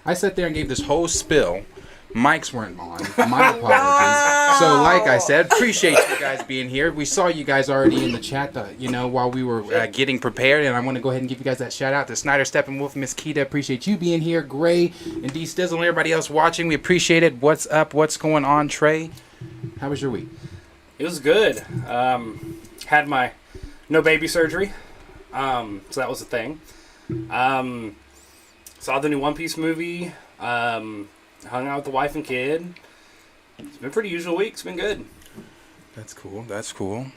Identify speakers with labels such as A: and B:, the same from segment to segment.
A: I sat there and gave this whole spill. Mics weren't on. My apologies. So, like I said, appreciate you guys being here. We saw you guys already in the chat, while we were getting prepared. And I want to go ahead and give you guys that shout out to Snyder, Steppenwolf, Miss Keita. Appreciate you being here. Gray and D Stizzle and everybody else watching. We appreciate it. What's up? What's going on, Trey? How was your week?
B: It was good. Had my no baby surgery. So that was a thing. Saw the new One Piece movie. Hung out with the wife and kid. It's been a pretty usual week. It's been good.
A: That's cool. That's cool.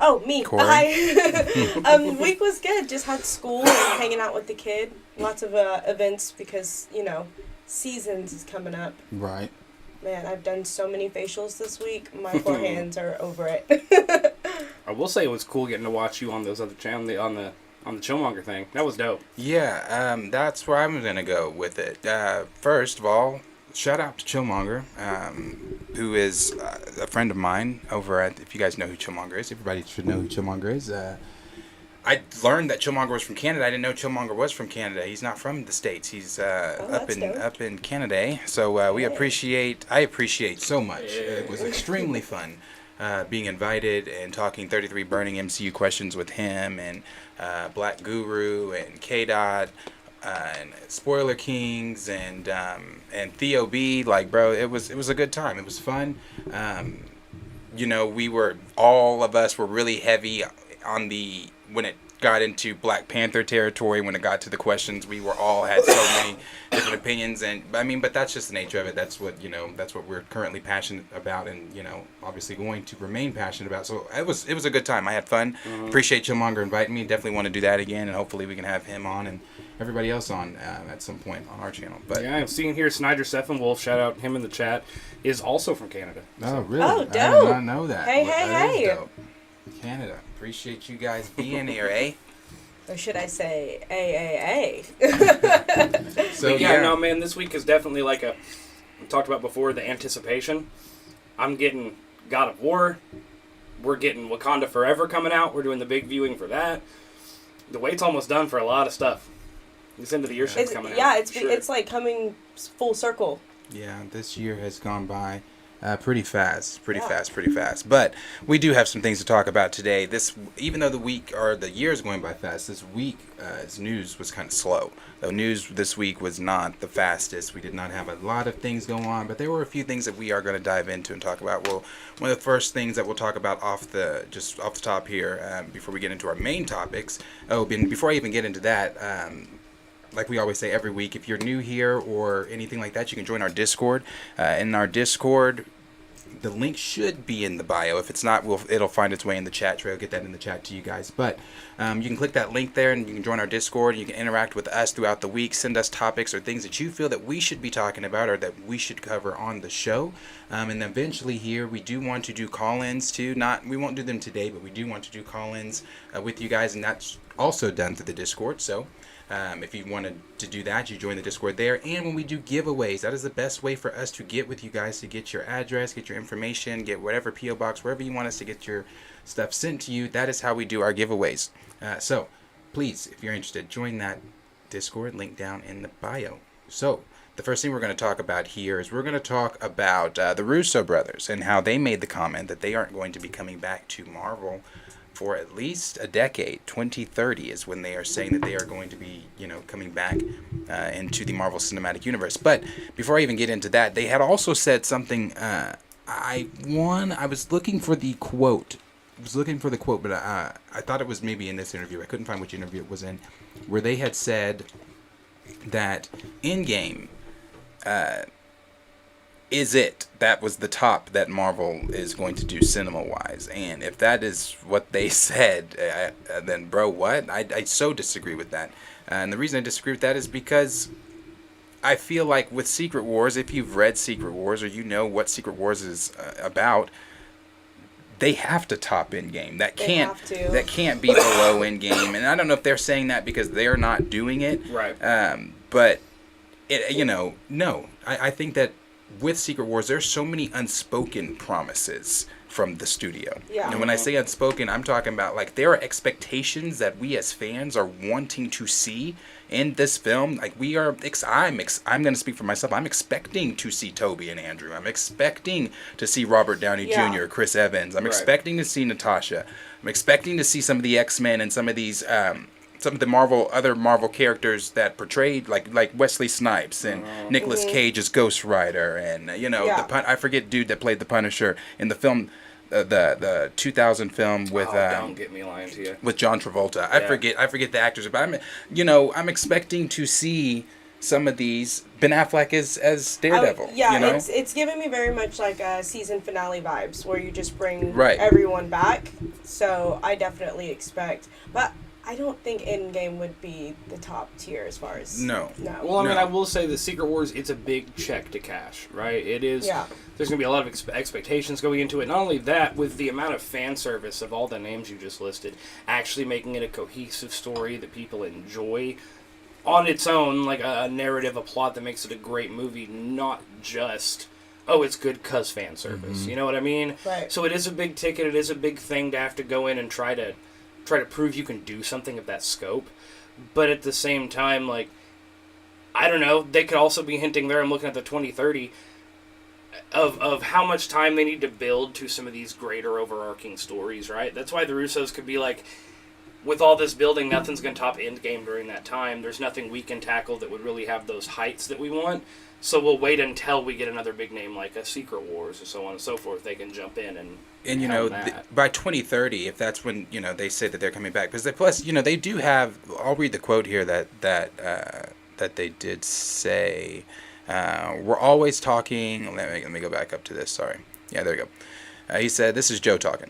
C: Oh, me.
A: Corey?
C: Hi. Week was good. Just had school and hanging out with the kid. Lots of events because, seasons is coming up.
A: Right.
C: Man, I've done so many facials this week. My poor hands are over it.
B: I will say it was cool getting to watch you on those other channels, on the Chillmonger thing. That was dope.
A: Yeah, that's where I'm going to go with it. First of all, shout out to Chillmonger, who is a friend of mine over at, if you guys know who Chillmonger is, everybody should know who Chillmonger is. I learned that Chillmonger was from Canada. I didn't know Chillmonger was from Canada. He's not from the States. He's up in Canada. So I appreciate so much. It was extremely fun. Being invited and talking 33 burning MCU questions with him and Black Guru and K-Dot and Spoiler Kings and Theo B. Like, bro, it was a good time. It was fun. All of us were really heavy on when it got into Black Panther territory. When it got to the questions, we all had so many different opinions, but that's just the nature of it. That's what we're currently passionate about, and obviously going to remain passionate about. So it was a good time. I had fun. Appreciate Chillmonger inviting me. Definitely want to do that again, and hopefully we can have him on and everybody else on at some point on our channel. But
B: yeah, I'm seeing here Snyder Steppenwolf, shout out him in the chat, is also from Canada.
A: Oh, really?
C: Oh, dope.
A: I did not know that.
C: Hey,
A: That is
C: hey.
A: dope. Canada. Appreciate you guys being here, eh?
C: Or should I say AAA?
B: So no, man, this week is definitely like we talked about before, the anticipation. I'm getting God of War. We're getting Wakanda Forever coming out. We're doing the big viewing for that. The wait's almost done for a lot of stuff. This end of the year shit's coming out.
C: Yeah, it's like coming full circle.
A: Yeah, this year has gone by pretty fast. But we do have some things to talk about today. Even though the year is going by fast, this week's news was kind of slow. The news this week was not the fastest. We did not have a lot of things go on, but there were a few things that we are going to dive into and talk about. Well, one of the first things that we'll talk about off the top here, before we get into our main topics. Before I even get into that, like we always say every week, if you're new here or anything like that, you can join our Discord. In our Discord, the link should be in the bio. If it's not, it'll find its way in the chat. Trey will get that in the chat to you guys. But you can click that link there and you can join our Discord. And you can interact with us throughout the week. Send us topics or things that you feel that we should be talking about or that we should cover on the show. And eventually here, we do want to do call-ins too. We won't do them today, but we do want to do call-ins with you guys. And that's also done through the Discord. So if you wanted to do that, you join the Discord there. And when we do giveaways, that is the best way for us to get with you guys, to get your address, get your information, get whatever P.O. Box, wherever you want us to get your stuff sent to you. That is how we do our giveaways. So please, if you're interested, join that Discord, link down in the bio. So the first thing we're going to talk about here is we're going to talk about the Russo brothers and how they made the comment that they aren't going to be coming back to Marvel for at least a decade. 2030 is when they are saying that they are going to be, coming back into the Marvel Cinematic Universe. But before I even get into that, they had also said something. I was looking for the quote. But I thought it was maybe in this interview. I couldn't find which interview it was in, where they had said that Endgame that was the top that Marvel is going to do cinema-wise. And if that is what they said, then bro, what? I so disagree with that. And the reason I disagree with that is because I feel like with Secret Wars, if you've read Secret Wars or you know what Secret Wars is about, they have to top Endgame. That can't be below Endgame. And I don't know if they're saying that because they're not doing it.
B: Right.
A: But, no. I think that with Secret Wars, there's so many unspoken promises from the studio.
C: Yeah.
A: And when I say unspoken, I'm talking about like there are expectations that we as fans are wanting to see in this film. Like we are, I'm going to speak for myself. I'm expecting to see Toby and Andrew. I'm expecting to see Robert Downey Jr., Chris Evans. I'm expecting to see Natasha. I'm expecting to see some of the X-Men and some of these, some of the other Marvel characters that portrayed like Wesley Snipes and Nicolas Cage as Ghost Rider, and I forget dude that played the Punisher in the film, the 2000 film with
B: don't get me lying to you,
A: with John Travolta. I forget the actors, but I'm expecting to see some of these. Ben Affleck as Daredevil.
C: It's giving me very much like season finale vibes where you just bring
A: Right.
C: everyone back. So I definitely expect, but I don't think Endgame would be the top tier as far as...
A: No.
B: Well, I mean, I will say the Secret Wars, it's a big check to cash, right? It is.
C: Yeah.
B: There's going to be a lot of expectations going into it. Not only that, with the amount of fan service of all the names you just listed, actually making it a cohesive story that people enjoy on its own, like a narrative, a plot that makes it a great movie, not just... oh, it's good because fan service. You know what I mean?
C: Right.
B: So it is a big ticket. It is a big thing to have to go in and try to prove you can do something of that scope. But at the same time, like, I don't know, they could also be hinting there, I'm looking at the 2030, of how much time they need to build to some of these greater overarching stories, right? That's why the Russos could be like, with all this building, nothing's going to top Endgame during that time. There's nothing we can tackle that would really have those heights that we want. So we'll wait until we get another big name like a Secret Wars or so on and so forth. They can jump in and
A: by 2030, if that's when they say that they're coming back, because they do have. I'll read the quote here that they did say. We're always talking. Let me go back up to this. Sorry. Yeah, there we go. He said, this is Joe talking.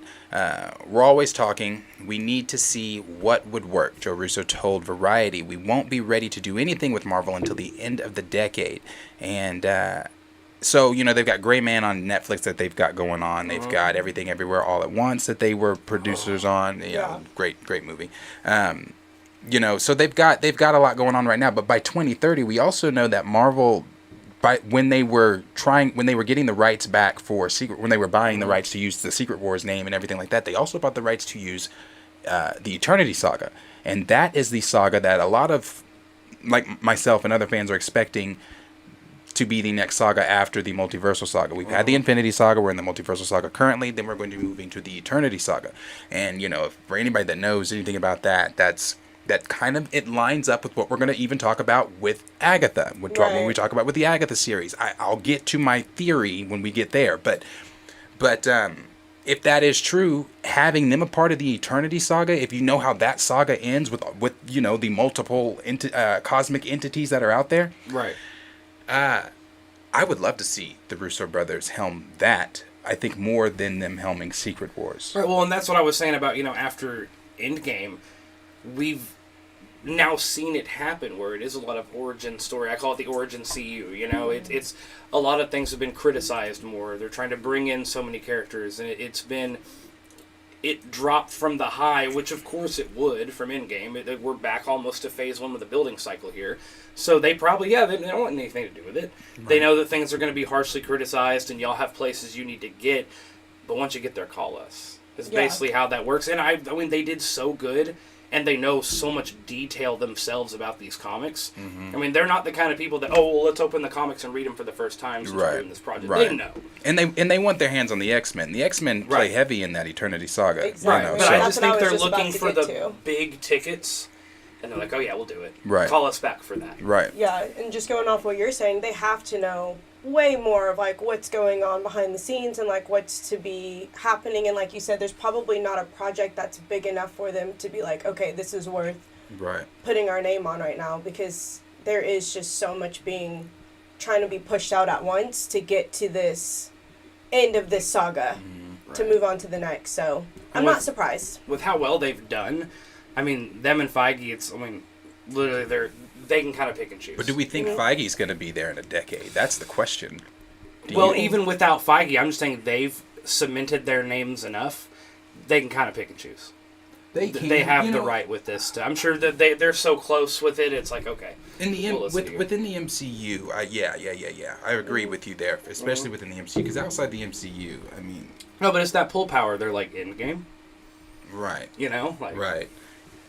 A: We're always talking. We need to see what would work, Joe Russo told Variety. We won't be ready to do anything with Marvel until the end of the decade. And so, they've got Gray Man on Netflix that they've got going on. They've got Everything Everywhere All at Once that they were producers on. Great movie. So they've got a lot going on right now. But by 2030, we also know that Marvel... when they were getting the rights back for when they were buying the rights to use the Secret Wars name and everything like that, they also bought the rights to use the Eternity Saga, and that is the saga that a lot of, like myself and other fans, are expecting to be the next saga after the Multiversal Saga. We've had the Infinity Saga, we're in the Multiversal Saga currently, then we're going to be moving to the Eternity Saga, and for anybody that knows anything about that, that kind of, it lines up with what we're going to even talk about with Agatha. When we talk about with the Agatha series. I'll get to my theory when we get there. But if that is true, having them a part of the Eternity Saga, if you know how that saga ends with the multiple cosmic entities that are out there.
B: Right.
A: I would love to see the Russo brothers helm that. I think more than them helming Secret Wars.
B: Right, well, and that's what I was saying about, after Endgame, we've now seen it happen where it is a lot of origin story. I call it the origin CU. It's a lot of things have been criticized more. They're trying to bring in so many characters, and it dropped from the high, which of course it would from Endgame. We're back almost to phase 1 with the building cycle here. So they probably, they don't want anything to do with it. Right. They know that things are going to be harshly criticized, and y'all have places you need to get, but once you get there, call us. It's basically how that works. And I mean, they did so good. And they know so much detail themselves about these comics. I mean, they're not the kind of people that, let's open the comics and read them for the first time since we're doing this project.
A: Right.
B: They know.
A: And they want their hands on the X-Men. The X-Men play heavy in that Eternity Saga.
C: Exactly.
B: But I just think they're looking for the big tickets. And they're like, oh yeah, we'll do it.
A: Right.
B: Call us back for that.
A: Right.
C: Yeah, and just going off what you're saying, they have to know way more of like what's going on behind the scenes and like what's to be happening, and like you said, there's probably not a project that's big enough for them to be like, okay, this is worth putting our name on right now, because there is just so much trying to be pushed out at once to get to this end of this saga to move on to the next. So I'm not surprised
B: with how well they've done. I mean, them and Feige, literally they can kind of pick and choose.
A: But do we think Feige's going to be there in a decade? That's the question.
B: Even without Feige, I'm just saying they've cemented their names enough. They can kind of pick and choose. they have the right with this. I'm sure that they're so close with it. It's like, okay.
A: Within the MCU, yeah. I agree with you there, especially within the MCU, because outside the MCU, I mean.
B: No, but it's that pull power. They're like in game.
A: Right.
B: Right.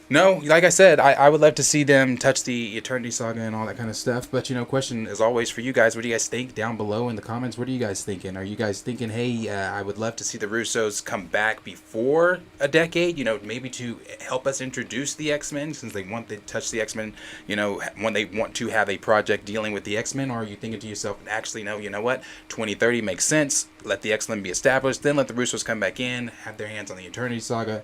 A: No, like I said, I would love to see them touch the Eternity Saga and all that kind of stuff. But, question as always for you guys, what do you guys think down below in the comments? What are you guys thinking? Are you guys thinking, hey, I would love to see the Russos come back before a decade, maybe to help us introduce the X-Men since they want to touch the X-Men, when they want to have a project dealing with the X-Men? Or are you thinking to yourself, actually, no, you know what? 2030 makes sense. Let the X-Men be established. Then let the Russos come back in, have their hands on the Eternity Saga.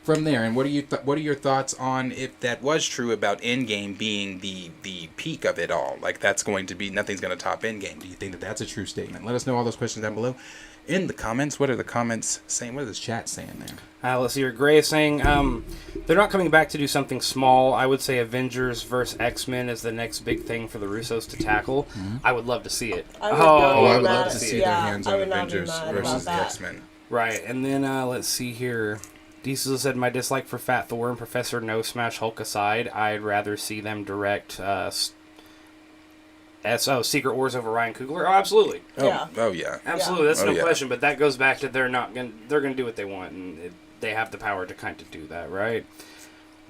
A: From there, and what are your thoughts on if that was true about Endgame being the peak of it all? Like that's going to be nothing's going to top Endgame. Do you think that that's a true statement? Let us know all those questions down below in the comments. What are the comments saying? What is this chat saying there?
B: Let's see here. Gray is saying they're not coming back to do something small. I would say Avengers versus X-Men is the next big thing for the Russos to tackle.
A: Mm-hmm.
B: I would love to see it.
A: I would love to see their hands on Avengers versus the X-Men.
B: Right, and then let's see here. Diesel said, my dislike for Fat Thor and Professor No Smash Hulk aside, I'd rather see them direct Secret Wars over Ryan Coogler. Oh, absolutely.
A: Oh yeah.
B: Absolutely, that's no question. But that goes back to they're gonna do what they want, and they have the power to kind of do that, right?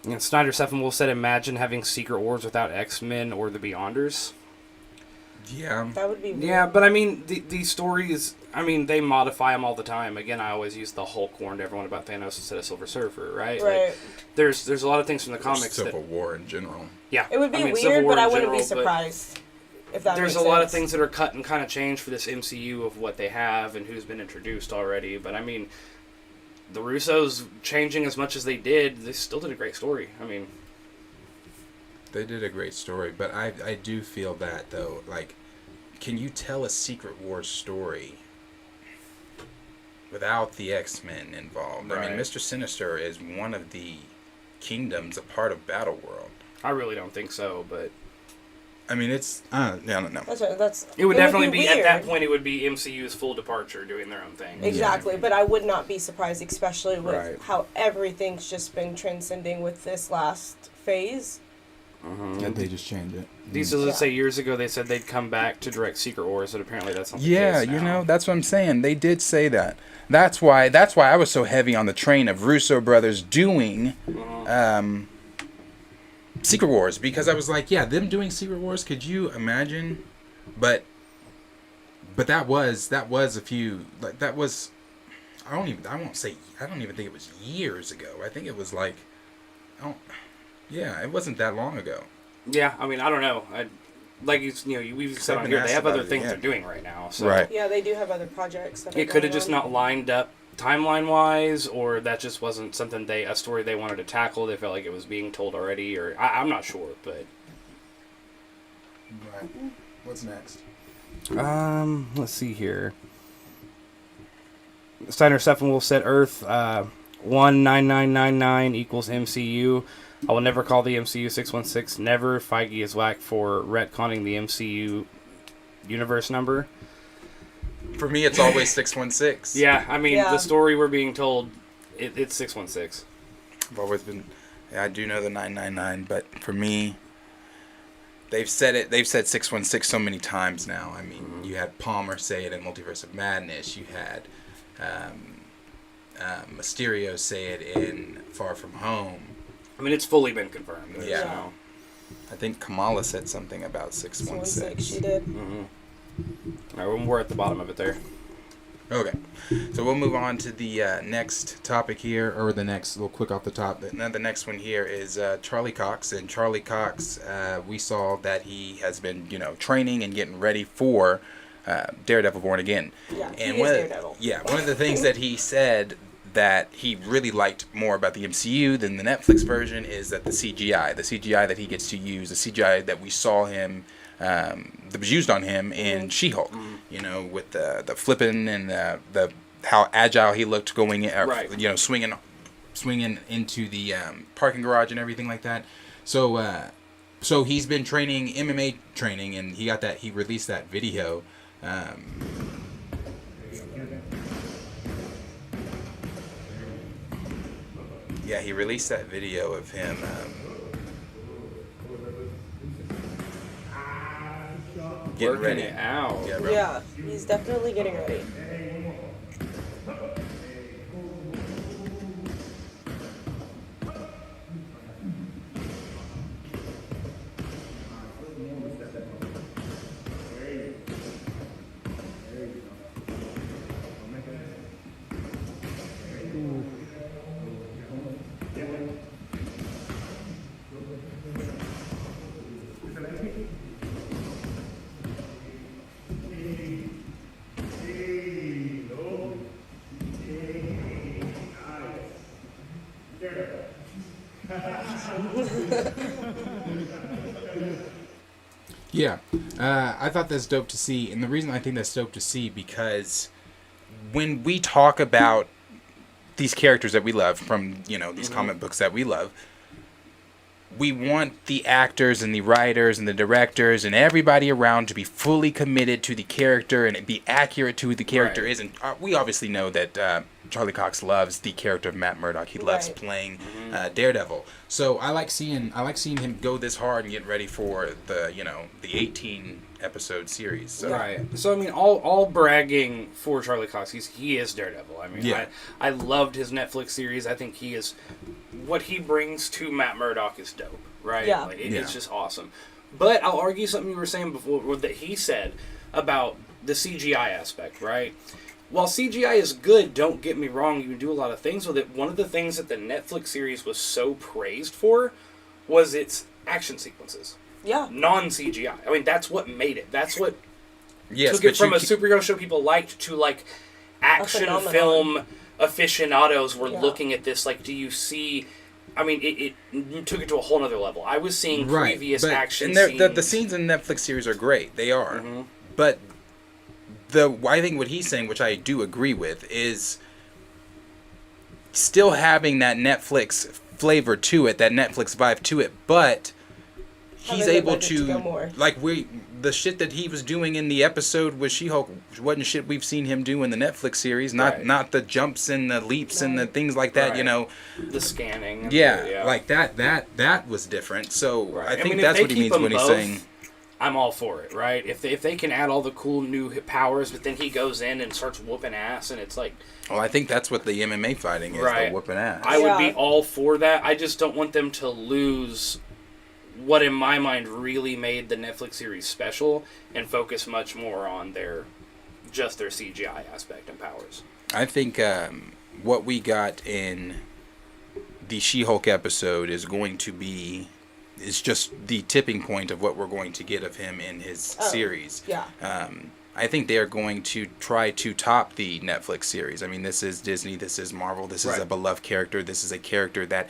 B: And Snyder Steppenwolf said, imagine having Secret Wars without X-Men or the Beyonders.
A: Yeah.
C: That would be weird.
B: Yeah, but I mean, these stories, they modify them all the time. Again, I always use the Hulk warned everyone about Thanos instead of Silver Surfer, right?
C: Right.
B: Like, there's a lot of things from the comics
A: Civil War in general.
B: Yeah.
C: It would be weird, but I wouldn't be surprised if that
B: there's
C: makes
B: a lot of
C: sense.
B: things that are cut and kind of changed for this MCU of what they have and who's been introduced already. But, the Russos changing as much as they did, they still did a great story.
A: They did a great story, but I do feel that, though, like, can you tell a Secret Wars story without the X-Men involved?
B: Right.
A: Mr. Sinister is one of the kingdoms, a part of Battleworld.
B: I really don't think so, but...
A: it's... I don't know.
B: It would definitely
C: be
B: at that point, it would be MCU's full departure doing their own thing.
C: Exactly, but I would not be surprised, especially with
A: Right.
C: how everything's just been transcending with this last phase.
A: And they just change it.
B: These say years ago they said they'd come back to direct Secret Wars, but apparently that's not the
A: Yeah,
B: case now.
A: that's what I'm saying. They did say that. That's why I was so heavy on the train of Russo brothers doing Secret Wars, because I was like, them doing Secret Wars, could you imagine? But that was a few, like, that was, I don't even think it was years ago. I think it was like, it wasn't that long ago.
B: Yeah, I don't know. We've said on here, they have other things they're doing right now. So.
A: Right.
C: Yeah, they do have other projects.
B: It could have just not lined up timeline-wise, or that just wasn't something a story they wanted to tackle. They felt like it was being told already, or I'm not sure, but...
A: Right. What's next?
B: Let's see here. Steiner Steppenwolf said Earth 19999 equals MCU. I will never call the MCU 616. Never. Feige is whack for retconning the MCU universe number.
A: For me, it's always 616.
B: Yeah, the story we're being told, it's 616.
A: I've always been... I do know the 999, but for me... They've said 616 so many times now. You had Palmer say it in Multiverse of Madness. You had Mysterio say it in Far From Home.
B: It's fully been confirmed.
A: Yeah.
B: So.
A: I think Kamala said something about 616.
C: She did.
B: Mm-hmm. All right, we're at the bottom of it there.
A: Okay. So we'll move on to the next topic here, or the next, a little quick off the top. The next one here is Charlie Cox. And Charlie Cox, we saw that he has been, training and getting ready for Daredevil Born Again.
C: Yeah,
A: and
C: he is Daredevil.
A: Yeah, one of the things that he said that he really liked more about the MCU than the Netflix version is that the CGI that he gets to use, the CGI that we saw him, that was used on him in She-Hulk, with the flipping and the how agile he looked going in,
B: right.
A: Swinging into the parking garage and everything like that. So he's been training MMA training, and he released that video. Yeah, he released that video of him. Getting
B: Working
A: ready.
B: it out.
A: Yeah, bro.
C: Yeah, he's definitely getting ready.
A: Yeah, I thought that's dope to see, and the reason I think that's dope to see because when we talk about these characters that we love from these comic books that we love, we want the actors and the writers and the directors and everybody around to be fully committed to the character and be accurate to who the character
B: Right.
A: is. And we obviously know that Charlie Cox loves the character of Matt Murdock. He loves
C: Right.
A: playing Daredevil. So I like seeing him go this hard and get ready for the 18 episode series. So.
B: Right. So I mean, all bragging for Charlie Cox. He is Daredevil. I mean,
A: Yeah.
B: I loved his Netflix series. I think he is what he brings to Matt Murdock is dope. Right.
C: Yeah.
B: Like,
A: Yeah.
B: it's just awesome. But I'll argue something you were saying before that he said about the CGI aspect. Right. While CGI is good, don't get me wrong, you can do a lot of things with it. One of the things that the Netflix series was so praised for was its action sequences.
C: Yeah.
B: Non-CGI. I mean, that's what made it. That's what
A: Yes,
B: took it
A: but
B: from
A: you
B: a superhero show people liked to, like, action
C: phenomenon.
B: film aficionados were
C: Yeah.
B: looking at this. Like, do you see... I mean, it took it to a whole other level. I was seeing previous
A: but,
B: action
A: and
B: scenes.
A: the scenes in the Netflix series are great. They are.
B: Mhm.
A: But I think what he's saying, which I do agree with, is still having that Netflix flavor to it, that Netflix vibe to it, but he's
C: Having the
A: able
C: budget to go more.
A: the shit that he was doing in the episode with She-Hulk wasn't shit we've seen him do in the Netflix series.
B: Right.
A: Not the jumps and the leaps and the things like that.
B: Right. The scanning. and
A: Yeah, like that was different. So
B: Right.
A: I think
B: mean, if
A: that's
B: they
A: what he
B: keep
A: means
B: them
A: when he's
B: both,
A: saying.
B: I'm all for it, right? If they can add all the cool new powers, but then he goes in and starts whooping ass, and it's like...
A: Well, I think that's what the MMA fighting is,
B: Right.
A: the whooping ass.
B: I would be
C: Yeah.
B: all for that. I just don't want them to lose what, in my mind, really made the Netflix series special and focus much more on their CGI aspect and powers.
A: I think what we got in the She-Hulk episode is just the tipping point of what we're going to get of him in his series.
C: Yeah.
A: I think they are going to try to top the Netflix series. I mean, this is Disney, this is Marvel, this is
B: Right.
A: a beloved character, this is a character that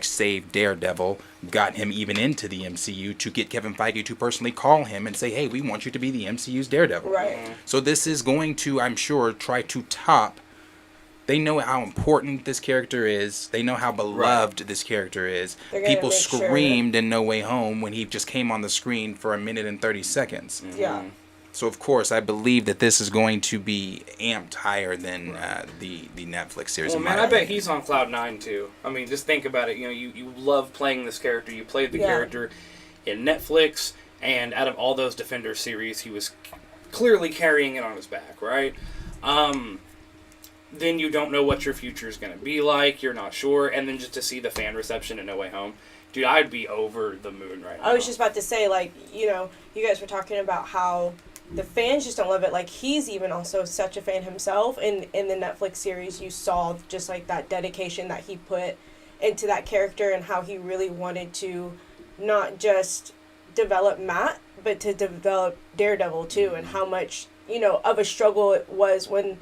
A: #save Daredevil got him even into the MCU to get Kevin Feige to personally call him and say, hey, we want you to be the MCU's Daredevil.
C: Right.
A: So this is going to, I'm sure, try to top. They know how important this character is. They know how beloved this character is.
C: They're gonna
A: People
C: make sure-
A: screamed in No Way Home when he just came on the screen for 1 minute and 30 seconds.
C: Yeah.
A: So of course, I believe that this is going to be amped higher than the Netflix series.
B: Well,
A: in
B: man,
A: my
B: I bet
A: opinion.
B: he's on cloud 9 too. I mean, just think about it. You know, you love playing this character. You played the
C: Yeah.
B: character in Netflix, and out of all those Defender series, he was clearly carrying it on his back, right? Then you don't know what your future is going to be like. You're not sure, and then just to see the fan reception in No Way Home, dude, I'd be over the moon right now.
C: I was just about to say, like, you know, you guys were talking about how the fans just don't love it. Like, he's even also such a fan himself. In the Netflix series, you saw just, like, that dedication that he put into that character and how he really wanted to not just develop Matt, but to develop Daredevil, too, and how much, you know, of a struggle it was when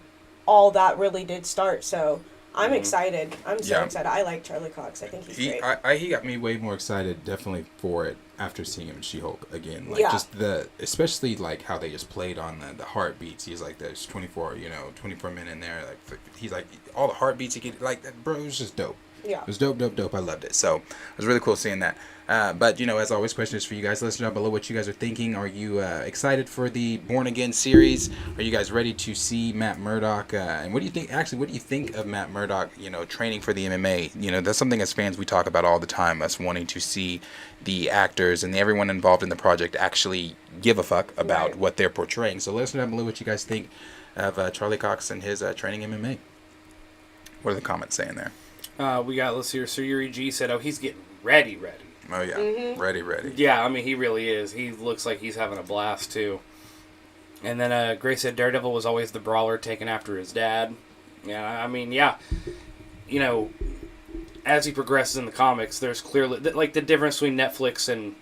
C: all that really did start. So I'm excited. I'm so
A: Yeah.
C: excited. I like Charlie Cox. I think he's great.
A: He got me way more excited, definitely, for it after seeing him in She-Hulk again. Like,
C: Yeah.
A: just especially like how they just played on the heartbeats. He's like, there's 24 men in there. Like, he's like, all the heartbeats he get, like, that, bro, it was just dope.
C: Yeah.
A: It was dope. I loved it. So it was really cool seeing that. But, as always, question is for you guys. Let us know below what you guys are thinking. Are you excited for the Born Again series? Are you guys ready to see Matt Murdock? And what do you think? Actually, what do you think of Matt Murdock? Training for the MMA. That's something as fans we talk about all the time. Us wanting to see the actors and everyone involved in the project actually give a fuck about what they're portraying. So let us know down below what you guys think of Charlie Cox and his training MMA. What are the comments saying there?
B: We got, let's see here, Sir Yuri G said, he's getting ready.
A: Oh, yeah. Ready.
B: Yeah, I mean, he really is. He looks like he's having a blast, too. And then Grace said Daredevil was always the brawler taken after his dad. Yeah, I mean, yeah. As he progresses in the comics, there's clearly, the difference between Netflix and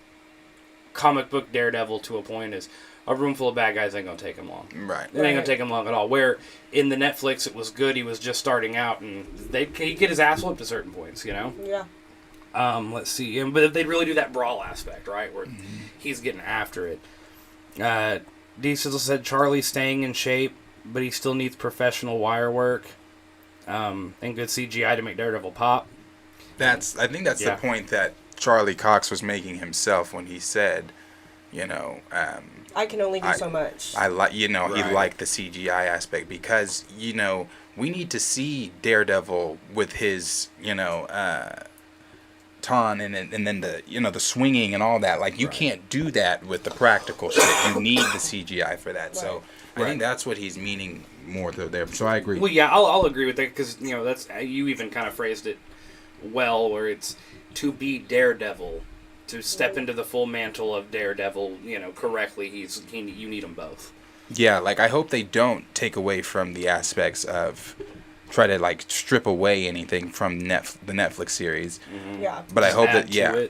B: comic book Daredevil to a point is a room full of bad guys ain't gonna take him long.
A: Right.
B: It ain't gonna take him long at all. Where in the Netflix it was good, he was just starting out, and he'd get his ass whooped at certain points,
C: Yeah.
B: Let's see. But if they'd really do that brawl aspect, right, where he's getting after it. D. Sizzle said Charlie's staying in shape, but he still needs professional wire work and good CGI to make Daredevil pop.
A: I think that's the point that Charlie Cox was making himself when he said,
C: I can only do so much.
A: I like, he liked the CGI aspect because, we need to see Daredevil with his, ton and then the swinging and all that. Like, you can't do that with the practical shit. You need the CGI for that. Right. So I think that's what he's meaning more there. So I agree.
B: Well, yeah, I'll agree with that because, that's, you even kind of phrased it well, where it's to be Daredevil, to step into the full mantle of Daredevil, correctly, you need them both.
A: Yeah, I hope they don't take away from the aspects of try to strip away anything from the Netflix series.
B: Mm-hmm.
C: Yeah.
A: But
B: just
A: I hope
B: that
A: yeah.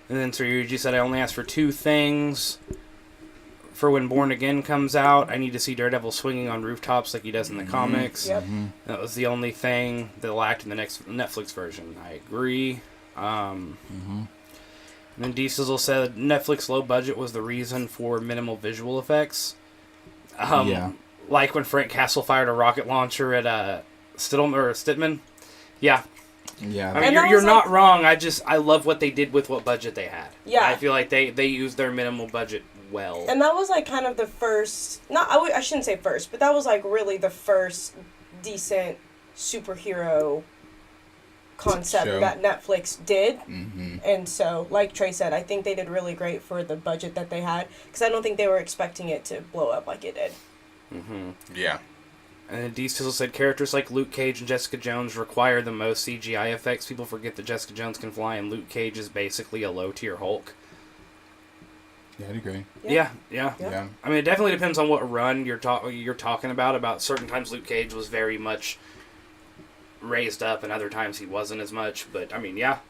B: And then Sir Yuji said I only asked for 2 things. For when Born Again comes out, I need to see Daredevil swinging on rooftops like he does in the comics.
C: Yep.
B: That was the only thing that lacked in the next Netflix version. I agree. And then D. Sizzle said Netflix low budget was the reason for minimal visual effects. Like when Frank Castle fired a rocket launcher at Stidman. Yeah.
A: Yeah.
B: I mean, you're not wrong. I love what they did with what budget they had.
C: Yeah.
B: I feel like they used their minimal budget well.
C: And that was kind of the first, I shouldn't say first, but that was really the first decent superhero concept that Netflix did. Mm-hmm. And so, like Trey said, I think they did really great for the budget that they had, because I don't think they were expecting it to blow up like it did.
B: Mm-hmm.
A: Yeah.
B: And then D. Sizzle said characters like Luke Cage and Jessica Jones require the most CGI effects. People forget that Jessica Jones can fly and Luke Cage is basically a low-tier Hulk.
A: Yeah, I'd agree.
B: Yeah. I mean, it definitely depends on what run you're talking about. About certain times Luke Cage was very much raised up, and other times he wasn't as much. But I mean, yeah.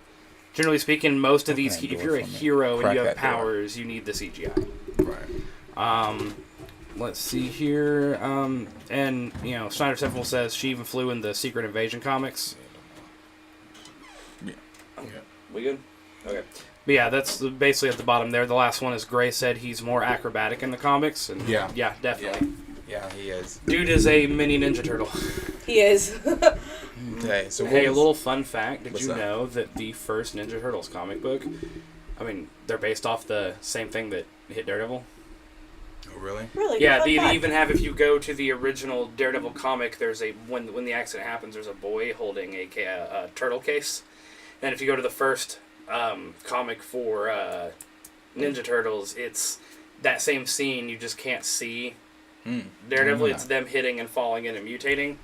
B: Generally speaking, most of these, if you're a hero and you have powers, you need the CGI.
A: Right.
B: Let's see here. And Snyder Sentinel says she even flew in the Secret Invasion comics.
A: Yeah.
B: We good? Okay. But yeah, that's basically at the bottom there. The last one is Gray said he's more acrobatic in the comics. And yeah, definitely.
A: Yeah, he is.
B: Dude is a mini Ninja Turtle.
C: He is.
A: Okay, so
B: hey, a little fun fact. Did you
A: that?
B: know that the first Ninja Turtles comic book, I mean, they're based off the same thing that hit Daredevil?
A: Oh, really?
C: Really?
B: Yeah, they even have, if you go to the original Daredevil comic, there's when the accident happens, there's a boy holding a turtle case. And if you go to the first comic for Ninja Turtles, it's that same scene, you just can't see Daredevil. It's them hitting and falling in and mutating.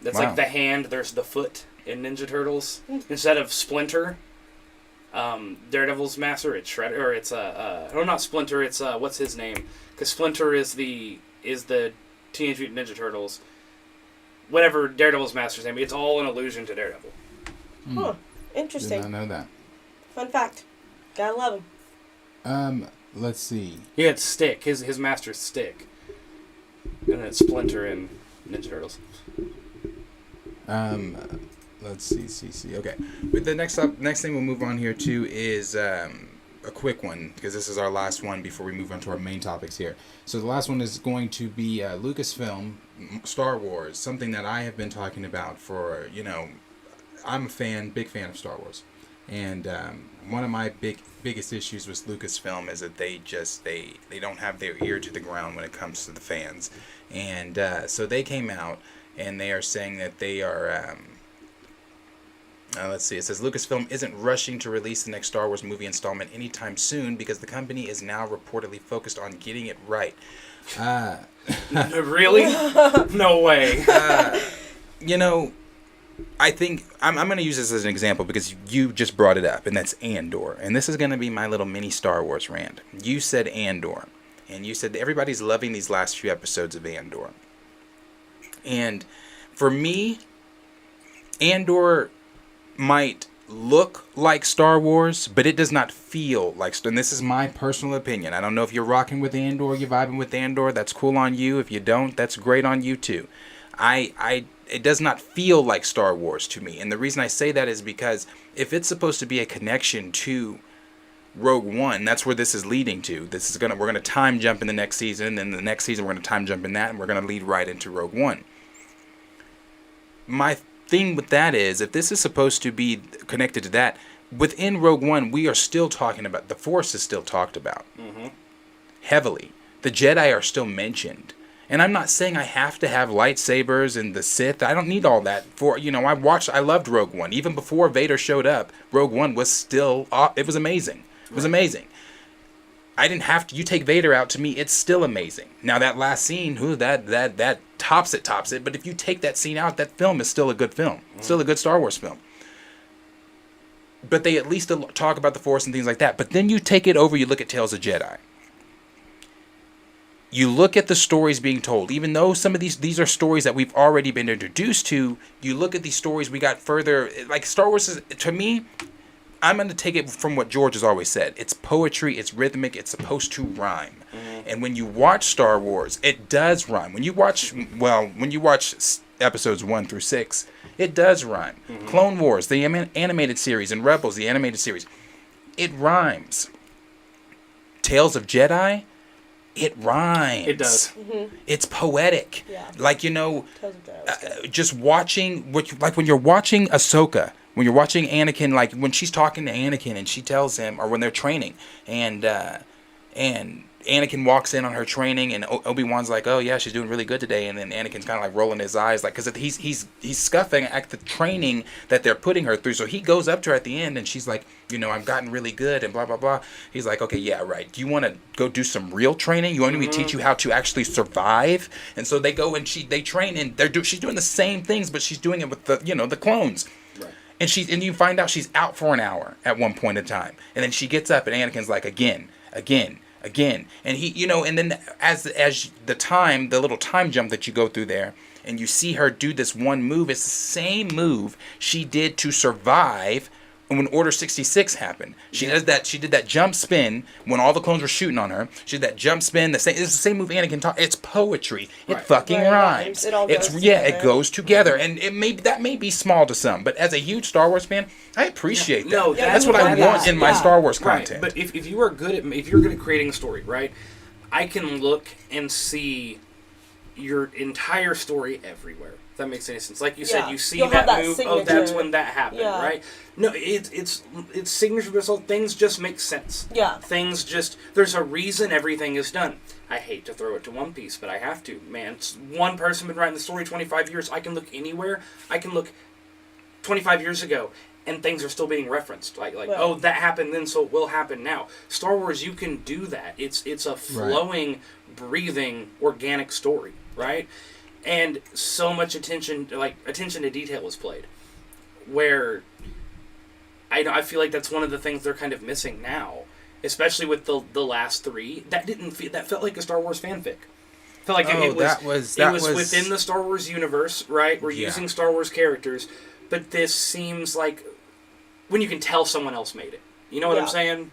B: That's like the hand, there's the foot in Ninja Turtles. Instead of Splinter, Daredevil's master, it's Shredder, or it's not Splinter, it's what's his name? Because Splinter is the Teenage Mutant Ninja Turtles. Whatever Daredevil's master's name, it's all an allusion to Daredevil.
C: Huh. Interesting.
A: Did not know that.
C: Fun fact. Gotta love him.
A: Let's see.
B: Yeah, it's Stick. His master's Stick. And then it's Splinter in Ninja Turtles.
A: Let's see. Okay. With the next thing we'll move on here to is a quick one, because this is our last one before we move on to our main topics here. So the last one is going to be Lucasfilm, Star Wars, something that I have been talking about for, I'm a fan, big fan of Star Wars, and one of my biggest issues with Lucasfilm is that they don't have their ear to the ground when it comes to the fans, and so they came out and they are saying that they are. Let's see. It says Lucasfilm isn't rushing to release the next Star Wars movie installment anytime soon because the company is now reportedly focused on getting it right.
B: Really? No way.
A: You know, I think I'm going to use this as an example because you just brought it up, and that's Andor. And this is going to be my little mini Star Wars rant. You said Andor, and you said that everybody's loving these last few episodes of Andor. And for me, Andor might look like Star Wars, but it does not feel like. And this is my personal opinion. I don't know if you're rocking with Andor, you're vibing with Andor. That's cool on you. If you don't, that's great on you too. It does not feel like Star Wars to me, and the reason I say that is because if it's supposed to be a connection to Rogue One, that's where this is leading to. We're gonna time jump in the next season, and then the next season we're gonna time jump in that, and we're gonna lead right into Rogue One. My thing with that is, if this is supposed to be connected to that, within Rogue One, we are still talking about the Force is still talked about heavily. The Jedi are still mentioned. And I'm not saying I have to have lightsabers and the Sith. I don't need all that. I loved Rogue One. Even before Vader showed up, Rogue One was still, it was amazing. It was amazing. I didn't have to, you take Vader out, to me, it's still amazing. Now that last scene, that tops it. But if you take that scene out, that film is still a good film. Still a good Star Wars film. But they at least talk about the Force and things like that. But then you take it over, you look at Tales of Jedi. You look at the stories being told, even though some of these are stories that we've already been introduced to, you look at these stories we got further, like Star Wars is, to me, I'm going to take it from what George has always said. It's poetry, it's rhythmic, it's supposed to rhyme. And when you watch Star Wars, it does rhyme. When you watch episodes 1 through 6, it does rhyme. Clone Wars, the animated series, and Rebels, the animated series, it rhymes. Tales of Jedi, it rhymes.
B: It does.
A: It's poetic.
C: Yeah.
A: Like, just watching, like when you're watching Ahsoka, when you're watching Anakin, like when she's talking to Anakin and she tells him, or when they're training, and Anakin walks in on her training, and Obi-Wan's like, oh yeah, she's doing really good today, and then Anakin's kind of like rolling his eyes, like, because he's scuffing at the training that they're putting her through. So he goes up to her at the end, and she's like, I've gotten really good, and blah blah blah. He's like, okay, yeah, right. Do you want to go do some real training? You want me to teach you how to actually survive? And so they go and they train, and she's doing the same things, but she's doing it with the clones. Right. And you find out she's out for an hour at one point in time, and then she gets up, and Anakin's like, again, and he, and then as the little time jump that you go through there, and you see her do this one move, it's the same move she did to survive when Order 66 happened. She did that jump spin when all the clones were shooting on her. She did that jump spin. It's the same move Anakin taught. It's poetry. It fucking rhymes.
C: It all goes together.
A: It goes together, and that may be small to some, but as a huge Star Wars fan, I appreciate that.
B: No,
A: that's what I want in my Star Wars content.
B: But if you're good at creating a story, right? I can look and see your entire story everywhere. If that makes any sense. Like you said, you see that move. Signature. Oh, that's when that happened, right? No, it's signature, but also things just make sense. Yeah. Things just, there's a reason everything is done. I hate to throw it to One Piece, but I have to. Man, it's one person been writing the story 25 years. I can look anywhere. I can look 25 years ago, and things are still being referenced. Oh, that happened then, so it will happen now. Star Wars, you can do that. It's a flowing, breathing, organic story, right? And so much attention to detail is played, where I feel like that's one of the things they're kind of missing now, especially with the last three. That felt like a Star Wars fanfic. Felt like it was within the Star Wars universe, right? We're using Star Wars characters, but this seems like when you can tell someone else made it. You know what I'm saying?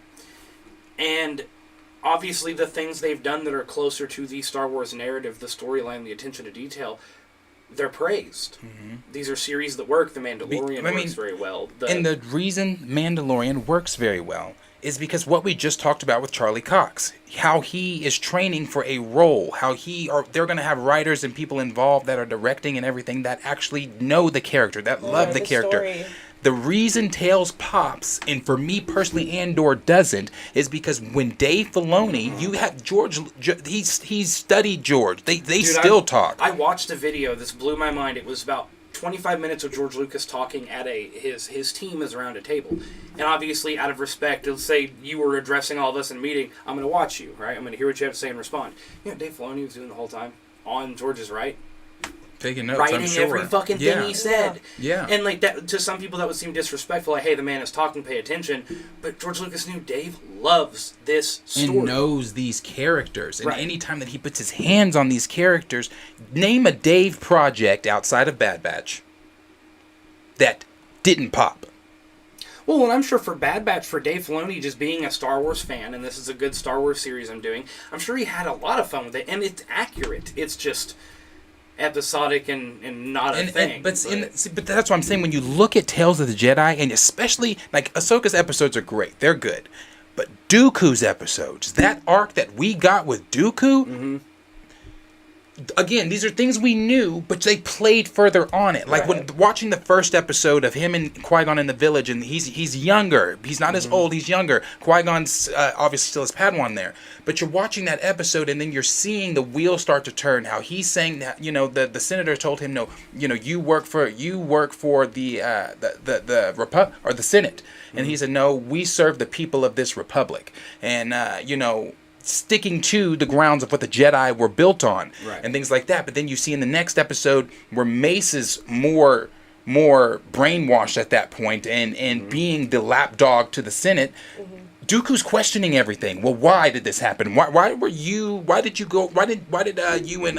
B: And obviously the things they've done that are closer to the Star Wars narrative, the storyline, the attention to detail, they're praised. These are series that work. The Mandalorian works very well.
A: And the reason Mandalorian works very well is because what we just talked about with Charlie Cox, how he is training for a role, they're going to have writers and people involved that are directing and everything that actually know the character, that love the character. Story. The reason Tails pops, and for me personally, Andor doesn't, is because when Dave Filoni, you have George, he's studied George. They still talk.
B: I watched a video. This blew my mind. It was about 25 minutes of George Lucas talking at his team is around a table. And obviously, out of respect, let's say you were addressing all of us in a meeting, I'm going to watch you, right? I'm going to hear what you have to say and respond. You know what Dave Filoni was doing the whole time? On George's right?
A: Taking notes,
B: writing
A: I'm sure.
B: every fucking thing he said.
A: Yeah.
B: And like that, to some people that would seem disrespectful, like, hey, the man is talking, pay attention. But George Lucas knew Dave loves this story.
A: And knows these characters. And any time that he puts his hands on these characters, name a Dave project outside of Bad Batch that didn't pop.
B: Well, and I'm sure for Bad Batch, for Dave Filoni just being a Star Wars fan, and this is a good Star Wars series I'm doing, I'm sure he had a lot of fun with it. And it's accurate. It's just episodic and not a thing. But
A: that's what I'm saying. When you look at Tales of the Jedi, and especially like Ahsoka's episodes are great, they're good, but Dooku's episodes, that arc that we got with Dooku, again, these are things we knew, but they played further on it. Like when watching the first episode of him and Qui-Gon in the village, and he's younger. He's not as old. He's younger. Qui-Gon's obviously still his Padawan there. But you're watching that episode, and then you're seeing the wheel start to turn. How he's saying that, the senator told him, no, you work for the or the Senate, and he said, no, we serve the people of this republic, and sticking to the grounds of what the Jedi were built on, and things like that. But then you see in the next episode where Mace is more brainwashed at that point, and being the lapdog to the Senate. Dooku's questioning everything. Well, why did this happen? Why did you and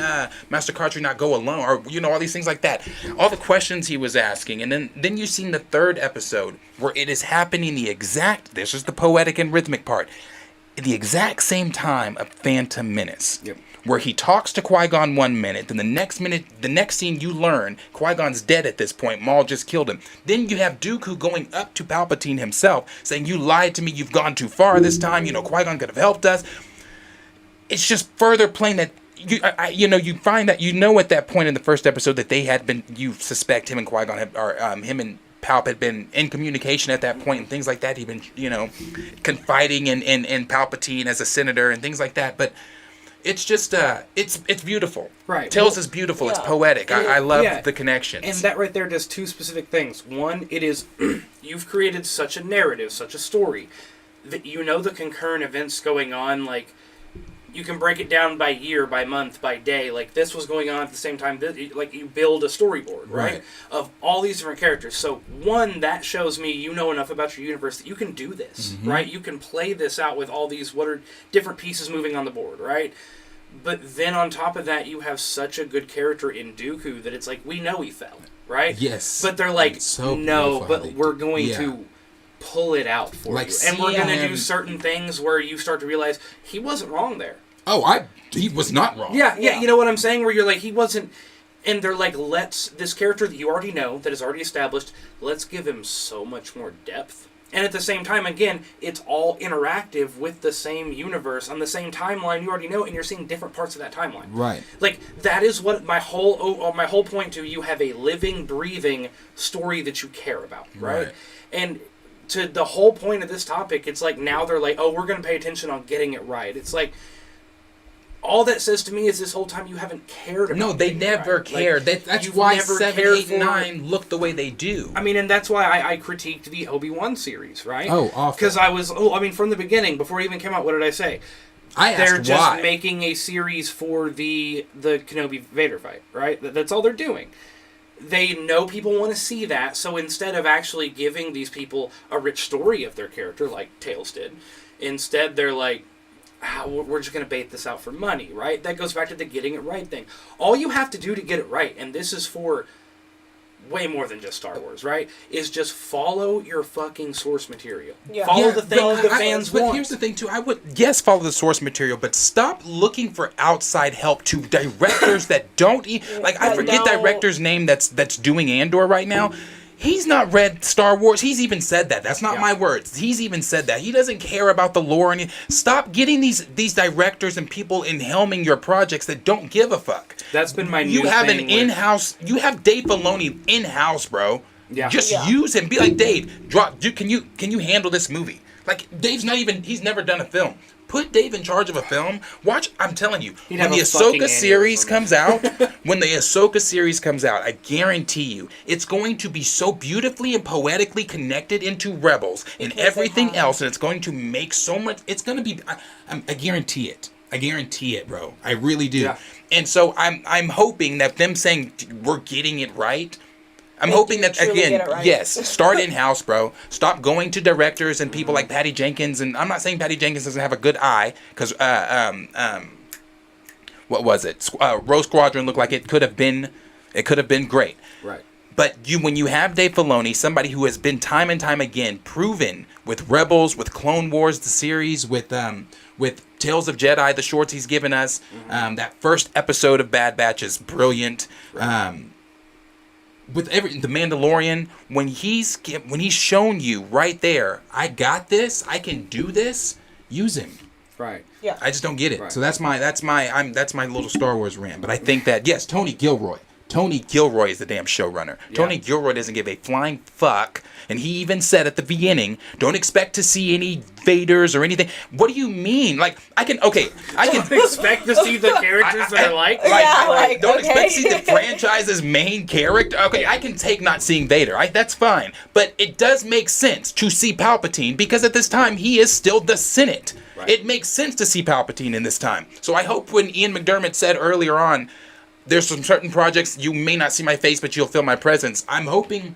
A: Master Cartry not go alone? Or all these things like that. All the questions he was asking, and then you've seen the third episode where it is happening this is the poetic and rhythmic part. The exact same time of Phantom Menace, where he talks to Qui-Gon 1 minute, then the next scene you learn Qui-Gon's dead at this point. Maul just killed him. Then you have Dooku going up to Palpatine himself, saying, "You lied to me. You've gone too far this time. Qui-Gon could have helped us." It's just further playing that. You find that at that point in the first episode that they had been. You suspect him and Qui-Gon him and Palp had been in communication at that point and things like that. He'd been, confiding in Palpatine as a senator and things like that. But it's just, it's beautiful.
B: Right.
A: Tales is beautiful. It's poetic. I love the connections.
B: And that right there does two specific things. One, it is, you've created such a narrative, such a story, that the concurrent events going on, like, you can break it down by year, by month, by day. Like, this was going on at the same time. Like, you build a storyboard, right? Of all these different characters. So, one, that shows me you know enough about your universe that you can do this, right? You can play this out with all these, what are different pieces moving on the board, right? But then on top of that, you have such a good character in Dooku that it's like, we know he fell, right?
A: Yes.
B: But they're like, no, but we're going to pull it out for you. And we're going to do certain things where you start to realize he wasn't wrong there.
A: He was not wrong.
B: Yeah, you know what I'm saying? Where you're like, he wasn't, and they're like, this character that you already know, that is already established, let's give him so much more depth. And at the same time, again, it's all interactive with the same universe, on the same timeline you already know, and you're seeing different parts of that timeline.
A: Right.
B: Like, that is what my whole point to, you have a living, breathing story that you care about, right? And to the whole point of this topic, it's like, now they're like, we're going to pay attention on getting it right. It's like, all that says to me is this whole time you haven't cared about.
A: No, they never cared. Like, that's why 7, 8, 9 look the way they do.
B: I mean, and that's why I critiqued the Obi-Wan series, right?
A: Oh, awful.
B: Because from the beginning, before it even came out, what did I say? They're just making a series for the Kenobi Vader fight, right? That's all they're doing. They know people want to see that, so instead of actually giving these people a rich story of their character, like Tales did, instead they're like, we're just going to bait this out for money, right? That goes back to the getting it right thing. All you have to do to get it right, and this is for way more than just Star Wars, right? Is just follow your fucking source material. Follow the things the fans want.
A: But here's the thing, too. I would, follow the source material, but stop looking for outside help to directors that don't... I forget director's name that's doing Andor right now. He's not read Star Wars. He's even said that. That's not my words. He's even said that. He doesn't care about the lore. And stop getting these directors and people in helming your projects that don't give a fuck.
B: That's been my new
A: You have
B: thing
A: an in-house. You have Dave Filoni in-house, bro.
B: Yeah.
A: Just use him. Be like, Dave. Dude, can you handle this movie? Like, Dave's not even. He's never done a film. Put Dave in charge of a film. Watch. I'm telling you, when the Ahsoka series comes out, I guarantee you, it's going to be so beautifully and poetically connected into Rebels and everything else, and it's going to make so much. It's going to be. I guarantee it. I guarantee it, bro. I really do. Yeah. And so I'm hoping that them saying we're getting it right. I'm hoping that, again, yes, start in-house, bro. Stop going to directors and people like Patty Jenkins. And I'm not saying Patty Jenkins doesn't have a good eye, because, what was it? Rogue Squadron looked like it could have been great.
B: Right.
A: But when you have Dave Filoni, somebody who has been time and time again proven with Rebels, with Clone Wars, the series, with Tales of Jedi, the shorts he's given us, that first episode of Bad Batch is brilliant. Right. With the Mandalorian, when he's shown you right there, I got this, I can do this, use him.
B: Right.
C: Yeah.
A: I just don't get it. Right. So that's my little Star Wars rant. But I think that, yes, Tony Gilroy is the damn showrunner. Yeah. Tony Gilroy doesn't give a flying fuck. And he even said at the beginning, don't expect to see any Vaders or anything. What do you mean? Like, I can
B: expect to see the characters that
A: I like. Don't expect to see the franchise's main character. Okay, I can take not seeing Vader. That's fine. But it does make sense to see Palpatine, because at this time, he is still the Senate. Right. It makes sense to see Palpatine in this time. So I hope when Ian McDermott said earlier on, there's some certain projects you may not see my face, but you'll feel my presence. I'm hoping.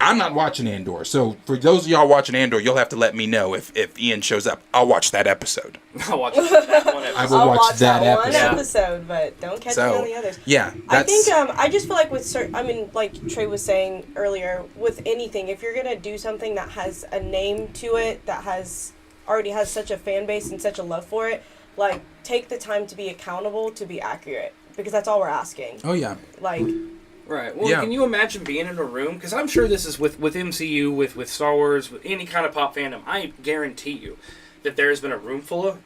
A: I'm not watching Andor, so for those of y'all watching Andor, you'll have to let me know if Ian shows up. I'll watch that episode.
B: I'll watch that one episode.
A: I will watch that
C: episode, but don't catch me on the others.
A: Yeah,
C: I think I just feel like with certain, like Trey was saying earlier, with anything, if you're gonna do something that has a name to it, that already has such a fan base and such a love for it, like, take the time to be accountable, to be accurate, because that's all we're asking.
A: Oh yeah.
C: Like.
B: Right. Well, Can you imagine being in a room? Because I'm sure this is with MCU, with Star Wars, with any kind of pop fandom. I guarantee you that there's been a room full of,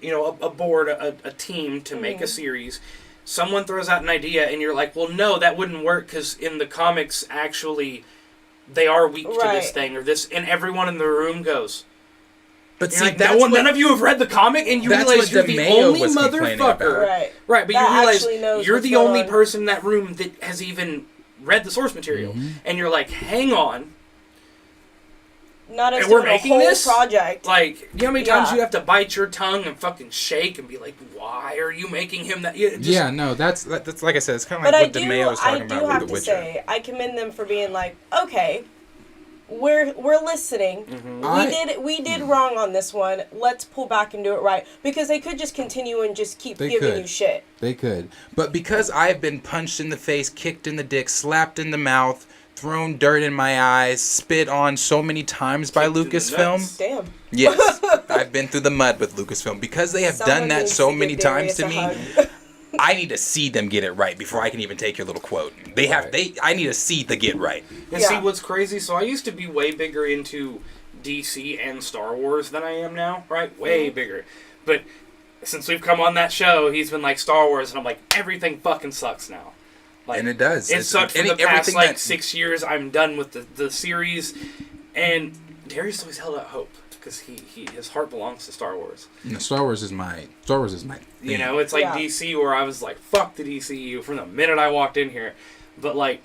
B: a board, a team to make a series. Someone throws out an idea, and you're like, well, no, that wouldn't work, because in the comics, actually, they are weak to this thing or this, and everyone in the room goes. But see, like, none of you have read the comic, and you realize you're the only motherfucker. Right, but you realize you're the only person in that room that has even read the source material. And you're like, hang on.
C: Not as
B: we're making
C: a whole
B: this
C: project.
B: Like, you know how many times you have to bite your tongue and fucking shake and be like, why are you making him that?
A: That's like I said, it's kind of like what DeMeo was talking about with The Witcher.
C: I do have to say, I commend them for being like, okay, we're listening. We did wrong on this one. Let's pull back and do it right, because they could just continue and just keep giving you shit.
A: They could, but because I've been punched in the face, kicked in the dick, slapped in the mouth, thrown dirt in my eyes, spit on so many times by Lucasfilm.
C: Damn.
A: Yes, I've been through the mud with Lucasfilm, because they have done that so many times to me. I need to see them get it right before I can even take your little quote. I need to see the get right.
B: And see what's crazy? So I used to be way bigger into DC and Star Wars than I am now, right? Way bigger. But since we've come on that show, he's been like Star Wars, and I'm like, everything fucking sucks now. Like,
A: and it does.
B: It sucked for the past 6 years. I'm done with the series, and Darius always held out hope, because his heart belongs to Star Wars.
A: Star Wars is my thing.
B: It's like DC, where I was like, fuck the DCU from the minute I walked in here. But like,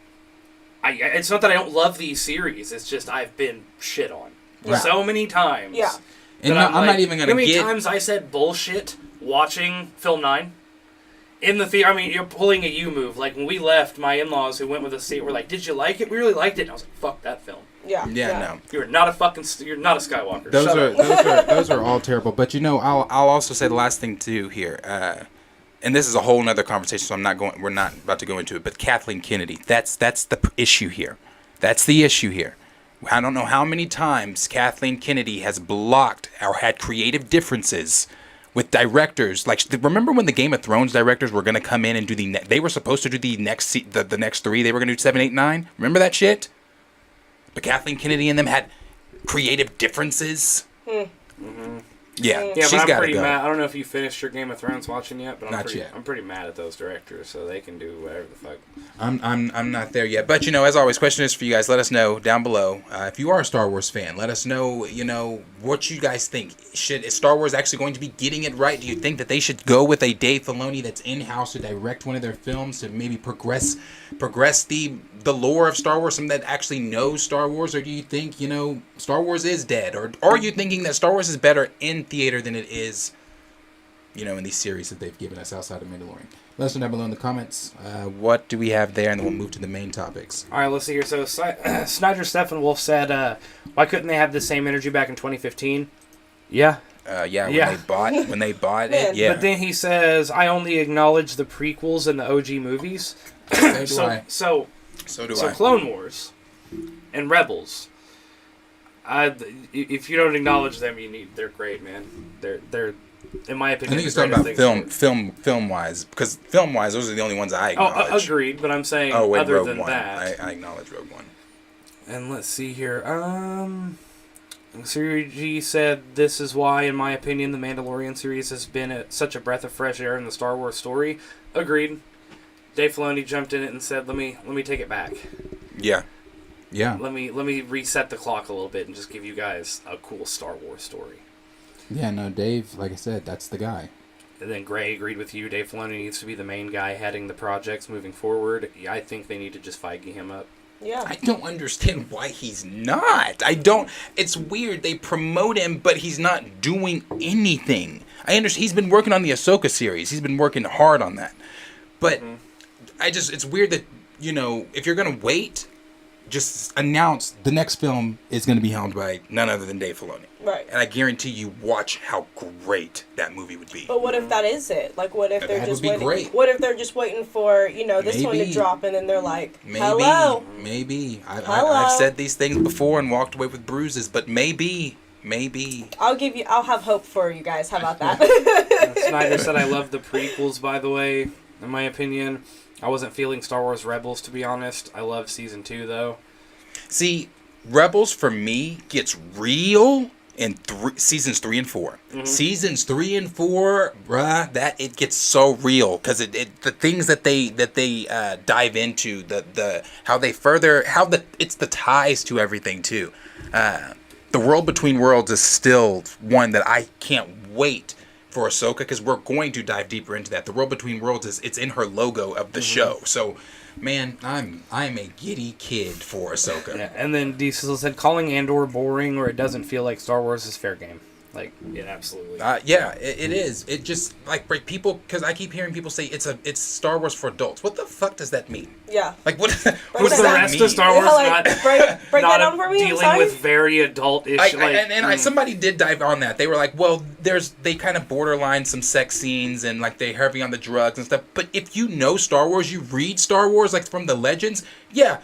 B: it's not that I don't love these series. It's just I've been shit on so many times.
C: Yeah.
A: And I'm not even gonna
B: get. How many times I said bullshit watching Film 9 in the theater? I mean, you're pulling a you move. Like when we left, my in-laws who went with us were like, "Did you like it? We really liked it." And I was like, "Fuck that film."
C: Yeah.
A: No.
B: You're not a Skywalker.
A: Those are all terrible. But I'll also say the last thing too here. And this is a whole nother conversation, so we're not about to go into it. But Kathleen Kennedy, that's the issue here. That's the issue here. I don't know how many times Kathleen Kennedy has blocked or had creative differences with directors. Like, remember when the Game of Thrones directors were going to come in and do they were supposed to do the next 3. They were going to do 7, 8, 9. Remember that shit? but Kathleen Kennedy and them had creative differences. Yeah,
B: Yeah,
A: she's
B: but I'm
A: got to
B: pretty
A: go.
B: mad. I don't know if you finished your Game of Thrones watching yet, but
A: Not yet.
B: I'm pretty mad at those directors, so they can do whatever the fuck.
A: I'm not there yet, but as always, question is for you guys. Let us know down below if you are a Star Wars fan. Let us know, what you guys think. Is Star Wars actually going to be getting it right? Do you think that they should go with a Dave Filoni that's in house to direct one of their films to maybe progress the lore of Star Wars, someone that actually knows Star Wars, or do you think Star Wars is dead, or are you thinking that Star Wars is better in theater than it is, in these series that they've given us outside of Mandalorian? Let us know down below in the comments. What do we have there, and then we'll move to the main topics.
B: All right, let's see here. So Snyder Steppenwolf said, "Why couldn't they have the same energy back in 2015?" Yeah.
A: When they bought it, yeah.
B: But then he says, "I only acknowledge the prequels and the OG movies."
A: So do I.
B: So Clone Wars and Rebels. If you don't acknowledge them, they're great, man. They're in my
A: I
B: opinion.
A: think he's talking about film wise, because film wise, those are the only ones I acknowledge.
B: Oh, agreed. But I'm saying
A: Rogue
B: other than
A: One.
B: that,
A: I acknowledge Rogue One.
B: And let's see here. Series G said, "This is why, in my opinion, the Mandalorian series has been such a breath of fresh air in the Star Wars story." Agreed. Dave Filoni jumped in it and said, "Let me take it back.
A: Yeah.
B: Let me reset the clock a little bit and just give you guys a cool Star Wars story."
A: Yeah, no, Dave, like I said, that's the guy.
B: And then Gray agreed with you. Dave Filoni needs to be the main guy heading the projects moving forward. Yeah, I think they need to just Feige him up.
C: Yeah.
A: I don't understand why he's not. It's weird. They promote him, but he's not doing anything. I understand. He's been working on the Ahsoka series. He's been working hard on that. But it's weird that, if you're going to wait, just announce the next film is going to be helmed by none other than Dave Filoni.
C: Right.
A: And I guarantee you watch how great that movie would be.
C: But what if that is it? Like, what if they're just waiting?
A: Great.
C: What if they're just waiting for, this one to drop, and then they're like, hello?
A: Maybe. I've said these things before and walked away with bruises, but maybe.
C: I'll have hope for you guys. How about that?
B: Snyder said, "I love the prequels, by the way, in my opinion. I wasn't feeling Star Wars Rebels, to be honest. I love Season 2, though."
A: See, Rebels, for me, gets real in seasons 3 and 4.
B: Mm-hmm.
A: Seasons 3 and 4, bruh, that it gets so real because the things that they dive into, it's the ties to everything too. The World Between Worlds is still one that I can't wait for Ahsoka, because we're going to dive deeper into that. The World Between Worlds it's in her logo of the show. So, man, I'm a giddy kid for Ahsoka.
B: Yeah, and then Diesel said, "Calling Andor boring or it doesn't feel like Star Wars is fair game." Like, yeah, absolutely.
A: It is. It just people, because I keep hearing people say it's Star Wars for adults. What the fuck does that mean?
C: Yeah.
A: Like, what?
B: Was the rest of Star Wars
C: break
B: not
C: that down for me?
B: dealing with very adult-ish?
A: Somebody did dive on that. They were like, well, they kind of borderline some sex scenes and like they heavy on the drugs and stuff. But if you know Star Wars, you read Star Wars like from the legends. Yeah,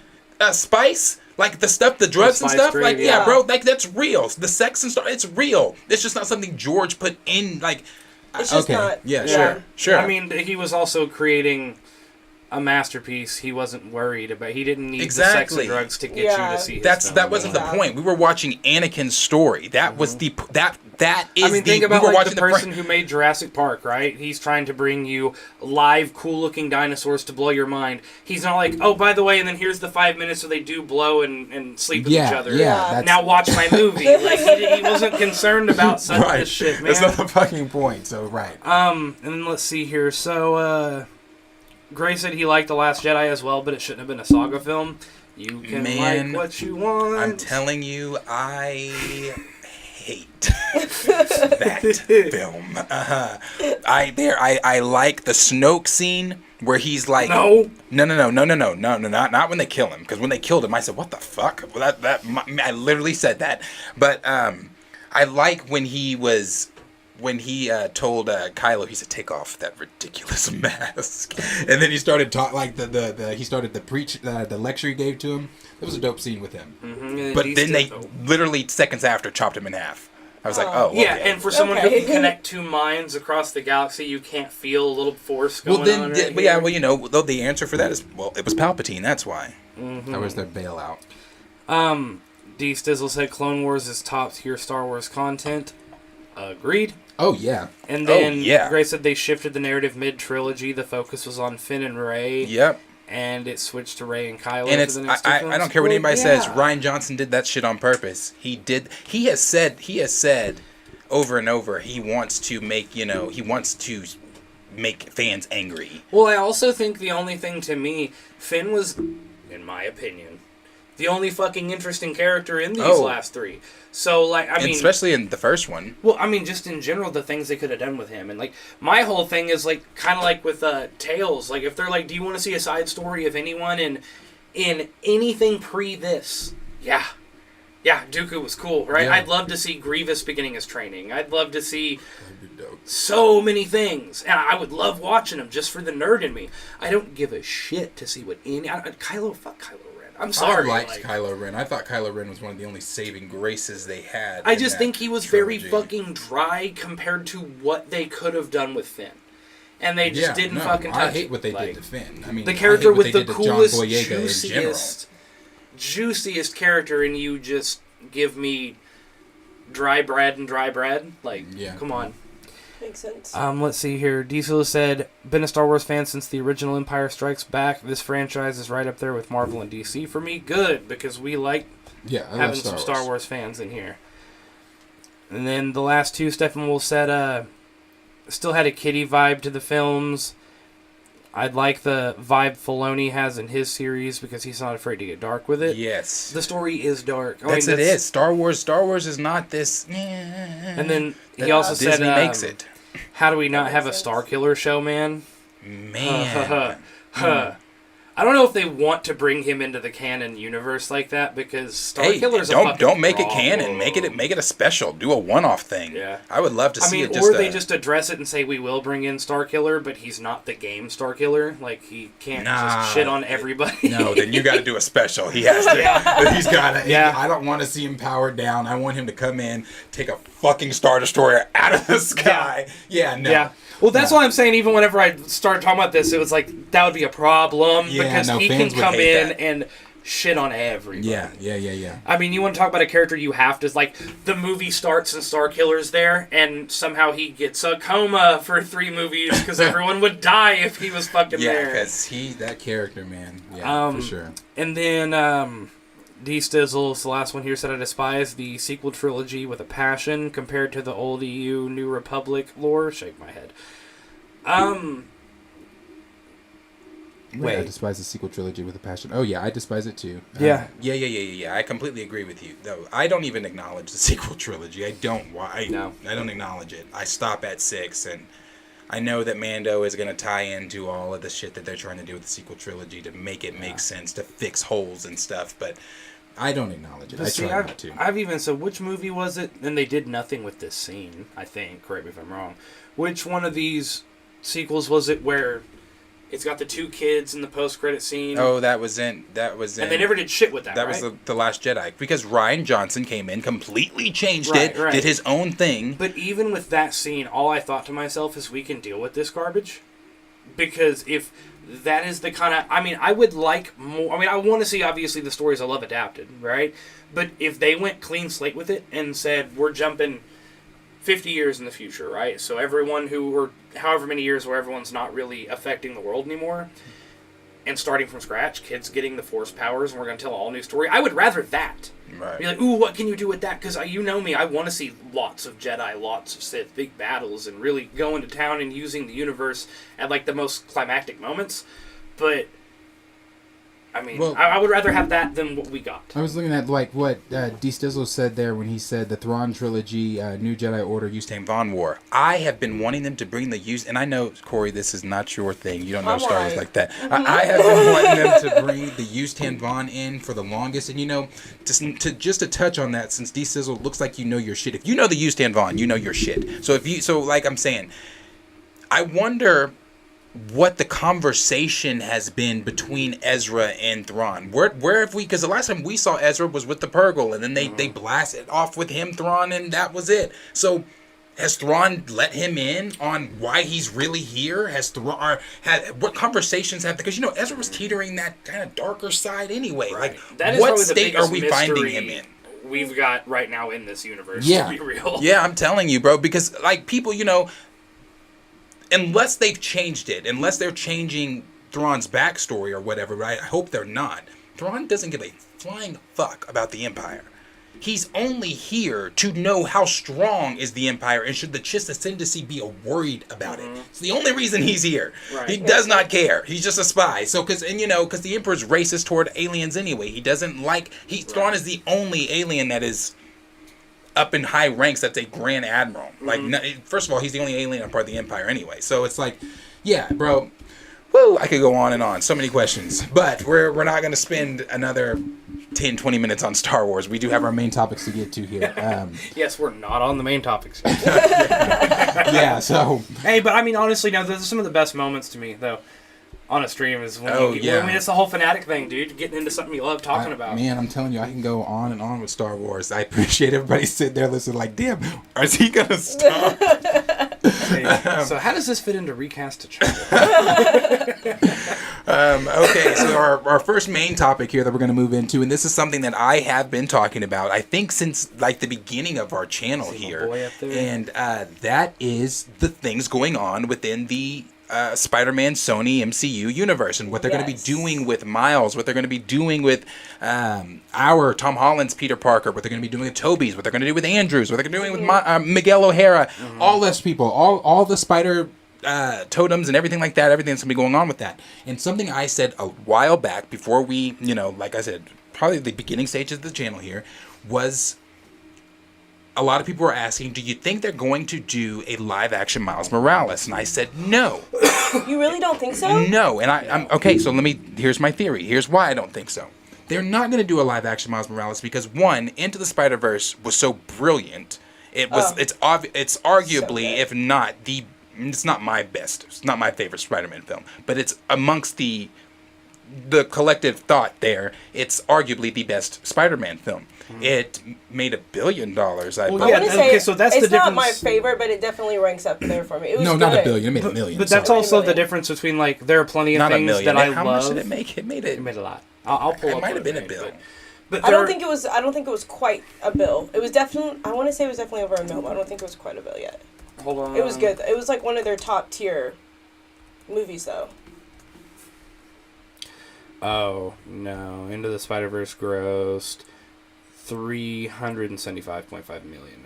A: spice. Like the stuff, the drugs and stuff,
B: trade,
A: like yeah, bro, like that's real. The sex and stuff, it's real. It's just not something George put in. Like,
C: it's just not.
A: Yeah, sure.
B: I mean, he was also creating a masterpiece. He wasn't worried about. He didn't need the sex and drugs to get you to see.
A: That wasn't the point. We were watching Anakin's story. That was the that is.
B: I mean, think about the person who made Jurassic Park, right? He's trying to bring you live, cool-looking dinosaurs to blow your mind. He's not like, oh, by the way, and then here's the 5 minutes where they do blow and sleep with each other.
A: Yeah.
B: Now watch my movie. Like he wasn't concerned about such this shit, man.
A: That's not the fucking point. So right.
B: And then let's see here. So Gray said he liked The Last Jedi as well, but it shouldn't have been a saga film. You can like what you want.
A: I'm telling you, I hate that film. I like the Snoke scene where he's like, no, not when they kill him, because when they killed him, I said, what the fuck? Well, I literally said that. But I like when he told Kylo, he said, take off that ridiculous mask, and then he started the lecture he gave to him. It was a dope scene with him. Mm-hmm. But then they literally seconds after chopped him in half. I was like, oh. Well,
B: yeah, and for someone who can connect two minds across the galaxy, you can't feel a little force going on.
A: The answer for that is, it was Palpatine. That's why. Mm-hmm. That was their bailout.
B: D Stizzle said Clone Wars is top tier Star Wars content. Agreed.
A: Oh yeah.
B: And then
A: yeah.
B: Gray said they shifted the narrative mid trilogy. The focus was on Finn and Rey.
A: Yep.
B: And it switched to Rey and Kylo.
A: And it's
B: for the next
A: I don't care what anybody says. Ryan Johnson did that shit on purpose. He has said over and over he wants to make fans angry.
B: Well, I also think the only thing to me, Finn was, in my opinion, the only fucking interesting character in these last three. So, like, I mean...
A: especially in the first one.
B: Well, I mean, just in general, the things they could have done with him. And, like, my whole thing is, like, kind of like with Tales. Like, if they're like, do you want to see a side story of anyone in anything pre this? Yeah. Yeah, Dooku was cool, right?
A: Yeah.
B: I'd love to see Grievous beginning his training. I'd love to see so many things. And I would love watching them just for the nerd in me. I don't give a shit to see what any... fuck Kylo Ren. I'm sorry.
A: I liked Kylo Ren. I thought Kylo Ren was one of the only saving graces they had.
B: I just think he was very fucking dry compared to what they could have done with Finn. And they just didn't fucking touch it.
A: I hate what they did to Finn. I mean,
B: the character with the coolest, juiciest character, and you just give me dry bread and dry bread? Like, come on.
C: Makes sense.
B: Let's see here. Diesel said, been a Star Wars fan since the original Empire Strikes Back. This franchise is right up there with Marvel and DC for me. Good, because we like having some Star Wars fans in here. And then the last two, Stephen Wolf said, still had a kiddie vibe to the films. I'd like the vibe Filoni has in his series because he's not afraid to get dark with it.
A: Yes.
B: The story is dark.
A: It is. Star Wars is not this...
B: And then he also said...
A: Disney makes it.
B: How do we not have a Star Killer show, man? I don't know if they want to bring him into the canon universe like that because Star Killer's a fucking
A: don't make
B: problem.
A: it canon. Make it a special. Do a one-off thing.
B: Yeah.
A: I would love to see it.
B: Or they just address it and say we will bring in Star Killer, but he's not the game Star Killer. Like he can't just shit on everybody.
A: No, then you got to do a special. He has to. He's got to.
B: Yeah.
A: I don't want to see him powered down. I want him to come in, take a fucking Star Destroyer out of the sky. Yeah. No.
B: Yeah. Well, that's why I'm saying even whenever I started talking about this, it was like, that would be a problem because he can come in and shit on everybody.
A: Yeah.
B: I mean, you want to talk about a character you have to, like, the movie starts and Star Killer's there, and somehow he gets a coma for 3 movies because everyone would die if he was fucking there.
A: Yeah, because that character, man. Yeah, for sure.
B: And then, D. Stizzles, the last one here, said I despise the sequel trilogy with a passion compared to the old EU New Republic lore. Shake my head.
A: Wait, I despise the sequel trilogy with a passion. Oh yeah, I despise it too.
B: Yeah.
A: Yeah. I completely agree with you. Though I don't even acknowledge the sequel trilogy. I don't acknowledge it. I stop at 6, and I know that Mando is going to tie into all of the shit that they're trying to do with the sequel trilogy to make it make sense, to fix holes and stuff, but I don't acknowledge it. Try not to.
B: I've even said, which movie was it? And they did nothing with this scene, I think. Correct me if I'm wrong. Which one of these sequels was it where it's got the 2 kids in the post-credit scene?
A: Oh, that was in...
B: And they never did shit with that,
A: That
B: right?
A: was the Last Jedi. Because Ryan Johnson came in, completely changed it, did his own thing.
B: But even with that scene, all I thought to myself is we can deal with this garbage. Because if that is the kind of... I mean, I would like more... I mean, I want to see, obviously, the stories I love adapted, right? But if they went clean slate with it and said, we're jumping 50 years in the future, right? So everyone or however many years where everyone's not really affecting the world anymore, and starting from scratch, kids getting the Force powers, and we're going to tell a all new story. I would rather that.
A: Right.
B: Be like, ooh, what can you do with that? Because you know me, I want to see lots of Jedi, lots of Sith, big battles, and really going to town and using the universe at like the most climactic moments. But I mean, I would rather have that than what we got.
A: I was looking at like what D. Stizzle said there when he said the Thrawn trilogy, New Jedi Order, Eustan Von War. I have been wanting them to bring and I know, Corey, this is not your thing. You don't know Star Wars like that. I have been wanting them to bring the Eustan Von in for the longest. And, you know, just to touch on that, since D. Stizzle looks like you know your shit. If you know the Eustan Von, you know your shit. So like I'm saying, I wonder what the conversation has been between Ezra and Thrawn. Where have we... Because the last time we saw Ezra was with the Purgle, and then they blasted off with him, Thrawn, and that was it. So Has Thrawn let him in on why he's really here? Has Thrawn what conversations have? Because Ezra was teetering that kind of darker side anyway.
B: Right.
A: Like,
B: That is
A: what
B: probably the
A: state are
B: biggest
A: we finding
B: mystery
A: him in?
B: We've got right now in this universe.
A: Yeah,
B: To be real.
A: yeah, I'm telling you, bro. Because like people, unless they've changed it, unless they're changing Thrawn's backstory or whatever, right? I hope they're not. Thrawn doesn't give a flying fuck about the Empire. He's only here to know how strong is the Empire and should the Chiss Ascendancy be worried about it. It's the only reason he's here.
B: Right.
A: He does not care. He's just a spy. So, because the Emperor's racist toward aliens anyway. He doesn't like... Thrawn is the only alien that is up in high ranks that's a Grand Admiral. Like, first of all, he's the only alien part of the Empire anyway. So it's like, yeah, bro... Woo, I could go on and on. So many questions. But we're not going to spend another 10, 20 minutes on Star Wars. We do have our main topics to get to here.
B: Yes, we're not on the main topics.
A: Yeah, so...
B: Hey, but I mean, honestly, now, those are some of the best moments to me, though, on a stream, is when it's the whole fanatic thing, dude. Getting into something you love talking about.
A: Man, I'm telling you, I can go on and on with Star Wars. I appreciate everybody sitting there listening like, damn, is he going to stop?
B: Hey, so how does this fit into Recast to Travel?
A: Okay, so our first main topic here that we're going to move into, and this is something that I have been talking about, I think since like the beginning of our channel here, and that is the things going on within the Spider-Man Sony MCU universe, and what they're going to be doing with Miles, what they're going to be doing with our Tom Holland's Peter Parker, what they're going to be doing with Tobey's, what they're going to do with Andrew's, what they're going to be doing with Miguel O'Hara, all those people, all the Spider totems and everything like that, everything that's going to be going on with that. And something I said a while back before we, like I said, probably the beginning stages of the channel here, was a lot of people were asking, do you think they're going to do a live-action Miles Morales? And I said, no.
C: You really don't think so?
A: No. And I'm okay, so here's my theory. Here's why I don't think so. They're not going to do a live-action Miles Morales because, one, Into the Spider-Verse was so brilliant. It's arguably, if not it's not my best. It's not my favorite Spider-Man film. But it's amongst the collective thought there, it's arguably the best Spider-Man film. It made $1 billion, I believe.
B: So that's the difference.
C: It's not my favorite, but it definitely ranks up there for me. It was
A: not $1 billion. It made $1 million.
B: But that's also the difference between, like, there are plenty of
A: not
B: things that I love.
A: How much did it make? It made
B: a lot. I'll pull
A: it.
B: It
A: might have been $1 billion.
C: But I don't think it was quite a bill. It was definitely. I want to say it was definitely over $1 million. I don't think it was quite a bill yet.
B: Hold on.
C: It was good. It was like one of their top tier movies, though.
B: Oh no! Into the Spider-Verse grossed $375.5 million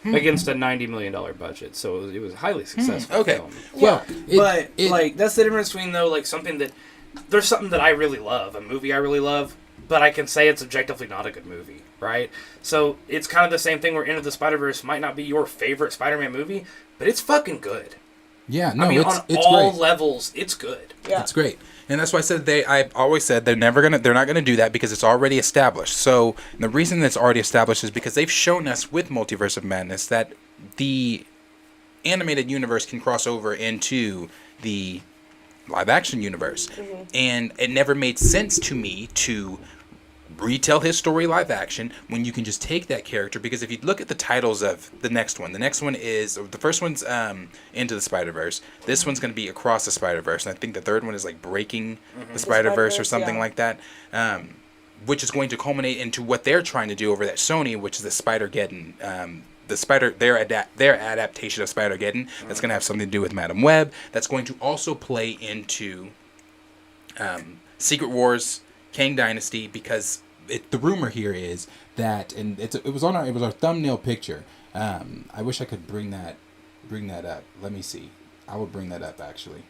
B: against a $90 million budget, so it was a highly successful.
A: Okay,
B: film.
A: well,
B: like that's the difference between like something that there's something that I really love, a movie I really love, but I can say it's objectively not a good movie, right? So it's kind of the same thing where Into the Spider-Verse might not be your favorite Spider-Man movie, but it's fucking good.
A: Yeah, no,
B: I mean,
A: it's
B: all
A: great.
B: levels, it's good.
C: Yeah.
A: It's great. And that's why I've always said they're not gonna do that because it's already established. So the reason that's already established is because they've shown us with Multiverse of Madness that the animated universe can cross over into the live action universe. And it never made sense to me to retell his story live action when you can just take that character, because if you look at the titles of the next one is the first one's Into the Spider-Verse, this one's going to be Across the Spider-Verse, and I think the third one is like Breaking the Spider-Verse or something like that, which is going to culminate into what they're trying to do over at Sony, which is the Spider-Geddon, their adaptation of Spider-Geddon. That's going to have something to do with Madam Web. That's going to also play into Secret Wars, Kang Dynasty, because the rumor here is that, and it was our thumbnail picture. I wish I could bring that up. Let me see. I will bring that up actually.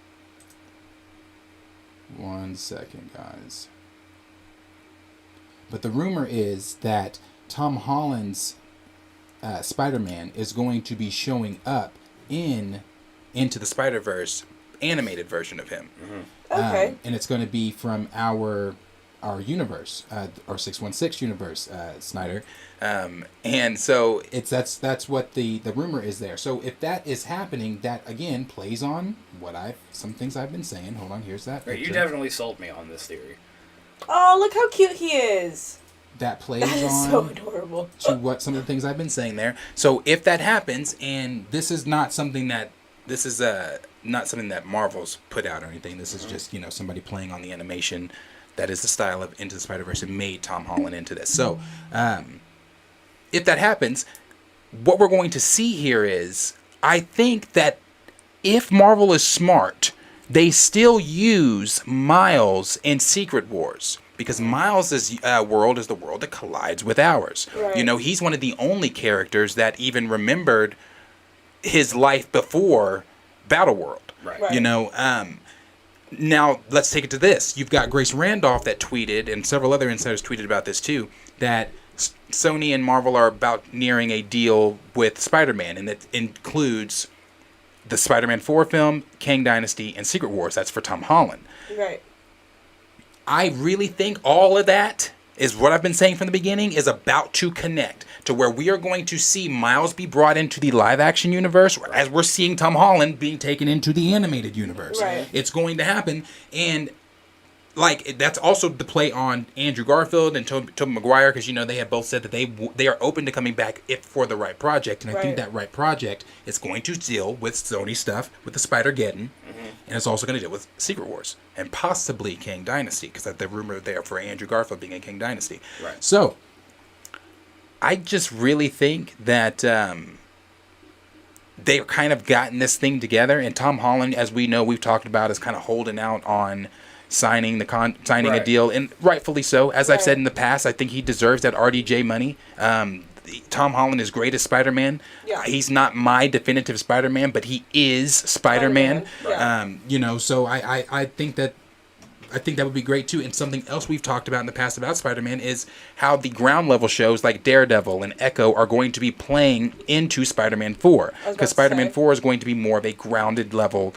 A: 1 second, guys. But the rumor is that Tom Holland's Spider-Man is going to be showing up in Into the Spider-Verse animated version of him.
C: Okay.
A: And it's going to be from our universe, our 616 universe, Snyder. And so that's what the rumor is there. So if that is happening, that again plays on some things I've been saying. Hold on, here's that.
B: Right, you definitely sold me on this theory.
C: Oh, look how cute he is.
A: that plays
C: That is
A: on
C: so adorable.
A: to what some of the things I've been saying there. So if that happens, and this is not something that Marvel's put out or anything. This is just, somebody playing on the animation that is the style of Into the Spider-Verse and made Tom Holland into this. So if that happens, what we're going to see here is, I think that if Marvel is smart, they still use Miles in Secret Wars. Because Miles' world is the world that collides with ours.
C: Right.
A: He's one of the only characters that even remembered his life before Battleworld.
B: Right.
A: Now let's take it to this. You've got Grace Randolph that tweeted, and several other insiders tweeted about this too, that Sony and Marvel are about nearing a deal with Spider-Man, and that includes the Spider-Man 4 film, Kang Dynasty, and Secret Wars. That's for Tom Holland.
C: Right.
A: I really think all of that is what I've been saying from the beginning is about to connect to where we are going to see Miles be brought into the live action universe as we're seeing Tom Holland being taken into the animated universe.
C: Right.
A: It's going to happen. And that's also the play on Andrew Garfield and Tobey Maguire, because they have both said that they are open to coming back if for the right project, and I think that right project is going to deal with Sony stuff with the Spider-Geddon, and it's also going to deal with Secret Wars and possibly Kang Dynasty, because the rumor there for Andrew Garfield being in Kang Dynasty.
B: Right.
A: So I just really think that they've kind of gotten this thing together, and Tom Holland, as we know, we've talked about, is kind of holding out on signing a deal, and rightfully so. As I've said in the past, I think he deserves that RDJ money. Tom Holland is great as Spider-Man.
C: Yeah.
A: He's not my definitive Spider-Man, but he is Spider-Man.
C: Yeah.
A: So I think that would be great too. And something else we've talked about in the past about Spider-Man is how the ground level shows like Daredevil and Echo are going to be playing into Spider-Man 4, because Spider-Man 4 is going to be more of a grounded level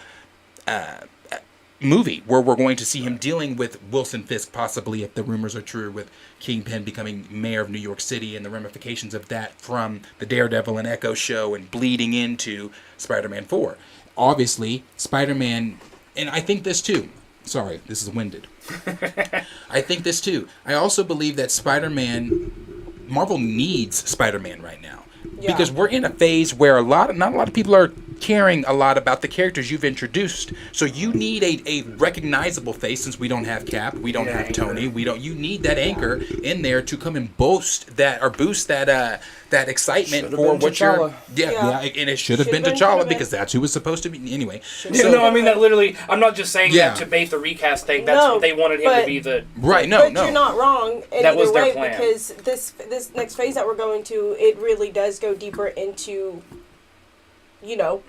A: movie where we're going to see him dealing with Wilson Fisk, possibly, if the rumors are true, with Kingpin becoming mayor of New York City and the ramifications of that from the Daredevil and Echo show and bleeding into Spider-Man 4. Obviously, Spider-Man, and I think this too. Sorry, this is winded. I think this too. I also believe that Marvel needs Spider-Man right now.
C: Yeah.
A: Because we're in a phase where not a lot of people are caring a lot about the characters you've introduced. So you need a recognizable face, since we don't have Cap, we don't have Tony, you need that anchor in there to come and boost that excitement for what
B: T'Challa.
A: and it should have been T'Challa, because that's who was supposed to be anyway.
B: I mean that literally. I'm not just saying that to bait the recast thing. That's what they wanted him to be the
C: But you're not wrong in
B: that was
C: either
B: their
C: way,
B: plan.
C: because this next phase that we're going to, it really does go deeper into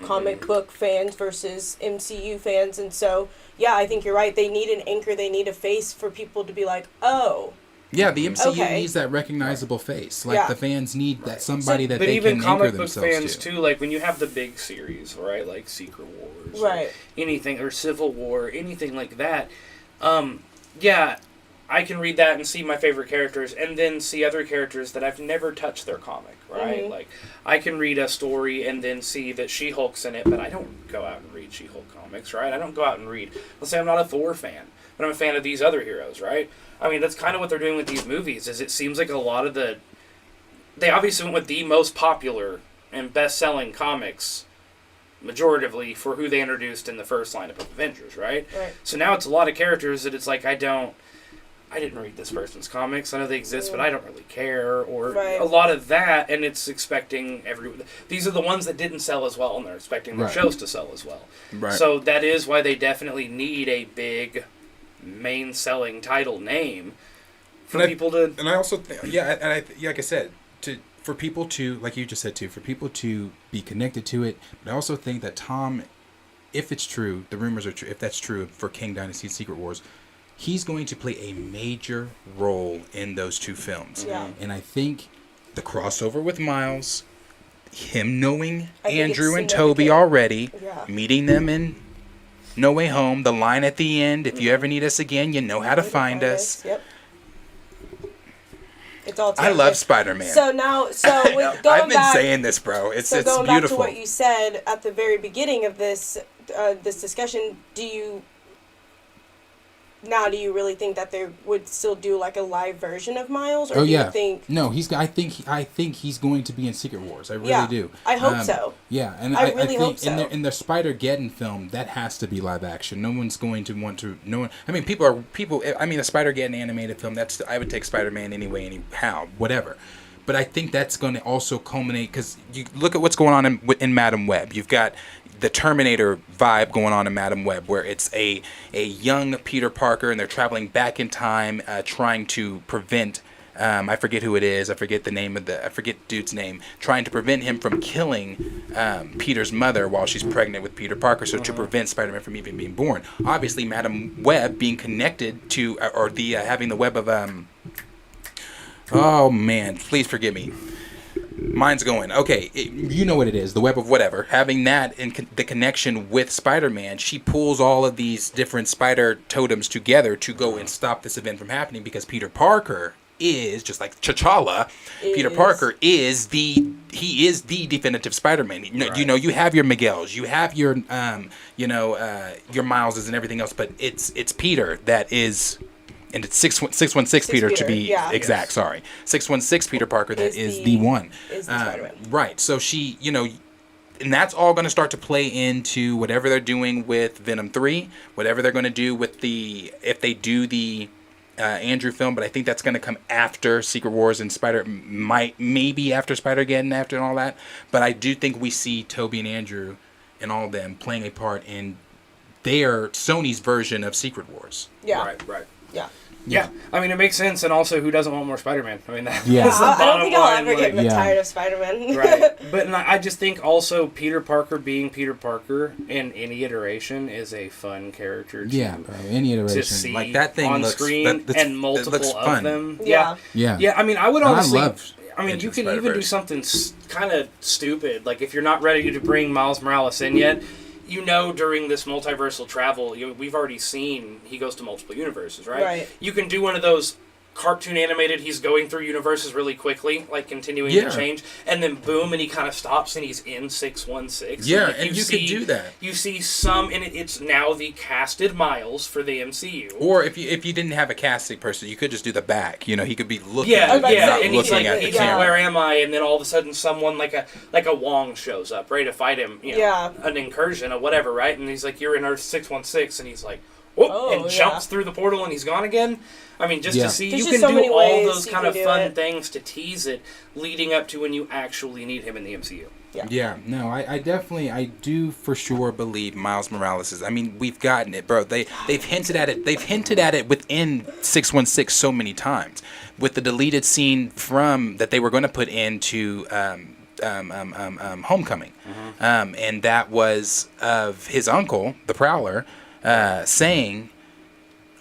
C: comic book fans versus MCU fans. And so, I think you're right. They need an anchor. They need a face for people to be like, oh.
A: Yeah, the MCU needs that recognizable face. Like, the fans need that somebody that they can anchor themselves to. But even comic book fans,
B: too, like, when you have the big series, right, like Secret Wars,
C: right,
B: or anything, or Civil War, anything like that, I can read that and see my favorite characters, and then see other characters that I've never touched their comic, right?
C: Mm-hmm.
B: Like, I can read a story and then see that She-Hulk's in it, but I don't go out and read She-Hulk comics, right? I don't go out and read. Let's say I'm not a Thor fan, but I'm a fan of these other heroes, right? I mean, that's kind of what they're doing with these movies, is it seems like a lot of they obviously went with the most popular and best-selling comics, majoritively, for who they introduced in the first lineup of Avengers, right? So now it's a lot of characters that it's like, I didn't read this person's comics. I know they exist, but I don't really care. Or a lot of that, and it's expecting these are the ones that didn't sell as well, and they're expecting their shows to sell as well.
A: Right.
B: So that is why they definitely need a big, main selling title name for people to.
A: And I also think, like I said, for people to, like you just said too, for people to be connected to it. But I also think that Tom, if it's true, the rumors are true. If that's true for Kang Dynasty and Secret Wars, he's going to play a major role in those two films.
C: Yeah.
A: And I think the crossover with Miles, him knowing Andrew and Tobey already, meeting them in No Way Home, the line at the end, if you ever need us again, you know how to find us.
C: Yep. It's all
A: I love Spider-Man.
C: So with
A: I've been saying this, bro. It's
C: going
A: beautiful.
C: Back to what you said at the very beginning of this discussion, now do you really think that they would still do like a live version of Miles, or
A: Oh
C: do
A: yeah.
C: you think
A: No, I think he's going to be in Secret Wars. I really do.
C: I hope so.
A: Yeah, and
C: I
A: I
C: really
A: think
C: hope so.
A: in the Spider-Geddon film, that has to be live action. No one's going to want to. No one. I mean, people. I mean, the Spider-Geddon animated film. I would take Spider-Man anyway, anyhow, whatever. But I think that's going to also culminate, because you look at what's going on in Madam Web. You've got the Terminator vibe going on in Madam Web, where it's a young Peter Parker, and they're traveling back in time, trying to prevent. I forget who it is. I forget dude's name. Trying to prevent him from killing Peter's mother while she's pregnant with Peter Parker. So to prevent Spider-Man from even being born. Obviously, Madam Web being connected to, or the having the web of oh man, please forgive me. Mine's going. Okay, you know what it is. The web of whatever. Having that in the connection with Spider-Man, she pulls all of these different spider totems together to go and stop this event from happening, because Peter Parker is, just like T'Challa, Peter Parker is the definitive Spider-Man. You know, you have your Miguels, you have your your Mileses and everything else, but it's Peter that is. And it's 616 Peter to be exact. Yes. Sorry, 616 Peter Parker that is the one.
C: Is the Spider-Man.
A: Right. So she, and that's all going to start to play into whatever they're doing with Venom 3, whatever they're going to do with if they do the Andrew film. But I think that's going to come after Secret Wars and maybe after Spider-Geddon, after and all that. But I do think we see Toby and Andrew and all of them playing a part in their Sony's version of Secret Wars.
B: Yeah. Right.
C: Yeah.
B: Yeah, I mean, it makes sense, and also, who doesn't want more Spider-Man? I mean, that's the
C: I don't think I'll
B: line,
C: ever get tired of Spider-Man.
B: Right, but I just think also Peter Parker being Peter Parker in any iteration is a fun character to,
A: any iteration.
B: To see
A: like that thing
B: on
A: looks,
B: screen, and multiple of them.
C: Yeah.
B: I mean, I would honestly... I mean,
A: Into
B: you can even do something kind of stupid, like if you're not ready to bring Miles Morales in yet... during this multiversal travel, we've already seen he goes to multiple universes, right?
C: Right.
B: You can do one of those cartoon animated, he's going through universes really quickly, like continuing to change, and then boom, and he kind of stops and he's in 616.
A: Yeah,
B: like
A: and you could do that.
B: You see some, and it's now the casted Miles for the MCU.
A: Or if you didn't have a casting person, you could just do the back. He could be looking.
B: And he's like, where am I? And then all of a sudden, someone like a Wong shows up, ready to fight him. An incursion or whatever, right? And he's like, "You're in Earth 616," and he's like, "Whoop!" and jumps through the portal, and he's gone again. I mean, just to see,
C: There's
B: you
C: just
B: can
C: so
B: do all
C: ways
B: those kind of
C: do
B: fun
C: it.
B: things to tease it, leading up to when you actually need him in the MCU.
A: No, I definitely, I do for sure believe Miles Morales is. I mean, we've gotten it, bro. They've hinted at it. They've hinted at it within 616 so many times, with the deleted scene from that they were going to put into Homecoming, and that was of his uncle, the Prowler, saying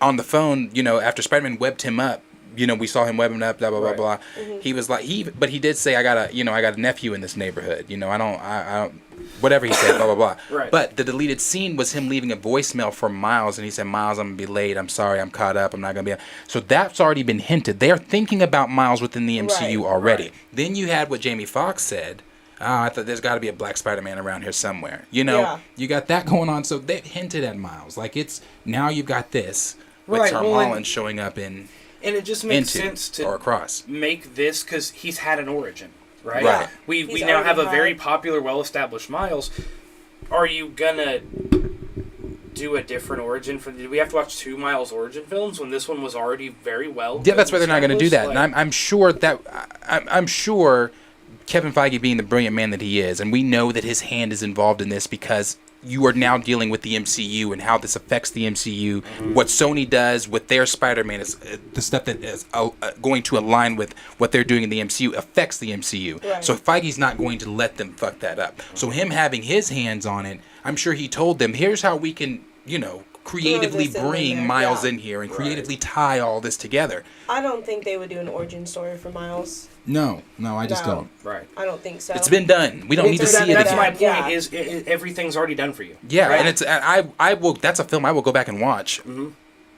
A: on the phone, after Spider-Man webbed him up, we saw him webbing up, blah blah blah blah. Mm-hmm. He was like, but he did say, I got a nephew in this neighborhood. I don't, whatever he said, blah blah blah.
B: Right.
A: But the deleted scene was him leaving a voicemail for Miles, and he said, Miles, I'm gonna be late. I'm sorry, I'm caught up. I'm not gonna be. So that's already been hinted. They are thinking about Miles within the MCU already. Right. Then you had what Jamie Foxx said. I thought there's got to be a black Spider-Man around here somewhere. You got that going on. So they've hinted at Miles. Like, it's now you've got this with Tom Holland showing up in.
B: And it just makes sense to make this, because he's had an origin, right?
A: Right.
B: We now have a very popular, well-established Miles. Are you gonna do a different origin did we have to watch 2 Miles origin films when this one was already very well?
A: Yeah, that's why they're not going to do that. Like, and I'm sure Kevin Feige, being the brilliant man that he is, and we know that his hand is involved in this because you are now dealing with the MCU and how this affects the MCU. Mm-hmm. What Sony does with their Spider-Man is the stuff that is going to align with what they're doing in the MCU affects the MCU. Right. So Feige's not going to let them fuck that up. Mm-hmm. So him having his hands on it, I'm sure he told them, here's how we can, creatively bring Miles in here and creatively tie all this together.
C: I don't think they would do an origin story for Miles.
A: No, I just don't.
B: Right.
C: I don't think so.
A: It's been done. We don't need to see it again.
B: That's my point. Is everything's already done for you?
A: Yeah, right? And it's I will. That's a film I will go back and watch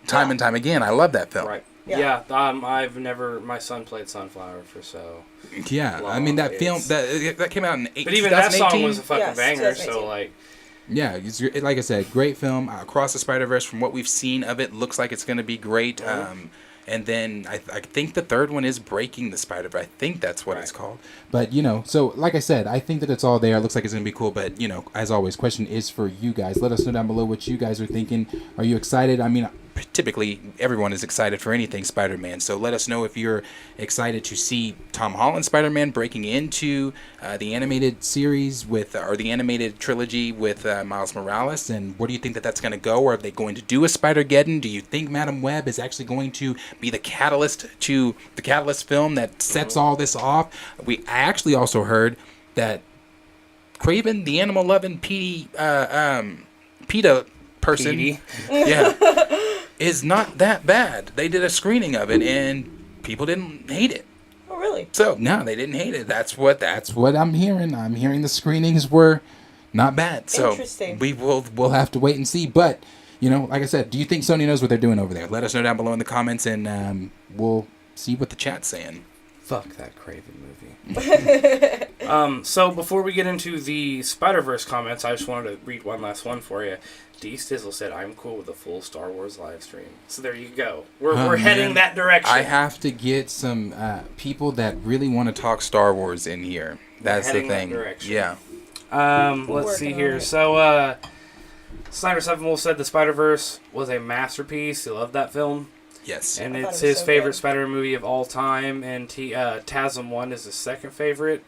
A: time and time again. I love that film.
B: Right. Yeah. I've never. My son played Sunflower for so.
A: Yeah, long. I mean that film that came out in 2018.
B: But even that song was a fucking banger. So like.
A: Yeah, like I said, great film. Across the Spider-Verse, from what we've seen of it, looks like it's going to be great. And then I think the third one is Breaking the Spider-Verse. I think that's what it's called. But, so like I said, I think that it's all there. It looks like it's going to be cool. But, as always, question is for you guys. Let us know down below what you guys are thinking. Are you excited? I mean, typically everyone is excited for anything Spider-Man. So let us know if you're excited to see Tom Holland Spider-Man breaking into the animated series or the animated trilogy with Miles Morales. And where do you think that that's going to go? Or are they going to do a Spider-Geddon? Do you think Madam Web is actually going to be the catalyst to the Catalyst film that sets all this off? I actually also heard that Craven, the animal-loving PETA person, is not that bad. They did a screening of it and people didn't hate it.
C: Oh, really?
A: So no, they didn't hate it. That's what I'm hearing. I'm hearing the screenings were not bad. So
C: interesting.
A: We'll have to wait and see. But like I said, do you think Sony knows what they're doing over there? Let us know down below in the comments, and we'll see what the chat's saying.
B: Fuck that Craven movie. So before we get into the Spider-Verse comments, I just wanted to read one last one for you. D. Stizzle said, "I'm cool with a full Star Wars live stream." So there you go. We're heading that direction.
A: I have to get some people that really want to talk Star Wars in here. That's the thing. Yeah.
B: Let's see here. So Snyder 7 Wolf said the Spider-Verse was a masterpiece. He loved that film.
A: Yes.
B: And it's his favorite Spider-Man movie of all time. And TASM 1 is his second favorite.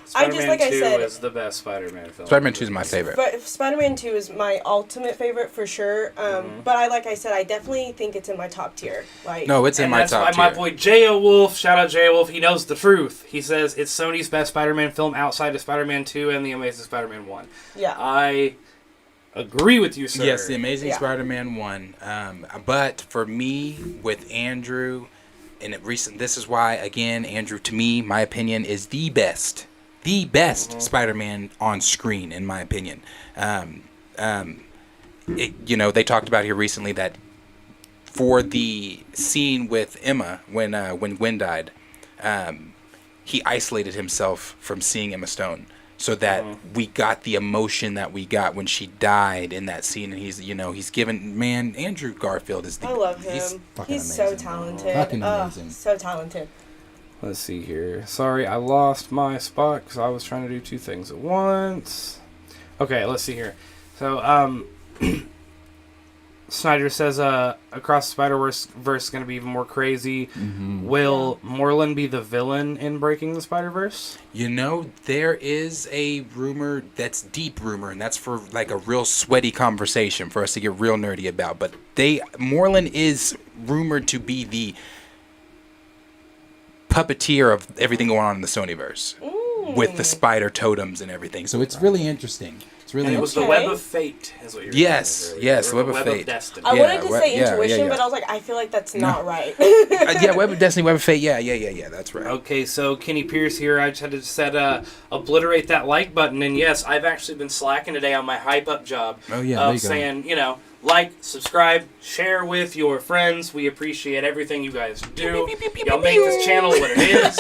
B: Spider-Man 2 is the best Spider-Man film.
A: Spider-Man 2 is my favorite.
C: But Spider-Man 2 is my ultimate favorite for sure. But I definitely think it's in my top tier.
A: No, it's in my top tier.
B: My boy J.O. Wolf, shout out J.O. Wolf, he knows the truth. He says it's Sony's best Spider-Man film outside of Spider-Man 2 and The Amazing Spider-Man 1.
C: Yeah.
B: I agree with you, sir.
A: Yes, The Amazing Spider-Man 1. But for me, with Andrew, this is why, again, Andrew, to me, my opinion, is the best Spider-Man on screen, in my opinion. They talked about here recently that for the scene with Emma when Gwen died, he isolated himself from seeing Emma Stone, so that we got the emotion that we got when she died in that scene. And he's given, man, Andrew Garfield is
C: I love him. He's so talented.
A: Fucking amazing.
C: So talented.
B: Let's see here. Sorry, I lost my spot because I was trying to do two things at once. Okay, let's see here. So, Snyder says, Across the Spider-Verse is going to be even more crazy. Mm-hmm. Will Moreland be the villain in Breaking the Spider-Verse?
A: There is a rumor that's deep rumor, and that's for a real sweaty conversation for us to get real nerdy about. But Moreland is rumored to be the puppeteer of everything going on in the Sonyverse with the spider totems and everything. So it's really interesting. It
B: was the Web of Fate, is what you're
A: saying. Yes, Web of Fate.
B: Of Destiny.
C: I wanted to say Intuition, but I was like, I feel like that's not right.
A: Web of Destiny, Web of Fate. Yeah, that's right.
B: Okay, so Kenny Pierce here, I just had to set obliterate that like button, and yes, I've actually been slacking today on my hype up job.
A: Oh yeah,
B: of saying, like, subscribe, share with your friends. We appreciate everything you guys do. Y'all make this channel what it is.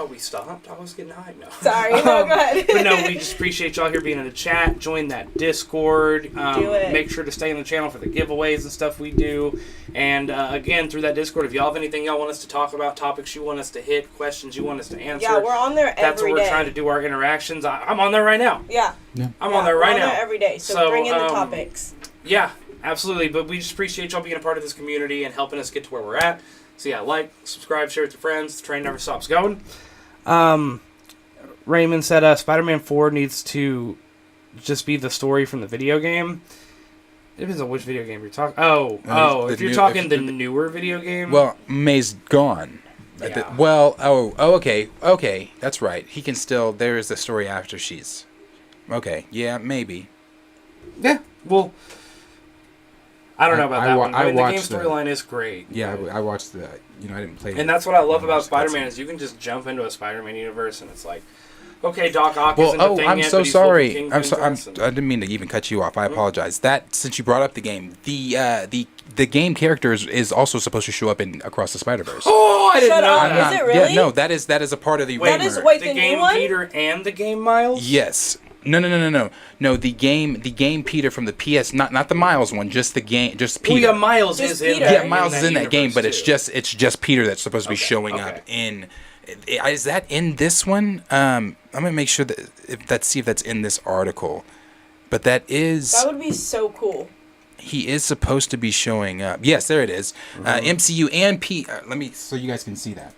B: We stopped? I was getting hyped now.
C: Sorry, no, go ahead.
B: But no, we just appreciate y'all here being in the chat. Join that Discord.
C: Do it.
B: Make sure to stay in the channel for the giveaways and stuff we do. And again, through that Discord, if y'all have anything y'all want us to talk about, topics you want us to hit, questions you want us to answer.
C: Yeah, we're on there every day.
B: That's what we're trying to do, our interactions. I'm on there right now.
C: Yeah.
B: I'm on there right now.
C: We're on there every day, so bring in the topics.
B: Yeah, absolutely. But we just appreciate y'all being a part of this community and helping us get to where we're at. So yeah, like, subscribe, share with your friends. The train never stops going. Raymond said Spider-Man 4 needs to just be the story from the video game. It depends on which video game you're talking. If you're talking the newer video game.
A: Well, May's gone.
B: Yeah.
A: Okay, that's right. He can still. There is the story after she's. Okay, yeah, maybe.
B: Yeah, well, I don't know about that one. The game storyline is great.
A: Yeah, I watched the. I didn't play.
B: And that's what I love about Spider-Man is you can just jump into a Spider-Man universe and it's like, Okay, Doc Ock
A: Well,
B: isn't a thing
A: I'm
B: yet,
A: so
B: but he's
A: sorry.
B: flipping
A: I'm so.
B: Kingpin Johnson.
A: I didn't mean to even cut you off. I apologize. That since you brought up the game, the game character is also supposed to show up in Across the Spider-Verse.
B: Oh, I didn't
C: Shut
B: know
C: up.
B: that.
C: Is it really?
A: Yeah, no, that is a part of the
B: Wait,
C: That is
A: rumor.
C: wait
B: the
C: the
B: game
C: new one.
B: Peter and the game Miles?
A: Yes. No. No, the game Peter from the PS, not the Miles one, just the game, just
B: Well,
A: Peter.
B: yeah, Miles
C: Just
B: is in
C: Peter.
B: that.
A: Yeah, Miles is in that game,
B: universe,
A: but it's
B: too.
A: just Peter that's supposed to be
B: Okay,
A: showing
B: okay.
A: up in. Is that in this one? I'm gonna make sure that see if that's in this article. But that
C: That would be so cool.
A: he is supposed to be showing up. Yes, there it is. MCU and let me so you guys can see that.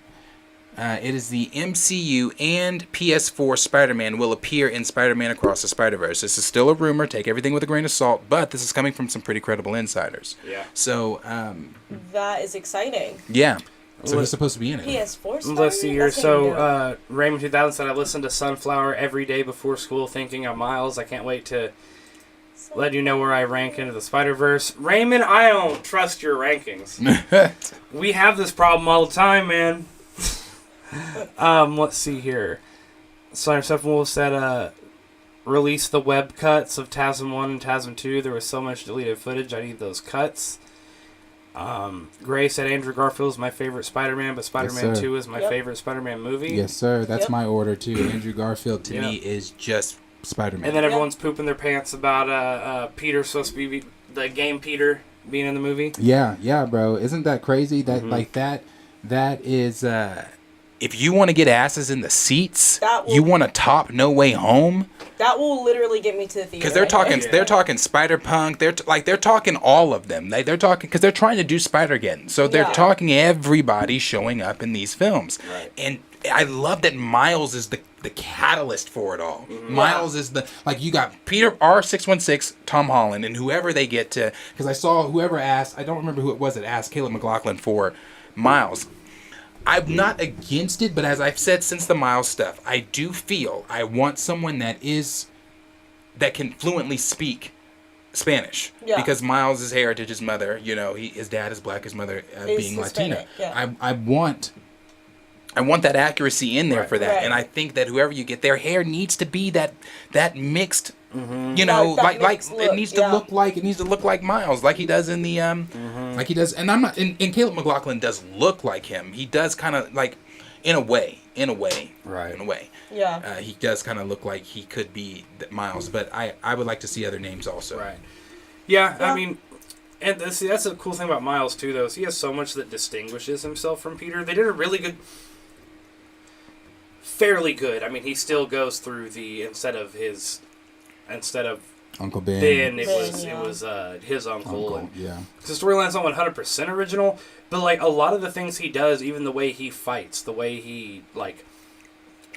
A: It is the MCU and PS4 Spider-Man will appear in Spider-Man Across the Spider-Verse. This is still a rumor. Take everything with a grain of salt, but this is coming from some pretty credible insiders.
B: Yeah.
A: So,
C: That is exciting.
A: yeah. So he's supposed to be in it.
C: PS4 Spider-Man?
B: Let's see here.
C: That's gonna be dope.
B: So, Raymond 2000 said, I listen to Sunflower every day before school thinking of Miles. I can't wait to let you know where I rank into the Spider-Verse. Raymond, I don't trust your rankings. We have this problem all the time, man. Let's see here. Slider 7 Wolf said, release the web cuts of TASM 1 and TASM 2. There was so much deleted footage. I need those cuts. Gray said Andrew Garfield is my favorite Spider-Man, but Spider-Man
A: sir.
B: 2 is my favorite Spider-Man movie.
A: Yes, sir. That's
C: Yep.
A: my order too. Andrew Garfield to
B: Yeah.
A: me is just Spider-Man.
B: And then everyone's pooping their pants about Peter supposed to be the game Peter being in the movie.
A: yeah, bro. Isn't that crazy? That like that is if you want to get asses in the seats,
C: That will-
A: you want to top No Way Home.
C: That will literally get me to the theater.
A: Because they're talking,
B: Yeah.
A: they're talking Spider Punk. They're talking all of them. They're talking because they're trying to do Spider-Geddon. So they're
C: Yeah.
A: talking everybody showing up in these films.
B: Right.
A: And I love that Miles is the catalyst for it all. Miles is the you got Peter R616, Tom Holland, and whoever they get to. Because I saw whoever asked. I don't remember who it was that asked Caleb McLaughlin for Miles. I'm not against it, but as I've said since the Miles stuff, I do feel I want someone that can fluently speak Spanish.
C: Yeah.
A: Because Miles' heritage, his mother, his dad is black, his mother
C: Is
A: being
C: Hispanic,
A: Latina.
C: yeah.
A: I want that accuracy in there for that,
C: Right.
A: and I think that whoever you get, their hair needs to be that mixed.
C: That mixed
A: it
C: look,
A: needs to
C: yeah.
A: look like Miles, like he does in the like he does. And I'm not. And Caleb McLaughlin does look like him. He does kind of like, in a way,
B: Right.
C: Yeah.
A: he does kind of look like he could be Miles. But I would like to see other names also.
B: Right. Yeah,
C: Yeah.
B: I mean, and see, that's the cool thing about Miles too, though. Is he has so much that distinguishes himself from Peter. They did a really good, fairly good. I mean, he still goes through instead of
A: Uncle Ben.
B: Ben, it
C: Ben,
B: was his uncle. And
A: yeah.
B: the storyline's not 100% original, but like a lot of the things he does, even the way he fights, the way he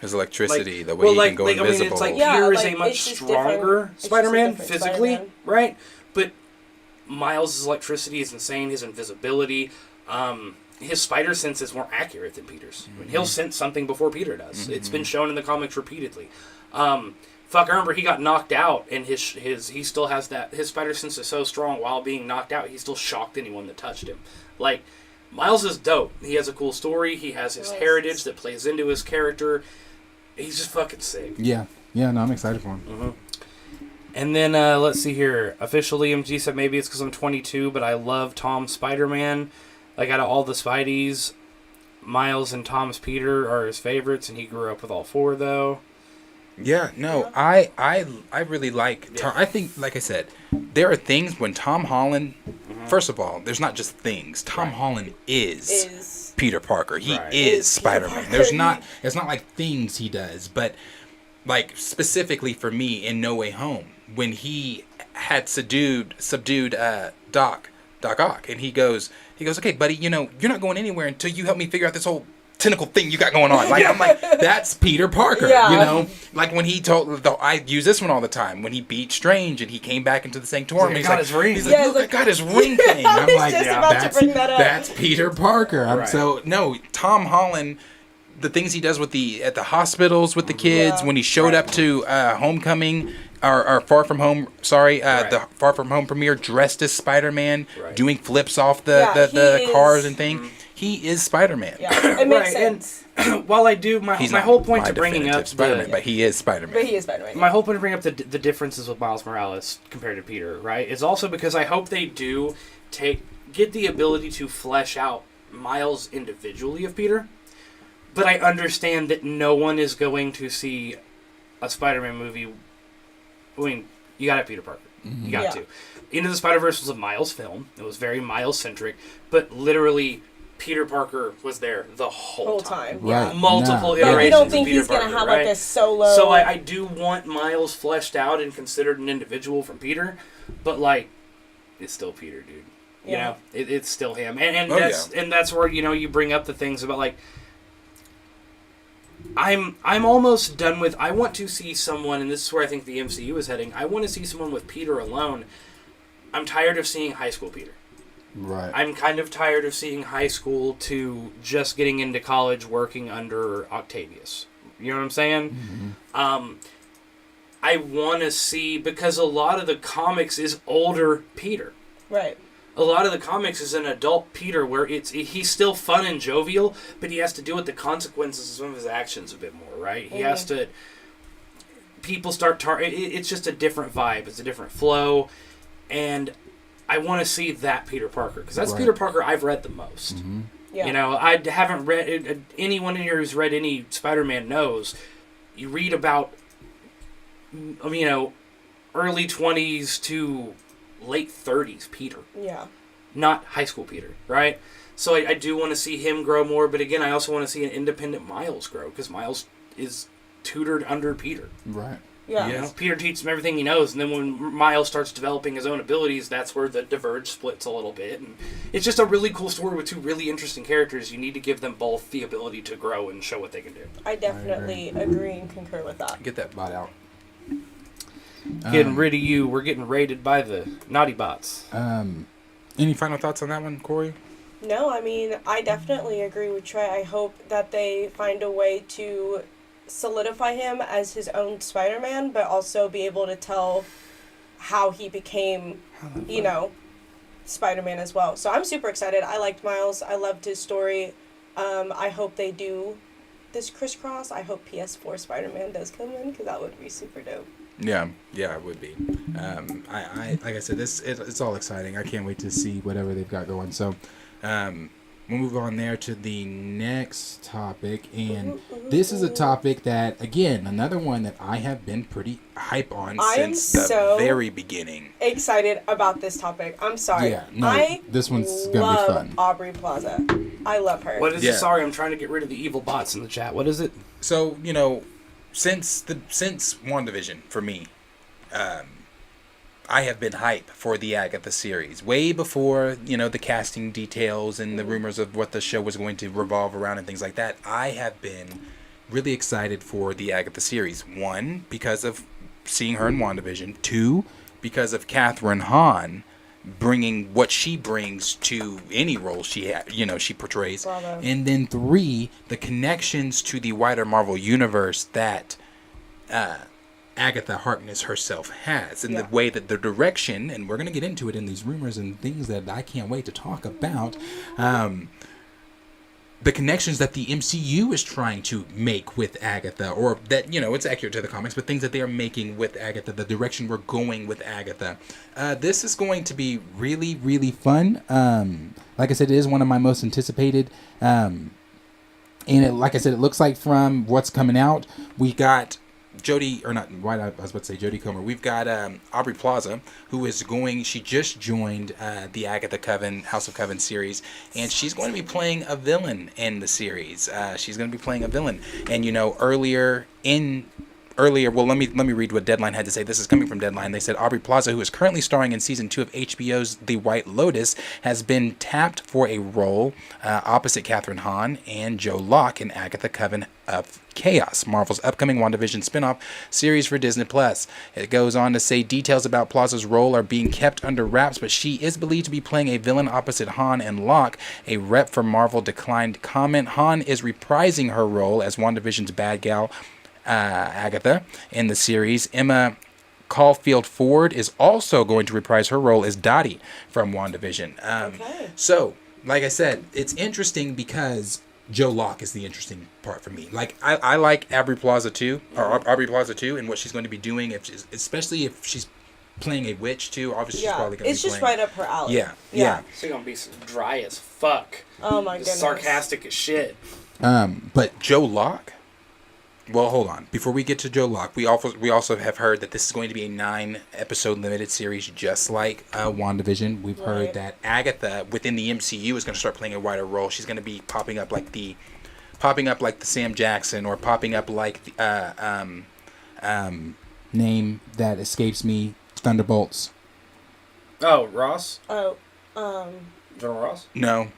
A: His electricity, the way he can go
B: I
A: invisible.
B: mean, it's like
C: Yeah,
B: Peter is
C: like,
B: a much
C: it's just
B: stronger
C: different. It's just a
B: Spider-Man
C: different
B: physically,
C: Spider-Man.
B: right? But Miles' electricity is insane. His invisibility, his spider sense is more accurate than Peter's. I mean, he'll sense something before Peter does. It's been shown in the comics repeatedly. I remember he got knocked out, and he still has that. His spider sense is so strong while being knocked out, he still shocked anyone that touched him. Like, Miles is dope. He has a cool story. He has his heritage that plays into his character. He's just fucking sick.
A: Yeah. No, I'm excited for him.
B: And then, let's see here. Official EMG said maybe it's because I'm 22, but I love Tom's Spider-Man. Like, out of all the Spideys, Miles and Tom's Peter are his favorites, and he grew up with all four, though.
A: Yeah, no, I really like Tom. I think, like I said, there are things when Tom Holland. First of all, there's not just things. Tom Holland is Peter Parker. He
B: Right.
A: is
C: Is
A: Spider-Man.
C: Peter
A: There's
C: Parker.
A: not. It's not like things he does, but like specifically for me in No Way Home when he had subdued Doc Ock, and he goes, okay, buddy, you're not going anywhere until you help me figure out this whole tentacle thing you got going on. Like, I'm like, that's Peter Parker,
C: Yeah.
A: Like when he I use this one all the time, when he beat Strange and he came back into the Sanctorum.
B: He's like,
A: and
B: I got his ring.
A: He's
C: Yeah,
A: like,
C: he's
A: look,
C: like-
A: I got his ring thing.
C: I
A: I'm
C: was
A: like,
C: just about to bring that up.
A: that's Peter Parker.
B: Right.
A: So, no, Tom Holland, the things he does at the hospitals with the kids,
C: Yeah.
A: when he showed up to Homecoming, or Far From Home, the Far From Home premiere, dressed as Spider-Man,
B: Right.
A: doing flips off the
C: Yeah, he
A: cars
C: is-
A: and thing. he is Spider-Man.
C: Yeah, it makes
B: Right,
C: sense.
B: While I do, my
A: He's
B: my
A: not
B: whole point
A: my
B: to bringing
A: definitive
B: up
A: Spider-Man, but he is Spider-Man.
C: But he is Spider-Man.
B: my whole point to bring up the differences with Miles Morales compared to Peter, right, is also because I hope they do get the ability to flesh out Miles individually of Peter, but I understand that no one is going to see a Spider-Man movie. I mean, you got to have Peter Parker. You got to. Into the Spider-Verse was a Miles film. It was very Miles-centric, but literally Peter Parker was there the whole time.
A: Right.
B: Multiple
C: But
B: iterations
C: you don't think
B: of Peter
C: he's going to
B: Parker,
C: have
B: right?
C: like a solo...
B: So I do want Miles fleshed out and considered an individual from Peter, but like, it's still Peter, dude. You know, it's still him, and that's where you bring up the things about like. I'm almost done with. I want to see someone, and this is where I think the MCU is heading. I want to see someone with Peter alone. I'm tired of seeing high school Peter.
A: Right.
B: I'm kind of tired of seeing high school to just getting into college working under Octavius. You know what I'm saying? Mm-hmm. I want to see, because a lot of the comics is older Peter.
C: Right.
B: A lot of the comics is an adult Peter where he's still fun and jovial, but he has to deal with the consequences of some of his actions a bit more, right? He has to... People start... it's just a different vibe. It's a different flow. And I want to see that Peter Parker, because that's Peter Parker I've read the most.
A: Mm-hmm.
C: Yeah.
B: You know, I haven't read... Anyone in here who's read any Spider-Man knows, you read about, early 20s to late 30s Peter.
C: Yeah.
B: Not high school Peter, right? So I do want to see him grow more, but again, I also want to see an independent Miles grow, because Miles is tutored under Peter.
A: Right.
C: Yeah.
B: You know, Peter teaches him everything he knows, and then when Miles starts developing his own abilities, that's where the diverge splits a little bit. And it's just a really cool story with two really interesting characters. You need to give them both the ability to grow and show what they can do.
C: I definitely agree and concur with that.
A: Get that bot out.
B: Getting rid of you. We're getting raided by the naughty bots.
A: Any final thoughts on that one, Corey?
C: No, I mean, I definitely agree with Trey. I hope that they find a way to solidify him as his own Spider-Man, but also be able to tell how he became, Spider-Man as well. So I'm super excited. I liked Miles. I loved his story. I hope they do this crisscross. I hope PS4 Spider-Man does come in, because that would be super dope.
A: Yeah, it would be. I like I said, it's all exciting. I can't wait to see whatever they've got going. So, we'll move on there to the next topic, and this is a topic that, again, another one that I have been pretty hype on since the very beginning.
C: Excited about this topic. I'm sorry.
A: Yeah, no, this one's gonna be fun.
C: Aubrey Plaza. I love her.
B: What is it? Sorry, I'm trying to get rid of the evil bots in the chat. What is it?
A: So, since WandaVision, for me, I have been hype for the Agatha series way before the casting details and the rumors of what the show was going to revolve around and things like that. I have been really excited for the Agatha series. 1, because of seeing her in WandaVision. 2, because of Catherine Hahn bringing what she brings to any role she portrays.
C: Bravo.
A: And then 3, the connections to the wider Marvel universe that Agatha Harkness herself has, and the way that the direction, and we're going to get into it in these rumors and things that I can't wait to talk about, the connections that the MCU is trying to make with Agatha, or that, it's accurate to the comics, but things that they are making with Agatha, the direction we're going with Agatha. This is going to be really, really fun. Like I said, it is one of my most anticipated. And like I said, it looks like from what's coming out, we got Jodie Comer. We've got Aubrey Plaza, who is she just joined the Agatha House of Coven series, and she's going to be playing a villain in the series. She's going to be playing a villain. And, well, let me read what Deadline had to say. This is coming from Deadline. They said Aubrey Plaza, who is currently starring in season 2 of HBO's The White Lotus, has been tapped for a role opposite Catherine Hahn and Joe Locke in Agatha Coven of Chaos, Marvel's upcoming WandaVision spinoff series for Disney+. It goes on to say details about Plaza's role are being kept under wraps, but she is believed to be playing a villain opposite Hahn and Locke. A rep for Marvel declined comment. Hahn is reprising her role as WandaVision's bad gal, Agatha, in the series. Emma Caulfield Ford is also going to reprise her role as Dottie from WandaVision. So like I said, it's interesting because Joe Locke is the interesting part for me. Like I like Aubrey Plaza too, and what she's going to be doing, especially if she's playing a witch too. Obviously, she's probably going to be
C: just
A: playing.
C: right up her alley.
A: Yeah.
B: She's gonna be dry as fuck.
C: Oh my
B: Just
C: goodness.
B: sarcastic as shit.
A: But Joe Locke. Well, hold on. Before we get to Joe Locke, we also have heard that this is going to be a 9-episode limited series, just like WandaVision. We've heard that Agatha within the MCU is going to start playing a wider role. She's going to be popping up like the Sam Jackson, or popping up like the name that escapes me, Thunderbolts.
B: Oh, Ross.
C: Oh,
B: General Ross.
A: No.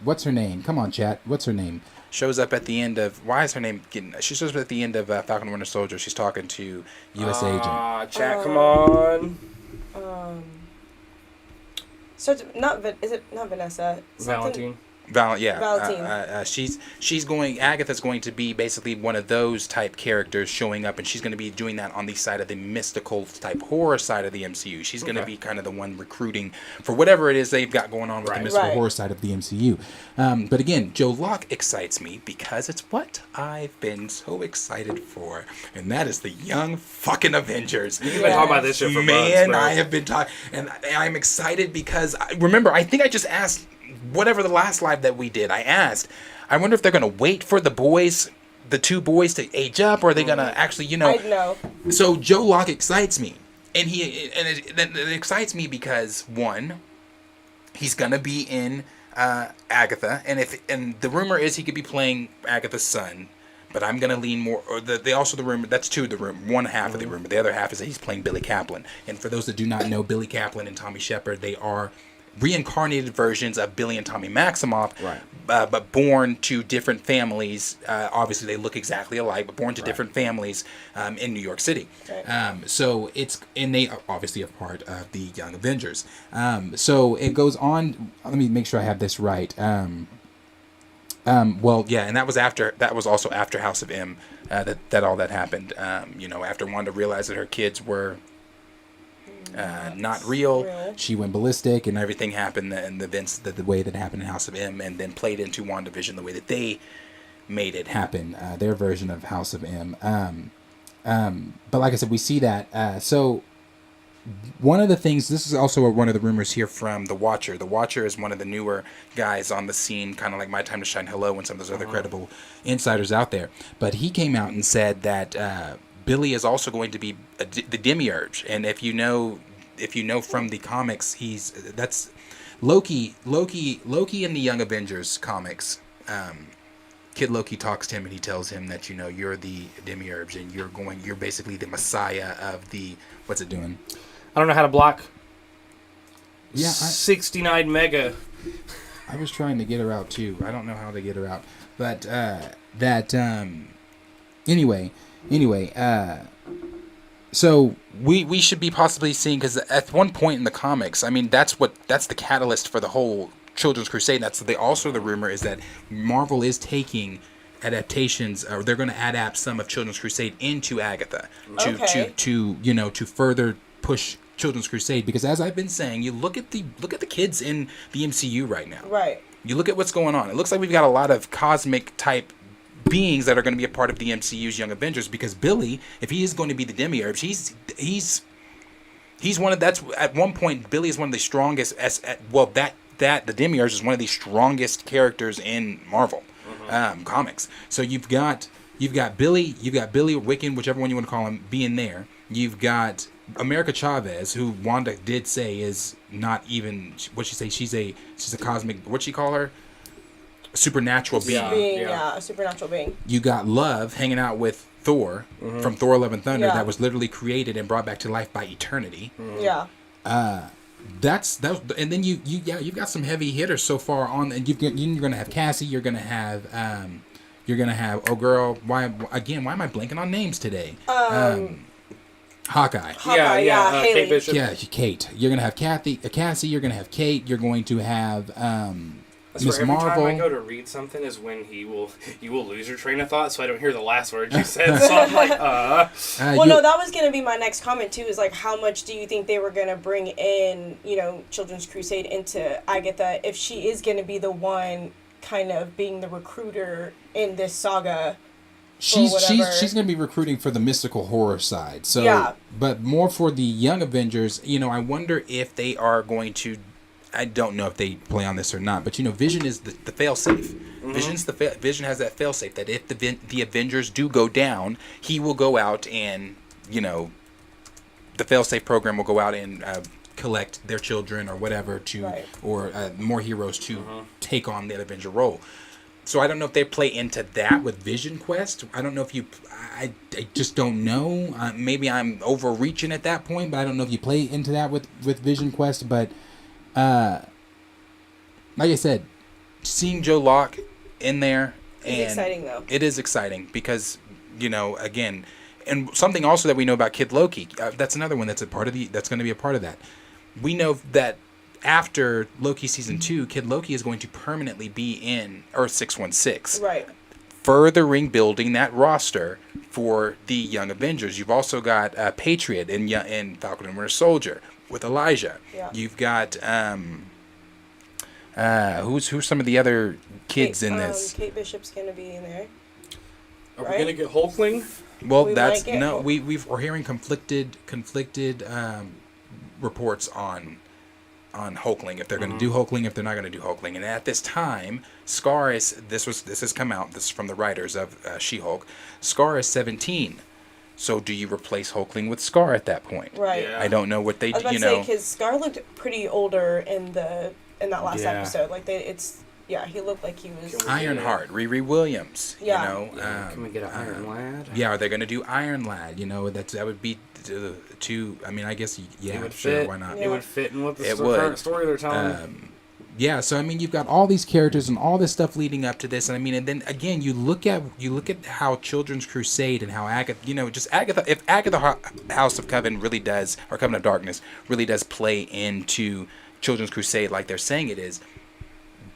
A: What's her name? Come on, chat. What's her name? Shows up at the end of... Why is her name getting... She shows up at the end of Falcon and Winter Soldier. She's talking to U.S. agent.
B: Chat, come on.
C: So it's not... Is it not Vanessa?
B: Valentine.
C: Valentine.
A: She's going... Agatha's going to be basically one of those type characters showing up, and she's going to be doing that on the side of the mystical type horror side of the MCU. She's going to be kind of the one recruiting for whatever it is they've got going on with the mystical horror side of the MCU. But again, Joe Locke excites me because it's what I've been so excited for, and that is the young fucking Avengers.
B: You've been talking about this shit for months, bro.
A: I have been talking, and I'm excited because I think I just asked. Whatever the last live that we did, I asked, I wonder if they're going to wait for the two boys to age up, or are they going to actually,
C: I know.
A: So Joe Locke excites me. And it excites me because, one, he's going to be in Agatha. And the rumor is he could be playing Agatha's son. But I'm going to lean more, or the rumor, that's two of the rumor, one half of the rumor. The other half is that he's playing Billy Kaplan. And for those that do not know, Billy Kaplan and Tommy Shepard, they are reincarnated versions of Billy and Tommy Maximoff, but born to different families. Obviously, they look exactly alike, but born to different families in New York City. So and they are obviously a part of the Young Avengers. So it goes on. Let me make sure I have this right. And that was also after House of M. That all that happened. After Wanda realized that her kids were not real. She went ballistic, and everything happened, and the events the way that happened in House of M, and then played into WandaVision the way that they made it happen, their version of House of M. But like I said, we see that. So one of the things, this is also one of the rumors here from The Watcher. The Watcher is one of the newer guys on the scene, kind of like My Time to Shine Hello and some of those other credible insiders out there. But he came out and said that Billy is also going to be the Demiurge, and if you know from the comics, that's Loki in the Young Avengers comics. Kid Loki talks to him and he tells him that you're the Demiurge and you're basically the Messiah of the what's it doing?
B: I don't know how to block.
A: Yeah,
B: 69 mega.
A: I was trying to get her out too. I don't know how to get her out, but anyway. So we should be possibly seeing, because at one point in the comics, I mean, that's the catalyst for the whole Children's Crusade. That's also the rumor is that Marvel is taking adaptations, or they're going to adapt some of Children's Crusade into Agatha to further push Children's Crusade. Because as I've been saying, you look at the kids in the MCU right now. Right. You look at what's going on. It looks like we've got a lot of cosmic type beings that are going to be a part of the MCU's Young Avengers, because Billy, if he is going to be the Demiurge, he's one of, that's at one point Billy is one of the strongest the Demiurge is one of the strongest characters in Marvel comics. So you've got Billy, or Wiccan, whichever one you want to call him, being there. You've got America Chavez, who Wanda did say is not even, what'd she say? She's a cosmic, what'd she call her? Supernatural being.
C: A supernatural being.
A: You got Love hanging out with Thor from Thor: Love and Thunder, that was literally created and brought back to life by eternity.
C: Yeah.
A: That's and then you've got some heavy hitters so far on, and you're gonna have Cassie, you're gonna have oh girl, why am I blanking on names today? Hawkeye.
C: Haley.
B: Kate Bishop.
A: Yeah, Kate. You're gonna have Cassie. You're gonna have Kate. You're going to have Miss
B: every
A: Marvel.
B: time I go to read something is when you will lose your train of thought, so I don't hear the last word you said. So I'm like,
C: Well, no, that was going to be my next comment, too, is, like, how much do you think they were going to bring in, you know, Children's Crusade into Agatha if she is going to be the one kind of being the recruiter in this saga?
A: She's going to be recruiting for the mystical horror side. So,
C: yeah.
A: But more for the Young Avengers, you know, I wonder if they are going to, I don't know if they play on this or not, but, you know, Vision is the fail-safe. Mm-hmm. Vision has that fail-safe that if the Avengers do go down, he will go out and, you know, the fail-safe program will go out and collect their children or whatever or more heroes to take on that Avenger role. So I don't know if they play into that with Vision Quest. I don't know if I just don't know. Maybe I'm overreaching at that point, but I don't know if you play into that with Vision Quest. But like I said, seeing Joe Locke in there,
C: It's exciting though.
A: It is exciting because, you know, again, and something also that we know about Kid Loki. That's another one that's going to be a part of that. We know that after Loki season 2, Kid Loki is going to permanently be in Earth 616.
C: Right.
A: Furthering building that roster for the Young Avengers. You've also got Patriot in Falcon and Winter Soldier with Elijah.
C: Yeah.
A: You've got who's some of the other kids in this?
C: Kate Bishop's gonna be in there.
B: are we gonna get Hulkling?
A: Well, we're hearing conflicted reports on Hulkling, if they're going to do Hulkling, if they're not going to do Hulkling. And at this time, Scar is this has come out. This is from the writers of She-Hulk. Scar is 17. So do you replace Hulkling with Scar at that point?
C: Right.
B: Yeah.
A: I don't know what they.
C: I was about to say because Scar looked pretty older in that last episode. Like he looked like he was
A: Ironheart, Riri Williams.
C: Yeah.
A: You know.
B: Can we get an Iron Lad?
A: Yeah, are they going to do Iron Lad? You know, that would be too. I mean, I guess
B: it would
A: sure,
B: fit.
A: why not?
B: It would fit in with the
A: current
B: story they're telling.
A: Yeah, so I mean, you've got all these characters and all this stuff leading up to this, and I mean, and then again, you look at how Children's Crusade and how Agatha, you know, just Agatha. If Agatha House of Coven really does, or Coven of Darkness really does play into Children's Crusade like they're saying it is,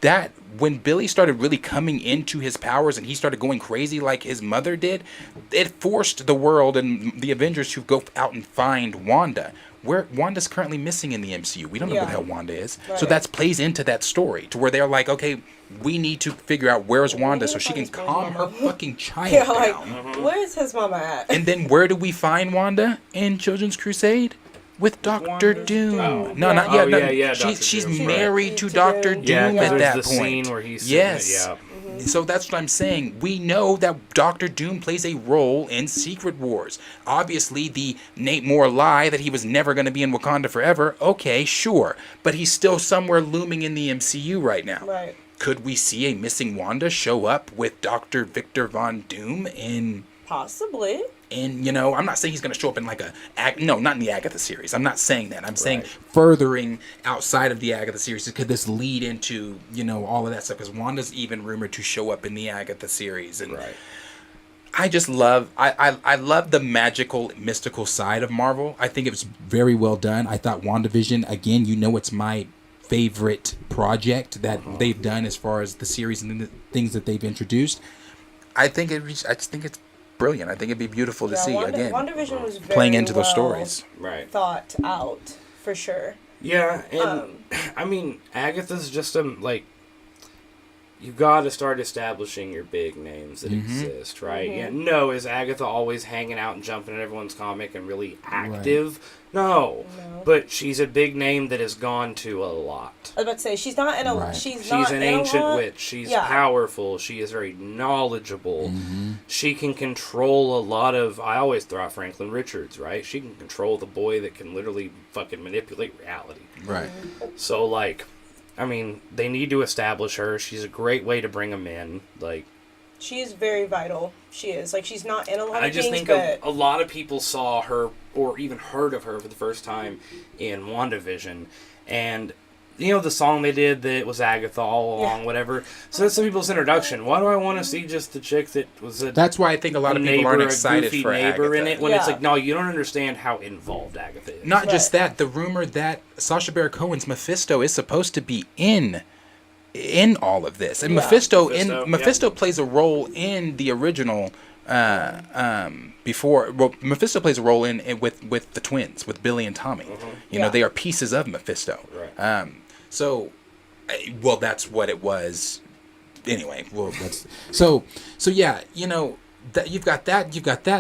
A: that when Billy started really coming into his powers and he started going crazy like his mother did, it forced the world and the Avengers to go out and find Wanda. Where Wanda's currently missing in the MCU. We don't know where the hell Wanda is. Right. So that plays into that story to where they're like, okay, we need to figure out where's Wanda so she can calm her fucking child down.
C: Where's his mama at?
A: And then where do we find Wanda in Children's Crusade? With Dr. Doom.
B: Oh.
A: No, not yet. She's
B: Doom.
A: married to Dr. Doom at that point.
B: Scene where he's
A: So that's what I'm saying. We know that Dr. Doom plays a role in Secret Wars. Obviously, the Nate Moore lie that he was never going to be in Wakanda forever, okay, sure. But he's still somewhere looming in the MCU right now.
C: Right.
A: Could we see a missing Wanda show up with Dr. Victor Von Doom in...
C: Possibly.
A: And, you know, I'm not saying he's going to show up in not in the Agatha series. I'm not saying that. I'm saying furthering outside of the Agatha series. Could this lead into, you know, all of that stuff? Because Wanda's even rumored to show up in the Agatha series. And I just love, I love the magical, mystical side of Marvel. I think it was very well done. I thought WandaVision, again, you know, it's my favorite project that they've done as far as the series and the things that they've introduced. I just think it's brilliant. I think it'd be beautiful to see again.
C: WandaVision was very
A: playing into those stories.
C: Thought out for sure.
B: Yeah, and I mean, Agatha's just you got to start establishing your big names that exist, right? Yeah, no, is Agatha always hanging out and jumping at everyone's comic and really active? Right. No, but she's a big name that has gone to a lot.
C: I was about to say she's not in a.
A: Right.
C: She's
B: an ancient witch. She's powerful. She is very knowledgeable. She can control a lot of. I always throw out Franklin Richards, right? She can control the boy that can literally fucking manipulate reality.
A: Right.
B: So I mean, they need to establish her. She's a great way to bring them in.
C: She is very vital. She is. She's not in a lot of things,
B: I just think a lot of people saw her or even heard of her for the first time in WandaVision. And, you know, the song they did that was Agatha all along, whatever. So that's some people's introduction. Why do I want to see just the chick that was a
A: That's why I think a lot of people aren't excited for
B: neighbor
A: Agatha.
B: in it. When it's no, you don't understand how involved Agatha is.
A: Not just that, the rumor that Sacha Baron Cohen's Mephisto is supposed to be in in all of this. And
C: Yeah.
A: Mephisto plays a role in the original. Mephisto plays a role in with the twins, with Billy and Tommy. You know, they are pieces of Mephisto.
B: Right.
A: Well, that's what it was. Anyway, well, that's so yeah. You know, that you've got that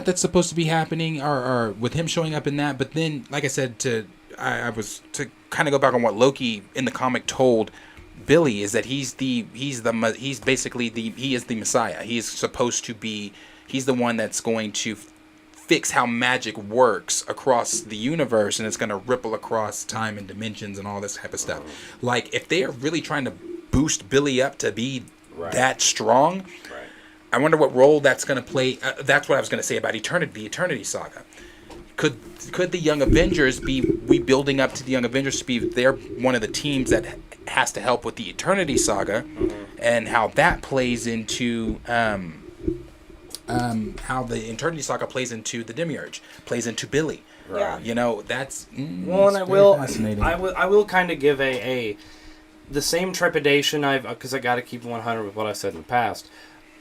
A: that's supposed to be happening, or with him showing up in that. But then, like I said, I was to kind of go back on what Loki in the comic told Billy, is that he is the Messiah. He is supposed to be. He's the one that's going to fix how magic works across the universe, and it's going to ripple across time and dimensions and all this type of stuff. Like, if they are really trying to boost Billy up to be that strong, I wonder what role that's going to play. That's what I was going to say about the Eternity Saga. Could the Young Avengers be building up to the Young Avengers to be they're one of the teams that has to help with the Eternity Saga, and how that plays into how the Eternity Saga plays into the Demiurge, plays into Billy.
C: Yeah.
A: You know, that's
B: Well, and
A: fascinating.
B: I will kind of give the same trepidation because I got to keep 100 with what I said in the past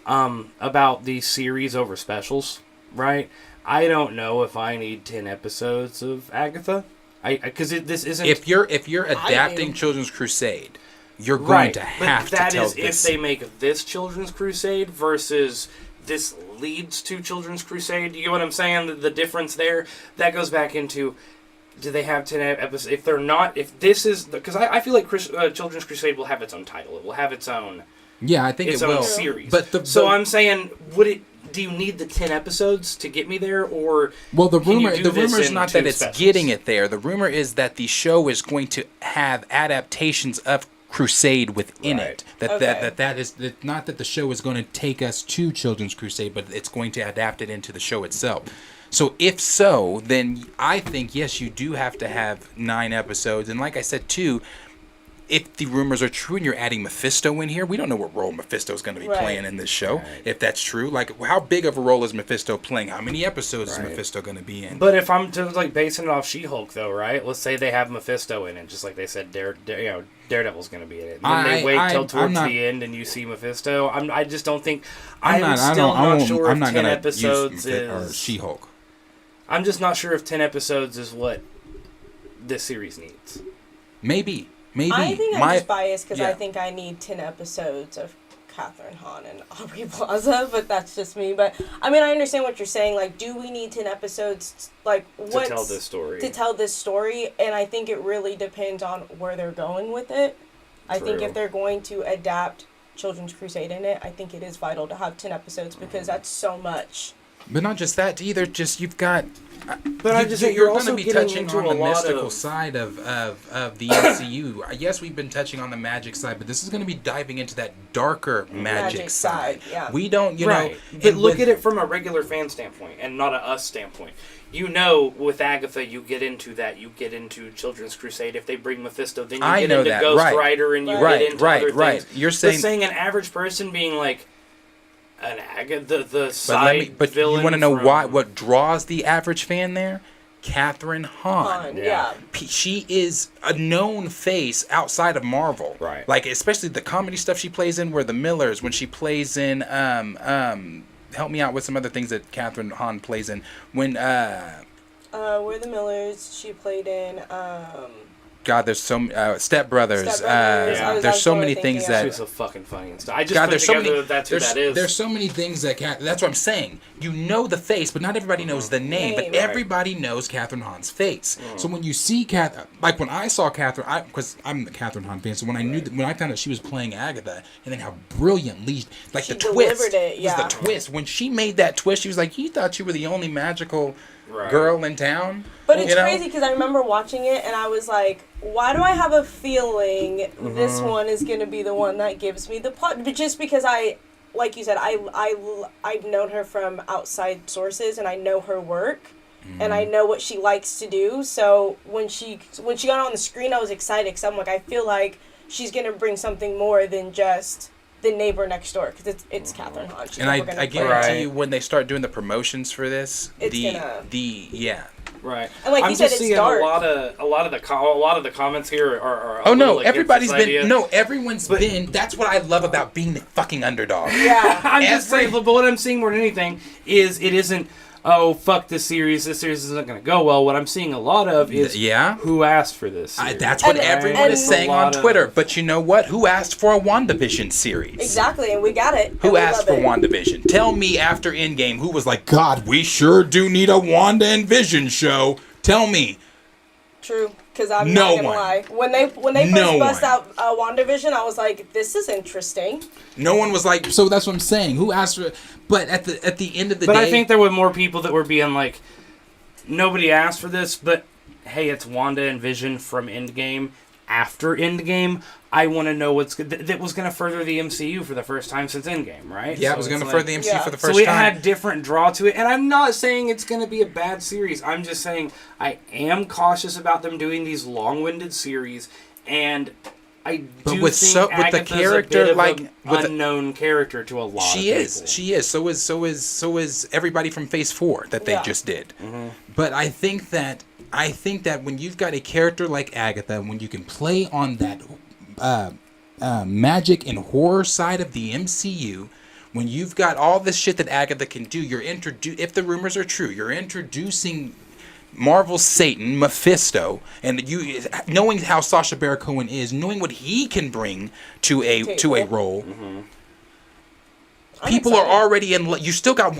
B: about these series over specials, right? I don't know if I need 10 episodes of Agatha, because this isn't.
A: If you're adapting Children's Crusade, you're going to have to tell this.
B: That is if they make this Children's Crusade versus this leads to Children's Crusade. You get what I'm saying? The difference there, that goes back into, do they have 10 episodes? If they're not, if this is, because I feel like Children's Crusade will have its own title. It will have its own.
A: Yeah, I think
B: its
A: it
B: own
A: will.
B: Series.
A: But
B: so I'm saying, do you need the 10 episodes to get me there, or
A: the
B: can you
A: rumor
B: do this
A: is
B: in
A: not
B: 2
A: that it's
B: specials?
A: getting it there. The rumor is that the show is going to have adaptations of Crusade within it. That is not that the show is going to take us to Children's Crusade, but it's going to adapt it into the show itself. So if so, then I think yes, you do have to have 9 episodes. And like I said too, if the rumors are true and you're adding Mephisto in here, we don't know what role Mephisto is going to be playing in this show. Right. If that's true, like how big of a role is Mephisto playing? How many episodes is Mephisto going to be in?
B: But if I'm just like basing it off She-Hulk, though, right? Let's say they have Mephisto in it, just like they said, Daredevil's going to be in it. And then they wait till towards the end and you see Mephisto. I just don't think. I'm still not sure if 10 episodes is
A: or She-Hulk.
B: I'm just not sure if 10 episodes is what this series needs.
A: Maybe.
C: I think I'm just biased because I think I need 10 episodes of Catherine Hahn and Aubrey Plaza, but that's just me. But I mean, I understand what you're saying. Like, do we need 10 episodes? Like,
B: to tell this story?
C: And I think it really depends on where they're going with it. I think if they're going to adapt Children's Crusade in it, I think it is vital to have 10 episodes because that's so much.
A: But not just that either. Just you've got.
B: But
A: you're going to be touching on the mystical side of the MCU. Yes, we've been touching on the magic side, but this is going to be diving into that darker magic side.
C: Yeah.
A: We don't, you know.
B: But look at it from a regular fan standpoint and not a us standpoint. You know, with Agatha, you get into that. You get into Children's Crusade. If they bring Mephisto, then you get into Ghost Rider, and you get into other things.
A: You're saying
B: an average person being like. An Agatha, the side
A: but
B: villain.
A: You want to know what draws the average fan there? Catherine Hahn.
C: Yeah.
A: She is a known face outside of Marvel.
B: Right.
A: Like, especially the comedy stuff she plays in, where the Millers, when she plays in, help me out with some other things that Catherine Hahn plays in. When,
C: We're the Millers, she played in,
A: God, there's so Step Brothers. There's so many things that.
B: She's so fucking funny and stuff. I just put together that's who that is.
A: There's so many things that. That's what I'm saying. You know the face, but not everybody knows the name. But everybody knows Catherine Hahn's face. So when you see like when I saw Catherine, because I'm the Catherine Hahn fan, so when I knew when I found out she was playing Agatha, and then how brilliantly, like
C: she
A: the twist,
C: was
A: the twist. When she made that twist, she was like, "You thought you were the only magical." Girl in town.
C: But it's crazy because I remember watching it and I was like, why do I have a feeling this one is going to be the one that gives me the plot? But just because like you said, I've known her from outside sources and I know her work and I know what she likes to do. So when she got on the screen, I was excited because I'm like, I feel like she's going to bring something more than just the neighbor next door, because it's Catherine Hahn.
A: And I guarantee you, when they start doing the promotions for this,
B: Right.
C: And like
B: I'm
C: you said,
B: just
C: it's
B: seeing
C: dark.
B: a lot of the comments here are
A: Oh no,
B: like
A: everybody's been
B: idea.
A: everyone's been. That's what I love about being the fucking underdog.
C: Yeah.
B: I'm just saying, but what I'm seeing more than anything is it isn't. Oh fuck this series! This series isn't going to go well. What I'm seeing a lot of is who asked for this.
A: That's what everyone is saying on Twitter. But you know what? Who asked for a WandaVision series?
C: Exactly, and we got it.
A: Who asked for WandaVision? Tell me after Endgame who was like, God, we sure do need a Wanda and Vision show. Tell me.
C: True, because I'm not gonna lie. When they first bust out WandaVision, I was like, this is interesting.
A: No one was like, so that's what I'm saying. Who asked for it? But at the end of the day,
B: I think there were more people that were being like, nobody asked for this, but hey, it's Wanda and Vision from Endgame. After Endgame, I want to know what's that was going to further the MCU for the first time since Endgame, right?
A: Yeah, it was going to further the MCU for the first
B: time. So it
A: had
B: a different draw to it, and I'm not saying it's going to be a bad series. I'm just saying I am cautious about them doing these long-winded series, and I do think Agatha's the character, a bit of an unknown character to a lot of people.
A: She is. So is everybody from Phase 4 that they just did. Mm-hmm. But I think that when you've got a character like Agatha, when you can play on that magic and horror side of the MCU, when you've got all this shit that Agatha can do, if the rumors are true, you're introducing Marvel's Satan, Mephisto, and you knowing how Sacha Baron Cohen is, knowing what he can bring to a role. Mm-hmm. People are already in. You still got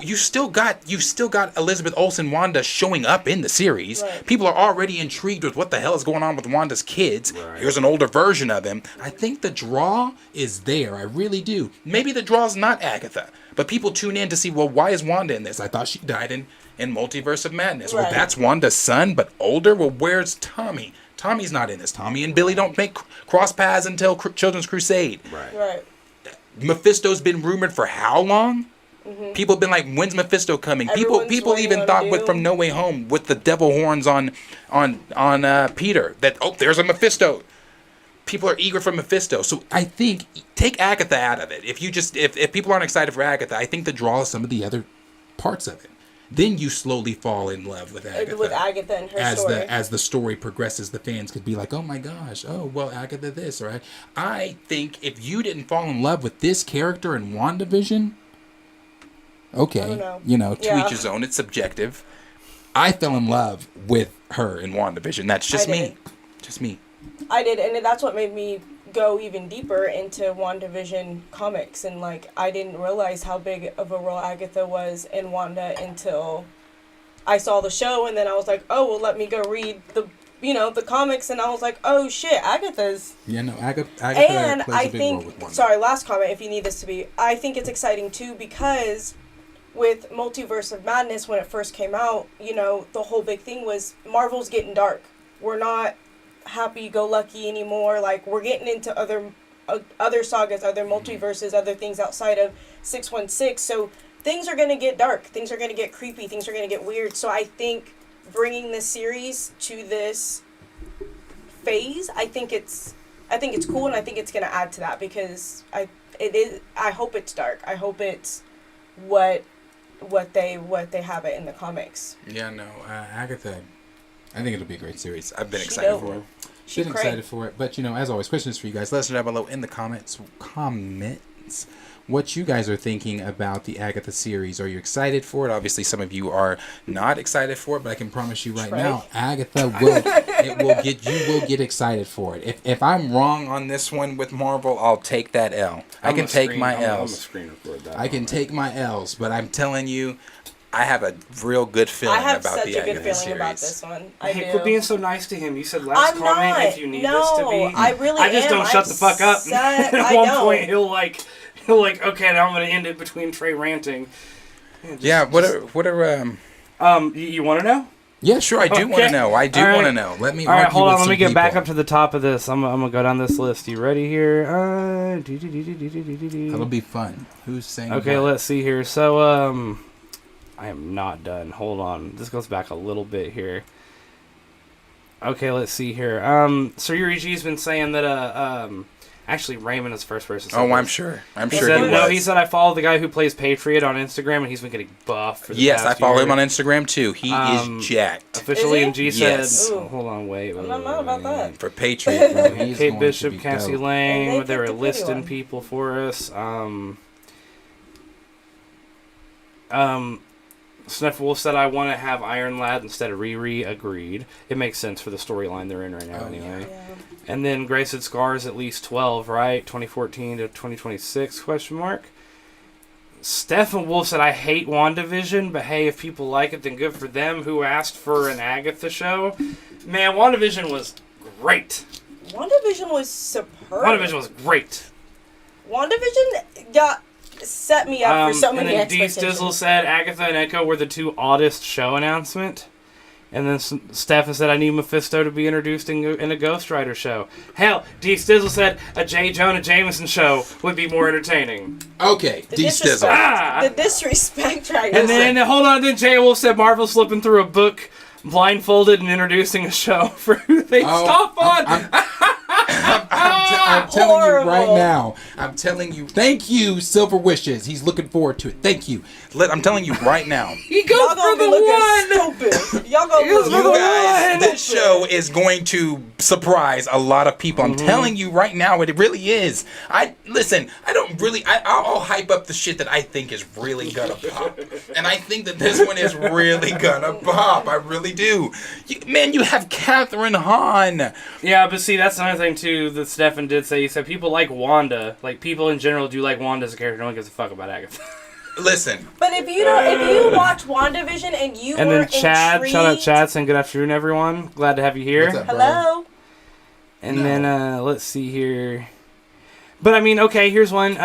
A: Elizabeth Olsen, Wanda showing up in the series. Right. People are already intrigued with what the hell is going on with Wanda's kids. Right. Here's an older version of him. I think the draw is there. I really do. Maybe the draw is not Agatha, but people tune in to see, well, why is Wanda in this? I thought she died in Multiverse of Madness. Right. Well, that's Wanda's son, but older. Well, where's Tommy? Tommy's not in this. Tommy and Billy don't make cross paths until Children's Crusade.
C: Right.
A: Mephisto's been rumored for how long? Mm-hmm. People have been like, when's Mephisto coming? People even thought from No Way Home with the devil horns on Peter that, oh, there's a Mephisto. People are eager for Mephisto. So I think take Agatha out of it. If people aren't excited for Agatha, I think the draw is some of the other parts of it. Then you slowly fall in love with Agatha.
C: With Agatha and her story.
A: As the story progresses, the fans could be like, oh my gosh, oh, well, Agatha this, right? I think if you didn't fall in love with this character in WandaVision, okay, to each his own, it's subjective. I fell in love with her in WandaVision. That's just me. Just me.
C: I did, and that's what made me go even deeper into WandaVision comics, and like I didn't realize how big of a role Agatha was in Wanda until I saw the show, and then I was like, oh well, let me go read the comics, and I was like, oh shit, Agatha's
A: Agatha
C: and
A: plays a big role with Wanda.
C: Sorry, last comment if you need this to be. I think it's exciting too because with Multiverse of Madness when it first came out, the whole big thing was Marvel's getting dark. We're not happy-go-lucky anymore. Like, we're getting into other sagas, other multiverses, other things outside of 616. So things are going to get dark. Things are going to get creepy. Things are going to get weird. So I think bringing this series to this phase, I think it's cool, and I think it's going to add to that because I hope it's dark. I hope it's what they have it in the comics.
A: Yeah, no, Agatha, I think it'll be a great series. I've been excited for it. Been excited for it. But, as always, questions for you guys. Let us know down below in the comments what you guys are thinking about the Agatha series. Are you excited for it? Obviously, some of you are not excited for it, but I can promise you right now, Agatha will get excited for it. If I'm wrong on this one with Marvel, I'll take that L. I can take my L's. I can take my L's, but I'm telling you, I have a real good feeling about the Agatha series. I have such a good feeling about this one.
B: Hey, quit being so nice to him. You said last comment if you need this to be.
C: I really
B: I just don't shut the fuck up. At one point, he'll like, okay, now I'm going to end it between Trey ranting.
A: Yeah, what are
B: you want to know?
A: Yeah, sure, I do want to know. I do want to know. Let me
B: All right, hold on. Let me get back up to the top of this. I'm going to go down this list. You ready here?
A: That'll be fun. Who's saying
B: Okay, let's see here. So, I am not done. Hold on. This goes back a little bit here. Okay, let's see here. So Yuri G's been saying that Actually, Raymond is the first person.
A: Oh, I'm sure. I'm
B: He
A: sure
B: said,
A: he was.
B: no, he said I follow the guy who plays Patriot on Instagram, and he's been getting buff for the
A: Yes, I
B: past
A: follow
B: year.
A: him on Instagram too. He is jacked.
B: Officially,
C: Is he?
B: MG said,
A: Yes.
B: hold on, wait.
C: I'm not mad about that.
A: For Patriot, bro, he's
B: Kate
A: going
B: Bishop,
A: to be
B: Cassie
A: dope.
B: Lang,
C: And
B: they
C: they
B: were
C: picked the pretty
B: listing
C: one.
B: people for us. Snuff Wolf said, I want to have Iron Lad instead of Riri. Agreed. It makes sense for the storyline they're in right now, anyway.
C: Yeah.
B: And then Grace said Scars at least 12, right? 2014 to 2026, question mark. Stephen Wolf said, I hate WandaVision, but hey, if people like it, then good for them. Who asked for an Agatha show? Man, WandaVision was great.
C: WandaVision was superb.
B: WandaVision was great.
C: WandaVision got set me up for so many
B: and then D
C: expectations.
B: Stizzle said Agatha and Echo were the two oddest show announcement. And then Stefan said, I need Mephisto to be introduced in a Ghost Rider show. Hell, D Stizzle said a J. Jonah Jameson show would be more entertaining.
A: Okay,
C: The
A: D
C: disrespect,
A: Stizzle.
C: the disrespect right
B: And
C: now.
B: then, hold on, then J. Wolf said Marvel's flipping through a book blindfolded and introducing a show for who they stomp on.
A: I'm telling you right
C: Horrible.
A: now. I'm telling you. Thank you, Silver Wishes. He's looking forward to it. Thank you. I'm telling you right now.
B: He goes
C: Y'all
B: for
C: gonna
B: the
C: be looking
B: one.
C: stupid. Y'all gonna
B: He goes
C: look
B: for the
C: stupid.
A: Guys, this show is going to surprise a lot of people. I'm telling you right now, it really is. Listen. I don't really. I'll hype up the shit that I think is really gonna pop, and I think that this one is really gonna pop. I really do. Man, you have Catherine Hahn.
B: Yeah, but see, that's another thing, too, that Stefan did say. He said people like Wanda. Like, people in general do like Wanda as a character. No one gives a fuck about Agatha.
A: Listen.
C: But if you watch WandaVision and you
B: And
C: were
B: then Chad,
C: intrigued,
B: shout out Chad, saying good afternoon, everyone. Glad to have you here.
A: What's up, bro?
C: hello.
B: And then, let's see here. But, I mean, okay, here's one.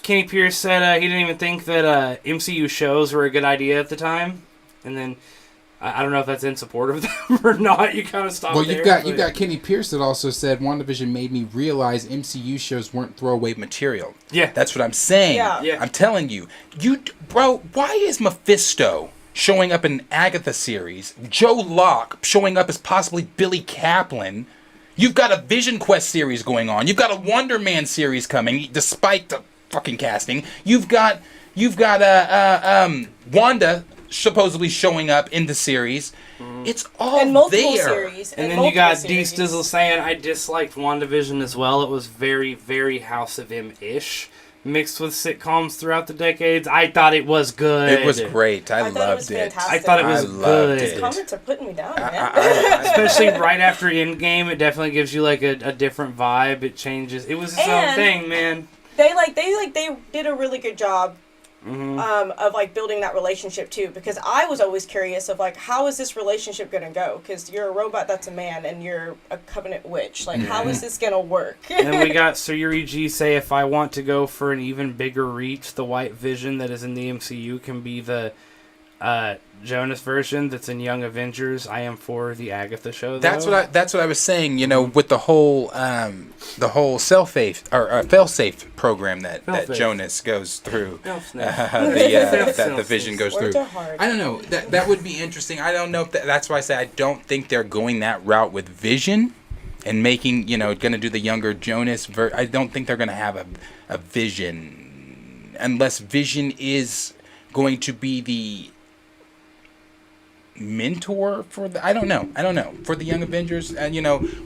B: Kenny Pierce said he didn't even think that MCU shows were a good idea at the time. And then, I don't know if that's in support of them or not. You kind of stopped
A: Well,
B: there.
A: you've got Kenny Pierce that also said WandaVision made me realize MCU shows weren't throwaway material.
B: Yeah.
A: That's what I'm saying.
C: Yeah.
A: I'm telling you. Bro, why is Mephisto showing up in Agatha series? Joe Locke showing up as possibly Billy Kaplan. You've got a Vision Quest series going on. You've got a Wonder Man series coming, despite the fucking casting. You've got Wanda supposedly showing up in the series. It's all
C: And multiple
A: there.
C: series.
B: And then you
C: multiple
B: got
C: series.
B: D Stizzle saying I disliked WandaVision as well. It was very, very House of M-ish. Mixed with sitcoms throughout the decades. I thought it was good.
A: It was great. I
C: thought it was
A: loved it.
C: fantastic.
B: I thought it was
A: I loved
B: good.
A: it.
C: Comments are putting me down, man.
B: Especially right after Endgame, it definitely gives you like a different vibe. It changes. It was its own
C: And-
B: thing, man.
C: they did a really good job
B: Mm-hmm.
C: of like building that relationship too, because I was always curious of like, how is this relationship gonna go, because you're a robot that's a man and you're a covenant witch, like how is this gonna work?
B: And then we got Sayuri G say, if I want to go for an even bigger reach, the White Vision that is in the MCU can be the Jonas version that's in Young Avengers. I am for the Agatha show, though.
A: That's what I was saying. You know, with the whole fail-safe program that
B: Fail-safe.
A: Jonas goes through,
B: Fail-safe.
A: that the Vision goes
C: Words
A: through.
C: are hard.
A: I don't know. That would be interesting. I don't know if that's why I say I don't think they're going that route with Vision and making, going to do the younger Jonas. I don't think they're going to have a Vision unless Vision is going to be the mentor for I don't know for the Young Avengers. And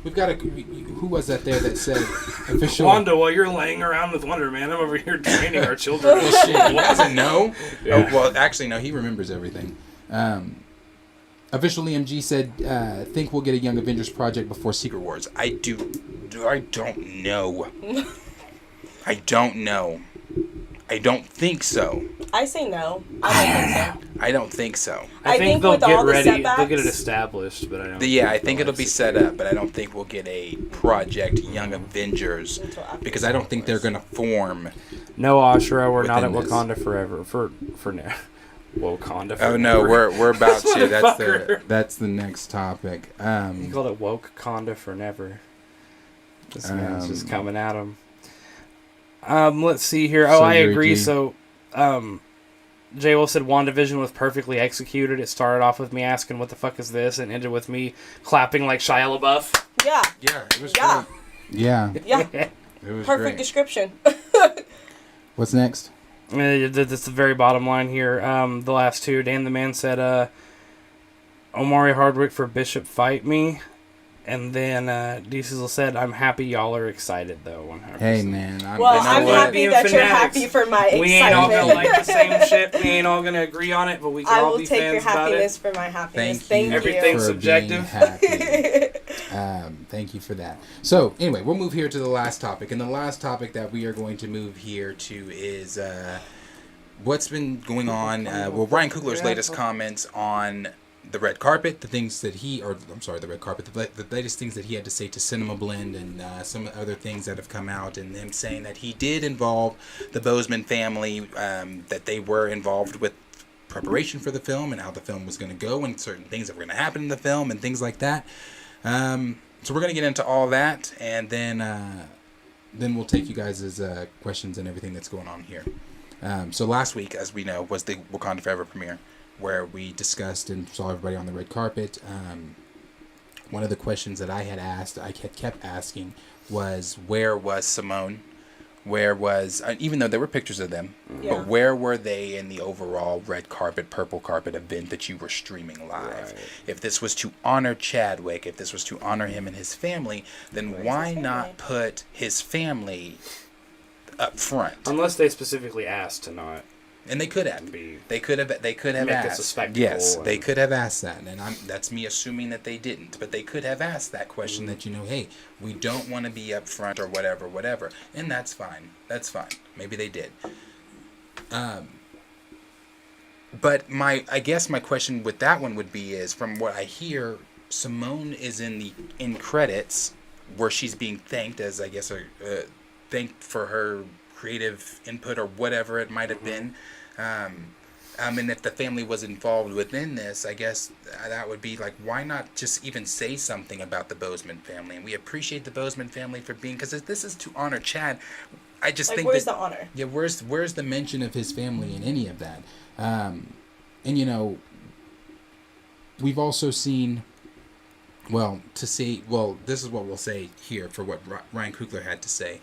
A: we've got who was that there that said official
B: Wanda, while you're laying around with Wonder Man, I'm over here training our children.
A: well, shit, he doesn't know.
B: Yeah.
A: Oh, well, actually no, he remembers everything. Official EMG said think we'll get a Young Avengers project before Secret Wars. I don't know. I don't think so.
C: I say no. I don't think so.
A: I don't think so.
B: I think they'll
C: with
B: get
C: all the
B: ready. They'll get it
C: setbacks-
B: established, but I don't.
A: I think it'll be set up, but I don't think we'll get a project Young Avengers
C: Until after
A: because I don't think they're gonna form.
B: No, Ashura, we're not at
A: Within this.
B: Wakanda forever. For now. Wakanda.
A: Oh no,
B: forever.
A: we're about to.
B: Motherfucker.
A: That's the next topic.
B: You called it woke Conda for never. This man's just coming at him. Let's see here. Oh,
A: So
B: I
A: you're
B: agree.
A: G.
B: So, J. Will said WandaVision was perfectly executed. It started off with me asking, "What the fuck is this?" and ended with me clapping like Shia LaBeouf.
C: Yeah.
A: Yeah, it was
C: Yeah.
A: great. Yeah.
C: Yeah.
A: It was
C: Perfect
A: great.
C: description.
A: What's next?
B: That's the very bottom line here. The last two, Dan the Man said, Omari Hardwick for Bishop Fight Me. And then Diesel said, I'm happy y'all are excited, though. 100%.
A: Hey, man.
C: Well,
B: You know
C: I'm
B: what?
C: happy
B: Being
C: that you're
B: fanatics.
C: happy for my
B: We ain't all
C: excitement.
B: gonna like the same shit. We ain't all gonna agree on it, but we can
C: I
B: all
C: will
B: be
C: take your
B: fans about
C: happiness
B: it.
C: for my happiness.
A: Thank you.
B: Everything's
A: for
B: subjective.
A: being happy. Thank you for that. So, anyway, we'll move here to the last topic. And the last topic that we are going to move here to is what's been going on. Ryan Coogler's latest comments on the red carpet, the red carpet, the latest things that he had to say to Cinema Blend and some other things that have come out, and him saying that he did involve the Bozeman family, that they were involved with preparation for the film and how the film was going to go and certain things that were going to happen in the film and things like that. So we're going to get into all that, and then we'll take you guys' questions and everything that's going on here. So last week, as we know, was the Wakanda Forever premiere, where we discussed and saw everybody on the red carpet. One of the questions that I had kept asking was, where was Simone? Where was, even though there were pictures of them, but where were they in the overall red carpet, purple carpet event that you were streaming live? Right. If this was to honor Chadwick, if this was to honor him and his family, then why not put his family up front?
B: Unless they specifically asked to not.
A: And they could have. They could have asked.
B: A spectacle.
A: Yes, they could have asked that, and that's me assuming that they didn't. But they could have asked that question that, hey, we don't want to be up front or whatever, and that's fine. That's fine. Maybe they did. But I guess my question with that one would be is, from what I hear, Simone is in credits where she's being thanked as, I guess, thanked for her creative input or whatever it might have been. And if the family was involved within this, I guess that would be like, why not just even say something about the Bozeman family? And we appreciate the Bozeman family for being, because if this is to honor Chad, I just think
C: where's the honor?
A: Yeah, where's the mention of his family in any of that? And we've also seen, this is what we'll say here for what Ryan Coogler had to say.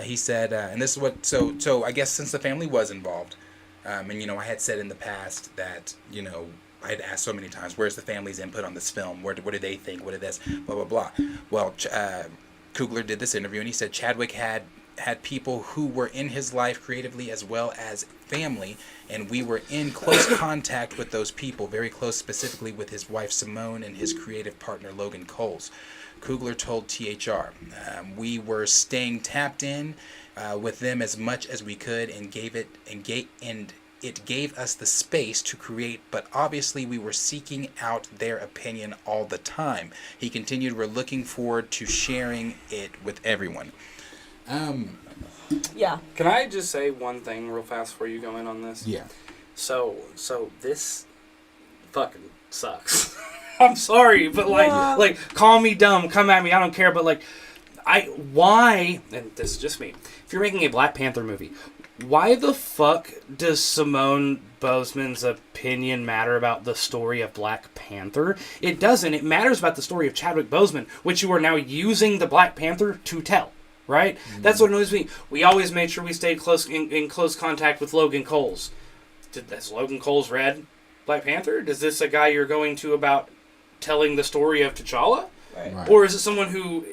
A: He said, and this is what, so I guess since the family was involved, and I had said in the past that, I had asked so many times, where's the family's input on this film? What do they think? What did this? Blah, blah, blah. Well, Coogler did this interview, and he said Chadwick had people who were in his life creatively as well as family, and we were in close contact with those people, very close, specifically with his wife Simone and his creative partner Logan Coles. Coogler told THR, we were staying tapped in with them as much as we could, and it gave us the space to create, but obviously we were seeking out their opinion all the time. He continued, we're looking forward to sharing it with everyone.
C: Yeah.
B: Can I just say one thing real fast before you go in on this?
A: Yeah.
B: So this fucking sucks. I'm sorry, but like, call me dumb, come at me, I don't care, but why, and this is just me, if you're making a Black Panther movie, why the fuck does Simone Bozeman's opinion matter about the story of Black Panther? It doesn't. It matters about the story of Chadwick Boseman, which you are now using the Black Panther to tell. Right? Mm-hmm. That's what annoys me. We always made sure we stayed close in close contact with Logan Coles. Has Logan Coles read Black Panther? Is this a guy you're going to about telling the story of T'Challa?
C: Right.
B: Or is it someone who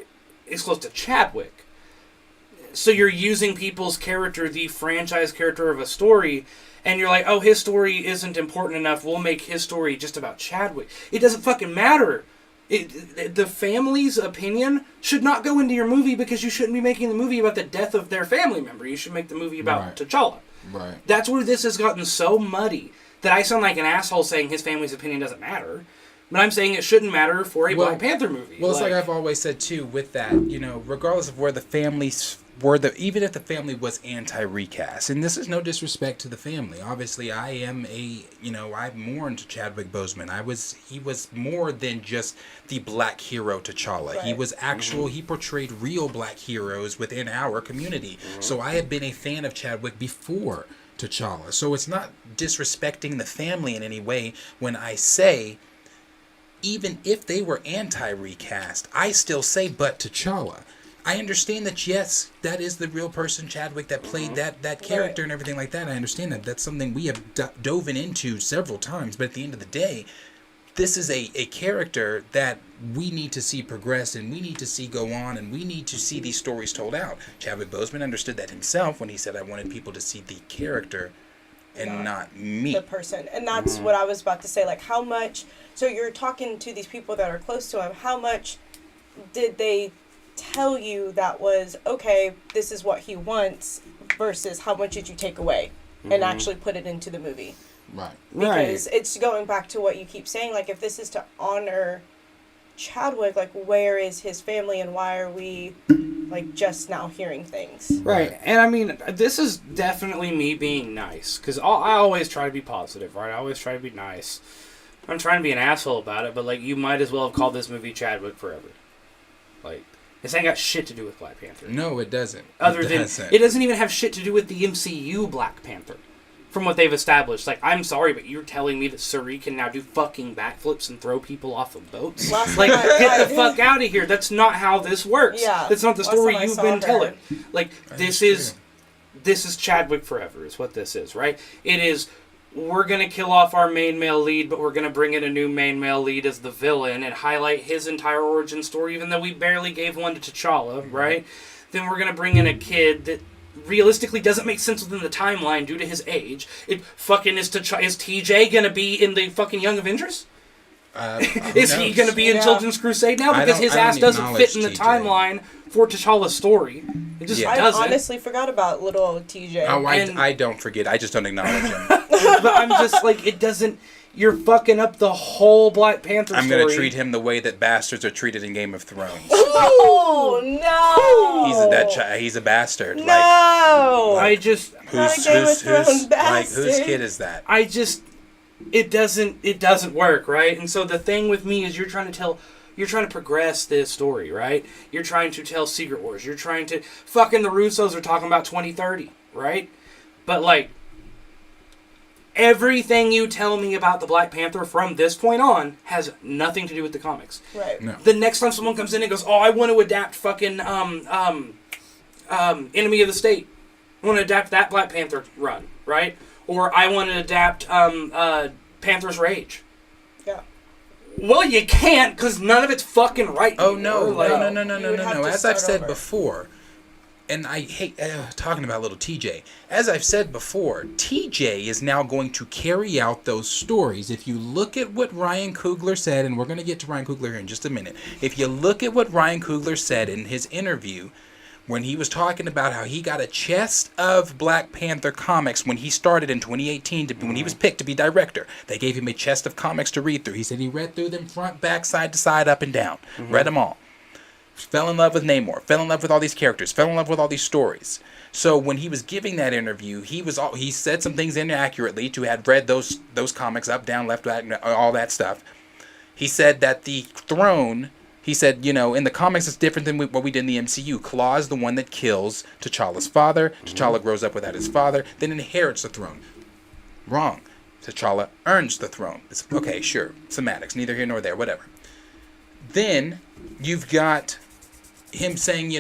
B: is close to Chadwick? So you're using people's character, the franchise character of a story, and you're like, oh, his story isn't important enough, we'll make his story just about Chadwick. It doesn't fucking matter. The family's opinion should not go into your movie, because you shouldn't be making the movie about the death of their family member. You should make the movie about T'Challa.
A: Right.
B: That's where this has gotten so muddy that I sound like an asshole saying his family's opinion doesn't matter. But I'm saying it shouldn't matter for a Black Panther movie.
A: Well, it's like I've always said too, with that, regardless of where the families were, even if the family was anti-recast, and this is no disrespect to the family. Obviously, I mourned Chadwick Boseman. He was more than just the black hero T'Challa. Right. He was he portrayed real black heroes within our community. Mm-hmm. So I have been a fan of Chadwick before T'Challa. So it's not disrespecting the family in any way when I say, even if they were anti-recast, I still say but T'Challa. I understand that, yes, that is the real person, Chadwick, that played that character and everything like that. I understand that. That's something we have dove into several times. But at the end of the day, this is a character that we need to see progress, and we need to see go on, and we need to see these stories told out. Chadwick Boseman understood that himself when he said, I wanted people to see the character and not me.
C: The person. And that's what I was about to say. Like, how much... So you're talking to these people that are close to him. How much did they tell you that was, okay, this is what he wants, versus how much did you take away and actually put it into the movie?
A: Right.
C: Because it's going back to what you keep saying. Like, if this is to honor Chadwick, like, where is his family, and why are we, like, just now hearing things?
B: Right. And I mean, this is definitely me being nice, because I always try to be positive, right? I always try to be nice. I'm trying to be an asshole about it, but, like, you might as well have called this movie Chadwick Forever. Like, this ain't got shit to do with Black Panther.
A: No, it doesn't.
B: It doesn't even have shit to do with the MCU Black Panther. From what they've established. Like, I'm sorry, but you're telling me that Suri can now do fucking backflips and throw people off of boats? Like, get the fuck out of here. That's not how this works.
C: Yeah.
B: That's not the story you've been telling. Like, this is Chadwick Forever, is what this is, right? It is, we're going to kill off our main male lead, but we're going to bring in a new main male lead as the villain and highlight his entire origin story, even though we barely gave one to T'Challa, right? Then we're going to bring in a kid that realistically doesn't make sense within the timeline due to his age. It fucking is TJ gonna be in the fucking Young Avengers? Is he gonna be in Children's Crusade now? Because his ass doesn't fit in the timeline for T'Challa's story. It just doesn't.
C: I honestly forgot about little TJ.
A: Oh, I don't forget. I just don't acknowledge him.
B: But I'm just like, it doesn't... You're fucking up the whole Black Panther story.
A: I'm going to treat him the way that bastards are treated in Game of Thrones.
C: Oh, no!
A: He's a bastard.
C: No!
A: Like,
C: whose
A: kid is that?
B: It doesn't work, right? And so the thing with me is you're trying to progress this story, right? You're trying to tell Secret Wars. You're trying to... Fucking the Russos are talking about 2030, right? But, like... Everything you tell me about the Black Panther from this point on has nothing to do with the comics.
C: Right.
A: No.
B: The next time someone comes in and goes, oh, I want to adapt fucking Enemy of the State. I want to adapt that Black Panther run, right? Or I want to adapt Panther's Rage.
C: Yeah.
B: Well, you can't, because none of it's fucking right.
A: Oh, no.
B: Like,
A: No. As I've said before... And I hate talking about little TJ. As I've said before, TJ is now going to carry out those stories. If you look at what Ryan Coogler said, and we're going to get to Ryan Coogler here in just a minute. If you look at what Ryan Coogler said in his interview, when he was talking about how he got a chest of Black Panther comics when he started in 2018, when he was picked to be director. They gave him a chest of comics to read through. He said he read through them front, back, side to side, up and down. Read them all. Fell in love with Namor, fell in love with all these characters, fell in love with all these stories. So when he was giving that interview, he said some things inaccurately to have read those comics up, down, left, right, all that stuff. He said that the throne, he said, in the comics it's different than what we did in the MCU. Klaw is the one that kills T'Challa's father. T'Challa grows up without his father, then inherits the throne. Wrong. T'Challa earns the throne. Okay, sure. Semantics, neither here nor there, whatever. Then you've got him saying,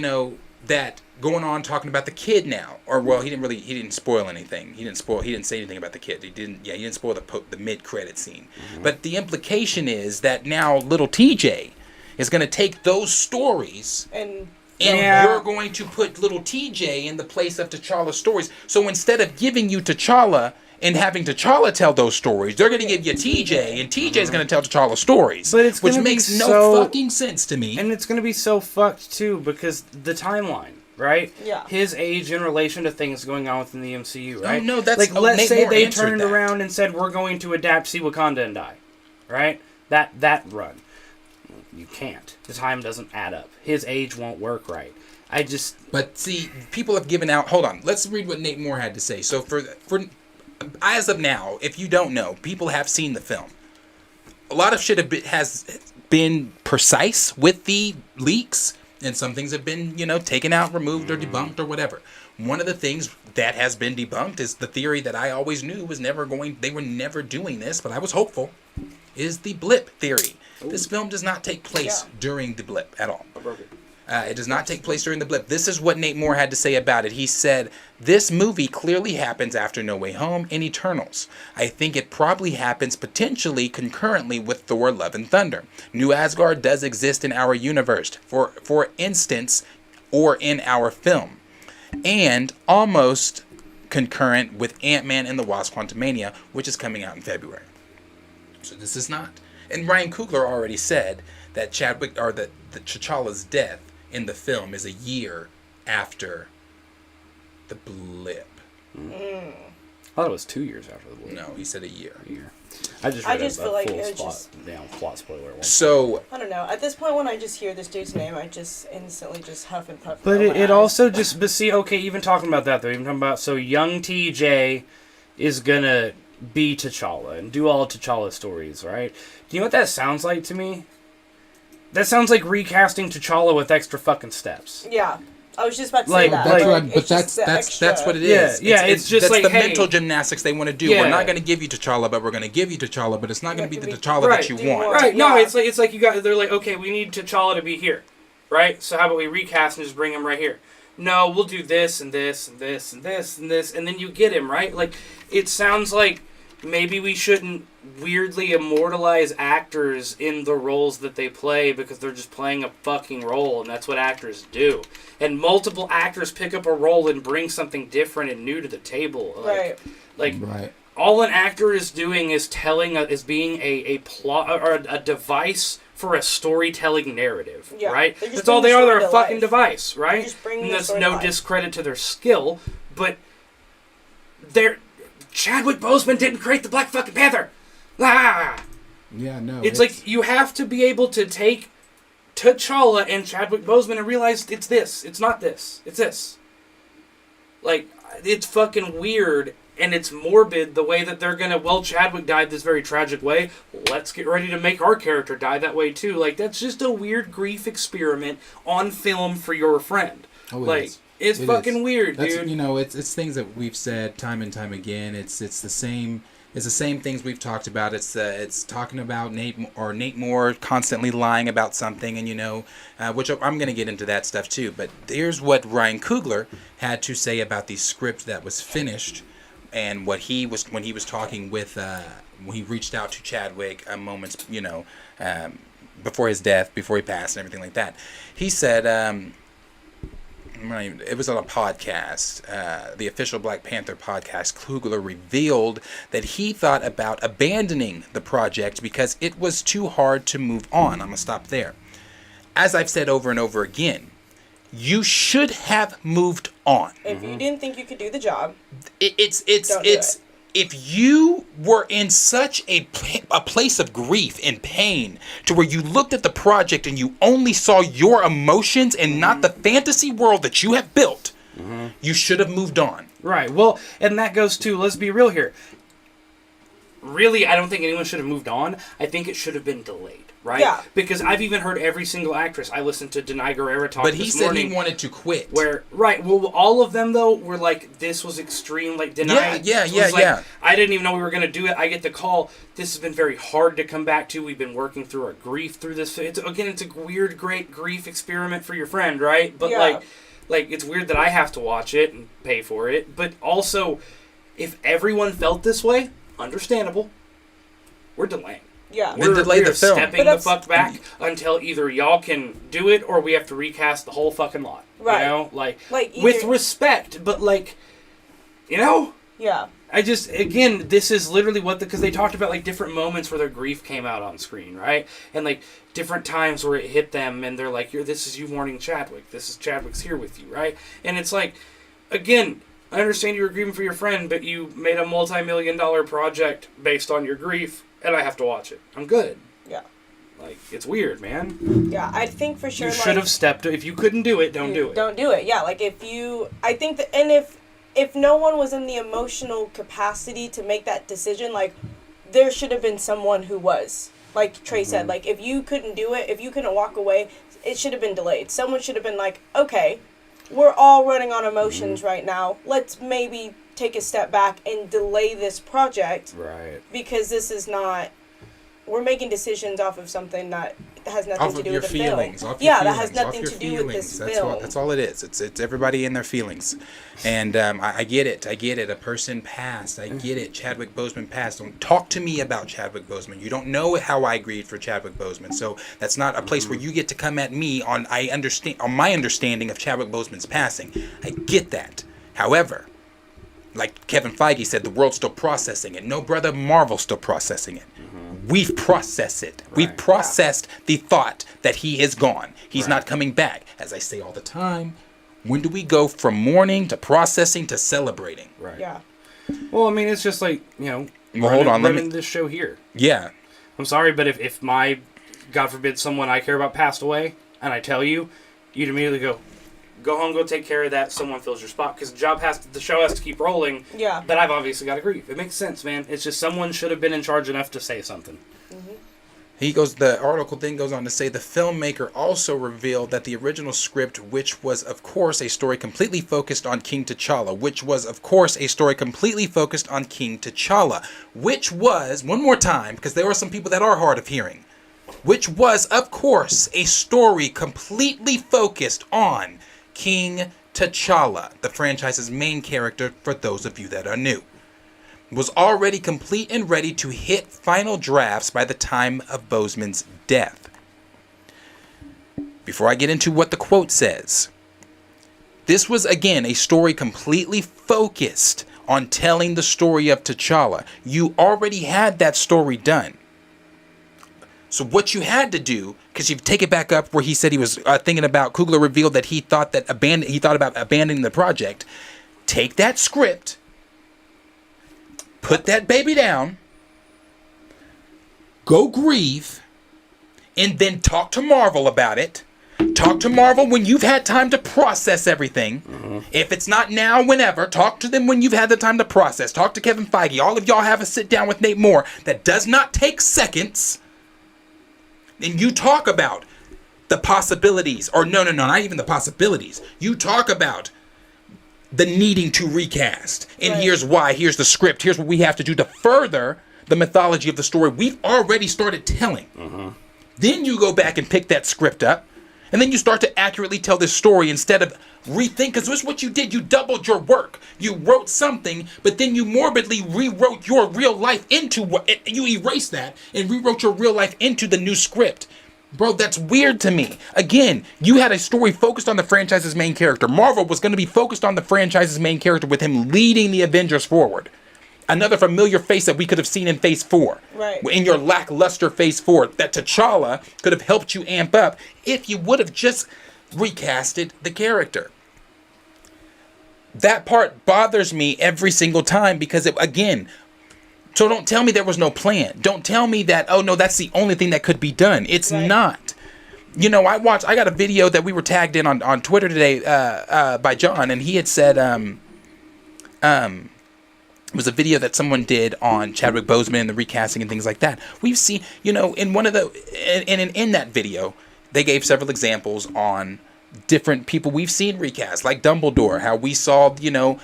A: that going on talking about the kid now, or he didn't spoil anything. He didn't say anything about the kid. He didn't spoil the mid-credit scene. But the implication is that now little TJ is going to take those stories and you're going to put little TJ in the place of T'Challa's stories. So instead of giving you T'Challa and having T'Challa tell those stories, they're going to give you TJ, and TJ's going to tell T'Challa stories, which makes no fucking sense to me.
B: And it's going to be so fucked, too, because the timeline, right?
C: Yeah. His
B: age in relation to things going on within the MCU, right?
A: Oh, no, that's...
B: Like, let's say they turned around and said, we're going to adapt See Wakanda and Die, right? That run. You can't. The time doesn't add up. His age won't work right.
A: But, see, people have given out... Hold on. Let's read what Nate Moore had to say. So, for as of now, if you don't know, people have seen the film. A lot of shit has been precise with the leaks, and some things have been, taken out, removed, or debunked, or whatever. One of the things that has been debunked is the theory that I always knew they were never doing this, but I was hopeful, is the blip theory. Ooh. This film does not take place during the blip at all. It does not take place during the blip. This is what Nate Moore had to say about it. He said, "This movie clearly happens after No Way Home and Eternals. I think it probably happens potentially concurrently with Thor: Love and Thunder. New Asgard does exist in our universe, for instance, or in our film. And almost concurrent with Ant-Man and the Wasp: Quantumania, which is coming out in February." So this is not. And Ryan Coogler already said that that T'Challa's death in the film is a year after the blip.
B: I thought it was 2 years after the blip.
A: No, he said a year.
B: I just
C: feel like
B: full
C: it was
B: plot spoiler.
A: So
C: I don't know. At this point, when I just hear this dude's name, I just instantly just huff and puff.
B: But it also just, but see, okay, even talking about that though, even talking about, so young TJ is gonna be T'Challa and do all of T'Challa's stories, right? Do you know what that sounds like to me? That sounds like recasting T'Challa with extra fucking steps.
C: Yeah. I was just about to say
B: Like-
C: that.
B: like-
A: but that's what it is.
B: Yeah, it's just
A: that's
B: like,
A: the
B: hey,
A: mental gymnastics they want to do.
B: Yeah.
A: We're not going to give you T'Challa, but we're going to give you T'Challa, but it's not going to be the
C: Right.
A: T'Challa that you
C: Do you
A: want.
C: want-
B: Right, no,
C: Yeah.
B: it's like you got, they're like, okay, we need T'Challa to be here, right? So how about we recast and just bring him right here? No, we'll do this and this and this and this and this, and then you get him, right? Like, it sounds like maybe we shouldn't weirdly immortalize actors in the roles that they play because they're just playing a fucking role, and that's what actors do. And multiple actors pick up a role and bring something different and new to the table. Like,
A: Right.
B: all an actor is doing is being a plot or a device for a storytelling narrative,
C: Yeah.
B: right?
C: They're just
B: That's all
C: bringing
B: they are.
C: the
B: They're a
C: story to
B: fucking
C: life.
B: device, right?
C: just bringing
B: And
C: the
B: that's
C: story to
B: no
C: life.
B: discredit to their skill, but Chadwick Boseman didn't create the Black fucking Panther. Ah!
A: Yeah, no.
B: It's like you have to be able to take T'Challa and Chadwick Boseman and realize it's this. It's not this. It's this. Like, it's fucking weird and it's morbid the way that they're gonna, well, Chadwick died this very tragic way. Let's get ready to make our character die that way too. Like, that's just a weird grief experiment on film for your friend.
A: Oh, it
B: like,
A: is.
B: it's
A: It
B: fucking
A: is.
B: weird,
A: That's,
B: dude.
A: you know, it's things that we've said time and time again. It's the same. It's the same things we've talked about. It's talking about Nate Moore constantly lying about something, and which I'm going to get into that stuff too. But here's what Ryan Coogler had to say about the script that was finished, and what he was when he was talking with when he reached out to Chadwick moments before his death, before he passed, and everything like that. He said. It was on a podcast, the official Black Panther podcast. Coogler revealed that he thought about abandoning the project because it was too hard to move on. I'm going to stop there. As I've said over and over again, you should have moved on.
C: If you didn't think you could do the job,
A: It's
C: Don't do it.
A: if you were in such a place of grief and pain to where you looked at the project and you only saw your emotions and not the fantasy world that you have built, you should have moved on.
B: Right. Well, and that goes to, let's be real here. Really, I don't think anyone should have moved on. I think it should have been delayed, right?
C: Yeah.
B: Because I've even heard every single actress. I listened to Denai Guerrero talk
A: But he
B: this
A: said
B: morning.
A: he wanted to quit.
B: Right. Well, all of them, though, were like, this was extreme. Like, Denai
A: Yeah.
B: was like, I didn't even know we were going to do it. I get the call. This has been very hard to come back to. We've been working through our grief through this. It's a weird, great grief experiment for your friend, right? But,
C: Yeah.
B: like, it's weird that I have to watch it and pay for it. But also, if everyone felt this way, understandable. We're delaying.
C: yeah.
A: Then delay the
B: We're
A: film.
B: stepping
C: But
B: the
C: that's-
B: fuck back until either y'all can do it or we have to recast the whole fucking lot.
C: Right.
B: You know? Like
C: either,
B: with respect, but like, you know?
C: yeah.
B: I just, again, this is literally because they talked about like different moments where their grief came out on screen, right? And like different times where it hit them and they're like, this is you mourning Chadwick. This is Chadwick's here with you, right? And it's like, again, I understand you were grieving for your friend, but you made a multi-million-dollar project based on your grief, and I have to watch it. I'm good.
C: Yeah.
B: Like, it's weird, man.
C: Yeah. I think for sure.
B: You should have stepped. If you couldn't do it, don't do it.
C: Don't do it. Yeah. Like I think that, and if no one was in the emotional capacity to make that decision, like there should have been someone who was. Like Trey said, like if you couldn't do it, if you couldn't walk away, it should have been delayed. Someone should have been like, okay, we're all running on emotions right now. Let's maybe take a step back and delay this project
B: Right.
C: because this is not. We're making decisions off of something that has nothing
A: Off
C: to
A: of
C: do
A: your
C: with the
A: feelings.
C: film.
A: Off your
C: Yeah,
A: feelings.
C: that has
A: Off
C: nothing
A: your
C: to do with this
A: feelings.
C: film.
A: That's all it is. It's everybody in their feelings. And I get it. I get it. A person passed. I get it. Chadwick Boseman passed. Don't talk to me about Chadwick Boseman. You don't know how I grieved for Chadwick Boseman. So that's not a place where you get to come at me on my understanding of Chadwick Boseman's passing. I get that. However, like Kevin Feige said, the world's still processing it. No, brother, Marvel's still processing it. We've processed it.
B: Right.
A: We've processed the thought that he is gone. He's
B: Right.
A: not coming back. As I say all the time, when do we go from mourning to processing to celebrating?
B: Right.
C: Yeah.
B: Well, I mean, it's just like, you know,
A: Well, hold on, let
B: running
A: me-
B: this show here.
A: Yeah.
B: I'm sorry, but if my, God forbid, someone I care about passed away, and I tell you, you'd immediately go home, go take care of that. Someone fills your spot because the show has to keep rolling.
C: Yeah.
B: But I've obviously got to grieve. It makes sense, man. It's just someone should have been in charge enough to say something.
A: The article then goes on to say the filmmaker also revealed that the original script, which was of course a story completely focused on King T'Challa, which was, one more time, because there are some people that are hard of hearing, which was of course a story completely focused on King T'Challa, the franchise's main character for those of you that are new, was already complete and ready to hit final drafts by the time of Boseman's death. Before I get into what the quote says, this was again a story completely focused on telling the story of T'Challa. You already had that story done. So what you had to do, because you take it back up where he said he was thinking about, Coogler revealed that he thought about abandoning the project. Take that script, put that baby down, go grieve, and then talk to Marvel about it. Talk to Marvel when you've had time to process everything. If it's not now, whenever, talk to them when you've had the time to process. Talk to Kevin Feige. All of y'all have a sit down with Nate Moore. That does not take seconds. And you talk about the possibilities, or no, not even the possibilities. You talk about the needing to recast. And
C: Right.
A: here's why. Here's the script. Here's what we have to do to further the mythology of the story we've already started telling. Then you go back and pick that script up. And then you start to accurately tell this story instead of rethink. Because this is what you did. You doubled your work. You wrote something, but then you morbidly rewrote your real life into what you erased that and rewrote your real life into the new script. Bro, that's weird to me. Again, you had a story focused on the franchise's main character. Marvel was going to be focused on the franchise's main character with him leading the Avengers forward. Another familiar face that we could have seen in Phase 4.
C: Right.
A: In your lackluster Phase 4. That T'Challa could have helped you amp up if you would have just recasted the character. That part bothers me every single time because, so don't tell me there was no plan. Don't tell me that, oh no, that's the only thing that could be done. It's
C: Right.
A: not. You know, I got a video that we were tagged in on Twitter today by John, and he had said, it was a video that someone did on Chadwick Boseman and the recasting and things like that. We've seen, you know, in one of the, in that video, they gave several examples on different people we've seen recast, like Dumbledore, how we saw, you know,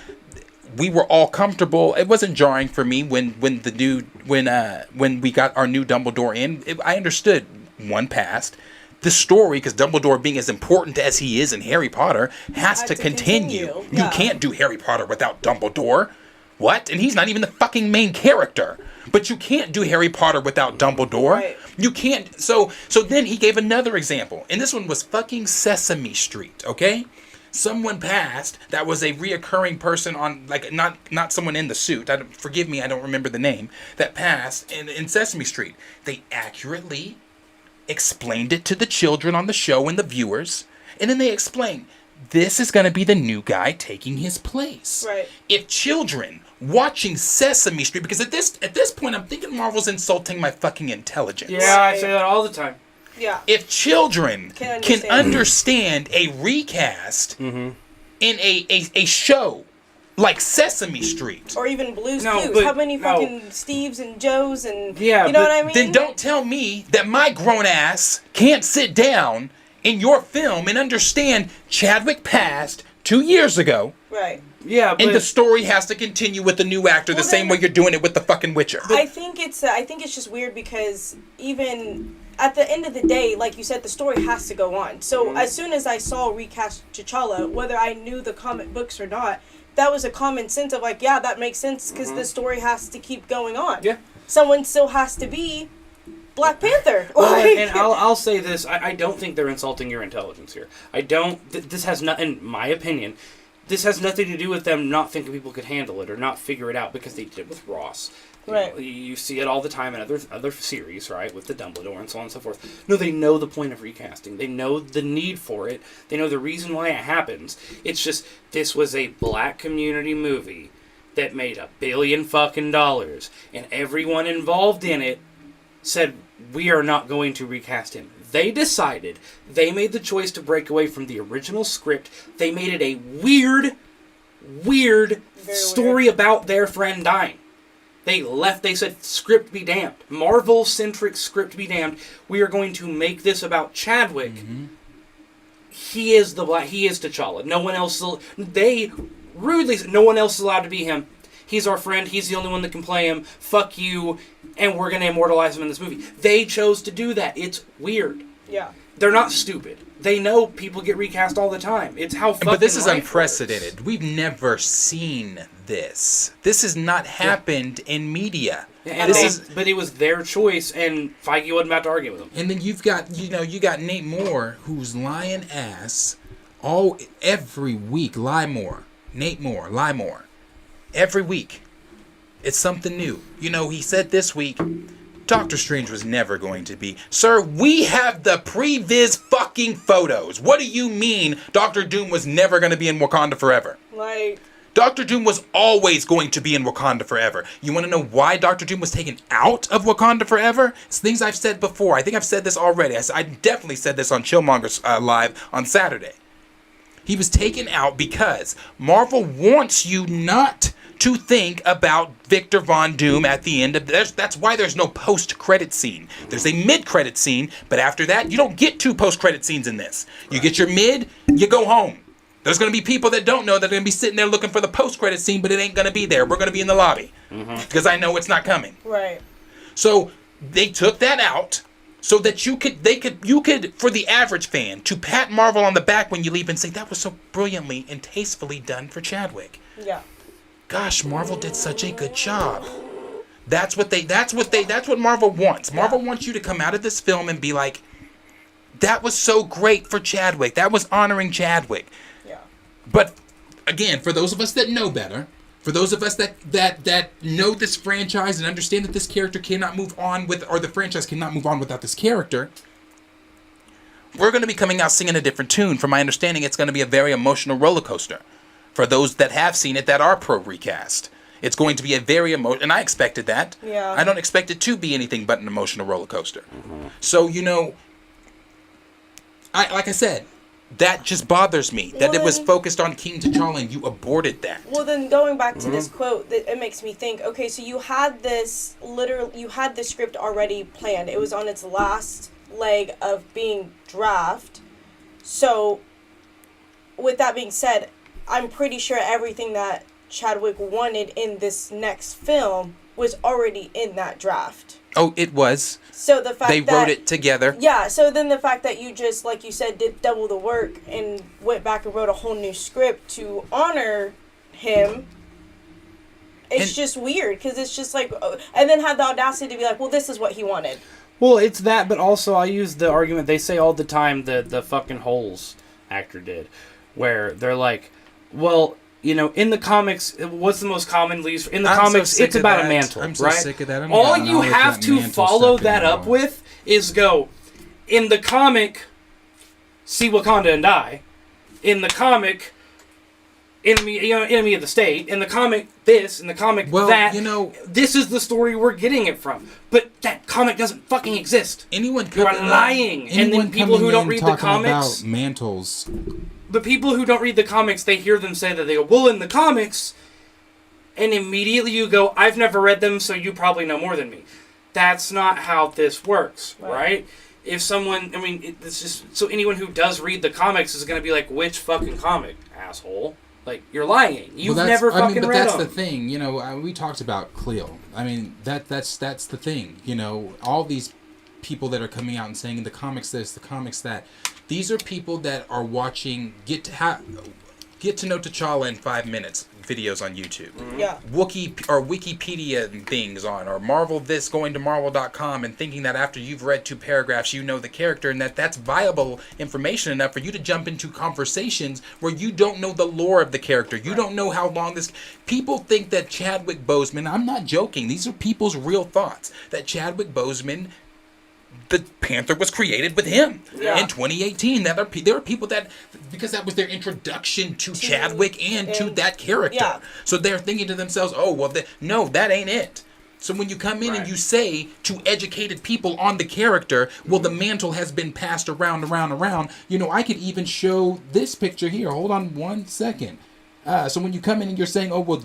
A: we were all comfortable. It wasn't jarring for me when we got our new Dumbledore in. I understood one passed. The story, because Dumbledore being as important as he is in Harry Potter, has to continue.
C: Yeah.
A: You can't do Harry Potter without Dumbledore. What? And he's not even the fucking main character. But you can't do Harry Potter without Dumbledore.
C: Right.
A: You can't. So then he gave another example. And this one was fucking Sesame Street, okay? Someone passed that was a reoccurring person on, like, not someone in the suit. Forgive me, I don't remember the name. That passed in Sesame Street. They accurately explained it to the children on the show and the viewers. And then they explained, this is going to be the new guy taking his place.
C: Right.
A: If children watching Sesame Street, because at this point I'm thinking Marvel's insulting my fucking intelligence.
B: Yeah, I say that all the time.
C: Yeah.
A: If children can understand a recast
B: Mm-hmm.
A: in a show like Sesame Street,
C: Or even Blue's
B: No,
C: Clues.
B: but-
C: How many
B: no.
C: fucking Steves and Joes and
B: Yeah,
C: you know
B: but
C: what I mean?
A: then don't tell me that my grown ass can't sit down in your film and understand Chadwick passed 2 years ago.
C: Right.
B: Yeah, but
A: And the story has to continue with the new actor the
C: Well,
A: same
C: then-
A: way you're doing it with the fucking Witcher.
C: I think it's just weird because even at the end of the day, like you said, the story has to go on. So as soon as I saw recast T'Challa, whether I knew the comic books or not, that was a common sense of like, yeah, that makes sense because the story has to keep going on.
B: Yeah.
C: Someone still has to be Black Panther.
B: Well,
C: Like-
B: and I'll say this: I don't think they're insulting your intelligence here. I don't. This has not, in my opinion, this has nothing to do with them not thinking people could handle it or not figure it out because they did with Ross.
C: Right.
B: You see it all the time in other series, right, with the Dumbledore and so on and so forth. No, they know the point of recasting. They know the need for it. They know the reason why it happens. It's just this was a black community movie that made $1 billion fucking dollars, and everyone involved in it said we are not going to recast him. They decided. They made the choice to break away from the original script. They made it a weird
C: Very
B: story about their friend dying. They left. They said, "Script be damned. Marvel-centric script be damned. We are going to make this about Chadwick. He is T'Challa. No one else. They rudely said, no one else is allowed to be him. He's our friend. He's the only one that can play him. Fuck you. And we're going to immortalize him in this movie." They chose to do that. It's weird.
C: Yeah.
B: They're not stupid. They know people get recast all the time. It's how fucking
A: But this is
B: life
A: unprecedented.
B: works.
A: We've never seen this. This has not happened in media.
B: And but it was their choice, and Feige wasn't about to argue with them.
A: And then you've got, you got Nate Moore, who's lying ass every week. Nate Moore, lie more. Every week. It's something new. He said this week, Doctor Strange was never going to be. Sir, we have the previs fucking photos. What do you mean Doctor Doom was never going to be in Wakanda forever?
C: Like,
A: Doctor Doom was always going to be in Wakanda forever. You want to know why Doctor Doom was taken out of Wakanda forever? It's things I've said before. I think I've said this already. I definitely said this on Chillmonger's Live on Saturday. He was taken out because Marvel wants you not to think about Victor Von Doom at the end of that's why there's no post-credit scene. There's a mid-credit scene, but after that, you don't get 2 post-credit scenes in this. You get your mid, you go home. There's going to be people that don't know that are going to be sitting there looking for the post-credit scene, but it ain't going to be there. We're going to be in the lobby because I know it's not coming.
C: right.
A: So they took that out so that you could, for the average fan, to pat Marvel on the back when you leave and say, that was so brilliantly and tastefully done for Chadwick.
C: Yeah.
A: Gosh, Marvel did such a good job. That's what Marvel wants. Marvel wants you to come out of this film and be like, that was so great for Chadwick. That was honoring Chadwick.
C: Yeah.
A: But again, for those of us that know better, for those of us that know this franchise and understand that this character cannot move on or the franchise cannot move on without this character, we're going to be coming out singing a different tune. From my understanding, it's going to be a very emotional roller coaster. For those that have seen it that are pro recast, it's going to be a very emotional, and I expected that.
C: Yeah.
A: I don't expect it to be anything but an emotional roller coaster. So like I said, that just bothers me that it was focused on King T'Challa and you aborted that.
C: Well, then going back to this quote, it makes me think. Okay, so you had this script already planned. It was on its last leg of being draft. So, with that being said, I'm pretty sure everything that Chadwick wanted in this next film was already in that draft.
A: Oh, it was.
C: So the fact
A: they wrote it together.
C: Yeah, so then the fact that you just, like you said, did double the work and went back and wrote a whole new script to honor him, it's just weird, because it's just like, and then had the audacity to be like, well, this is what he wanted.
B: Well, it's that, but also I use the argument they say all the time that the fucking Holes actor did, where they're like, well, in the comics, what's the most commonly used? In the comics, it's about a mantle,
A: I'm so
B: right?
A: sick of that.
B: All you have to follow that up with is go, in the comic, see Wakanda and die. In the comic, enemy of the state. In the comic, this. In the comic, that. This is the story we're getting it from. But that comic doesn't fucking exist. You are lying. And then people who don't read the comics,
A: about mantles.
B: But people who don't read the comics, they hear them say that. They go, well, in the comics, and immediately you go, I've never read them, so you probably know more than me. That's not how this works, right? If someone, it's just, so anyone who does read the comics is going to be like, which fucking comic, asshole? Like, you're lying. You've never fucking read them.
A: But that's the thing, we talked about Cleo. That's the thing, all these people that are coming out and saying the comics this, the comics that. These are people that are watching get to know T'Challa in 5 minutes videos on YouTube.
C: Yeah.
A: Wikipedia things on, or Marvel this, going to marvel.com and thinking that after you've read 2 paragraphs you know the character, and that's viable information enough for you to jump into conversations where you don't know the lore of the character. You don't know how long this... People think that Chadwick Boseman, I'm not joking, these are people's real thoughts, that Chadwick Boseman, the Panther was created with him in 2018. There are people that, because that was their introduction to Chadwick and to that character. Yeah. So they're thinking to themselves, oh, well, no, that ain't it. So when you come in and you say to educated people on the character, well, the mantle has been passed around. I could even show this picture here. Hold on 1 second. So when you come in and you're saying, oh, well,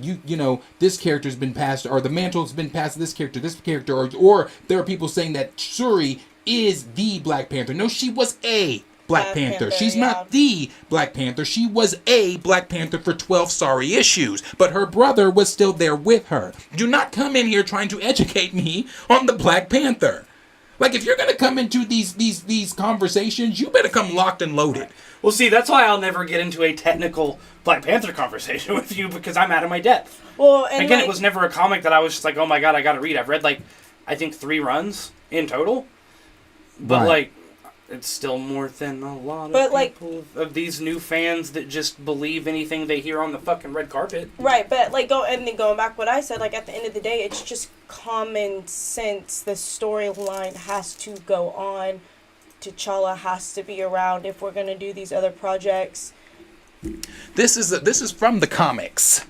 A: this character's been passed, or the mantle's been passed to this character, or there are people saying that Shuri is the Black Panther. No, she was a Black Panther. She's not the Black Panther. She was a Black Panther for 12 sorry issues, but her brother was still there with her. Do not come in here trying to educate me on the Black Panther. Like, if you're going to come into these conversations, you better come locked and loaded.
B: Well, see, that's why I'll never get into a technical Black Panther conversation with you, because I'm out of my depth. Well, and again, it was never a comic that I was just like, oh my god, I got to read. I've read, I think 3 runs in total. But, it's still more than a lot of people, of these new fans that just believe anything they hear on the fucking red carpet.
C: Right, but, going back what I said, at the end of the day, it's just common sense. The storyline has to go on. T'Challa has to be around if we're going to do these other projects.
A: This is from the comics.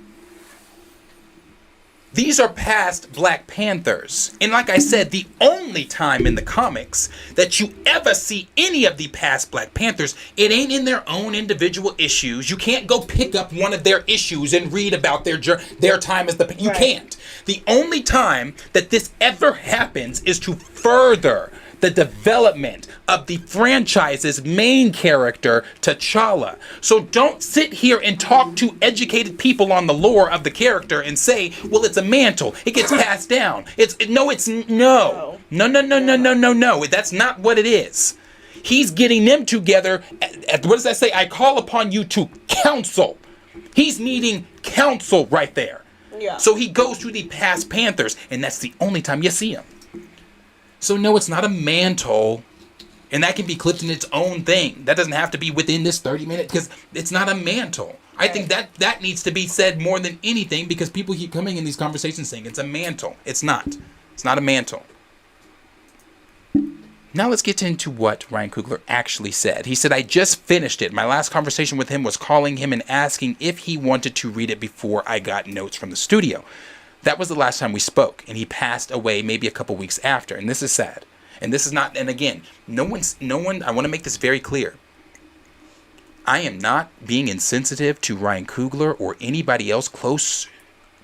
A: These are past Black Panthers. And like I said, the only time in the comics that you ever see any of the past Black Panthers, it ain't in their own individual issues. You can't go pick up one of their issues and read about their time as the... You can't. The only time that this ever happens is to further the development of the franchise's main character, T'Challa. So don't sit here and talk to educated people on the lore of the character and say, well, it's a mantle. It gets passed down. No. That's not what it is. He's getting them together. What does that say? I call upon you to counsel. He's needing counsel right there. Yeah. So he goes to the past Panthers, and that's the only time you see him. So no, it's not a mantle, and that can be clipped in its own thing. That doesn't have to be within this 30 minutes, because it's not a mantle. I think that needs to be said more than anything, because people keep coming in these conversations saying it's a mantle. It's not. It's not a mantle. Now let's get into what Ryan Coogler actually said. He said, I just finished it. My last conversation with him was calling him and asking if he wanted to read it before I got notes from the studio. That was the last time we spoke, and he passed away maybe a couple weeks after, and this is sad. And this is not, and again, no one, I want to make this very clear. I am not being insensitive to Ryan Coogler or anybody else close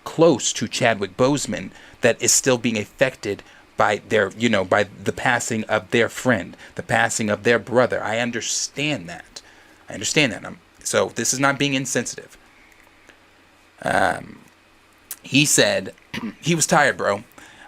A: to Chadwick Boseman that is still being affected by by the passing of their friend, the passing of their brother. I understand that. So this is not being insensitive. He said he was tired, bro.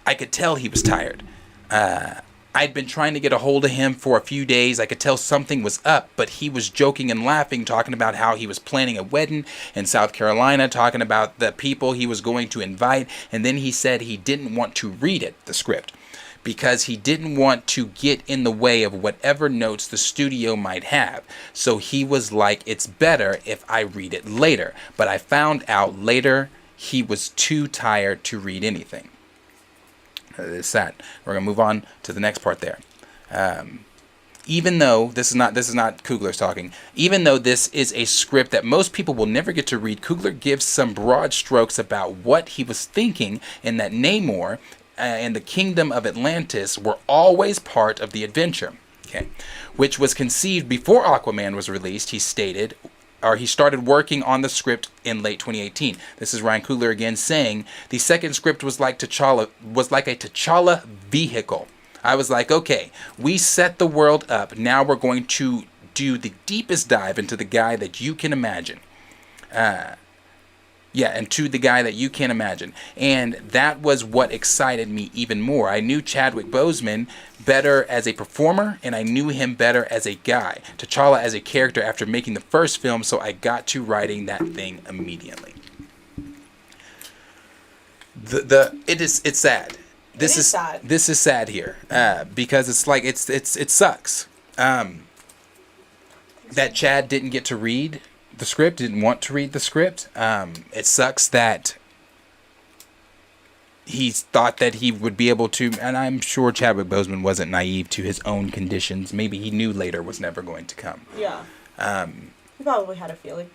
A: I could tell he was tired. I'd been trying to get a hold of him for a few days. I could tell something was up, but he was joking and laughing, talking about how he was planning a wedding in South Carolina, talking about the people he was going to invite. And then he said he didn't want to read it, the script, because he didn't want to get in the way of whatever notes the studio might have. So he was like, it's better if I read it later. But I found out later he was too tired to read anything. It's sad. We're gonna move on to the next part there. Even though this is not Coogler's talking, even though this is a script that most people will never get to read, Coogler gives some broad strokes about what he was thinking, and that Namor and the Kingdom of Atlantis were always part of the adventure. Okay, which was conceived before Aquaman was released. He stated. Or he started working on the script in late 2018. This is Ryan Coogler again saying the second script was like a T'Challa vehicle. I was like, okay, we set the world up. Now we're going to do the deepest dive into the guy that you can imagine. Yeah, and to the guy that you can't imagine. And that was what excited me even more. I knew Chadwick Boseman better as a performer, and I knew him better as a guy. T'Challa as a character after making the first film, so I got to writing that thing immediately. It's sad. This is sad. This is sad here because it's like it sucks that Chad didn't get to read the script, didn't want to read the script. It sucks that he thought that he would be able to, and I'm sure Chadwick Boseman wasn't naive to his own conditions. Maybe he knew later was never going to come.
C: Yeah. He probably had a feeling.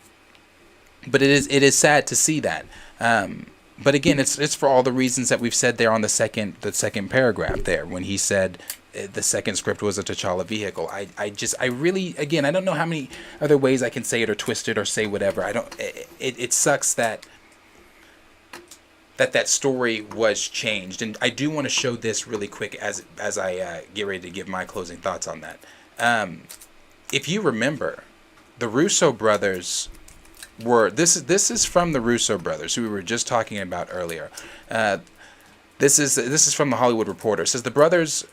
A: But it is sad to see that. But again, it's for all the reasons that we've said there on the second paragraph there when he said the second script was a T'Challa vehicle. I really, again, I don't know how many other ways I can say it or twist it or say whatever. It sucks that story was changed. And I do want to show this really quick as I get ready to give my closing thoughts on that. If you remember, the Russo brothers this is from the Russo brothers, who we were just talking about earlier. This is from the Hollywood Reporter. It says the brothers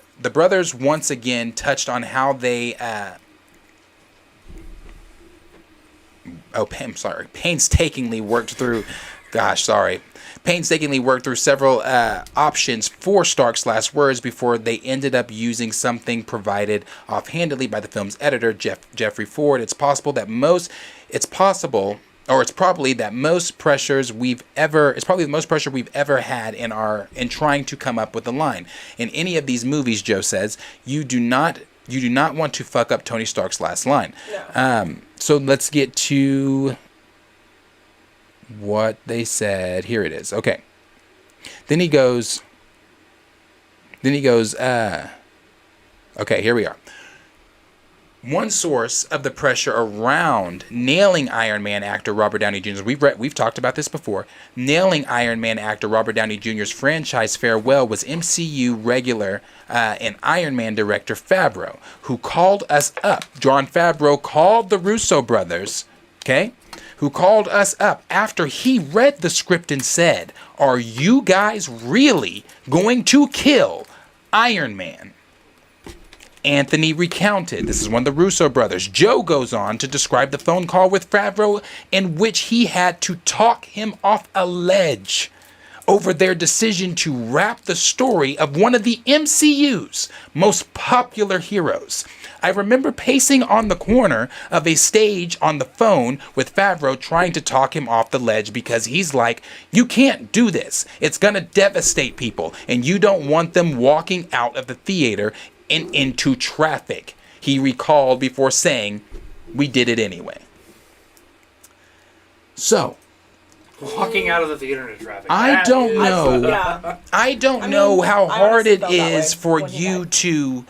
A: once again touched on how they painstakingly worked through several options for Stark's last words before they ended up using something provided offhandedly by the film's editor, Jeffrey Ford. It's probably the most pressure we've ever had in trying to come up with a line. In any of these movies, Joe says, you do not want to fuck up Tony Stark's last line. No. So let's get to what they said. Here it is. Okay. Then he goes, okay, here we are. One source of the pressure around nailing Iron Man actor Robert Downey Jr. We've talked about this before. Nailing Iron Man actor Robert Downey Jr.'s franchise farewell was MCU regular and Iron Man director Favreau, who called us up. Jon Favreau called the Russo brothers, okay? Who called us up after he read the script and said, "Are you guys really going to kill Iron Man?" Anthony recounted. This is one of the Russo brothers. Joe goes on to describe the phone call with Favreau in which he had to talk him off a ledge over their decision to wrap the story of one of the MCU's most popular heroes. I remember pacing on the corner of a stage on the phone with Favreau trying to talk him off the ledge because he's like, "You can't do this. It's going to devastate people, and you don't want them walking out of the theater and into traffic," he recalled before saying, "We did it anyway." So,
B: walking out of the theater into traffic.
A: I don't know how hard it is for you to.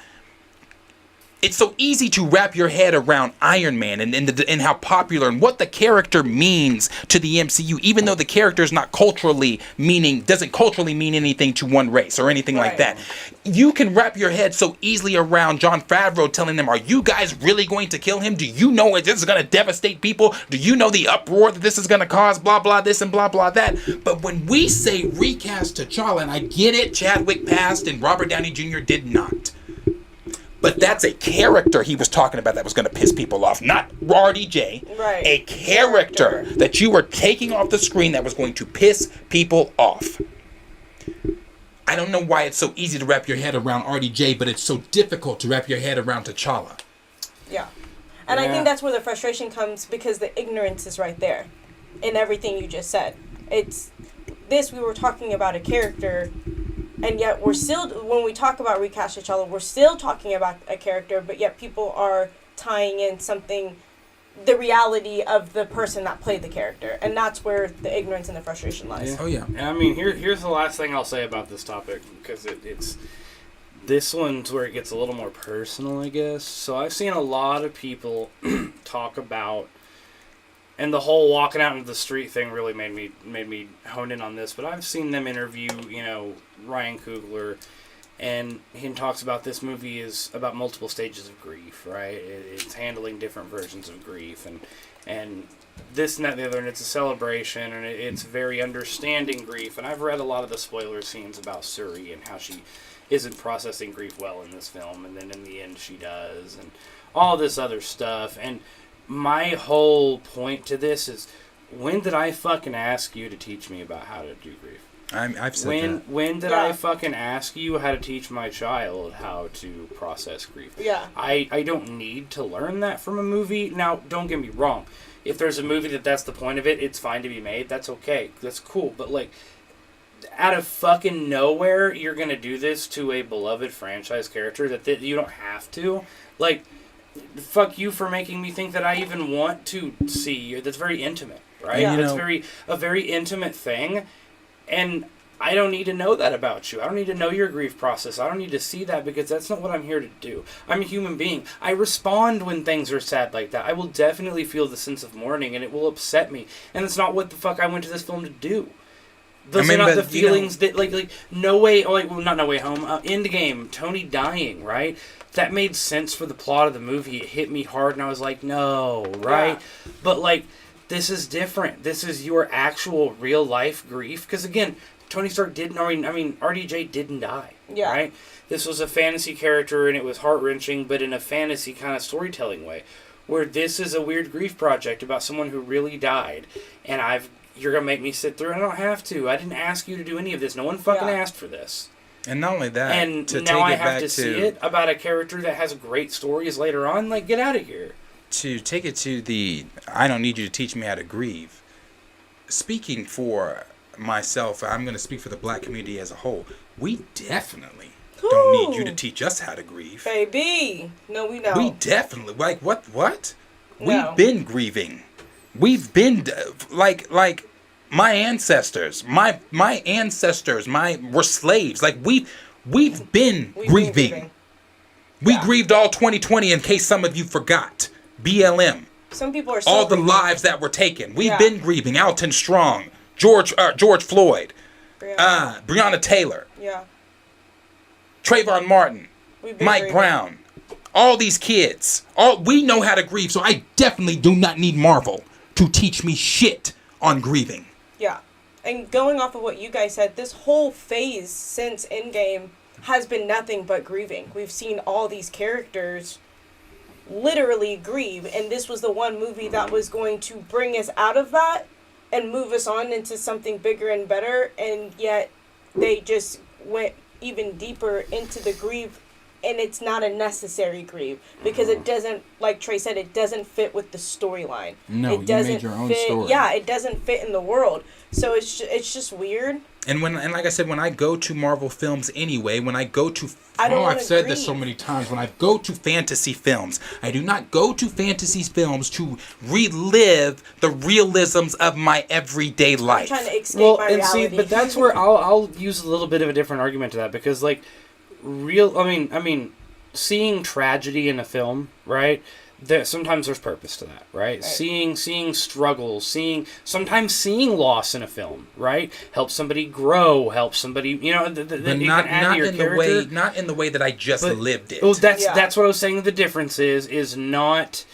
A: It's so easy to wrap your head around Iron Man and how popular and what the character means to the MCU, even though the character is not doesn't culturally mean anything to one race or anything like that. You can wrap your head so easily around Jon Favreau telling them, "Are you guys really going to kill him? Do you know this is going to devastate people? Do you know the uproar that this is going to cause? Blah, blah, this and blah, blah, that." But when we say recast T'Challa, and I get it, Chadwick passed and Robert Downey Jr. did not. But that's a character he was talking about that was going to piss people off, not RDJ.
C: Right.
A: A character that you were taking off the screen that was going to piss people off. I don't know why it's so easy to wrap your head around RDJ, but it's so difficult to wrap your head around T'Challa.
C: Yeah. And I think that's where the frustration comes, because the ignorance is right there in everything you just said. We were talking about a character, and yet we're still, when we talk about recast T'Challa, we're still talking about a character, but yet people are tying in the reality of the person that played the character. And that's where the ignorance and the frustration lies.
A: Yeah. Oh, yeah.
B: And I mean, here's the last thing I'll say about this topic, because it's this one's where it gets a little more personal, I guess. So I've seen a lot of people talk about, and the whole walking out into the street thing really made me hone in on this. But I've seen them interview, Ryan Coogler, And he talks about this movie is about multiple stages of grief, right? It's handling different versions of grief, and this and that and the other, and it's a celebration, and it's very understanding grief. And I've read a lot of the spoiler scenes about Suri and how she isn't processing grief well in this film, and then in the end she does, and all this other stuff. And my whole point to this is, when did I fucking ask you to teach me about how to do grief?
A: I've said that.
B: When did I fucking ask you how to teach my child how to process grief?
C: Yeah.
B: I don't need to learn that from a movie. Now, don't get me wrong. If there's a movie that's the point of it, it's fine to be made. That's okay. That's cool. But, like, out of fucking nowhere, you're going to do this to a beloved franchise character that you don't have to. Like, fuck you for making me think that I even want to see. That's very intimate, right?
C: Yeah.
B: That's a very intimate thing. And I don't need to know that about you. I don't need to know your grief process. I don't need to see that, because that's not what I'm here to do. I'm a human being. I respond when things are sad like that. I will definitely feel the sense of mourning, and it will upset me. And that's not what the fuck I went to this film to do. Those are not the feelings that, like, No Way, not No Way Home, Endgame, Tony dying, right? That made sense for the plot of the movie. It hit me hard, and I was like, no, right? Yeah. But, like, this is different. This is your actual real-life grief. Because, again, Tony Stark RDJ didn't die, right? This was a fantasy character, and it was heart-wrenching, but in a fantasy kind of storytelling way. Where this is a weird grief project about someone who really died, and you're going to make me sit through it. I don't have to. I didn't ask you to do any of this. No one fucking asked for this.
A: And not only that,
B: and now I have to see it about a character that has great stories later on. Like, get out of here.
A: To take it to the, I don't need you to teach me how to grieve. Speaking for myself, I'm going to speak for the black community as a whole. We definitely don't need you to teach us how to grieve.
C: Baby. No, we don't.
A: We definitely, like, what?
C: No.
A: We've been grieving. We've been, like my ancestors, my ancestors, were slaves. Like, we've been grieving. We grieved all 2020, in case some of you forgot. BLM.
C: Some people are still
A: all the
C: grieving.
A: Lives that were taken. We've been grieving. Alton Strong, George Floyd, Breonna Taylor, Trayvon Martin, Mike
C: grieving.
A: Brown. All these kids. We know how to grieve, so I definitely do not need Marvel to teach me shit on grieving.
C: Yeah. And going off of what you guys said, this whole phase since Endgame has been nothing but grieving. We've seen all these characters literally grieve, and this was the one movie that was going to bring us out of that and move us on into something bigger and better, and yet they just went even deeper into the grief, and it's not a necessary grieve, because it doesn't, like Trey said, it doesn't fit with the storyline.
A: No,
C: it doesn't
A: you made your own
C: fit,
A: story.
C: Yeah, it doesn't fit in the world. So it's just weird.
A: And like I said, when I go to Marvel films anyway, when I go to... I've said this so many times. When I go to fantasy films, I do not go to fantasy films to relive the realisms of my everyday life.
C: I'm trying to escape my reality.
B: See, but that's where I'll use a little bit of a different argument to that, because, like, seeing tragedy in a film, right? Sometimes there's purpose to that, right? Seeing struggles, sometimes seeing loss in a film, right? Help somebody grow, help somebody,
A: but not in the way that I just lived it.
B: Well, that's what I was saying. The difference is not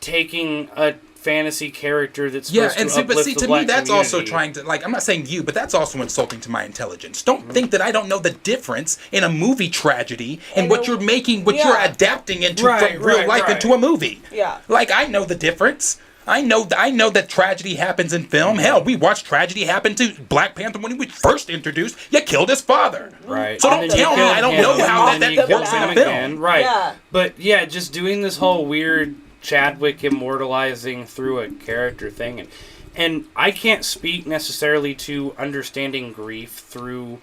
B: taking a fantasy character that's supposed to uplift
A: but see,
B: the
A: to
B: black
A: me, that's
B: community.
A: also trying to, like, I'm not saying you, but that's also insulting to my intelligence. Don't think that I don't know the difference in a movie tragedy and what you're making, what you're adapting into from real life into a movie.
C: Yeah.
A: Like, I know the difference. I know that tragedy happens in film. Hell, we watched tragedy happen to Black Panther when he was first introduced. You killed his father.
B: Right.
A: So don't tell me I don't know how that works in a film.
B: Right.
C: Yeah.
B: But, just doing this whole weird Chadwick immortalizing through a character thing, and I can't speak necessarily to understanding grief through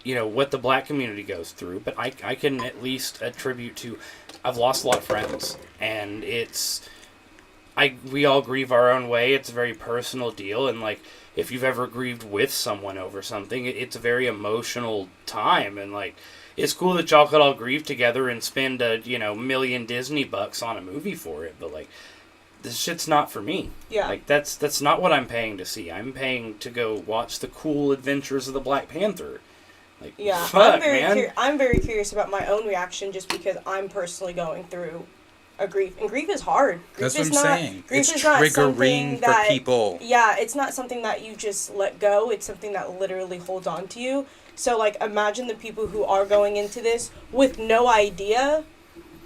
B: what the black community goes through, but I can at least attribute to, I've lost a lot of friends, and we all grieve our own way. It's a very personal deal, and, like, if you've ever grieved with someone over something, it's a very emotional time, and, like, it's cool that y'all could all grieve together and spend $1 million Disney bucks on a movie for it, but, like, this shit's not for me.
C: Yeah.
B: Like, that's not what I'm paying to see. I'm paying to go watch the cool adventures of the Black Panther. Like,
C: Yeah,
B: fuck, man.
C: I'm very curious about my own reaction just because I'm personally going through a grief, and grief is hard.
A: That's what I'm saying.
C: Grief
A: It's
C: is not
A: triggering
C: something
A: for
C: that,
A: people.
C: Yeah, it's not something that you just let go. It's something that literally holds on to you. So, like, imagine the people who are going into this with no idea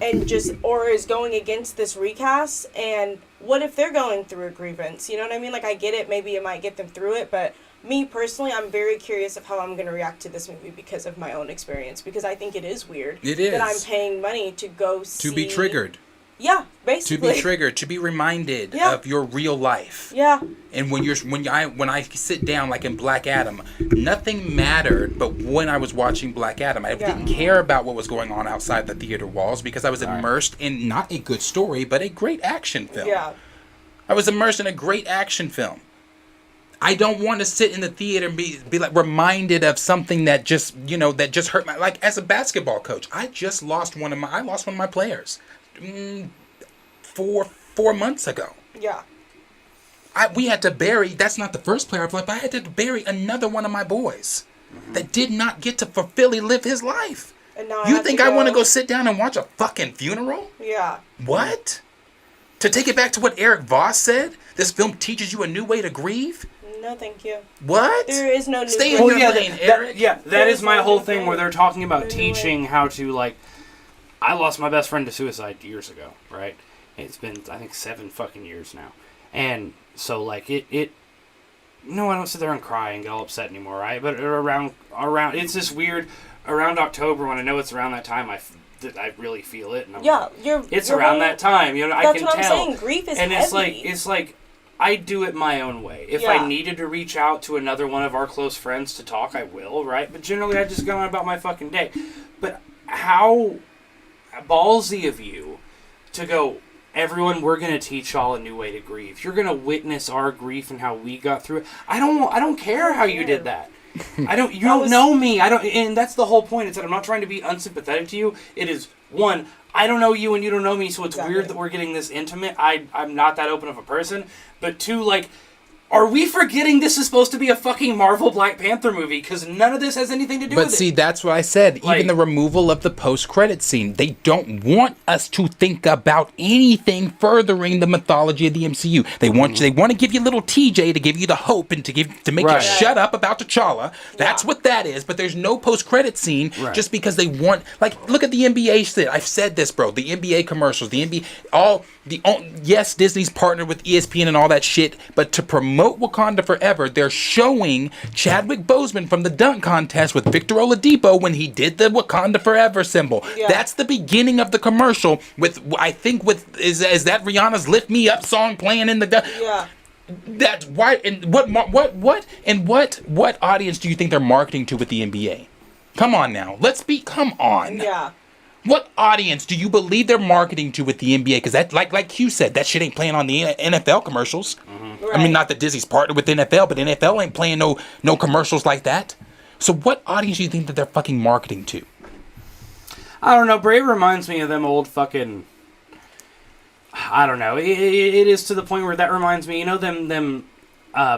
C: and just, or is going against this recast, and what if they're going through a grievance? You know what I mean? Like, I get it, maybe it might get them through it, but me personally, I'm very curious of how I'm going to react to this movie because of my own experience, because I think it is weird.
A: It is.
C: That I'm paying money to go see.
A: To be triggered.
C: Yeah, basically.
A: To be triggered, to be reminded of your real life.
C: Yeah.
A: And when I sit down like in Black Adam, nothing mattered. But when I was watching Black Adam, I didn't care about what was going on outside the theater walls because I was immersed in not a good story, but a great action film.
C: Yeah.
A: I was immersed in a great action film. I don't want to sit in the theater and be like reminded of something that just hurt my, like, as a basketball coach. I lost one of my players 4 months ago.
C: Yeah.
A: We had to bury, that's not the first player I've left, but I had to bury another one of my boys that did not get to fully live his life.
C: And now
A: You think I want to go sit down and watch a fucking funeral?
C: Yeah.
A: What? To take it back to what Eric Voss said, this film teaches you a new way to grieve?
C: No, thank you.
A: What?
C: There is no new
A: Stay
C: way.
A: in your lane, Eric.
B: That is my whole thing
C: way.
B: where they're talking about
C: There's no
B: teaching
C: way.
B: how to, like, I lost my best friend to suicide years ago, right? It's been, I think, 7 fucking years now. And so, like, no, I don't sit there and cry and get all upset anymore, right? But around, it's this weird, around October, when I know it's around that time, I really feel it. And I'm like, it's
C: you're
B: around
C: right.
B: that time, you know, I can
C: That's what
B: tell.
C: I'm saying, grief is
B: and
C: heavy.
B: it's like, I do it my own way. If
C: Yeah.
B: I needed to reach out to another one of our close friends to talk, I will, right? But generally, I just go on about my fucking day. But how ballsy of you to go, everyone, we're going to teach y'all a new way to grieve. You're going to witness our grief and how we got through it. I don't care how you did that. You don't know me. And that's the whole point. Is that I'm not trying to be unsympathetic to you. It is, one, I don't know you and you don't know me, so it's weird that we're getting this intimate. I'm not that open of a person. But two, like, are we forgetting this is supposed to be a fucking Marvel Black Panther movie? Because none of this has anything to do with it.
A: But see, that's what I said.
B: Like,
A: even the removal of the post-credit scene, they don't want us to think about anything furthering the mythology of the MCU. They want to give you a little TJ to give you the hope and to make you shut up about T'Challa. That's what that is. But there's no post-credit scene just because they want. Like, look at the NBA shit. I've said this, bro. The NBA commercials, the NBA, yes, Disney's partnered with ESPN and all that shit, but to promote Wakanda Forever, they're showing Chadwick Boseman from the dunk contest with Victor Oladipo when he did the Wakanda Forever symbol. Yeah. That's the beginning of the commercial with, I think, is that Rihanna's "Lift Me Up" song playing in the
C: Yeah.
A: That's why. And what audience do you think they're marketing to with the NBA? Come on now, come on.
C: Yeah.
A: What audience do you believe they're marketing to with the NBA? Because that, like Q said, that shit ain't playing on the NFL commercials.
C: Right.
A: I mean, not that Disney's partnered with NFL, but NFL ain't playing no commercials like that. So what audience do you think that they're fucking marketing to?
B: I don't know. Bray reminds me of them old fucking. I don't know. It is to the point where that reminds me. You know them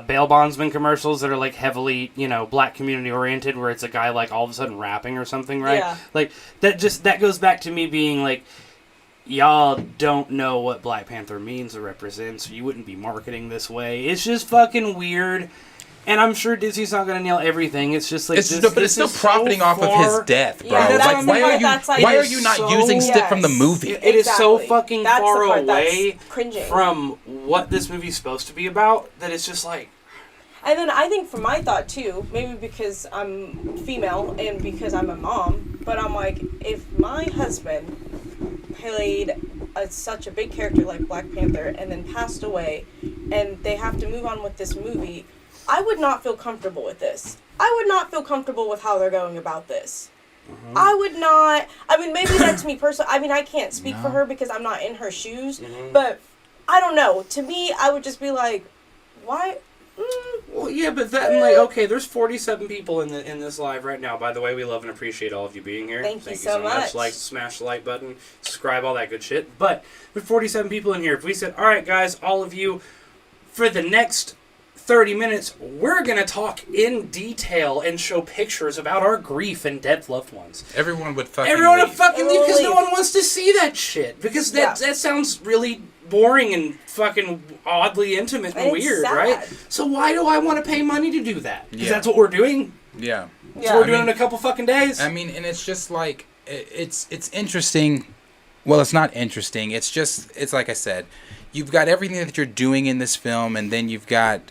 B: bail bondsman commercials that are like heavily, black community oriented, where it's a guy like all of a sudden rapping or something, right?
C: Yeah.
B: Like that goes back to me being like, y'all don't know what Black Panther means or represents, so you wouldn't be marketing this way. It's just fucking weird. And I'm sure Disney's not going to nail everything. It's just like
A: but it's still profiting off of his death, bro.
C: Yeah,
A: like, why are you not using stuff from the movie?
B: It is so fucking
C: that's
B: far
C: the part
B: away
C: cringing
B: from what this movie's supposed to be about that it's just like.
C: And then I think for my thought too, maybe because I'm female and because I'm a mom, but I'm like, if my husband played such a big character like Black Panther and then passed away and they have to move on with this movie, I would not feel comfortable with this. I would not feel comfortable with how they're going about this. Mm-hmm. I would not. I mean, maybe that's me personally. I mean, I can't speak for her because I'm not in her shoes. Mm-hmm. But I don't know. To me, I would just be like, why?
B: Well, yeah, but that and like, okay, there's 47 people in this live right now. By the way, we love and appreciate all of you being here.
C: Thank you so much.
B: Like, smash the like button, subscribe, all that good shit. But with 47 people in here, if we said, all right, guys, all of you, for the next 30 minutes, we're going to talk in detail and show pictures about our grief and dead loved ones.
A: Everyone would fucking
B: Everyone
A: leave.
B: would fucking leave because no one wants to see that shit. Because that sounds really boring and fucking oddly intimate and weird,
C: sad.
B: right? So why do I want to pay money to do that? Because that's what we're doing.
A: Yeah.
B: So we're doing it in a couple fucking days.
A: I mean, and it's just like, it's interesting. Well, it's not interesting. It's just, it's like I said, you've got everything that you're doing in this film, and then you've got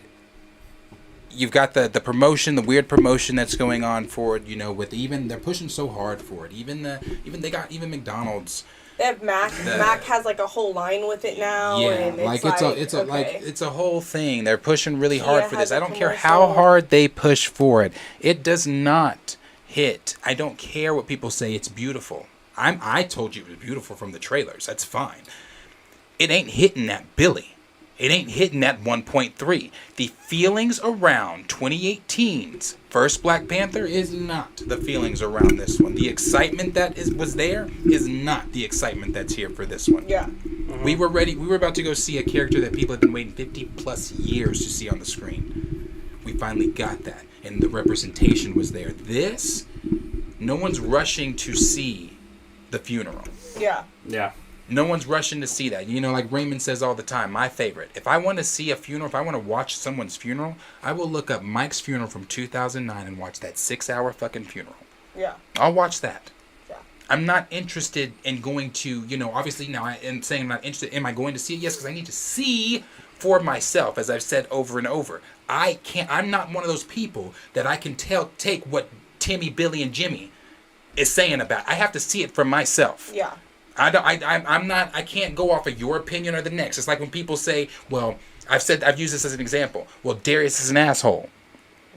A: the promotion, the weird promotion that's going on for it, you know, with even, they're pushing so hard for it. Even McDonald's.
C: They have Mac. Mac has like a whole line with it now.
A: Yeah,
C: and
A: it's a whole thing. They're pushing really hard for this.
C: has
A: I
C: a
A: don't care
C: commercial.
A: how hard they push for it. It does not hit. I don't care what people say. It's beautiful. I told you it was beautiful from the trailers. That's fine. It ain't hitting that Billy. It ain't hitting that 1.3. The feelings around 2018's first Black Panther is not the feelings around this one. The excitement that was there is not the excitement that's here for this one.
C: Yeah.
B: Mm-hmm.
A: We were ready. We were about to go see a character that people have been waiting 50 plus years to see on the screen. We finally got that, and the representation was there. This, no one's rushing to see the funeral.
C: Yeah.
B: Yeah.
A: No one's rushing to see that. You know, like Raymond says all the time, my favorite. If I want to see a funeral, if I want to watch someone's funeral, I will look up Mike's funeral from 2009 and watch that 6-hour fucking funeral.
C: Yeah.
A: I'll watch that.
C: Yeah.
A: I'm not interested in going to, you know, obviously now I'm saying I'm not interested. Am I going to see it? Yes, because I need to see for myself, as I've said over and over. I'm not one of those people that I can take what Timmy, Billy, and Jimmy is saying about. I have to see it for myself.
C: Yeah.
A: I can't go off of your opinion or the next. It's like when people say, well, I've used this as an example. Well, Darius is an asshole.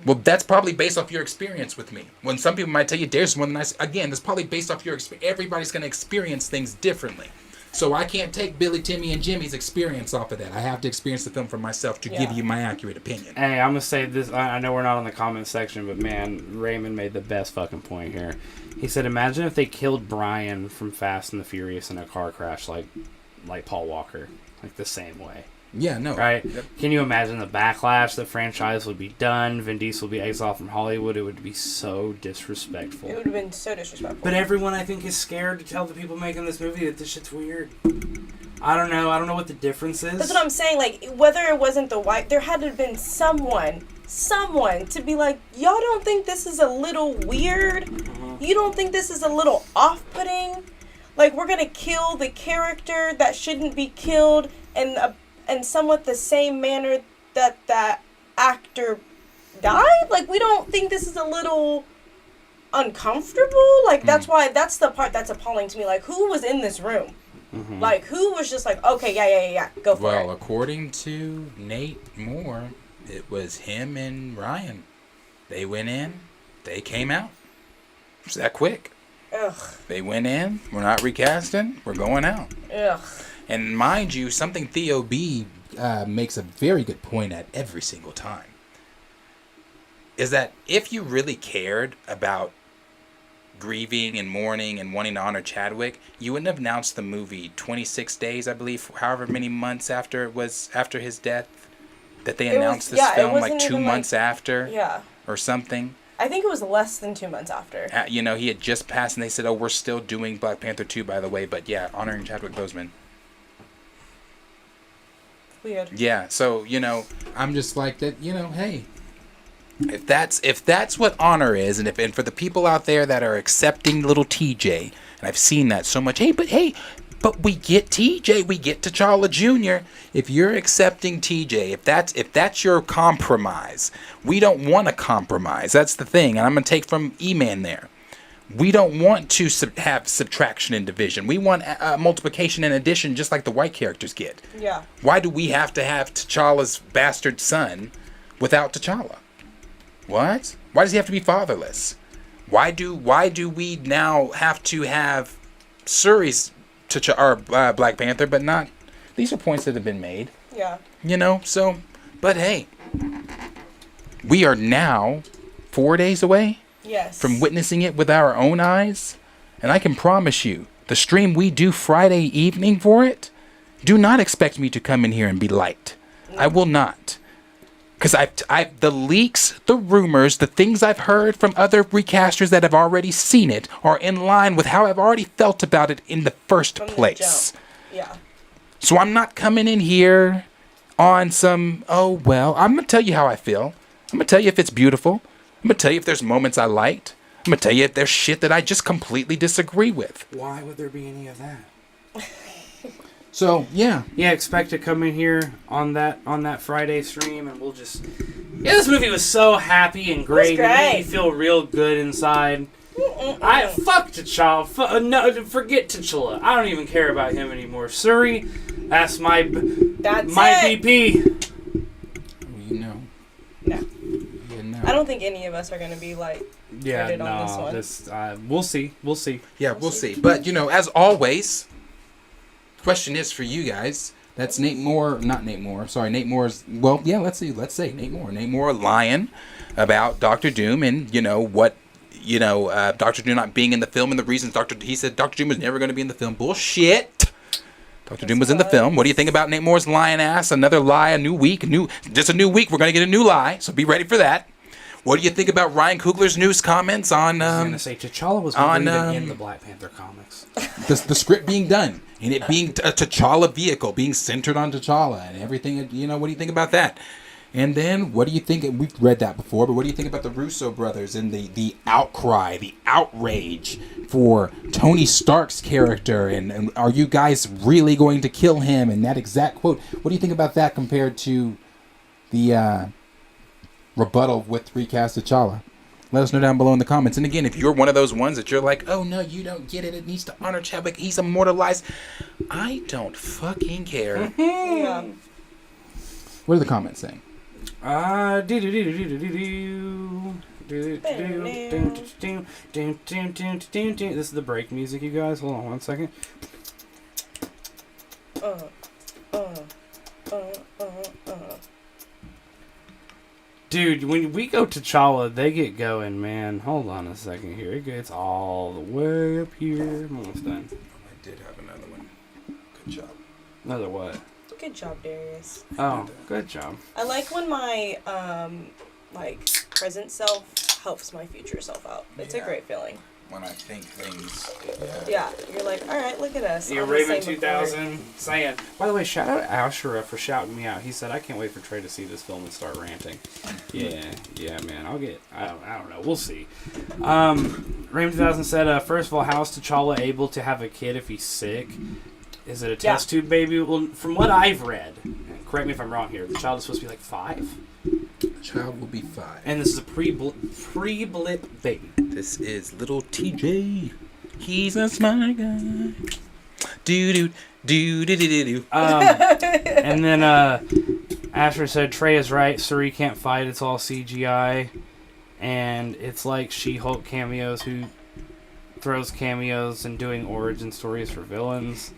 A: Well, that's probably based off your experience with me. When some people might tell you Darius is one of the nice, again, that's probably based off your experience. Everybody's going to experience things differently. So I can't take Billy, Timmy, and Jimmy's experience off of that. I have to experience the film for myself to give you my accurate opinion.
B: Hey, I'm going to say this. I know we're not on the comment section, but man, Raymond made the best fucking point here. He said, imagine if they killed Brian from Fast and the Furious in a car crash like Paul Walker. Like the same way.
A: Yeah, no.
B: Right?
A: Yep.
B: Can you imagine the backlash? The franchise would be done. Vin Diesel would be exiled from Hollywood. It would be so disrespectful.
C: It would have been so disrespectful.
B: But everyone, I think, is scared to tell the people making this movie that this shit's weird. I don't know. I don't know what the difference is.
C: That's what I'm saying. Like, whether it wasn't the white, there had to have been someone to be like, y'all don't think this is a little weird? Mm-hmm. You don't think this is a little off-putting? Like, we're gonna kill the character that shouldn't be killed and somewhat the same manner that actor died? Like, we don't think this is a little uncomfortable? Like, that's why, that's the part that's appalling to me. Like, who was in this room? Mm-hmm. Like, who was just like, okay, yeah, go for it.
A: Well, according to Nate Moore, it was him and Ryan. They went in, they came out. It's that quick.
C: Ugh.
A: They went in, we're not recasting, we're going out.
C: Ugh.
A: And mind you, something Theo B makes a very good point at every single time is that if you really cared about grieving and mourning and wanting to honor Chadwick, you wouldn't have announced the movie 26 days, I believe, however many months after his death, that they announced this film, like 2 months after, or something.
C: I think it was less than 2 months after.
A: You know, he had just passed, and they said, "Oh, we're still doing Black Panther 2, by the way, but yeah, honoring Chadwick Boseman."
C: Weird.
A: Yeah, so you know, I'm just like that. You know, hey, if that's what honor is, and for the people out there that are accepting little TJ, and I've seen that so much. But we get TJ, we get T'Challa Jr. If you're accepting TJ, if that's your compromise, we don't want to compromise. That's the thing, and I'm gonna take from E-Man there. We don't want to have subtraction and division. We want multiplication and addition, just like the white characters get.
C: Yeah.
A: Why do we have to have T'Challa's bastard son without T'Challa? What? Why does he have to be fatherless? Why do we now have to have Shuri's Black Panther, but not? These are points that have been made.
C: Yeah.
A: You know, so, but hey, we are now 4 days away.
C: Yes.
A: From witnessing it with our own eyes. And I can promise you, the stream we do Friday evening for it, do not expect me to come in here and be light. No. I will not. Because the leaks, the rumors, the things I've heard from other recasters that have already seen it are in line with how I've already felt about it in the first
C: From the
A: place.
C: jump. Yeah.
A: So I'm not coming in here on some, oh, well, I'm going to tell you how I feel. I'm going to tell you if it's beautiful. I'm going to tell you if there's moments I liked. I'm going to tell you if there's shit that I just completely disagree with.
B: Why would there be any of that?
A: So, yeah.
B: Yeah, expect to come in here on that Friday stream, and we'll just... Yeah, this movie was so happy and great. It made me feel real good inside. Fuck T'Challa. No, forget T'Challa. I don't even care about him anymore. Suri, that's my BP.
A: You know.
C: No.
A: You know.
C: I don't think any of us are going to be like...
B: Yeah, no,
C: on this one.
B: We'll see.
A: Yeah, we'll see. But, as always... Question is for you guys. That's Nate Moore. Not Nate Moore. Sorry, Nate Moore's. Well, yeah. Let's say Nate Moore. Nate Moore lying about Doctor Doom and what Doctor Doom not being in the film and the reasons he said Doctor Doom was never going to be in the film. Bullshit. Doctor Doom was in the film. What do you think about Nate Moore's lying ass? Another lie. A new week. Just a new week. We're going to get a new lie. So be ready for that. What do you think about Ryan Coogler's news comments on?
B: I was going to say T'Challa was in the Black Panther comics.
A: The script being done and it being a T'Challa vehicle, being centered on T'Challa and everything. What do you think about that? And then what do you think? We've read that before, but what do you think about the Russo brothers and the outcry, the outrage for Tony Stark's character? And are you guys really going to kill him? And that exact quote. What do you think about that compared to the rebuttal with recast T'Challa? Let us know down below in the comments. And again, if you're one of those ones that you're like, oh no, you don't get it, it needs to honor Chadwick, he's immortalized, I don't fucking care.
C: Yeah.
A: What are the comments saying?
B: This is the break music, you guys. Hold on 1 second. Dude, when we go to T'Challa, they get going, man. Hold on a second here. It gets all the way up here. I'm almost done.
A: I did have another one. Good job.
B: Another what?
C: Good job, Darius.
B: Oh, good job.
C: I like when my present self helps my future self out. It's a great feeling.
A: When I think things.
C: Yeah, you're like, all right, look at us.
B: Yeah, Raven 2000 saying. By the way, shout out to Ashura for shouting me out. He said, I can't wait for Trey to see this film and start ranting. Yeah, man. I don't know. We'll see. Raven 2000 said, first of all, how is T'Challa able to have a kid if he's sick? Is it a test tube baby? Well, from what I've read, and correct me if I'm wrong here, the child is supposed to be like 5.
A: The child will be 5.
B: And this is a pre-blip baby.
A: This is little TJ. He's a smart guy. Do.
B: And then Asher said, Trey is right. Suri can't fight. It's all CGI. And it's like She-Hulk cameos who throws cameos and doing origin stories for villains.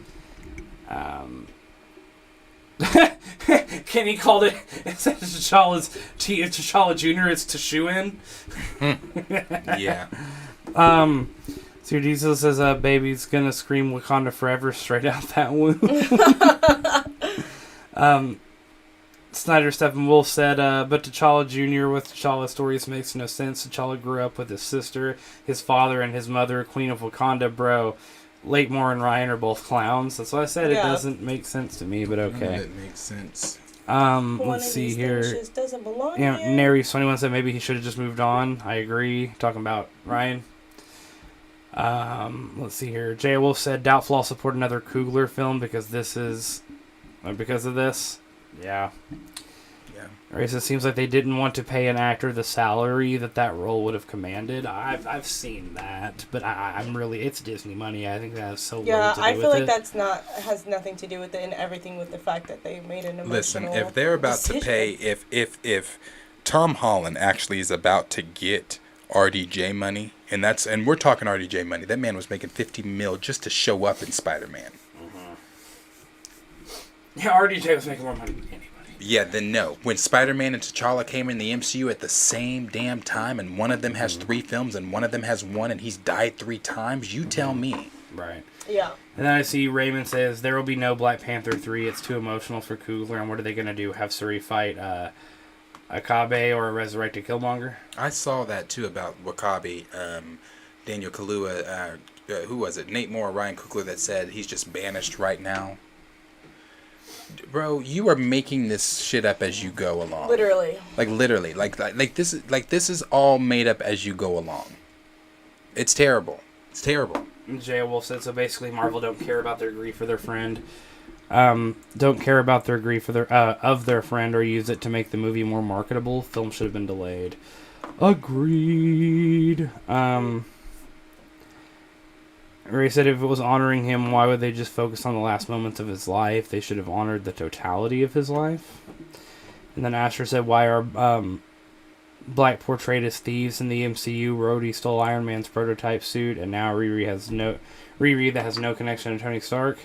B: Kenny called it T'Challa Jr. It's T'Shuin.
A: Yeah.
B: Sir Jesus says baby's gonna scream Wakanda forever straight out that womb. Snyder Steppenwolf said, but T'Challa Jr. with T'Challa stories makes no sense. T'Challa grew up with his sister, his father, and his mother, Queen of Wakanda, bro. Lakemore and Ryan are both clowns. That's why I said it doesn't make sense to me, but okay.
A: None of it makes sense.
B: Let's see here.
C: Just doesn't belong
B: Yeah,
C: here.
B: Nary21 said maybe he should have just moved on. I agree. Talking about Ryan. Let's see here. Jay Wolf said doubtful I'll support another Coogler film because of this. Yeah. It seems like they didn't want to pay an actor the salary that role would have commanded. I've seen that, but I'm really, it's Disney money. I think that has so little to do with it.
C: I feel like has nothing to do with it, and everything with the fact that they made an emotional
A: Listen, if they're about to pay, if Tom Holland actually is about to get RDJ money, and we're talking RDJ money. That man was making $50 million just to show up in Spider-Man.
B: Mm-hmm. Yeah, RDJ was making more money than anybody.
A: Yeah, then no. When Spider-Man and T'Challa came in the MCU at the same damn time, and one of them has 3 films and one of them has 1, and he's died 3 times, you tell me.
B: Right.
C: Yeah.
B: And then I see Raymond says, there will be no Black Panther 3. It's too emotional for Coogler. And what are they going to do? Have Suri fight Akabe or a resurrected Killmonger.
A: I saw that too about Wakabi. Daniel Kaluuya, who was it? Nate Moore, Ryan Coogler that said he's just banished right now. Bro, you are making this shit up as you go along.
C: Literally.
A: Literally. This is all made up as you go along. It's terrible. It's terrible.
B: J. Wolf said, so basically Marvel don't care about their grief for their friend. Don't care about their grief for of their friend or use it to make the movie more marketable. Film should have been delayed. Agreed. Ray said if it was honoring him, why would they just focus on the last moments of his life? They should have honored the totality of his life. And then Asher said, why are Black portrayed as thieves in the MCU? Rhodey stole Iron Man's prototype suit, and now Riri that has no connection to Tony Stark.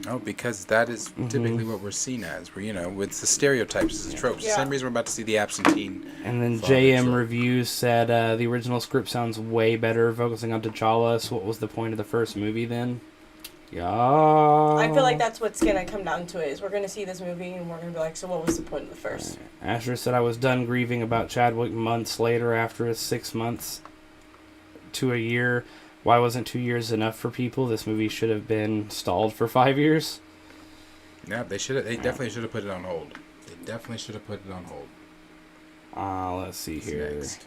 A: Oh, because that is typically what we're seen as. With the stereotypes, the tropes.
C: Yeah.
A: Same reason we're about to see the absentee.
B: And then JM Reviews said the original script sounds way better, focusing on T'Challa. So what was the point of the first movie then? Yeah.
C: I feel like that's what's going to come down to it, is we're going to see this movie and we're going to be like, so what was the point of the first?
B: Asher said, I was done grieving about Chadwick months later after his 6 months to a year. Why wasn't 2 years enough for people? This movie should have been stalled for 5 years.
A: Yeah, they definitely should have put it on hold.
B: Let's see here.
A: Next.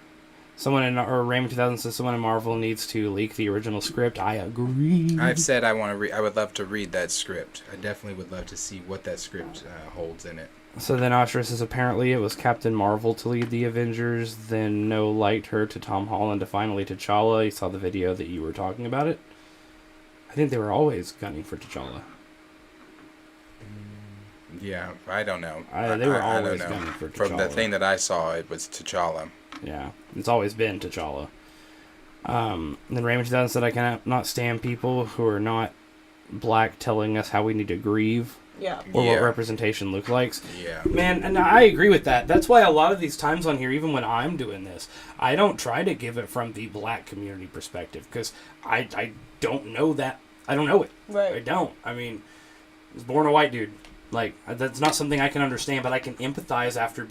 B: Raymond 2000 says someone in Marvel needs to leak the original script. I agree.
A: I've said I would love to read that script. I definitely would love to see what that script holds in it.
B: So then Asher says apparently it was Captain Marvel to lead the Avengers, then no liked her to Tom Holland to finally T'Challa. You saw the video that you were talking about it. I think they were always gunning for T'Challa.
A: Yeah, I don't know.
B: They were always gunning for T'Challa.
A: From the thing that I saw, it was T'Challa.
B: Yeah, it's always been T'Challa. Then Raymond 2000 said, I cannot stand people who are not black telling us how we need to grieve.
C: Yeah.
B: Or what representation looks like.
A: Yeah.
B: Man, and I agree with that. That's why a lot of these times on here, even when I'm doing this, I don't try to give it from the black community perspective, because I don't know that. I don't know it.
C: Right.
B: I don't. I mean, I was born a white dude. Like, that's not something I can understand, but I can empathize after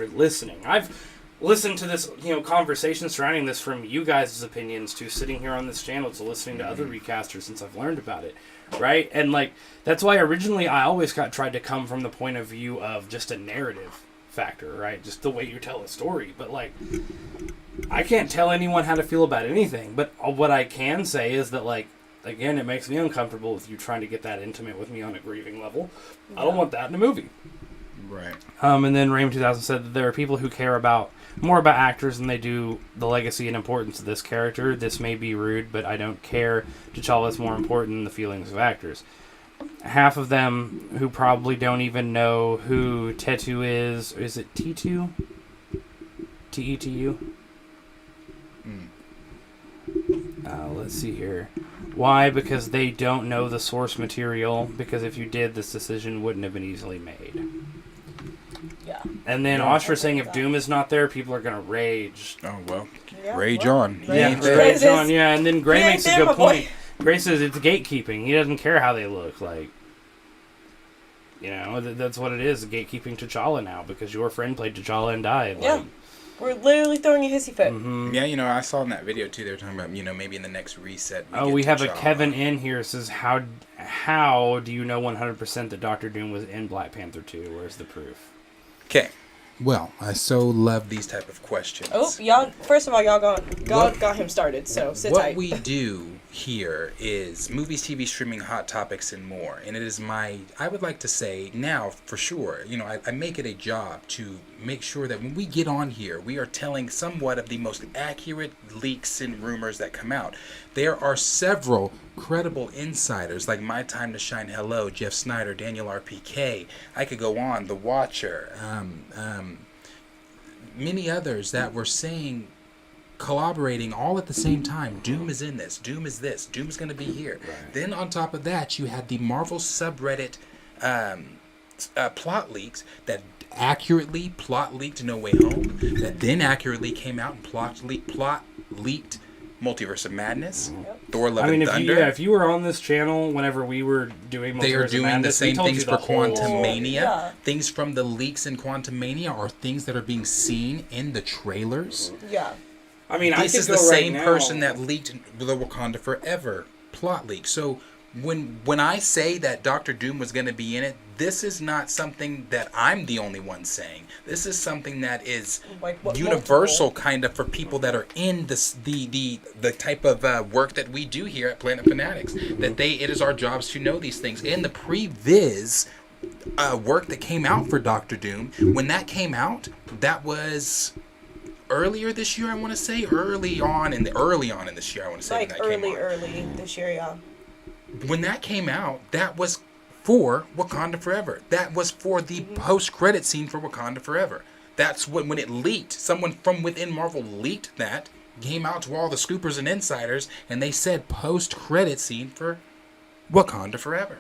B: listening. I've listened to this, conversation surrounding this from you guys' opinions to sitting here on this channel to listening to other recasters since I've learned about it. Right? And, that's why originally I always tried to come from the point of view of just a narrative factor, right? Just the way you tell a story. But, I can't tell anyone how to feel about anything. But what I can say is that, again, it makes me uncomfortable with you trying to get that intimate with me on a grieving level. Yeah. I don't want that in a movie.
A: Right.
B: And then Raymond 2000 said that there are people who care more about actors than they do the legacy and importance of this character. This may be rude, but I don't care. T'Challa is more important than the feelings of actors. Half of them who probably don't even know who Tetu is. Is it T2? T-E-T-U? Let's see here. Why? Because they don't know the source material. Because if you did, this decision wouldn't have been easily made.
C: Yeah.
B: And then Osher saying if Doom is not there, people are going to rage.
A: Oh, well.
C: Yeah,
A: rage on.
B: Rage on, yeah. And then Gray makes a good point.
C: Boy.
B: Gray says it's gatekeeping. He doesn't care how they look. That's what it is. Gatekeeping T'Challa now because your friend played T'Challa and died.
C: Yeah. We're literally throwing a hissy fit.
B: Mm-hmm.
A: Yeah, I saw in that video too. They were talking about, maybe in the next reset.
B: We have a Kevin in here says how do you know 100% that Dr. Doom was in Black Panther 2? Where's the proof?
A: Okay. Well, I so love these type of questions.
C: Oh, y'all! First of all, y'all got him started. So sit tight.
A: What we do here is movies, TV, streaming, hot topics, and more. And it is I would like to say now for sure. I make it a job to make sure that when we get on here, we are telling somewhat of the most accurate leaks and rumors that come out. There are several credible insiders like My Time to Shine Hello, Jeff Snyder, Daniel RPK. I could go on, The Watcher, many others that were saying, collaborating all at the same time. Doom is in this. Doom is this. Doom is going to be here. Right. Then on top of that, you had the Marvel subreddit plot leaks that accurately plot leaked No Way Home. That then accurately came out and plot leaked Multiverse of Madness,
C: Yep.
A: Thor: Love
B: I mean,
A: and Thunder.
B: if you were on this channel whenever we were doing Multiverse
A: They are
B: of
A: doing the
B: Madness, we
A: same
B: told
A: things
B: you
A: for
B: the whole-
A: Quantumania.
C: Yeah.
A: Things from the leaks in Quantumania are things that are being seen in the trailers.
C: Yeah.
B: I mean,
A: This
B: I
A: is
B: could
A: the
B: go right
A: same
B: now-
A: person that leaked the Wakanda Forever plot leak. So when I say that Doctor Doom was going to be in it, this is not something that I'm the only one saying. This is something that is
C: Like what,
A: universal,
C: multiple?
A: kind of, for people that are in this the type of work that we do here at Planet Fanatics. That it is our jobs to know these things. In the pre-viz work that came out for Doctor Doom, when that came out, that was earlier this year, I want to say, early on in this year, I want to say,
C: Like
A: when that came out.
C: early this year, yeah.
A: When that came out, that was for Wakanda Forever. That was for the post-credit scene for Wakanda Forever. That's when it leaked. Someone from within Marvel leaked that, came out to all the scoopers and insiders, and they said post-credit scene for Wakanda Forever.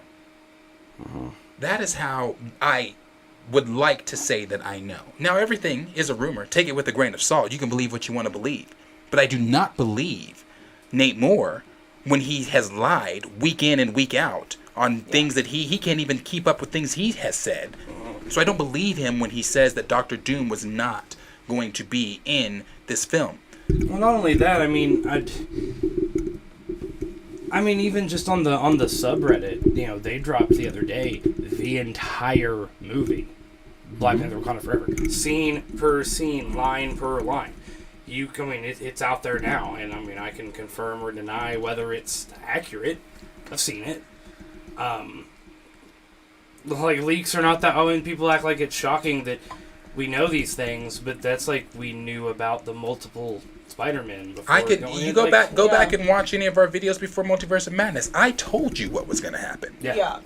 A: That is how I would like to say that I know. Now, everything is a rumor. Take it with a grain of salt. You can believe what you want to believe. But I do not believe Nate Moore when he has lied week in and week out on things that he can't even keep up with things he has said. So I don't believe him when he says that Doctor Doom was not going to be in this film.
B: Well, not only that, I mean, even just on the subreddit, you know, they dropped the other day the entire movie, Black Panther: Wakanda Forever, scene per scene, line per line. It's out there now, and I mean, I can confirm or deny whether it's accurate. I've seen it. Like, leaks are not that. Oh, and people act like it's shocking that we know these things, but that's like we knew about the multiple Spider-Man before.
A: Go back and watch any of our videos before Multiverse of Madness. I told you what was going to happen.
B: Yeah.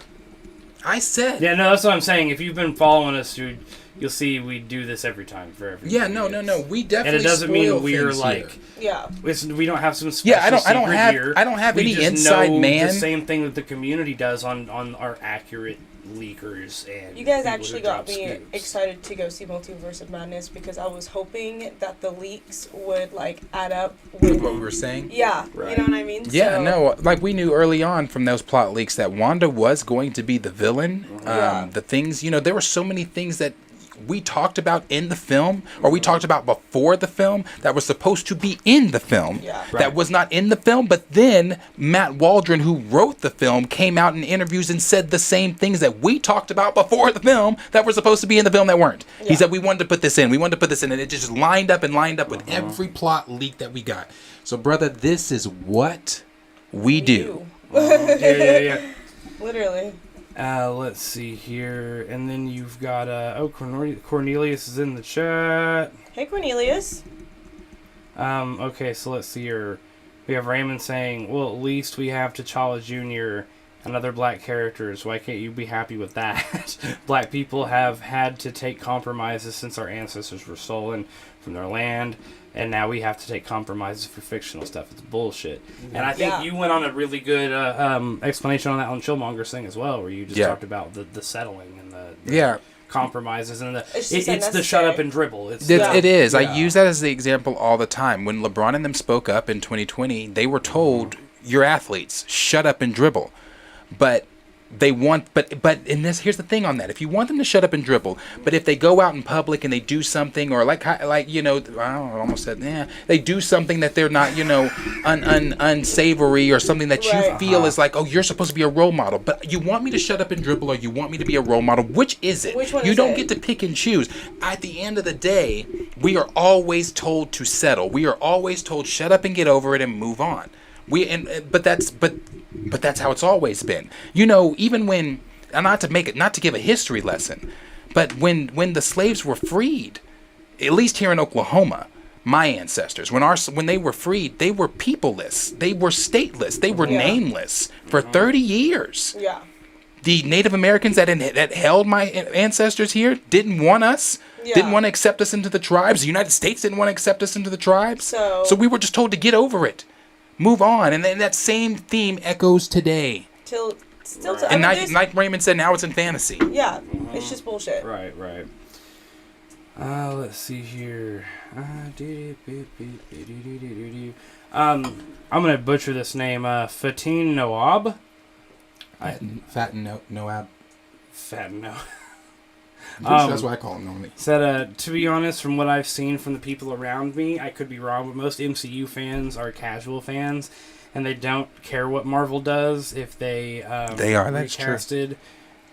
A: I said.
B: Yeah, no, that's what I'm saying. If you've been following us, dude, you'll see we do this every time for every.
A: Yeah, no. We definitely.
B: And it doesn't mean we're
A: things
B: like.
C: Yeah.
B: We don't have some special.
A: Yeah, I don't
B: secret
A: have.
B: here.
A: I don't have
B: We
A: any
B: just
A: inside
B: know
A: man.
B: The same thing that the community does on our accurate leakers and.
C: You guys
B: people
C: actually
B: who
C: got
B: drop
C: me
B: scoops.
C: excited to go see Multiverse of Madness because I was hoping that the leaks would like add up with
A: What we were saying.
C: Yeah,
B: Right.
C: you know what I mean?
A: Yeah,
C: So-
A: no, like we knew early on from those plot leaks that Wanda was going to be the villain.
C: Yeah.
A: The things, there were so many things that we talked about in the film, or we talked about before the film, that was supposed to be in the film,
C: Yeah.
A: that
B: Right.
A: was not in the film. But then Matt Waldron, who wrote the film, came out in interviews and said the same things that we talked about before the film that were supposed to be in the film that weren't. He
C: Yeah.
A: said, we wanted to put this in, and it just lined up with every plot leak that we got. So, brother, this is what we do.
B: Yeah.
C: Literally.
B: Let's see here, and then you've got Cornelius is in the chat.
C: Hey, Cornelius.
B: Okay, so let's see here. We have Raymond saying, well, at least we have T'Challa Jr. and other black characters. Why can't you be happy with that? Black people have had to take compromises since our ancestors were stolen from their land, and now we have to take compromises for fictional stuff. It's bullshit. And I think
C: Yeah.
B: you went on a really good explanation on that on Chillmonger's thing as well, where you just talked about the settling and the compromises and
C: It's
B: it's
C: just
B: the shut
C: unnecessary.
B: up and dribble.
A: It is.
B: Yeah.
A: I use that as the example all the time. When LeBron and them spoke up in 2020, they were told, "You're athletes. Shut up and dribble." But they want, in this, here's the thing on that. If you want them to shut up and dribble, but if they go out in public and they do something, or I almost said, they do something that they're not, unsavory, or something that you
C: Right.
A: feel is like, oh, you're supposed to be a role model, but you want me to shut up and dribble, or you want me to be a role model? Which is it?
C: Which one
A: You
C: is
A: don't
C: it?
A: get to pick and choose. At the end of the day, we are always told to settle. We are always told, shut up and get over it and move on. But that's how it's always been. Even when, and not to give a history lesson, but when the slaves were freed, at least here in Oklahoma, my ancestors, when they were freed, they were peopleless, they were stateless, they were nameless for 30 years.
C: Yeah.
A: The Native Americans that held my ancestors here didn't want us, didn't want to accept us into the tribes. The United States didn't want to accept us into the tribes.
C: So
A: we were just told to get over it. Move on. And then that same theme echoes today. And like Raymond said, now it's in fantasy.
C: Yeah, it's just bullshit.
B: Right. Let's see here. I'm gonna butcher this name. Fatin Noab.
A: Fat and no ab.
B: Fat No.
A: That's what I call him normally.
B: Said, to be honest, from what I've seen from the people around me, I could be wrong, but most MCU fans are casual fans, and they don't care what Marvel does. If they
A: that's true.
B: recasted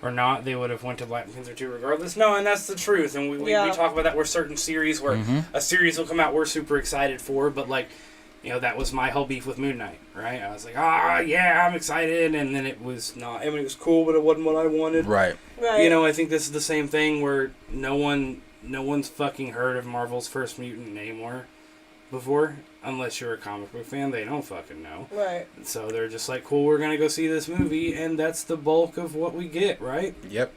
B: or not, they would have went to Black Panther 2 regardless. No, and that's the truth. And we talk about that. We're certain series where a series will come out we're super excited for, but like, you know, that was my whole beef with Moon Knight, right? I was like, yeah, I'm excited, and then it was not. I mean, it was cool, but it wasn't what I wanted.
A: Right.
B: You know, I think this is the same thing where no one's fucking heard of Marvel's first mutant Namor before, unless you're a comic book fan. They don't fucking know.
C: Right.
B: So they're just like, cool, we're gonna go see this movie, and that's the bulk of what we get, right?
A: Yep.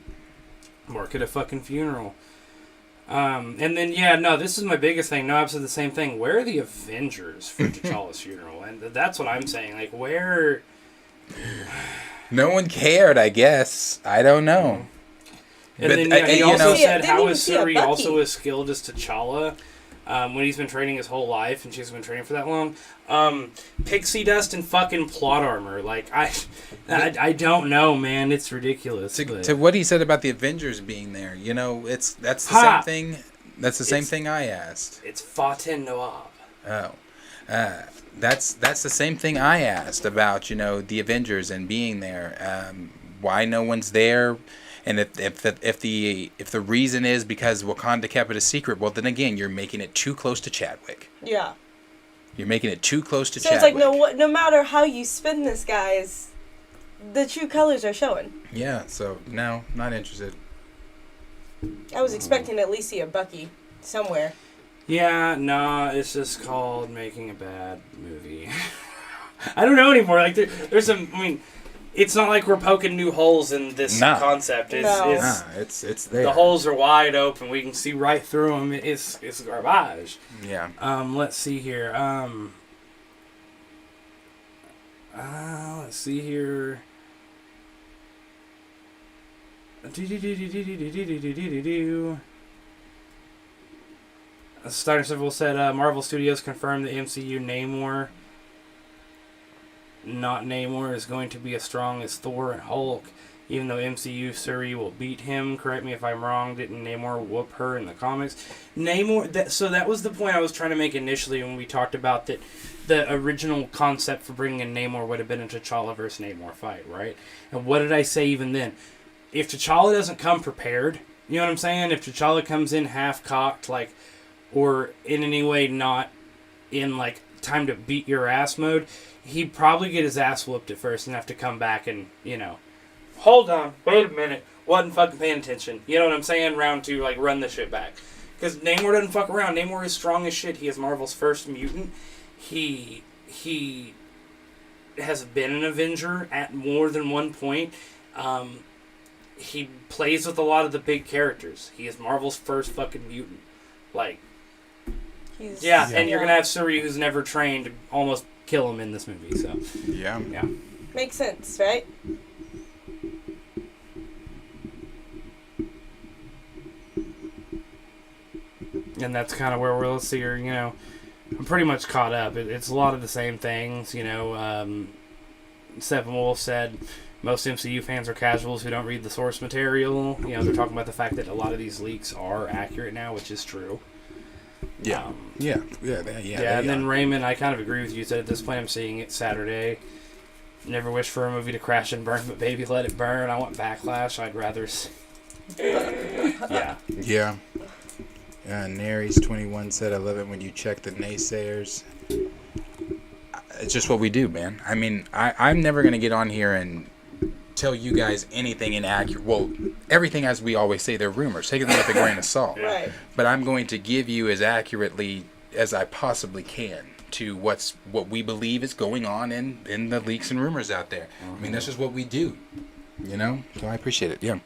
B: Work at a fucking funeral. And then, this is my biggest thing. Noab said the same thing. Where are the Avengers for T'Challa's funeral? And that's what I'm saying. Like, where...
A: No one cared, I guess. I don't know.
B: And
A: but
B: then he also said,
C: they
B: how
C: didn't
B: is
C: see a
B: Shuri
C: Bucky.
B: also as skilled as T'Challa when he's been training his whole life and she's been training for that long? Pixie dust and fucking plot armor. Like, I don't know, man. It's ridiculous.
A: To what he said about the Avengers being there, you know, that's the same thing. That's the same thing I asked.
B: It's Fatin Noab.
A: Oh. That's the same thing I asked about, you know, the Avengers and being there. Why no one's there, and if the reason is because Wakanda kept it a secret, well then again you're making it too close to Chadwick.
C: Yeah.
A: You're making it too close to
C: So
A: Chadwick.
C: it's like no matter how you spin this, guys, the true colors are showing.
A: Yeah. So no, not interested.
C: I was expecting to at least see a Bucky somewhere.
B: Yeah, nah, it's just called making a bad movie. I don't know anymore. Like, there's some. I mean, it's not like we're poking new holes in this concept.
A: It's there.
B: The holes are wide open. We can see right through them. It's garbage.
A: Yeah.
B: Let's see here. Let's see here. Steiner Civil said Marvel Studios confirmed the MCU Namor, not Namor, is going to be as strong as Thor and Hulk, even though MCU Shuri will beat him. Correct me if I'm wrong. Didn't Namor whoop her in the comics? So that was the point I was trying to make initially when we talked about that. The original concept for bringing in Namor would have been a T'Challa versus Namor fight, right? And what did I say even then? If T'Challa doesn't come prepared, you know what I'm saying? If T'Challa comes in half-cocked, like, or in any way not in, like, time to beat your ass mode, he'd probably get his ass whooped at first and have to come back and, you know, hold on, wait a minute, wasn't fucking paying attention. You know what I'm saying? Round 2, like, run the shit back. Because Namor doesn't fuck around. Namor is strong as shit. He is Marvel's first mutant. He has been an Avenger at more than one point. He plays with a lot of the big characters. He is Marvel's first fucking mutant. Like, and you're going to have Shuri, who's never trained, to almost kill him in this movie. So
A: Yeah.
C: Makes sense, right?
B: And that's kind of where we'll see her, you know. I'm pretty much caught up. It's a lot of the same things, you know. Stephen Wolf said most MCU fans are casuals who don't read the source material. You know, they're talking about the fact that a lot of these leaks are accurate now, which is true.
A: Yeah.
B: And then Raymond, I kind of agree with you. Said at this point, I'm seeing it Saturday. Never wish for a movie to crash and burn, but baby, let it burn. I want backlash. I'd rather see.
A: Yeah. Nary's 21 said, I love it when you check the naysayers. It's just what we do, man. I mean, I'm never going to get on here and tell you guys anything inaccurate. Well, everything, as we always say, they're rumors. Take them with a grain of salt.
C: Right.
A: But I'm going to give you as accurately as I possibly can to what we believe is going on in the leaks and rumors out there. I mean, that's just what we do, you know? So I appreciate it, yeah.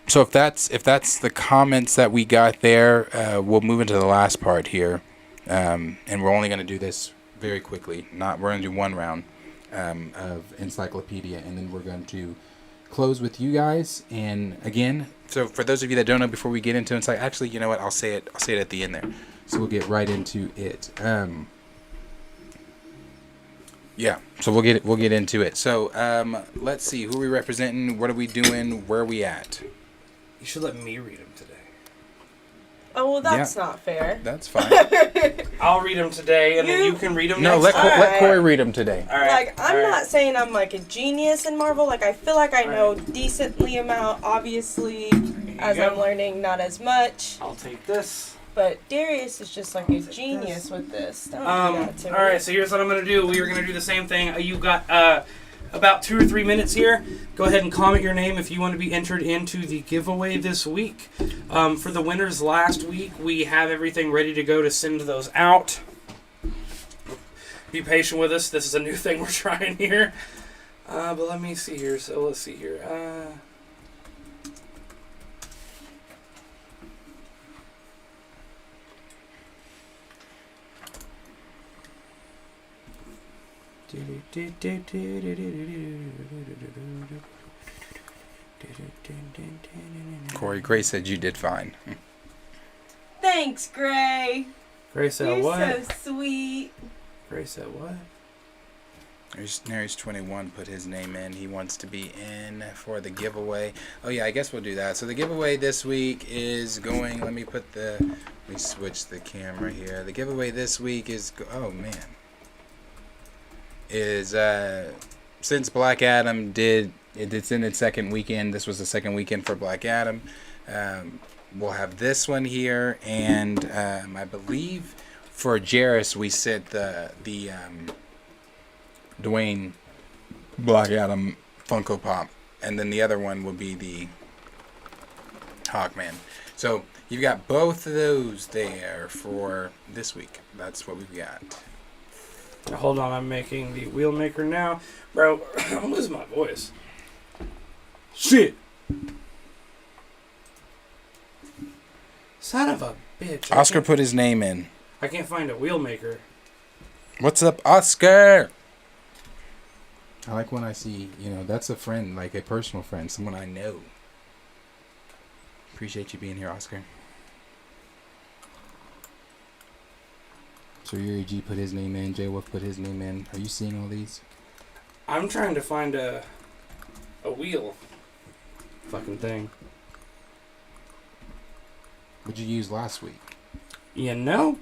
A: So if that's the comments that we got there, we'll move into the last part here, and we're only going to do this very quickly. We're going to do one round of encyclopedia, and then we're going to close with you guys. And again, so for those of you that don't know, before we get into actually, you know what? I'll say it at the end there. So we'll get right into it. Yeah, so we'll get into it. So let's see, who are we representing? What are we doing? Where are we at?
B: You should let me read them today.
C: Oh, well, that's not fair.
A: That's fine.
B: I'll read them today, and then you can read them
A: No,
B: next time.
A: let Corey read them today.
B: All right.
C: Like, I'm not saying I'm like a genius in Marvel. Like, I feel like I know decently amount, obviously, as I'm learning, not as much.
B: I'll take this.
C: But Darius is just like a genius with this. Don't do that to me.
B: All right, so here's what I'm going to do. We are going to do the same thing. You've got about 2 or 3 minutes here. Go ahead and comment your name if you want to be entered into the giveaway this week. For the winners last week, we have everything ready to go to send those out. Be patient with us. This is a new thing we're trying here. But let me see here. So let's see here.
A: Corey, Gray said you did fine.
C: Thanks, Gray.
B: Gray said
C: You're
B: what?
C: so sweet.
B: Gray said what?
A: Nary's 21 put his name in. He wants to be in for the giveaway. Oh yeah, I guess we'll do that. So the giveaway this week is going. Let me switch the camera here. The giveaway this week is. Oh man. Is since Black Adam it's in its second weekend. This was the second weekend for Black Adam. We'll have this one here, and I believe for Jarrus we sent the Dwayne Black Adam Funko Pop, and then the other one will be the Hawkman. So you've got both of those there for this week. That's what we've got.
B: Hold on, I'm making the wheel maker now. Bro, I'm losing my voice. Shit! Son of a bitch.
A: Oscar put his name in.
B: I can't find a wheel maker.
A: What's up, Oscar? I like when I see, that's a friend, like a personal friend, someone I know. Appreciate you being here, Oscar. So Yuri G put his name in, J Wolf put his name in. Are you seeing all these?
B: I'm trying to find a wheel. Fucking thing.
A: What'd you use last week?
B: You know?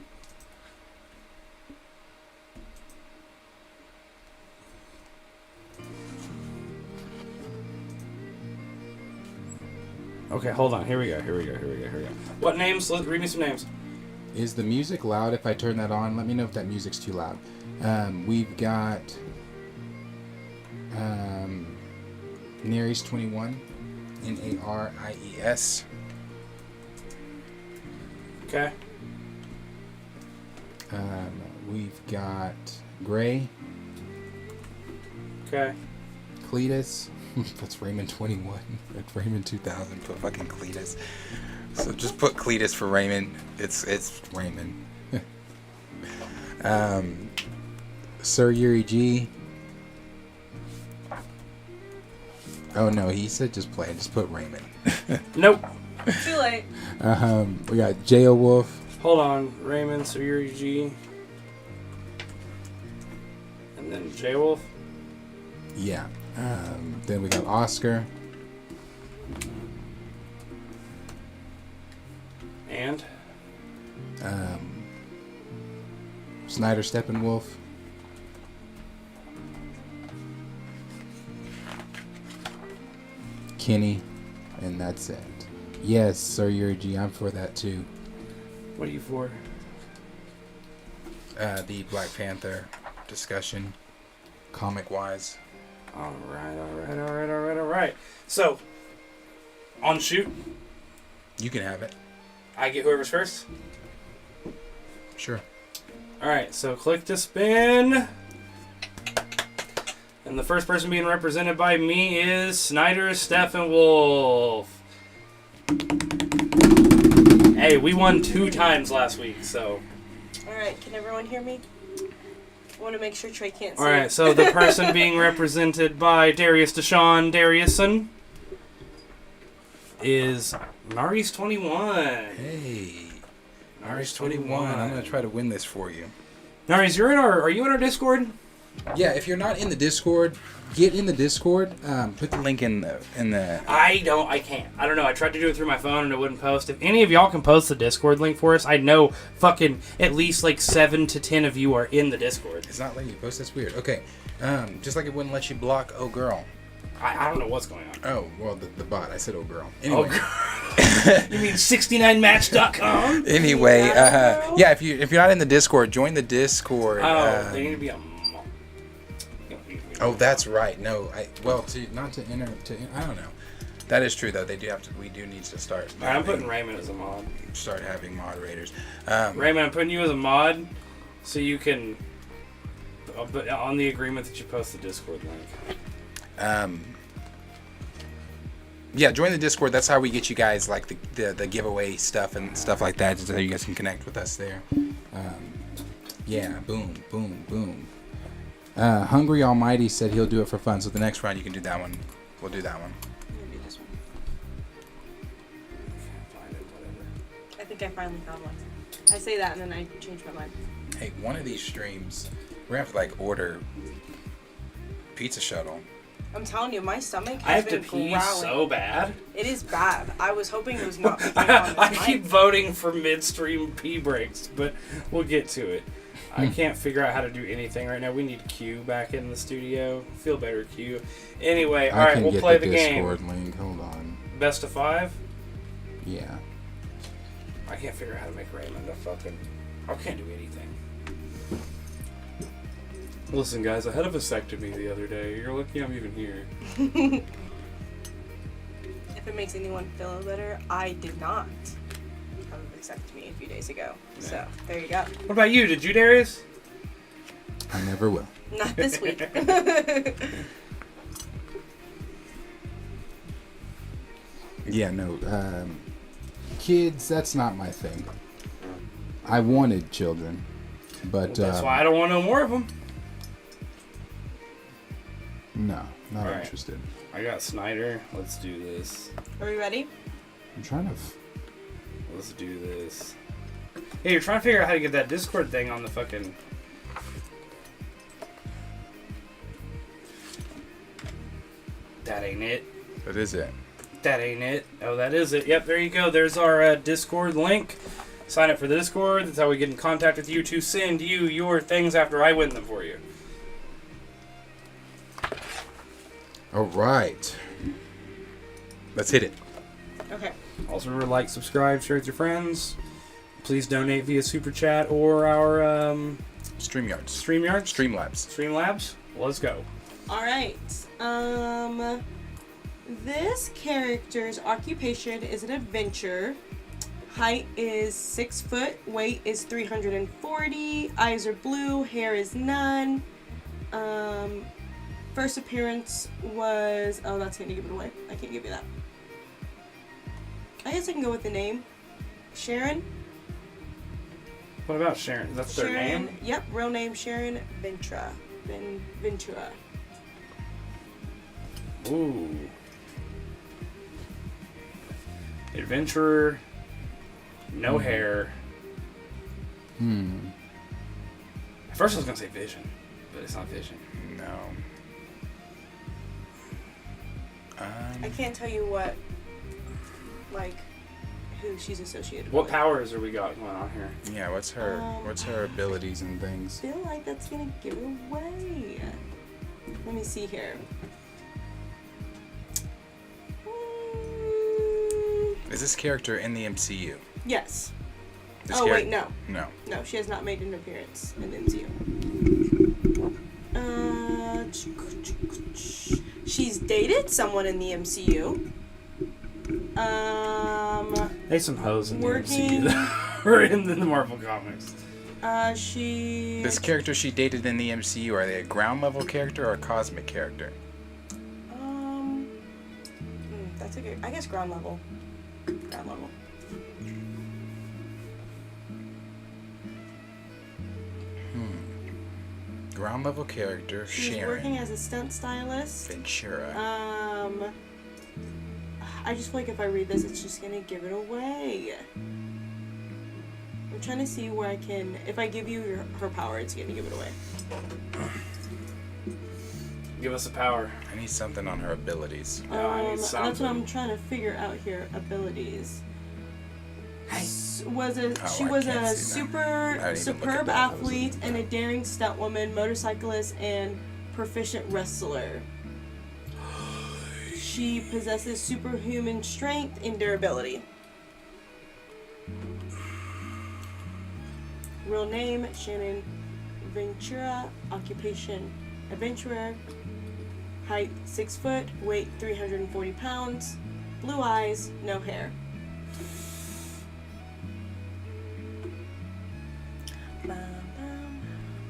B: Okay, hold on. Here we go. What names? Read me some names.
A: Is the music loud if I turn that on? Let me know if that music's too loud. We've got Naries 21, Naries.
B: Okay.
A: We've got Gray.
B: Okay.
A: Cletus. That's Raymond 21. That's Raymond 2000. Put fucking Cletus. So just put Cletus for Raymond. It's Raymond. Sir Yuri G. Oh no, he said just play it. Just put Raymond.
B: Nope.
C: Too late.
A: We got J.O. Wolf.
B: Hold on. Raymond, Sir G. And then J Wolf.
A: Yeah. Then we got Oscar.
B: And?
A: Snyder Steppenwolf. Kenny. And that's it. Yes, Sir Yuri G, I'm for that too.
B: What are you for?
A: The Black Panther discussion, comic-wise.
B: All right. So, on shoot,
A: You can have it.
B: I get whoever's first.
A: Sure.
B: All right, so click to spin. And the first person being represented by me is Snyder Steppenwolf. Hey, we won 2 times last week, so.
C: Alright, can everyone hear me? I want to make sure Trey can't see.
B: Alright, so the person being represented by Darius Deshaun Dariuson is Naries 21.
A: Hey. RS21. I'm gonna try to win this for you.
B: Nari's, are you in our Discord?
A: Yeah, if you're not in the Discord, get in the Discord. Put the link in the.
B: I can't. I don't know. I tried to do it through my phone and it wouldn't post. If any of y'all can post the Discord link for us, I know fucking at least like 7 to 10 of you are in the Discord.
A: It's not letting you post. That's weird. Okay, just like it wouldn't let you block Oh Girl.
B: I don't know what's going on.
A: Oh well, the bot. I said Oh Girl. Anyway.
B: You mean 69match.com?
A: Anyway, yeah. If you're not in the Discord, join the Discord.
B: They need to be a mod.
A: Oh, that's right. No, I don't know. That is true though. They do have to. We do need to start.
B: All right, I'm putting Raymond as a mod.
A: Start having moderators.
B: Raymond, I'm putting you as a mod, so you can. But on the agreement that you post the Discord link.
A: Yeah, join the Discord. That's how we get you guys like the giveaway stuff and stuff like that, so you guys can connect with us there. Yeah, boom, boom, boom. Hungry Almighty said he'll do it for fun. So the next round you can do that one. We'll do that one.
C: I'm gonna do this one. I think I finally found one. I say that and then I change my mind.
A: Hey, one of these streams, we're gonna have to like order pizza shuttle.
C: I'm telling you, my stomach
B: I
C: has
B: have to
C: been
B: pee
C: growling.
B: so bad.
C: It is bad. I was hoping it was not.
B: I keep voting for midstream pee breaks, but we'll get to it. I can't figure out how to do anything right now. We need Q back in the studio. Feel better, Q. Anyway, all right, we'll play the game.
A: Discord link. Hold on.
B: Best of 5?
A: Yeah.
B: I can't figure out how to make Raymond a fucking... I can't do anything. Listen, guys, I had a vasectomy the other day. You're lucky I'm even here.
C: If it makes anyone feel better, I did not have a vasectomy a few days ago.
B: Yeah.
C: So, there you go.
B: What about you? Did you, Darius?
A: I never will.
C: Not this week.
A: Yeah, no. Kids, that's not my thing. I wanted children, but
B: That's why I don't want no more of them.
A: no, not
B: Alright.
A: interested.
B: I got Snyder. Let's do this.
C: Are we ready?
A: I'm trying to.
B: Let's do this. Hey, you're trying to figure out how to get that Discord thing on the fucking... That ain't it.
A: That is it.
B: That ain't it. Oh, that is it. Yep, there you go. There's our Discord link. Sign up for the Discord. That's how we get in contact with you to send you your things after I win them for you.
A: All right. Let's hit it.
C: Okay.
B: Also, remember, like, subscribe, share with your friends. Please donate via Super Chat or our
A: StreamYards.
B: StreamYards?
A: Streamlabs.
B: Streamlabs. Let's go.
C: All right. This character's occupation is an adventurer. Height is 6 foot. Weight is 340. Eyes are blue. Hair is none. First appearance was... Oh, that's going to give it away. I can't give you that. I guess I can go with the name. Sharon?
B: What about Sharon? That's their
C: Sharon,
B: name?
C: Yep, real name Sharon Ventura. Ventura.
B: Ooh. Adventurer. No hair. At first I was going to say Vision, but it's not Vision.
A: No.
C: I can't tell you what, like, who she's associated
B: What
C: with.
B: powers are we got going on here?
A: Yeah, what's her abilities and things?
C: I feel like that's gonna give it away. Let me see here.
A: Is this character in the MCU?
C: Yes.
A: This
C: Oh, wait, no.
A: No.
C: No, she has not made an appearance in the MCU. She's dated someone in the MCU.
B: There's some hoes in the
C: Working-
B: MCU or in the Marvel comics.
A: This character she dated in the MCU, are they a ground level character or a cosmic character?
C: That's a good, I guess ground level. Ground level.
A: Ground level character,
C: She's
A: Sharon
C: working as a stunt stylist.
A: Ventura.
C: I just feel like if I read this, it's just gonna give it away. I'm trying to see where I can. If I give you her power, it's gonna give it away.
B: Give us the power.
A: I need something on her abilities.
B: Yeah, I need
C: That's what I'm
B: something.
C: trying to figure out here. Abilities.
B: Hey.
C: She
A: I
C: was
A: can't
C: a
A: see that. I didn't even look at
C: superb
A: that.
C: athlete and a daring stuntwoman, motorcyclist, and proficient wrestler. She possesses superhuman strength and durability. Real name, Shannon Ventura. Occupation, adventurer. Height, 6 foot. Weight, 340 pounds. Blue eyes, no hair.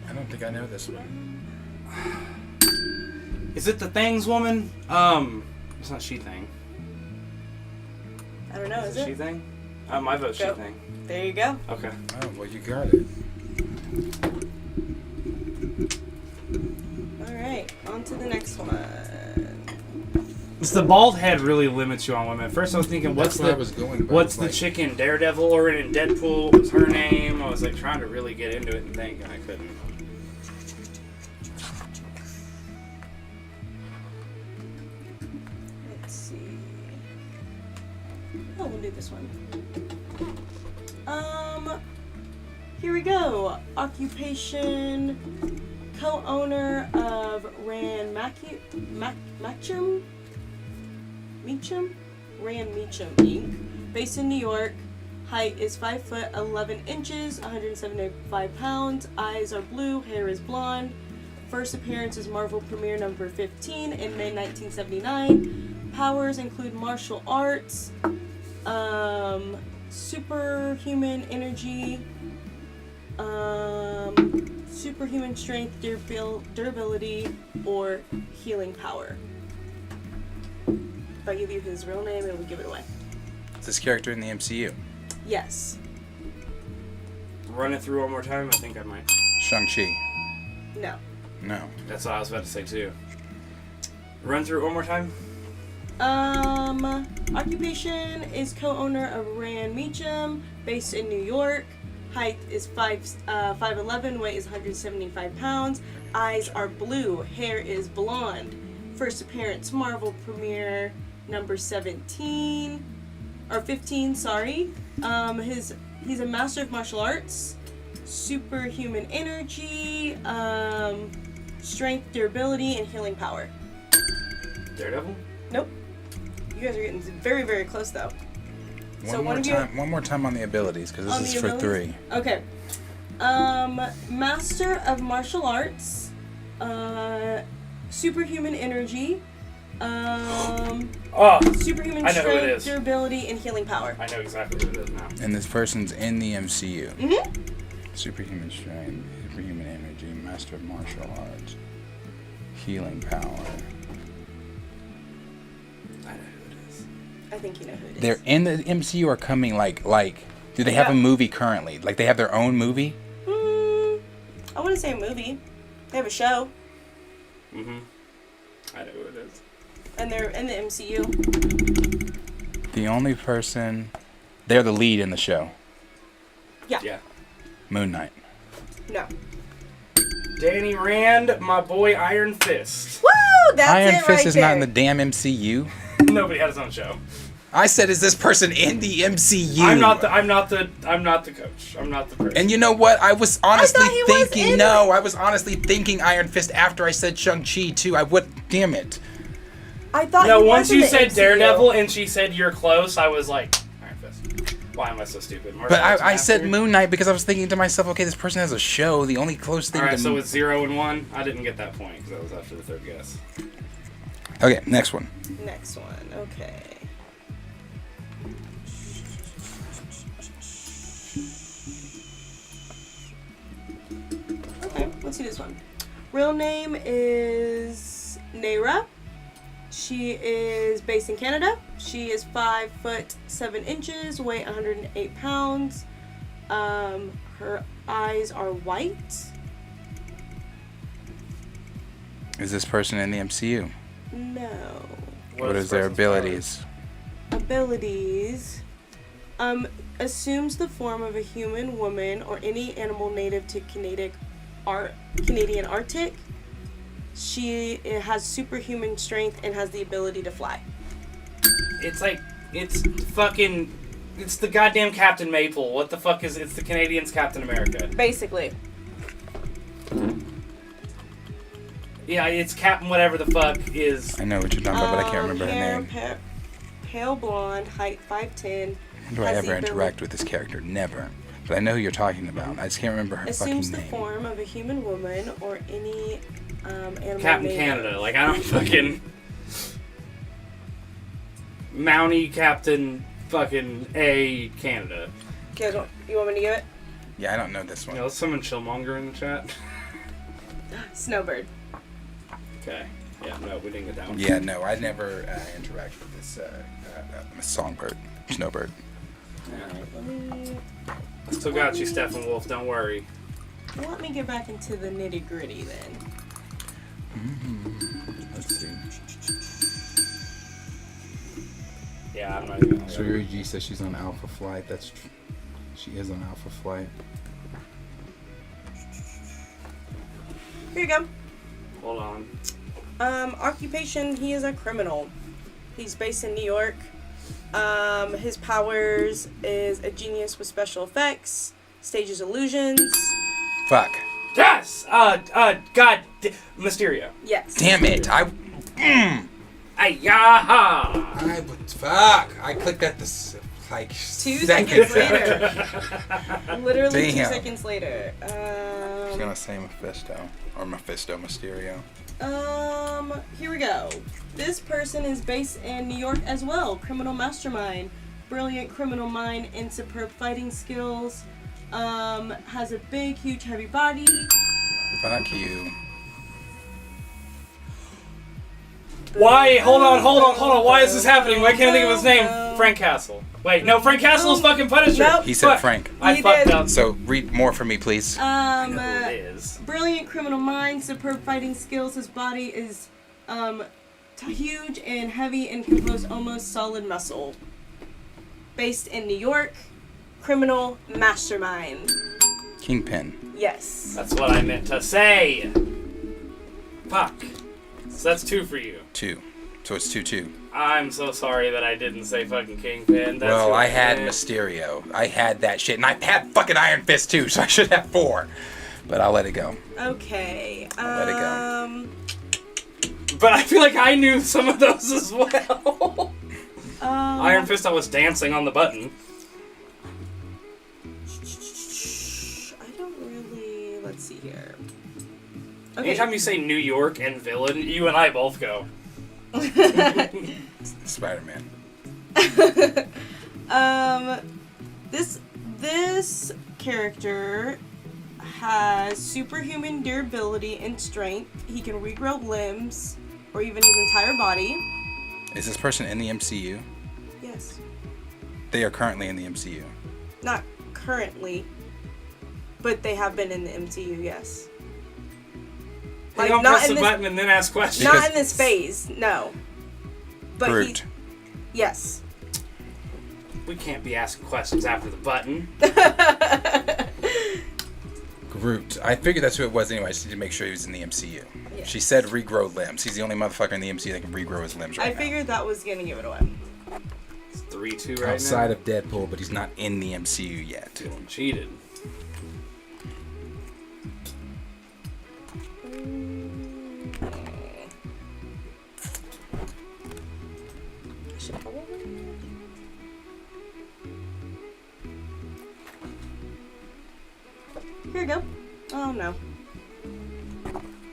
A: I don't think I know this one.
B: Is it the Things woman? It's not She Thing.
C: I don't know, is
B: it She
C: it?
B: Thing? My vote's She
C: Go.
B: Thing.
C: There you go.
B: Okay.
A: Oh, well, you got it.
C: Alright, on to the next one.
B: It's the bald head really limits you on women. At first I was thinking,
A: That's where I was going. But
B: what's
A: it's
B: the
A: like,
B: chicken Daredevil or in Deadpool? What was her name? I was like trying to really get into it and think, and I couldn't.
C: Let's see. Oh, we'll do this one. Here we go. Occupation, co-owner of Rand Meacham Inc., based in New York. Height is 5 foot 11 inches, 175 pounds. Eyes are blue, hair is blonde. First appearance is Marvel Premiere number 15 in May 1979. Powers include martial arts, superhuman energy, superhuman strength, durability, or healing power. If I give you his real name, it will give it away.
A: is this character in the MCU?
C: Yes.
B: Run it through one more time. I think I might.
A: Shang-Chi.
C: No.
A: No.
B: That's what I was about to say too. Run through it one more time.
C: Occupation is co-owner of Rand Meacham, based in New York. Height is 5'11", weight is 175 pounds. Eyes are blue, hair is blonde. First appearance, Marvel Premiere number 15, sorry. He's a master of martial arts, superhuman energy, strength, durability, and healing power.
B: Daredevil?
C: Nope. You guys are getting very, very close though.
A: One more time on the abilities, because
C: On
A: this
C: the
A: is for
C: abilities?
A: 3.
C: Okay. Master of martial arts, superhuman energy, superhuman
B: I know who it
C: strength,
B: is.
C: durability, and healing power.
B: I know exactly who it is now.
A: And this person's in the MCU.
C: Mm-hmm.
A: Superhuman strength, superhuman energy, master of martial arts, healing power.
B: I know who it is.
C: I think you know who it is.
A: They're in the MCU or coming like do they have a movie currently? Like they have their own movie?
C: I wouldn't say a movie. They have a show,
B: Mm-hmm. I know who it is.
C: and they're in the MCU.
A: The only person, they're the lead in the show.
B: Yeah.
A: Moon Knight.
C: No.
B: Danny Rand, my boy Iron Fist.
C: Woo! That's
A: Iron
C: it
A: Fist
C: right
A: is
C: there.
A: not in the damn MCU.
B: Nobody had his own show.
A: I said, is this person in the MCU?
B: I'm not the coach. I'm not the person.
A: And you know what? I was honestly
C: I thought he was
A: thinking.
C: in
A: No, I was honestly thinking Iron Fist after I said Shang-Chi too. I would. Damn it.
C: I thought
B: No,
C: he
B: once
C: was in
B: you
C: the
B: said
C: MCU.
B: Daredevil and she said you're close, I was like, Iron Fist. Why am I so stupid?
A: But I said Moon Knight because I was thinking to myself, okay, this person has a show. The only close thing
B: Alright,
A: to
B: so it's 0 and 1. I didn't get that point because that was after the third guess.
A: Okay, next one.
C: Next one. Okay. Okay, let's see this one. Real name is Naira. She is based in Canada. She is 5 foot 7 inches, weight 108 pounds. Her eyes are white.
A: Is this person in the MCU?
C: No.
A: What is their
B: this person's
A: abilities?
C: Abilities. Assumes the form of a human, woman, or any animal native to Canadian Arctic. She has superhuman strength and has the ability to fly.
B: It's the goddamn Captain Maple. What the fuck is it's the Canadians' Captain America?
C: Basically.
B: Yeah, it's Captain whatever the fuck is.
A: I know what you're talking about, but I can't remember her
C: hair,
A: name.
C: Pale blonde, height 5'10".
A: How do I ever interact with this character? Never. But I know who you're talking about. I just can't remember her fucking name.
C: Assumes the form of a human, woman, or any animal.
B: Captain
C: native.
B: Canada. Like, I don't fucking... Mountie Captain fucking A Canada.
C: Okay, you want me to give it?
A: Yeah, I don't know this one.
B: Yeah, let's summon Chillmonger in the chat.
C: Snowbird.
B: Okay. Yeah, no, we didn't get that one.
A: Yeah, no, I never interact with this songbird, snowbird.
C: Alright, let me...
B: Still got you, Steppenwolf, don't worry.
C: Let me get back into the nitty gritty then.
A: Let's see.
B: Yeah, I'm not even gonna
A: Suri G says she's on Alpha Flight. She is on Alpha Flight.
C: Here you go.
B: Hold on.
C: Occupation, he is a criminal. He's based in New York. His powers is a genius with special effects, stages illusions.
A: Fuck.
B: Yes! Mysterio.
C: Yes.
A: Damn it!
B: Fuck!
A: I clicked at this like
C: 2
A: seconds
C: seconds later. Literally
A: Damn.
C: 2 seconds later.
A: I was gonna say Mephisto or Mysterio.
C: Here we go. This person is based in New York as well. Criminal mastermind, brilliant criminal mind, and superb fighting skills. Has a big, huge, heavy body.
A: Fuck you.
B: Why? Hold on. Why is this happening? Why can't I think of his name? Frank Castle. Wait, no, Frank Castle is fucking Punisher.
C: Nope.
A: He said Frank.
B: I
C: He
B: fucked
C: did.
B: up.
A: So read more for me, please.
B: I know who it is.
C: Brilliant criminal mind, superb fighting skills. His body is huge and heavy and composed almost solid muscle. Based in New York, criminal mastermind.
A: Kingpin.
C: Yes.
B: That's what I meant to say. Fuck. So that's 2 for you.
A: 2. So it's 2-2.
B: I'm so sorry that I didn't say fucking Kingpin. That's
A: Well,
B: who
A: I had
B: meant.
A: Mysterio. I had that shit, and I had fucking Iron Fist too, so I should have 4. But I'll let it go.
C: Okay.
A: I'll let it go.
B: But I feel like I knew some of those as well. Iron Fist, I was dancing on the button.
C: I don't really. Let's see here. Okay.
B: Anytime you say New York and villain, you and I both go.
A: Spider-Man.
C: This character has superhuman durability and strength. He can regrow limbs or even his entire body.
A: Is this person in the MCU?
C: Yes.
A: They are currently in the MCU.
C: Not currently, but they have been in the MCU, yes.
B: Like, don't
C: not
B: press
C: in
B: the
C: this,
B: button and then ask questions.
C: not in this phase, no. But
A: Groot.
C: yes.
B: We can't be asking questions after the button.
A: Groot. I figured that's who it was anyway. I just need to make sure he was in the MCU.
C: Yeah.
A: She said regrow limbs. He's the only motherfucker in the MCU that can regrow his limbs right
C: I figured that was gonna give it away.
B: It's 3-2
A: now.
B: right
A: Outside
B: now.
A: of Deadpool, but he's not in the MCU yet.
B: Feeling cheated.
C: Here you go. Oh no.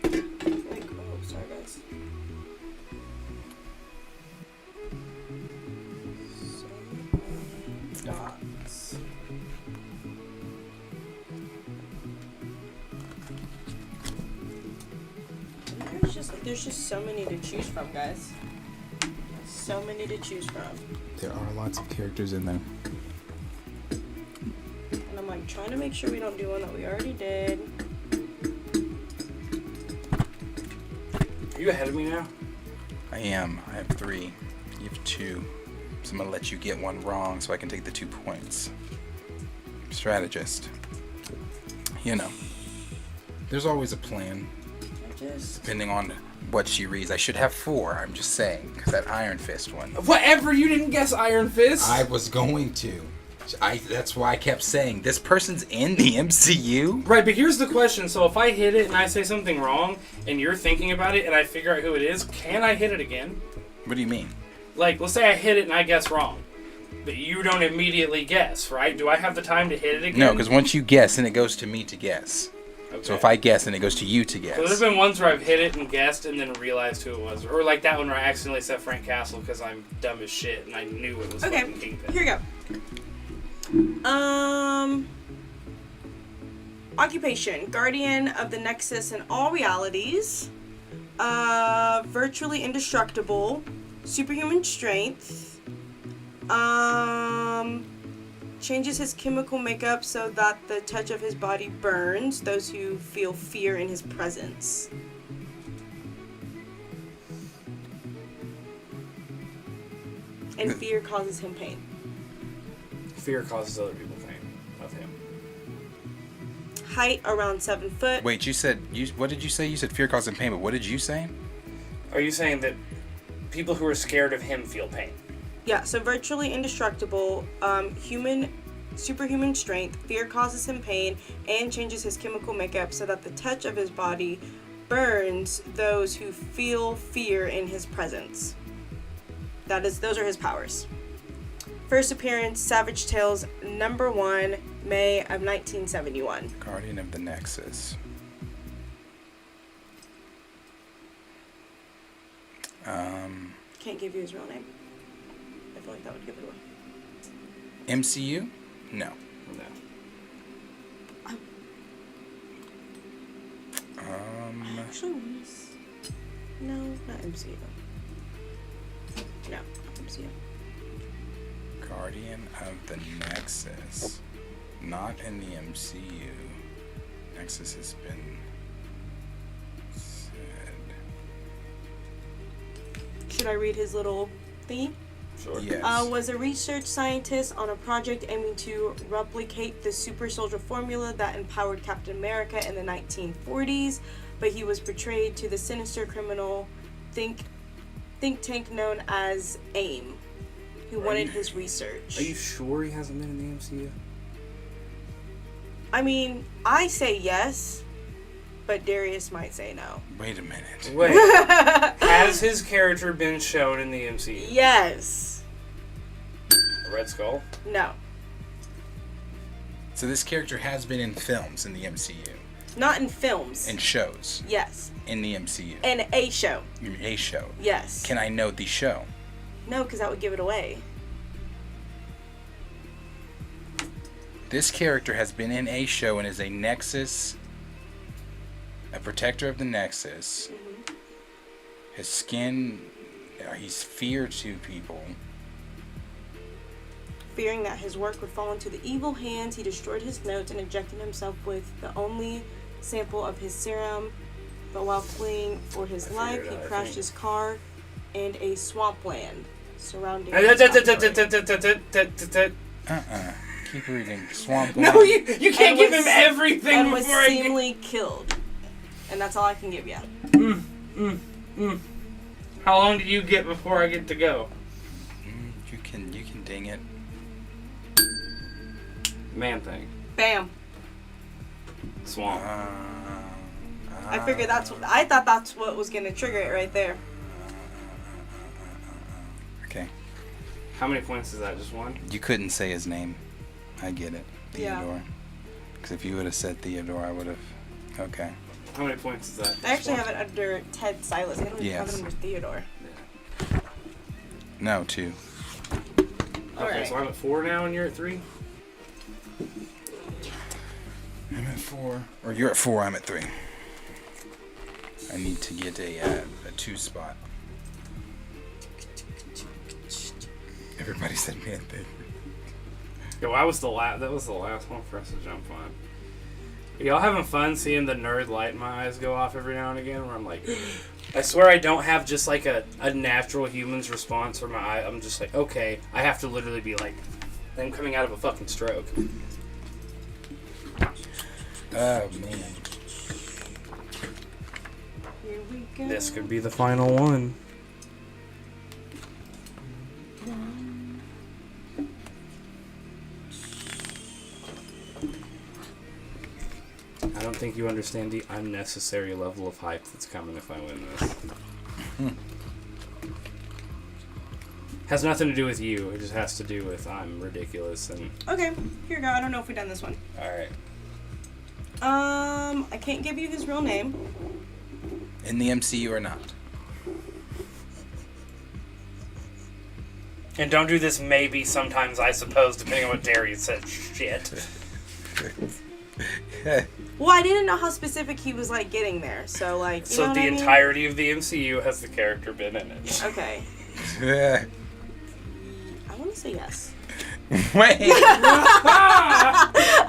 C: Like, oh, sorry guys. Dots. There's just so many to choose from, guys. So many to choose from.
A: There are lots of characters in there.
C: And I'm like trying to make sure we don't do one that we already did.
B: Are you ahead of me now?
A: I am. I have 3. You have 2. So I'm going to let you get one wrong so I can take the 2 points. Strategist. You know. There's always a plan. Depending on what she reads. I should have 4, I'm just saying. Because that Iron Fist one.
B: Whatever, you didn't guess Iron Fist.
A: I was going to. That's why I kept saying, this person's in the MCU?
B: Right, but here's the question. So if I hit it and I say something wrong, and you're thinking about it, and I figure out who it is, can I hit it again?
A: What do you mean?
B: Like, let's say I hit it and I guess wrong. But you don't immediately guess, right? Do I have the time to hit it again?
A: No, because once you guess, then it goes to me to guess.
B: Okay.
A: So if I guess, then it goes to you to guess.
B: So there's been ones where I've hit it and guessed and then realized who it was. Or like that one where I accidentally said Frank Castle because I'm dumb as shit and I knew it was fucking Kingpin.
C: Here we go. Occupation: Guardian of the Nexus in all realities. Virtually indestructible. Superhuman strength. Changes his chemical makeup so that the touch of his body burns those who feel fear in his presence. And fear causes him pain.
B: Fear causes other people pain of him.
C: Height around 7 foot.
A: Wait, what did you say? You said fear causing pain, but what did you say?
B: Are you saying that people who are scared of him feel pain?
C: Yeah, so virtually indestructible, superhuman strength, fear causes him pain, and changes his chemical makeup so that the touch of his body burns those who feel fear in his presence. Those are his powers. First appearance, Savage Tales #1, May of 1971.
A: Guardian of the Nexus.
C: Can't give you his real name. I feel like that would give it away.
A: MCU? No.
B: No.
C: Actually, no, not MCU. No, not MCU.
A: Guardian of the Nexus. Not in the MCU. Nexus has been said.
C: Should I read his little theme?
B: Sure.
A: Yes.
C: Was a research scientist on a project aiming to replicate the super soldier formula that empowered Captain America in the 1940s, but he was betrayed to the sinister criminal think tank known as AIM, who wanted his research.
B: Are you sure he hasn't been in the MCU?
C: I mean, I say yes, but Darius might say no.
A: Wait a minute.
B: Wait. Has his character been shown in the MCU?
C: Yes.
B: Red Skull?
C: No.
A: So this character has been in films in the MCU.
C: Not in films.
A: In shows.
C: Yes.
A: In the MCU.
C: In a show.
A: In a show.
C: Yes.
A: Can I know the show?
C: No, because that would give it away.
A: This character has been in a show and is a Nexus, a protector of the Nexus.
C: Mm-hmm.
A: His skin, he's feared to people.
C: Fearing that his work would fall into the evil hands, he destroyed his notes and injected himself with the only sample of his serum. But while fleeing for his life, he crashed his car in a swampland surrounding his
A: Keep reading. Swamp.
B: No, you can't give him everything
C: and was
B: before I
C: seemingly killed. And that's all I can give you.
B: How long do you get before I get to go?
A: You can ding it.
B: Man thing.
C: Bam.
B: Swamp.
C: I figured I thought that's what was gonna trigger it right there.
A: Okay.
B: How many points is that? Just one?
A: You couldn't say his name. I get it.
C: Yeah.
A: Theodore. Because if you would have said Theodore, I would have. Okay.
B: How many points is that?
C: I actually have it under Ted Silas. I don't even have
A: Yes.
C: it under Theodore.
A: No, 2.
B: Okay,
C: Alright.
B: so I'm at 4 now and you're at 3?
A: I'm at 4. Or you're at 4, I'm at 3. I need to get a 2 spot. Everybody said man thing.
B: Yo, that was the last one for us to jump on. Y'all having fun seeing the nerd light in my eyes go off every now and again where I'm like, I swear I don't have just like a natural human's response where my eye, I'm just like, okay, I have to literally be like, I'm coming out of a fucking stroke.
A: Oh, man.
C: Here we go.
B: This could be the final one. I don't think you understand the unnecessary level of hype that's coming if I win this. Has nothing to do with you. It just has to do with I'm ridiculous and.
C: Okay, here we go. I don't know if we've done this one.
B: All right.
C: I can't give you his real name.
A: In the MCU or not?
B: And don't do this maybe sometimes, I suppose, depending on what Darius said. Shit.
C: Well, I didn't know how specific he was like getting there, so like. You know
B: So
C: what
B: the
C: I mean?
B: entirety of the MCU has the character been in it.
C: Okay.
A: Yeah.
C: I want to say yes.
A: Wait.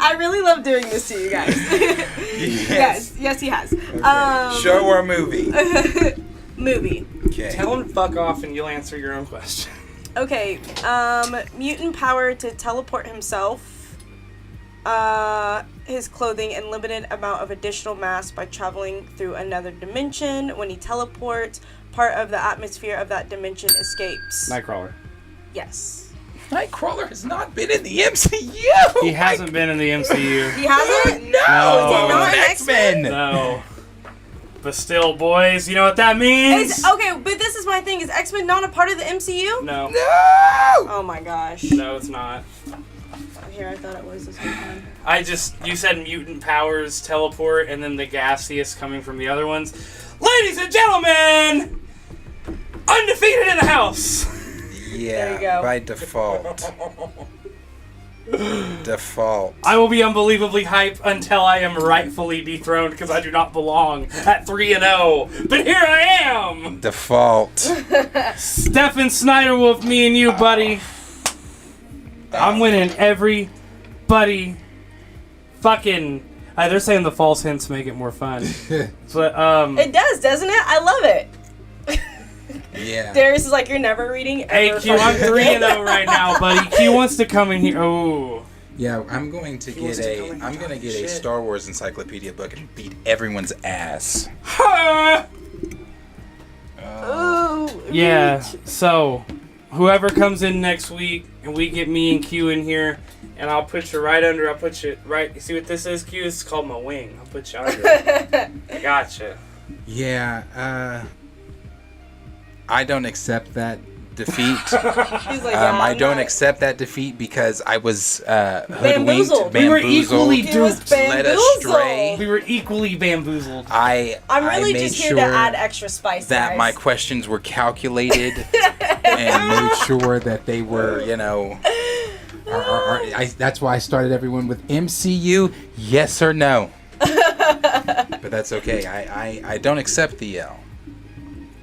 C: I really love doing this to you guys. Yes, he has.
A: Okay. Show or movie?
C: Movie.
A: Okay.
B: Tell him to fuck off and you'll answer your own question.
C: Okay, mutant power to teleport himself, his clothing, and limited amount of additional mass by traveling through another dimension. When he teleports, part of the atmosphere of that dimension escapes.
B: Nightcrawler.
C: Yes.
A: Nightcrawler has not been in the MCU.
B: He hasn't been in the MCU.
C: He hasn't?
A: No.
B: No.
C: Not
A: X-Men.
B: No. But still, boys, you know what that means?
C: Okay, but this is my thing. Is X-Men not a part of the MCU?
B: No.
A: No.
C: Oh my gosh.
B: No, it's not.
C: Here, I thought it was this whole time.
B: You said mutant powers, teleport, and then the gaseous coming from the other ones. Ladies and gentlemen, undefeated in the house.
A: Yeah.
C: There you go.
A: By default. Default.
B: I will be unbelievably hype until I am rightfully dethroned because I do not belong at 3-0. But here I am.
A: Default.
B: Stephen Snyder Wolf, me and you, buddy. I'm winning everybody. Fucking. They're saying the false hints make it more fun. But
C: It does, doesn't it? I love it.
A: Yeah.
C: Darius is like, you're never reading.
B: Hey,
C: Ever
B: Q, I'm
C: fucking
B: 3-0 right now, buddy. Q wants to come in here. Oh.
A: Yeah, I'm going to get a Star Wars encyclopedia book and beat everyone's ass.
C: Ooh.
B: Yeah, so whoever comes in next week and we get me and Q in here and I'll put you right under, I'll put you right, you see what this is, Q? This is called my wing. I'll put you under. I gotcha.
A: Yeah, I don't accept that defeat.
C: He's like, yeah,
A: I
C: I'm
A: don't
C: not-
A: accept that defeat because I was
C: Bamboozled.
A: hoodwinked,
B: We were equally
C: He was
B: duped.
A: led astray.
B: We were equally bamboozled.
A: I'm
C: I'm really
A: made
C: just
A: sure
C: here to add extra spice,
A: that
C: guys.
A: my questions were calculated and made sure that they were, that's why I started everyone with MCU, yes or no. But that's okay. I don't accept the L.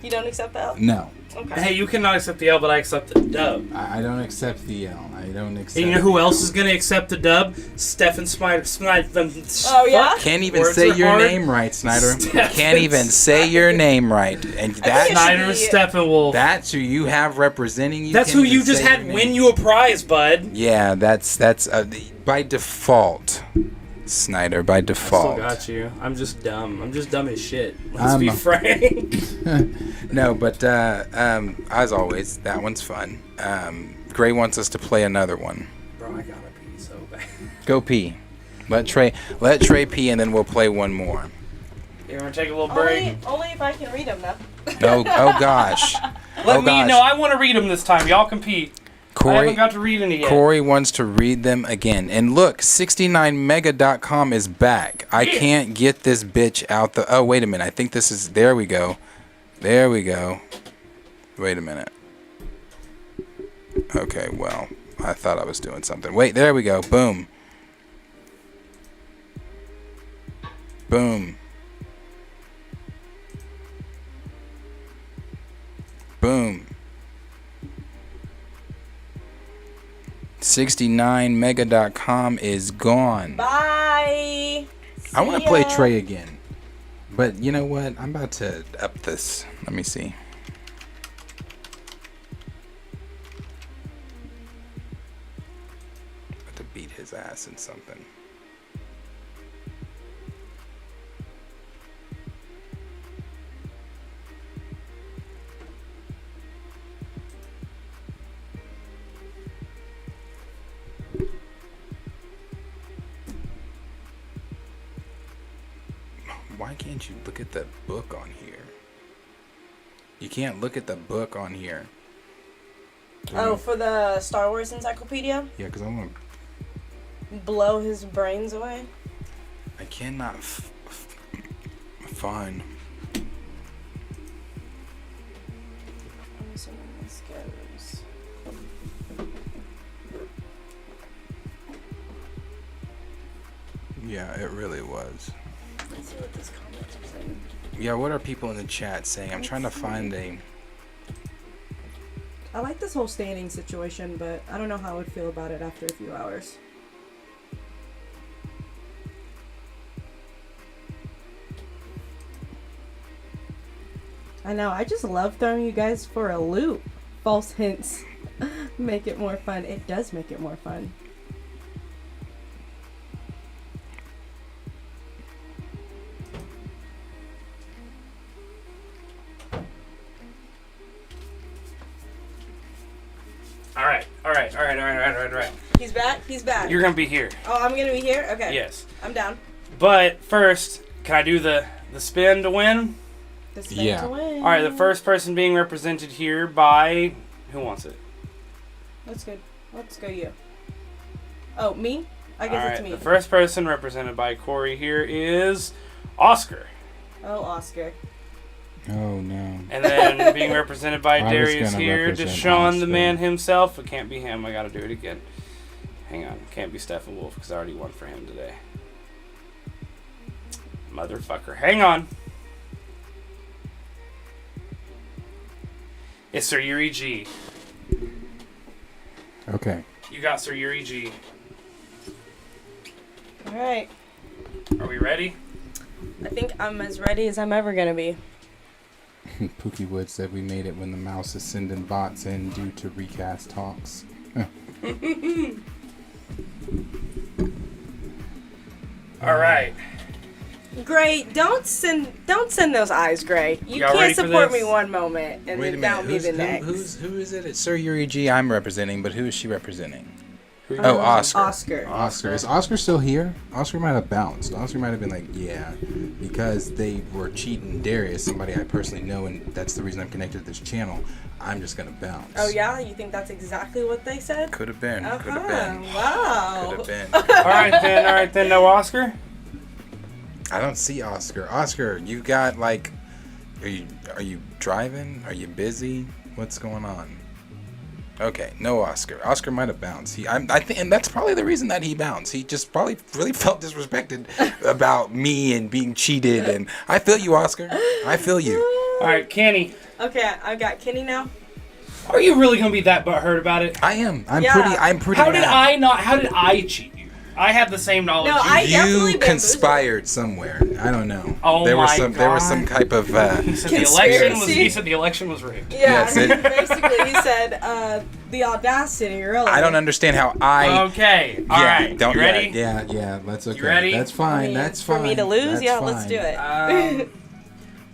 C: You don't accept that?
A: No.
C: Okay.
B: Hey, you cannot accept the L, but I accept the dub.
A: I don't accept the L. I don't accept.
B: And you know who else is gonna accept the dub? Stephen Snyder.
C: Oh, yeah?
A: Can't even
B: Words
A: say
B: are
A: your
B: hard.
A: name right, Snyder.
B: Stephen
A: Can't even say your name right, and
C: think
A: that
C: it
B: Snyder
C: should be-
B: Steppenwolf.
A: that's who you have representing you.
B: That's
A: Can't
B: who you
A: even
B: just
A: say
B: had
A: your
B: win
A: name.
B: you a prize, bud.
A: Yeah, that's by default, Snyder. By
B: I
A: default.
B: still got you. I'm just dumb. I'm just dumb as shit. Let's be
A: I'm-
B: frank.
A: No, but as always, that one's fun. Gray wants us to play another one.
B: Bro, I gotta pee so bad.
A: Go pee. Let Trey pee, and then we'll play one more.
B: You wanna take a little break?
C: Only if I can read them, though.
A: No, oh gosh.
B: Let me know. I want to read them this time. Y'all compete. I
A: Corey,
B: haven't got to read any yet.
A: Corey wants to read them again. And look, 69mega.com is back. I
B: Yeah.
A: can't get this bitch out the... Oh, wait a minute. I think this is... There we go. There we go. Wait a minute. Okay, well, I thought I was doing something. Wait, there we go. Boom. Boom. Boom. 69mega.com is gone.
C: Bye.
A: I want
C: See
A: to play
C: ya.
A: Trey again. But you know what? I'm about to up this. Let me see. About to beat his ass in something. Why can't you look at the book on here? You can't look at the book on here.
C: Oh, for the Star Wars encyclopedia?
A: Yeah, because I want to...
C: Blow his brains away?
A: I cannot find...
C: I'm assuming this goes...
A: Yeah, it really was.
C: Let's see what this comment is saying.
A: Yeah, what are people in the chat saying? I'm trying to find a...
D: I like this whole standing situation, but I don't know how I would feel about it after a few hours. I know, I just love throwing you guys for a loop. False hints make it more fun. It does make it more fun.
B: All right.
C: He's back? He's back.
B: You're gonna be here.
C: Oh, I'm gonna be here? Okay.
B: Yes.
C: I'm down.
B: But first, can I do the spin to win?
C: The spin
A: Yeah.
C: to win.
B: All right. The first person being represented here by who wants it?
C: That's good. Let's go you. Oh, me? I guess
B: All
C: it's
B: right.
C: me.
B: The first person represented by Corey here is Oscar,
C: Oh, Oscar.
A: Oh, no.
B: and then being represented by
A: I was
B: Darius
A: gonna
B: here,
A: represent
B: Deshaun, the
A: Oscar.
B: man himself. It can't be him. I got to do it again. Hang on. It can't be Stephen Wolf because I already won for him today. Motherfucker. Hang on. It's Sir Yuri G.
A: Okay.
B: You got Sir Yuri G.
C: All right.
B: Are we ready?
C: I think I'm as ready as I'm ever gonna be.
A: Pookie Wood said we made it when the mouse is sending bots in due to recast talks.
B: All right.
C: Gray, don't send those eyes, Gray. You
B: Y'all ready
C: can't
B: for
C: support
B: this?
C: me one moment and
A: Wait a
C: then
A: minute.
C: doubt me the next.
A: Who is it? It's Sir Yuri G I'm representing, but who is she representing? Oh, Oscar.
C: Oscar.
A: Is Oscar still here? Oscar might have bounced. Oscar might have been like, yeah, because they were cheating Darius, somebody I personally know, and that's the reason I'm connected to this channel. I'm just gonna bounce.
C: Oh yeah, you think that's exactly what they said?
A: Could have been. Could have
C: Uh-huh.
A: been.
C: Wow.
A: Could have been.
B: All right then. No Oscar.
A: I don't see Oscar. Oscar, you got like, are you driving? Are you busy? What's going on? Okay, no Oscar. Oscar might have bounced. I think, and that's probably the reason that he bounced. He just probably really felt disrespected about me and being cheated. And I feel you, Oscar. I feel you.
B: All right, Kenny.
C: Okay, I got Kenny now.
B: Are you really gonna be that butthurt about it?
A: I am. I'm
C: Yeah.
A: pretty.
B: How did
A: mad.
B: I not? How did I cheat you? I have the same knowledge.
C: No, I definitely
A: You
C: bamboozled.
A: conspired somewhere. I don't know.
B: Oh
A: there
B: my
A: was some. There was
B: God.
A: some type of.
B: He said the election was. He said the election was rigged.
C: Yeah,
A: Yes, it-
C: basically he said the audacity, really.
A: I don't understand how I.
B: Okay. All
A: yeah.
B: right.
A: Don't.
B: You ready?
A: Yeah. That's okay.
B: You ready?
A: That's fine.
C: I mean,
A: That's
C: for
A: fine.
C: me to lose,
A: That's
C: yeah, let's do
A: fine.
C: it.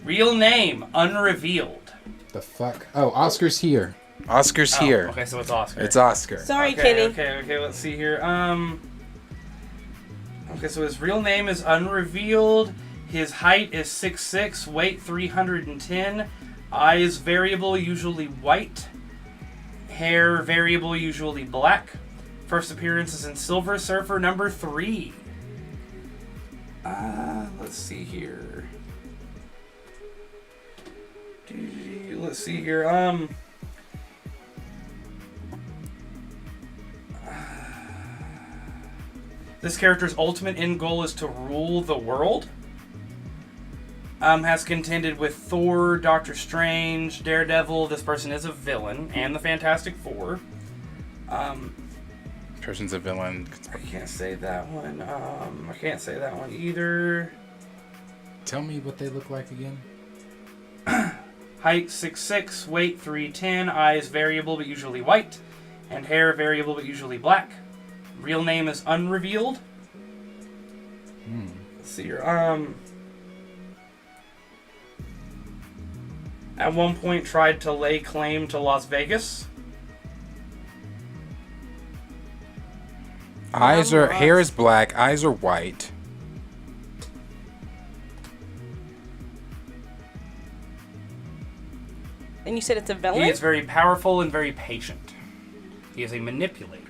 B: Real name unrevealed.
A: The fuck? Oh, Oscar's here. Oscar's here.
B: Okay, so it's Oscar.
A: It's Oscar.
C: Sorry,
B: okay,
C: Kenny.
B: Okay. Let's see here. Okay, so his real name is unrevealed. His height is 6'6", weight 310. Eyes variable, usually white. Hair variable, usually black. First appearance is in Silver Surfer number 3. Let's see here. Let's see here. This character's ultimate end goal is to rule the world. Has contended with Thor, Doctor Strange, Daredevil. This person is a villain, and the Fantastic Four.
A: Person's a villain.
B: I can't say that one. I can't say that one either.
A: Tell me what they look like again.
B: Height 6'6", weight 310, eyes variable but usually white, and hair variable but usually black. Real name is unrevealed. Let's see here. At one point tried to lay claim to Las Vegas.
A: Hair is black, eyes are white.
C: And you said it's a
B: He
C: villain?
B: is very powerful and very patient. He is a manipulator.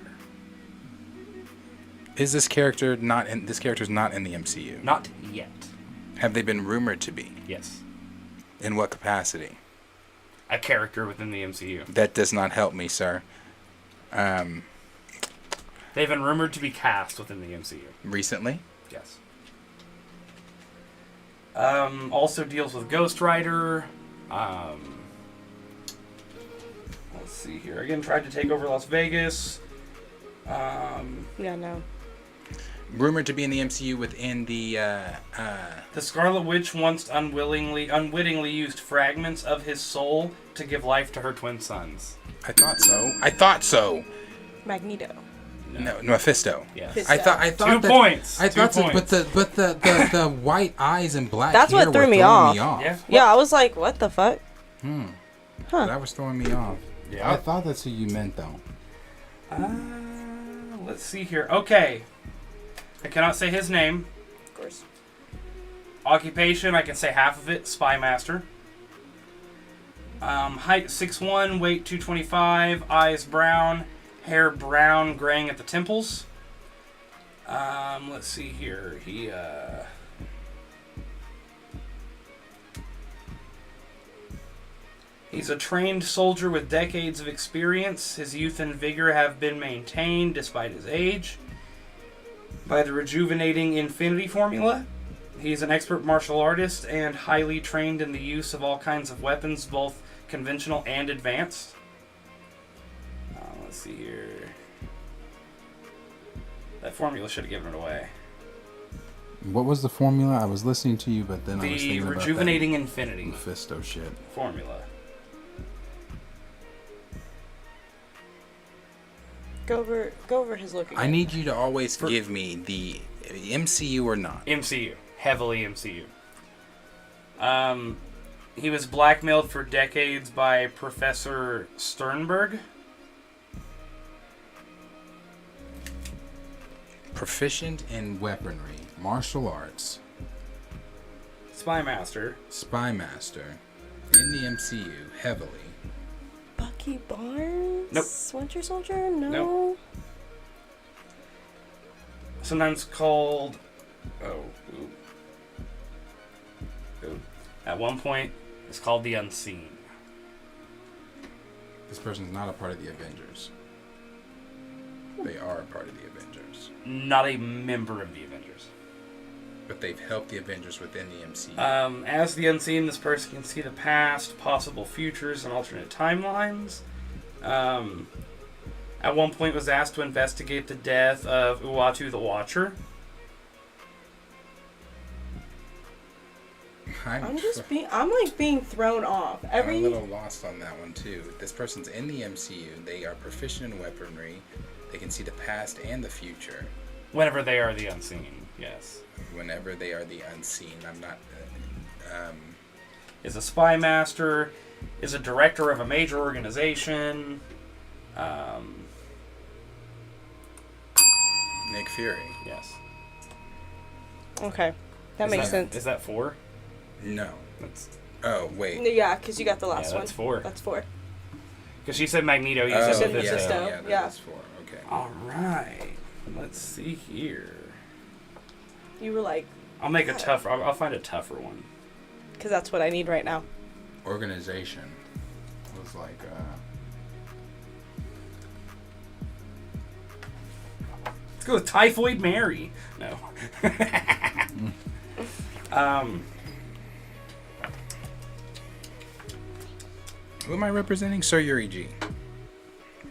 A: Is this character not in this character's not in the MCU?
B: Not yet.
A: Have they been rumored to be?
B: Yes.
A: In what capacity?
B: A character within the MCU.
A: That does not help me, sir.
B: They've been rumored to be cast within the MCU.
A: Recently?
B: Yes. Also deals with Ghost Rider. Let's see here. Again, tried to take over Las Vegas.
C: Yeah, no.
A: Rumored to be in the MCU within the
B: The Scarlet Witch once unwittingly used fragments of his soul to give life to her twin sons.
A: I thought so.
C: Magneto.
A: No, Mephisto.
B: Yes.
A: I thought
B: 2
A: that,
B: points.
A: I thought
B: 2
A: so,
B: points.
A: but the white eyes and black
C: That's
A: hair
C: what threw
A: were
C: me
A: throwing
C: off.
B: Yeah.
C: Yeah, I was like, what the fuck?
A: That was throwing me off.
B: Yeah.
A: I thought that's who you meant, though.
B: Let's see here. Okay. I cannot say his name.
C: Of course.
B: Occupation, I can say half of it. Spy Master. Height 6'1", weight 225, eyes brown, hair brown, graying at the temples. Let's see here. He's a trained soldier with decades of experience. His youth and vigor have been maintained despite his age by the rejuvenating infinity formula. He's an expert martial artist and highly trained in the use of all kinds of weapons, both conventional and advanced. Let's see here. That formula should have given it away.
A: What was the formula? I was listening to you, but then I was
B: The
A: thinking
B: rejuvenating
A: about
B: infinity
A: that Mephisto shit.
B: formula.
C: Go over his look again.
A: I need you to always give me the MCU or not.
B: MCU. Heavily MCU. He was blackmailed for decades by Professor Sternberg.
A: Proficient in weaponry, martial arts,
B: Spy Master.
A: spy master, in the MCU heavily.
C: Bucky Barnes?
B: Nope.
C: Winter Soldier? No.
B: Nope. Sometimes called... At one point, it's called the Unseen.
A: This person's not a part of the Avengers. They are a part of the Avengers.
B: Not a member of the Avengers.
A: But they've helped the Avengers within the MCU.
B: As the Unseen, this person can see the past, possible futures, and alternate timelines. At one point was asked to investigate the death of Uatu the Watcher.
C: I'm like being thrown off.
A: I'm a little lost on that one too. This person's in the MCU. They are proficient in weaponry. They can see the past and the future.
B: Whenever they are the Unseen, yes.
A: Whenever they are the unseen. I'm not...
B: Is a spy master, is a director of a major organization.
A: Nick Fury.
B: Yes.
C: Okay. That makes sense.
B: Is that 4?
A: No.
B: That's...
A: Oh, wait.
C: Yeah, because you got the last
B: Yeah, that's 4.
C: That's 4.
B: Because she said Magneto, you
A: Oh,
B: said
C: yeah,
B: Mephisto.
A: yeah, that
C: Yeah.
A: is 4. Okay.
B: Alright. Let's see here.
C: You were like,
B: I'll make a tougher... I'll find a tougher one.
C: because that's what I need right now.
A: Organization was like,
B: Let's go with Typhoid Mary. No.
A: who am I representing? Sir Yuri G.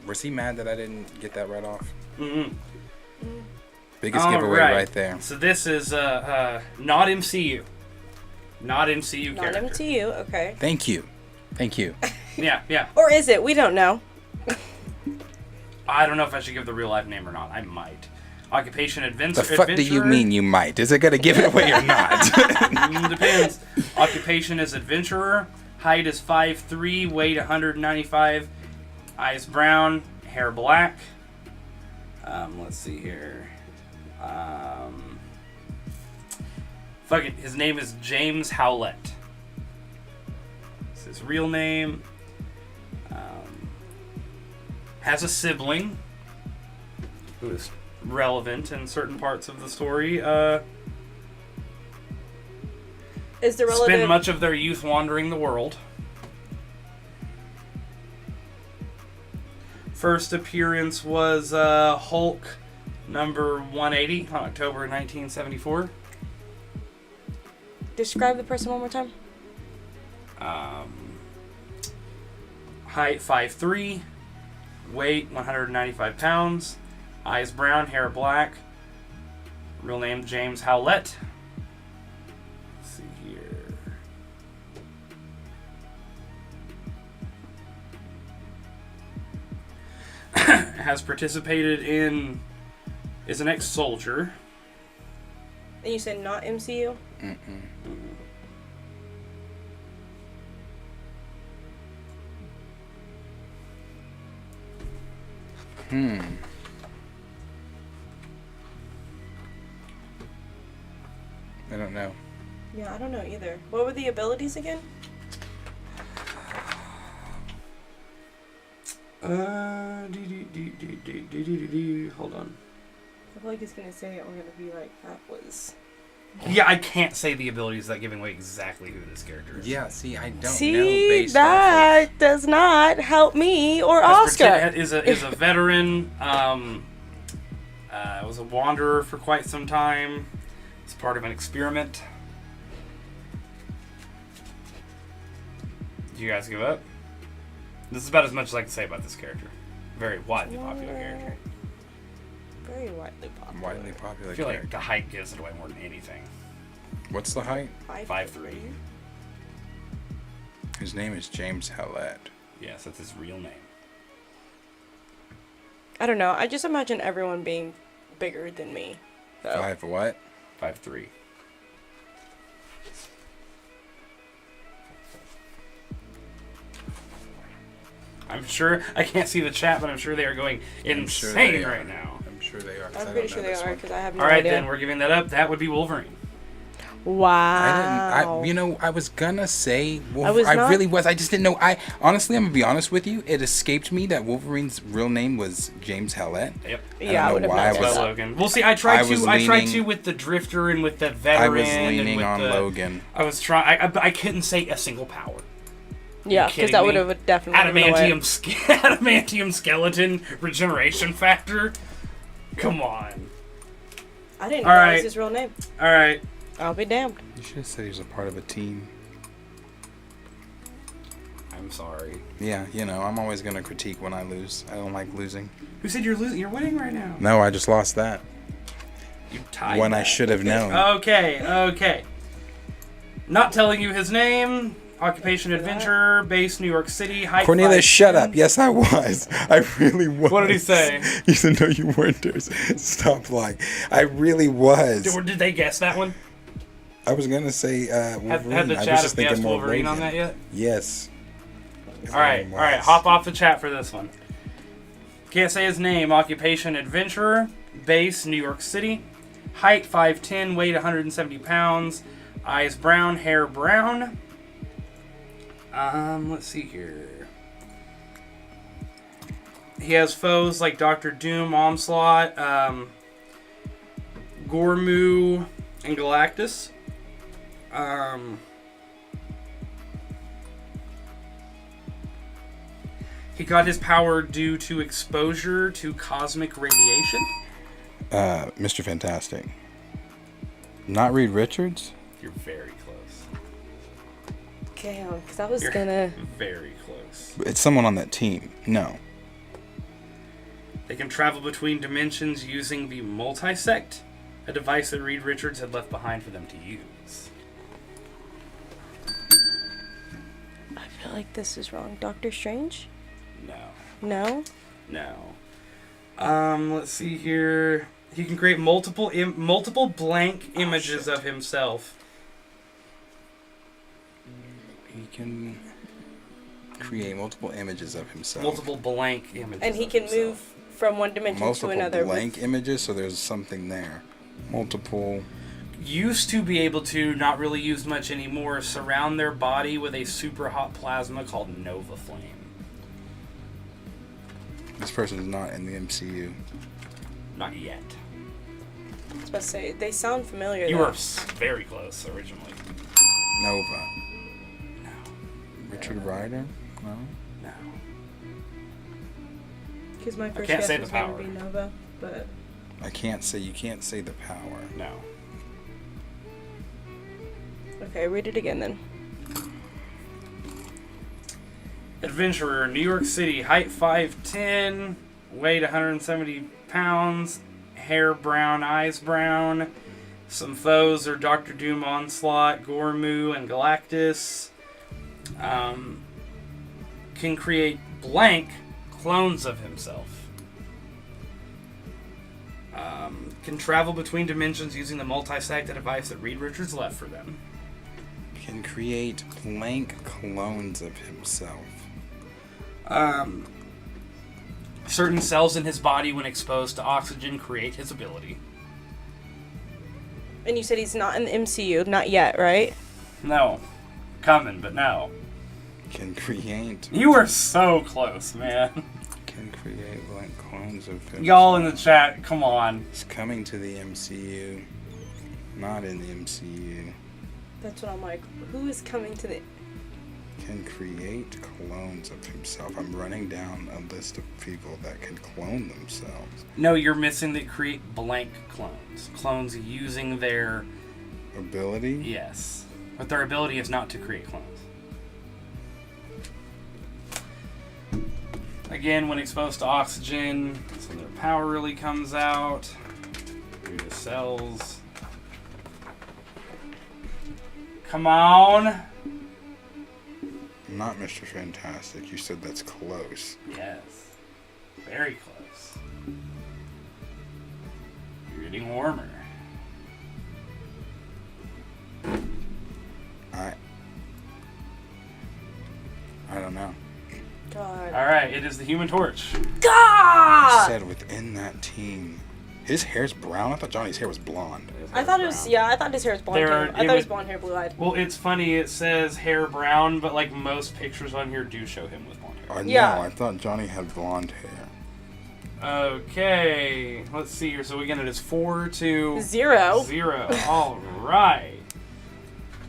A: Was he mad that I didn't get that right off?
B: Mm-hmm.
A: Biggest giveaway right there.
B: So this is not MCU. Not MCU
C: Not
B: character.
C: MTU, okay.
A: Thank you.
B: Yeah.
C: Or is it? We don't know.
B: I don't know if I should give the real life name or not. I might. Occupation
A: The fuck do you mean you might? Is it gonna give it away or not?
B: Depends. Occupation is adventurer. Height is 5'3", weight 195. Eyes brown, hair black. Let's see here. Fuck it. His name is James Howlett. It's his real name. Has a sibling who is relevant in certain parts of the story.
C: Is the relative...
B: Spend much of their youth wandering the world. First appearance was Hulk number 180 on October 1974.
C: Describe the person one more time.
B: Height 5'3", weight 195 pounds, eyes brown, hair black. Real name James Howlett. Let's see here. Has participated in... Is an ex-soldier.
C: And you said not MCU?
A: I don't know.
C: Yeah, I don't know either. What were the abilities again?
B: Hold on.
D: I feel like he's gonna say it. We're gonna be like, that was.
B: Yeah, I can't say the abilities without giving away exactly who this character is.
A: Yeah, see, I don't know
C: See,
A: based
C: that does not help me or Oscar.
B: Is a veteran. Was a wanderer for quite some time. It's part of an experiment. Do you guys give up? This is about as much as I can say about this character. Very widely popular character.
C: Very widely popular.
A: Widely popular
B: I feel like
A: character.
B: the height gives it away more than anything.
A: What's the height?
B: 5'3".
A: His name is James Howlett.
B: Yes, that's his real name.
C: I don't know. I just imagine everyone being bigger than me. So.
A: 5 what?
B: 5'3". I'm sure, I can't see the chat, but I'm sure they are going insane right now.
A: I'm sure they are. 'Cause I
C: I'm
A: don't
C: pretty
A: know
C: sure they
A: this
C: are
A: one.
C: because I have no
B: All right,
C: idea.
B: then we're giving that up. That would be Wolverine.
C: Wow.
A: I was gonna say
C: I was not-
A: really was. I just didn't know. Honestly, I'm gonna be honest with you. It escaped me that Wolverine's real name was James Howlett.
B: Yep.
C: Yeah, I would have
A: why
C: known
A: I was-
C: that.
B: Logan. Well, see, I tried
A: was
B: to
A: leaning-
B: with the Drifter and with the Veteran.
A: I was
B: and
A: leaning
B: with
A: on
B: the,
A: Logan.
B: I was trying. I couldn't say a single power.
C: Yeah,
B: kidding
C: because that
B: me?
C: would have definitely given away.
B: Adamantium skeleton regeneration factor. Come on.
C: I didn't
B: All
C: know that
B: right.
C: was his real name.
B: All right.
C: I'll be damned.
A: You should have said he was a part of a team.
B: I'm sorry.
A: Yeah, I'm always gonna critique when I lose. I don't like losing.
B: Who said you're losing? You're winning right now.
A: No, I just lost that.
B: You tied.
A: When I
B: that.
A: should have known.
B: Okay. Not telling you his name. Occupation adventurer, base New York City. Height
A: Cornelius,
B: 5'10".
A: shut up. Yes, I was. I really was.
B: What did he say?
A: He said, no, you weren't there. Stop lying. I really was.
B: Did they guess that one?
A: I was going to say Wolverine.
B: Had the
A: I was
B: chat
A: just
B: have guessed
A: thinking more
B: Wolverine on
A: Logan.
B: that yet?
A: Yes.
B: All right. Hop off the chat for this one. Can't say his name. Occupation adventurer, base New York City. Height 5'10", weight 170 pounds. Eyes brown, hair brown. Let's see here. He has foes like Dr. Doom, Onslaught, Gormu, and Galactus. He got his power due to exposure to cosmic radiation.
A: Mr. Fantastic. Not Reed Richards?
B: You're very close.
C: Damn, because I was
B: You're
C: gonna.
B: very close.
A: It's someone on that team. No.
B: They can travel between dimensions using the multisect, a device that Reed Richards had left behind for them to use.
C: feel like this is wrong. Doctor Strange?
B: No.
C: No?
B: Let's see here. He can create multiple blank images of himself.
A: He can create multiple images of himself.
B: Multiple blank images.
C: And he
B: of
C: can
B: himself.
C: move from one dimension
A: Multiple
C: to another.
A: blank images, so there's something there. Multiple.
B: Used to be able to, not really used much anymore, surround their body with a super hot plasma called Nova Flame.
A: This person is not in the MCU.
B: Not yet.
C: I was about to say, they sound familiar.
B: You
C: though.
B: were very close originally.
A: Nova.
B: No.
A: Richard Rider? No.
B: No.
C: Because my first
B: can't
C: guess
B: say the
C: was going
B: power.
C: to be Nova, but
A: You can't say the power.
B: No.
C: okay, read it again then.
B: Adventurer, New York City, height 5'10", weight 170 pounds, hair brown, eyes brown. Some foes are Doctor Doom, Onslaught, Gormu, and Galactus. Can create blank clones of himself. Can travel between dimensions using the multi-stack device that Reed Richards left for them.
A: Can create blank clones of himself.
B: Certain cells in his body, when exposed to oxygen, create his ability.
C: And you said he's not in the MCU, not yet, right?
B: No. Coming, but no.
A: Can create.
B: You were so close, man.
A: Can create blank clones of himself.
B: Y'all in the chat, come on.
A: It's coming to the MCU. Not in the MCU.
C: That's what I'm like. Who is coming to the...
A: Can create clones of himself. I'm running down a list of people that can clone themselves.
B: No, you're missing the create blank clones. Clones using their...
A: Ability?
B: Yes. But their ability is not to create clones. Again, when exposed to oxygen, that's when their power really comes out. Through the cells. Come on!
A: Not Mr. Fantastic. You said that's close.
B: Yes. Very close. You're getting warmer.
A: I don't know.
C: God.
B: Alright, it is the Human Torch.
C: God!
A: Said within that team. His hair's brown? I thought Johnny's hair was blonde.
C: I thought it was, yeah, I thought his hair was blonde
B: There
C: too.
B: are
C: I thought it was
B: image-
C: blonde hair, blue-eyed.
B: Well, it's funny, it says hair brown, but like most pictures on here do show him with blonde hair.
A: I know.
C: Yeah.
A: I thought Johnny had blonde hair.
B: Okay, let's see here. So again, it is 4-0.
C: 0.
B: All right.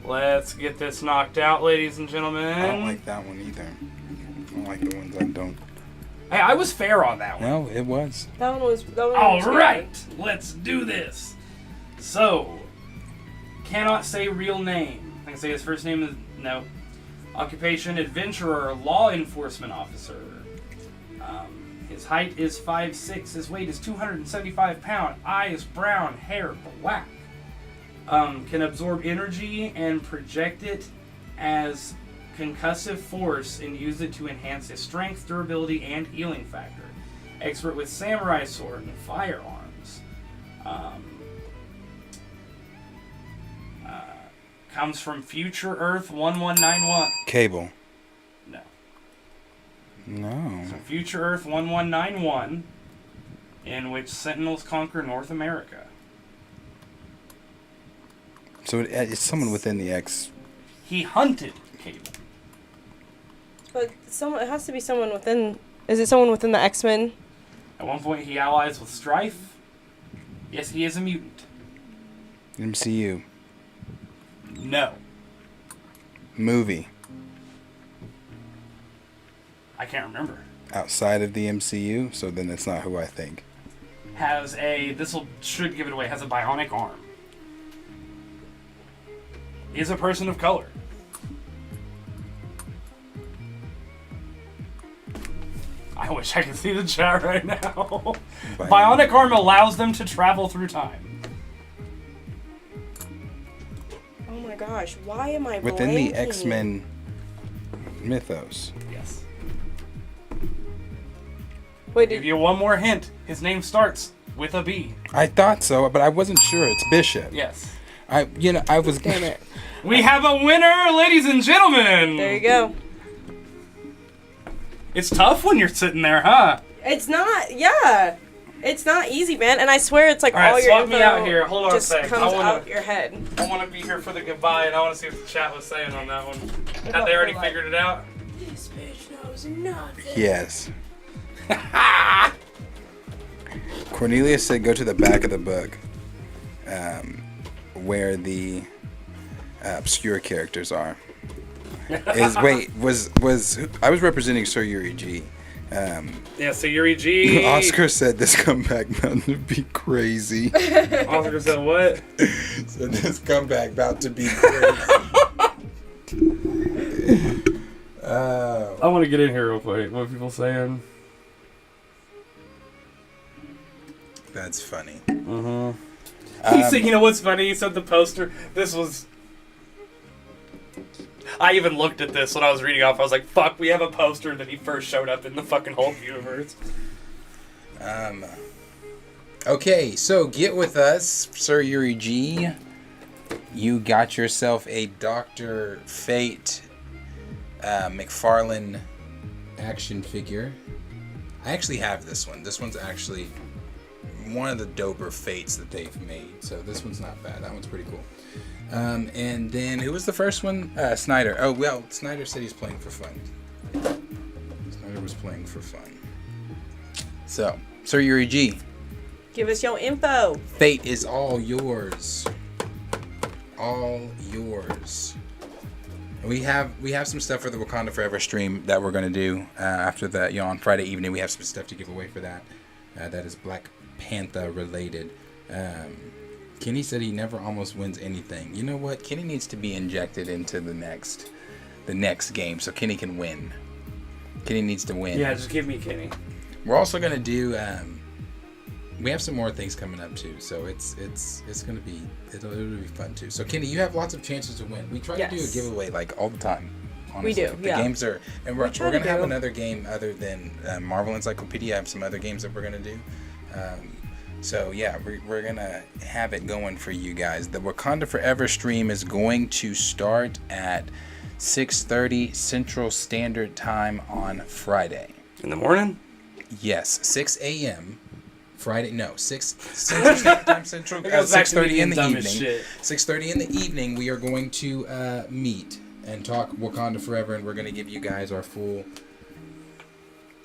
B: Let's get this knocked out, ladies and gentlemen.
A: I don't like that one either. I don't like the ones I don't.
B: Hey, I was fair on that one.
A: No, it was.
C: That one was good.
B: All right, let's do this. So, cannot say real name. I can say his first name is no. Occupation: adventurer, law enforcement officer. His height is 5'6". His weight is 275 pounds. Eyes brown, hair black. Can absorb energy and project it as concussive force and use it to enhance his strength, durability, and healing factor. Expert with samurai sword and firearms. Comes from Future Earth 1191.
A: Cable.
B: No.
A: No.
B: From Future Earth 1191, in which Sentinels conquer North America.
A: So it's someone within the X.
B: He hunted Cable.
C: But it has to be someone within... Is it someone within the X-Men?
B: At one point, he allies with Strife. Yes, he is a mutant.
A: MCU.
B: No.
A: Movie.
B: I can't remember.
A: Outside of the MCU, so then it's not who I think.
B: Has a... should give it away. Has a bionic arm. Is a person of color. I wish I could see the chat right now. Bionic arm allows them to travel through time.
C: Oh my gosh, why am I
A: Within the
C: blanking?
A: X-Men Mythos.
B: Yes.
C: Wait,
B: Give you one more hint. His name starts with a B.
A: I thought so, but I wasn't sure. It's Bishop.
B: Yes.
A: I was.
C: damn it.
B: We have a winner, ladies and gentlemen.
C: There you go.
B: It's tough when you're sitting there, huh?
C: It's not, yeah. It's not easy, man. And I swear it's like
B: All right,
C: all your
B: swap
C: info
B: me out here. Hold on a
C: just
B: sec.
C: comes out your head.
B: I want to be here for the goodbye, and I want to see what the chat was saying on that one. Had they already figured it out?
C: This bitch knows nothing.
A: Yes. Cornelius said, "Go to the back of the book, where the obscure characters are." Was I was representing Sir Yuri G.
B: Yeah, so Yuri G.
A: Oscar said this comeback about to be crazy.
B: Oscar said what?
A: Said this comeback about to be crazy.
B: I want to get in here real quick. What are people saying?
A: That's funny.
B: He said, you know what's funny? He said the poster. This was. I even looked at this when I was reading off. I was like, fuck, we have a poster that he first showed up in the fucking Hulk universe.
A: Okay, so get with us, Sir Yuri G. You got yourself a Dr. Fate McFarlane action figure. I actually have this one. This one's actually one of the doper Fates that they've made. So this one's not bad. That one's pretty cool. And then who was the first one? Snyder. Oh, well, Snyder said he's playing for fun. Snyder was playing for fun. So, Sir Yuri G,
C: Give us your info.
A: Fate is all yours. All yours. And we have some stuff for the Wakanda Forever stream that we're going to do after the, on Friday evening. We have some stuff to give away for that. That is Black Panther related. Kenny said he never almost wins anything. You know what? Kenny needs to be injected into the next game so Kenny can win. Kenny needs to win.
B: Yeah, just give me Kenny.
A: We're also gonna do. We have some more things coming up too, so it's gonna be it'll be fun too. So Kenny, you have lots of chances to win. We try to do a giveaway like all the time. Honestly.
C: We do.
A: The games are, and we're
C: try
A: gonna
C: to
A: have
C: do.
A: another game other than Marvel Encyclopedia. I have some other games that we're gonna do. So yeah, we're gonna have it going for you guys. The Wakanda Forever stream is going to start at 6:30 Central Standard Time on Friday.
B: In the morning?
A: Yes, 6 a.m. Friday. No, 6 Central Standard Time. Central.
B: It goes back to
A: 6:30
B: being
A: in the
B: dumb as
A: evening.
B: shit.
A: 6:30 in the evening. We are going to meet and talk Wakanda Forever, and we're gonna give you guys our full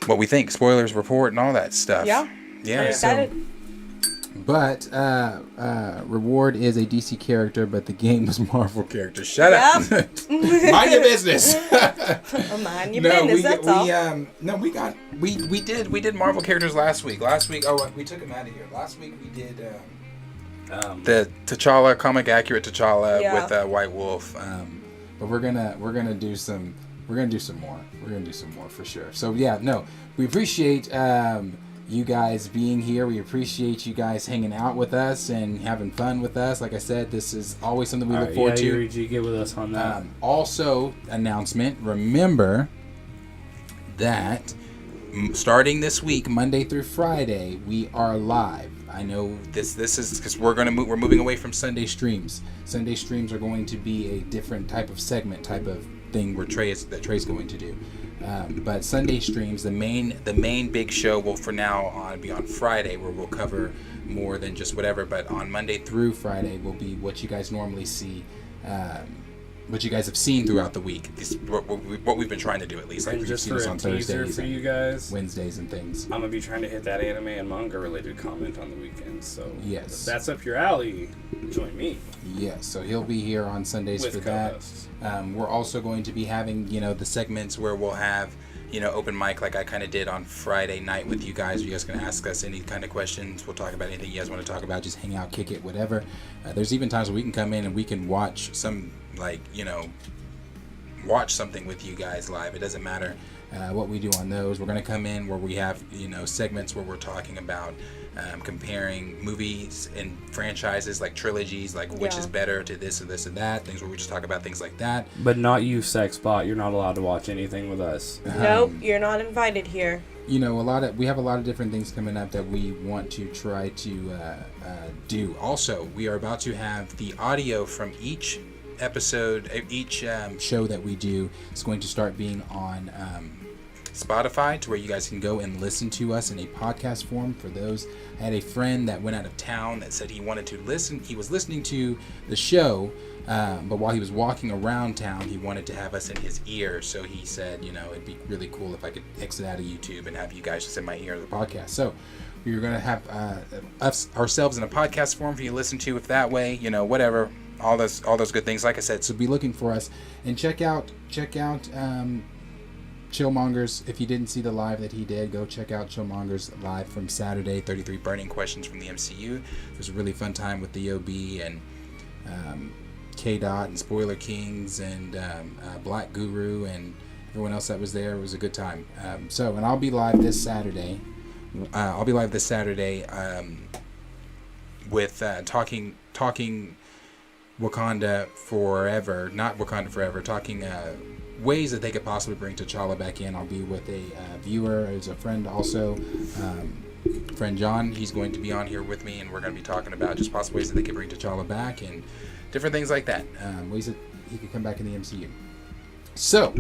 A: what we think, spoilers report, and all that stuff.
C: Yeah.
A: Yeah.
C: I'm excited.
A: But Reward is a DC character, but the game was Marvel character. Shut up. Mind your business.
C: Mind your business. That's all.
A: We did Marvel characters last week. We took him out of here. Last week we did the T'Challa, comic accurate T'Challa with White Wolf. But we're gonna do some more. We're gonna do some more for sure. So we appreciate you guys being here. We appreciate you guys hanging out with us and having fun with us. Like I said, this is always something we look forward to.
B: Yuri G, get with us on that.
A: Also, announcement. Remember that starting this week, Monday through Friday, we are live. I know this is because we're moving away from Sunday streams. Sunday streams are going to be a different type of segment, type of thing where Trey's going to do. But Sunday streams, the main big show will for now on be on Friday, where we'll cover more than just whatever. But on Monday through Friday will be what you guys normally see, what you guys have seen throughout the week. This what we've been trying to do, at least. Like
B: just
A: you've seen us
B: for a
A: on
B: teaser
A: Thursdays,
B: for you guys,
A: Wednesdays, and things.
B: I'm gonna be trying to hit that anime and manga related comment on the weekends. So
A: Yes.
B: if that's up your alley, join me.
A: Yes, so he'll be here on Sundays
B: With
A: for that.
B: co-hosts.
A: We're also going to be having, the segments where we'll have, open mic like I kind of did on Friday night with you guys. You guys can ask us any kind of questions. We'll talk about anything you guys want to talk about. Just hang out, kick it, whatever. There's even times where we can come in and we can watch some, watch something with you guys live. It doesn't matter. what we do on those. We're going to come in where we have, segments where we're talking about comparing movies and franchises, like trilogies, like which is better to this and this and that. Things where we just talk about things like that.
B: But not you, Sexbot. You're not allowed to watch anything with us.
C: Nope, you're not invited here.
A: We have a lot of different things coming up that we want to try to do. Also, we are about to have the audio from each episode, each show that we do is going to start being on Spotify, to where you guys can go and listen to us in a podcast form. For those, I had a friend that went out of town that said he wanted to listen. He was listening to the show, but while he was walking around town, he wanted to have us in his ear. So he said, it'd be really cool if I could exit out of YouTube and have you guys just in my ear of the podcast. So we're going to have ourselves in a podcast form for you to listen to, if that way, whatever. All those good things. Like I said, so be looking for us and check out Chillmonger's. If you didn't see the live that he did, go check out Chillmonger's live from Saturday. 33 burning questions from the MCU. It was a really fun time with the OB and K-Dot and Spoiler Kings and Black Guru and everyone else that was there. It was a good time. And I'll be live this Saturday. With talking Wakanda Forever, not Wakanda Forever, talking ways that they could possibly bring T'Challa back in. I'll be with a viewer, as a friend also, friend John. He's going to be on here with me, and we're going to be talking about just possible ways that they could bring T'Challa back and different things like that, ways that he could come back in the MCU. So,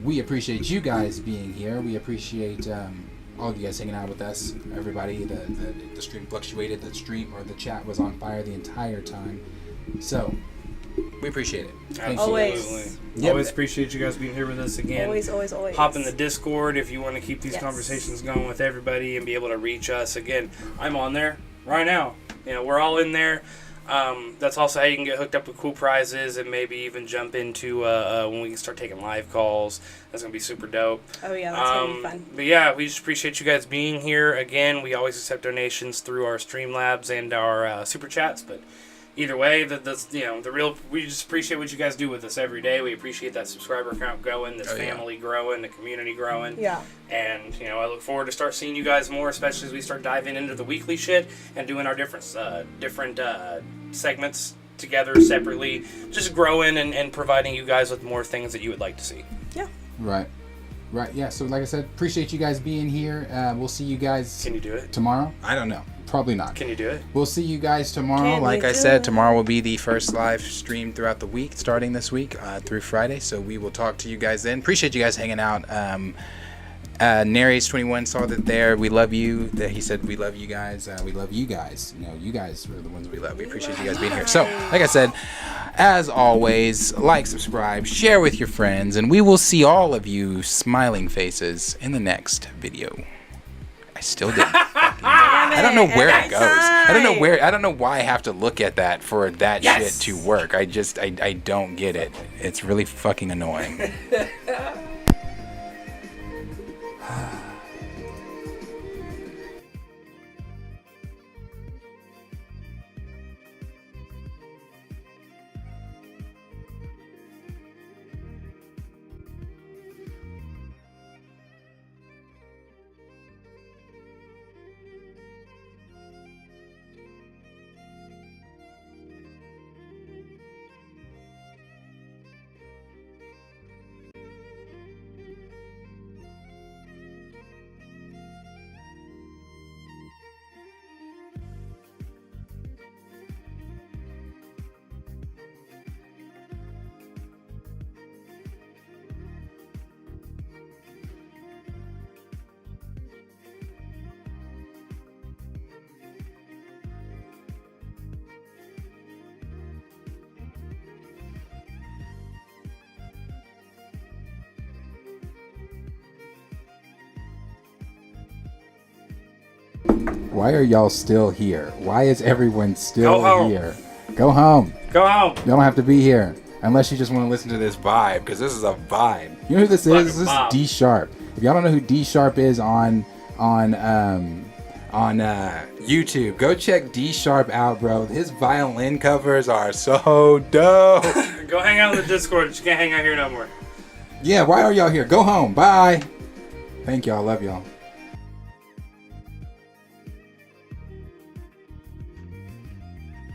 A: we appreciate you guys being here. We appreciate all of you guys hanging out with us. Everybody, the stream fluctuated. The stream or the chat was on fire the entire time. So, we appreciate it.
B: Absolutely.
C: Always.
A: Yep.
B: Always appreciate you guys being here with us again.
C: Always.
B: Hop in the Discord if you want to keep these
C: Yes.
B: conversations going with everybody and be able to reach us. Again, I'm on there right now. We're all in there. That's also how you can get hooked up with cool prizes and maybe even jump into when we can start taking live calls. That's going to be super dope.
C: Oh, yeah, that's going to be fun.
B: But yeah, we just appreciate you guys being here. Again, we always accept donations through our Streamlabs and our Super Chats, but either way, we just appreciate what you guys do with us every day. We appreciate that subscriber count growing, this family growing, the community growing.
C: Yeah.
B: And, I look forward to start seeing you guys more, especially as we start diving into the weekly shit and doing our different segments together separately, just growing and providing you guys with more things that you would like to see.
C: Yeah.
A: Right. Yeah. So, like I said, appreciate you guys being here. We'll see you guys.
B: Can you do it
A: tomorrow? I don't know. Probably not.
B: Can you do it?
A: We'll see you guys tomorrow.
C: Can
A: like
C: we
A: I
C: do
A: said,
C: it?
A: tomorrow will be the first live stream throughout the week, starting this week through Friday. So we will talk to you guys then. Appreciate you guys hanging out. Naries21 saw that there. We love you. That he said we love you guys. We love you guys. You guys are the ones we love. We appreciate you guys being here. So, like I said, as always, like, subscribe, share with your friends, and we will see all of you smiling faces in the next video. I still didn't. I don't know where it goes. I don't know why I have to look at that for that shit to work. I don't get it. It's really fucking annoying. Why are y'all still here? Why is everyone still here? Go home.
B: Go home.
A: You don't have to be here. Unless you just want to listen to this vibe, because this is a vibe. You know who this is? This is D Sharp. If y'all don't know who D Sharp is on YouTube, go check D Sharp out, bro. His violin covers are so dope.
B: Go hang out in the Discord. You can't hang out here no more.
A: Yeah, why are y'all here? Go home. Bye. Thank y'all. Love y'all.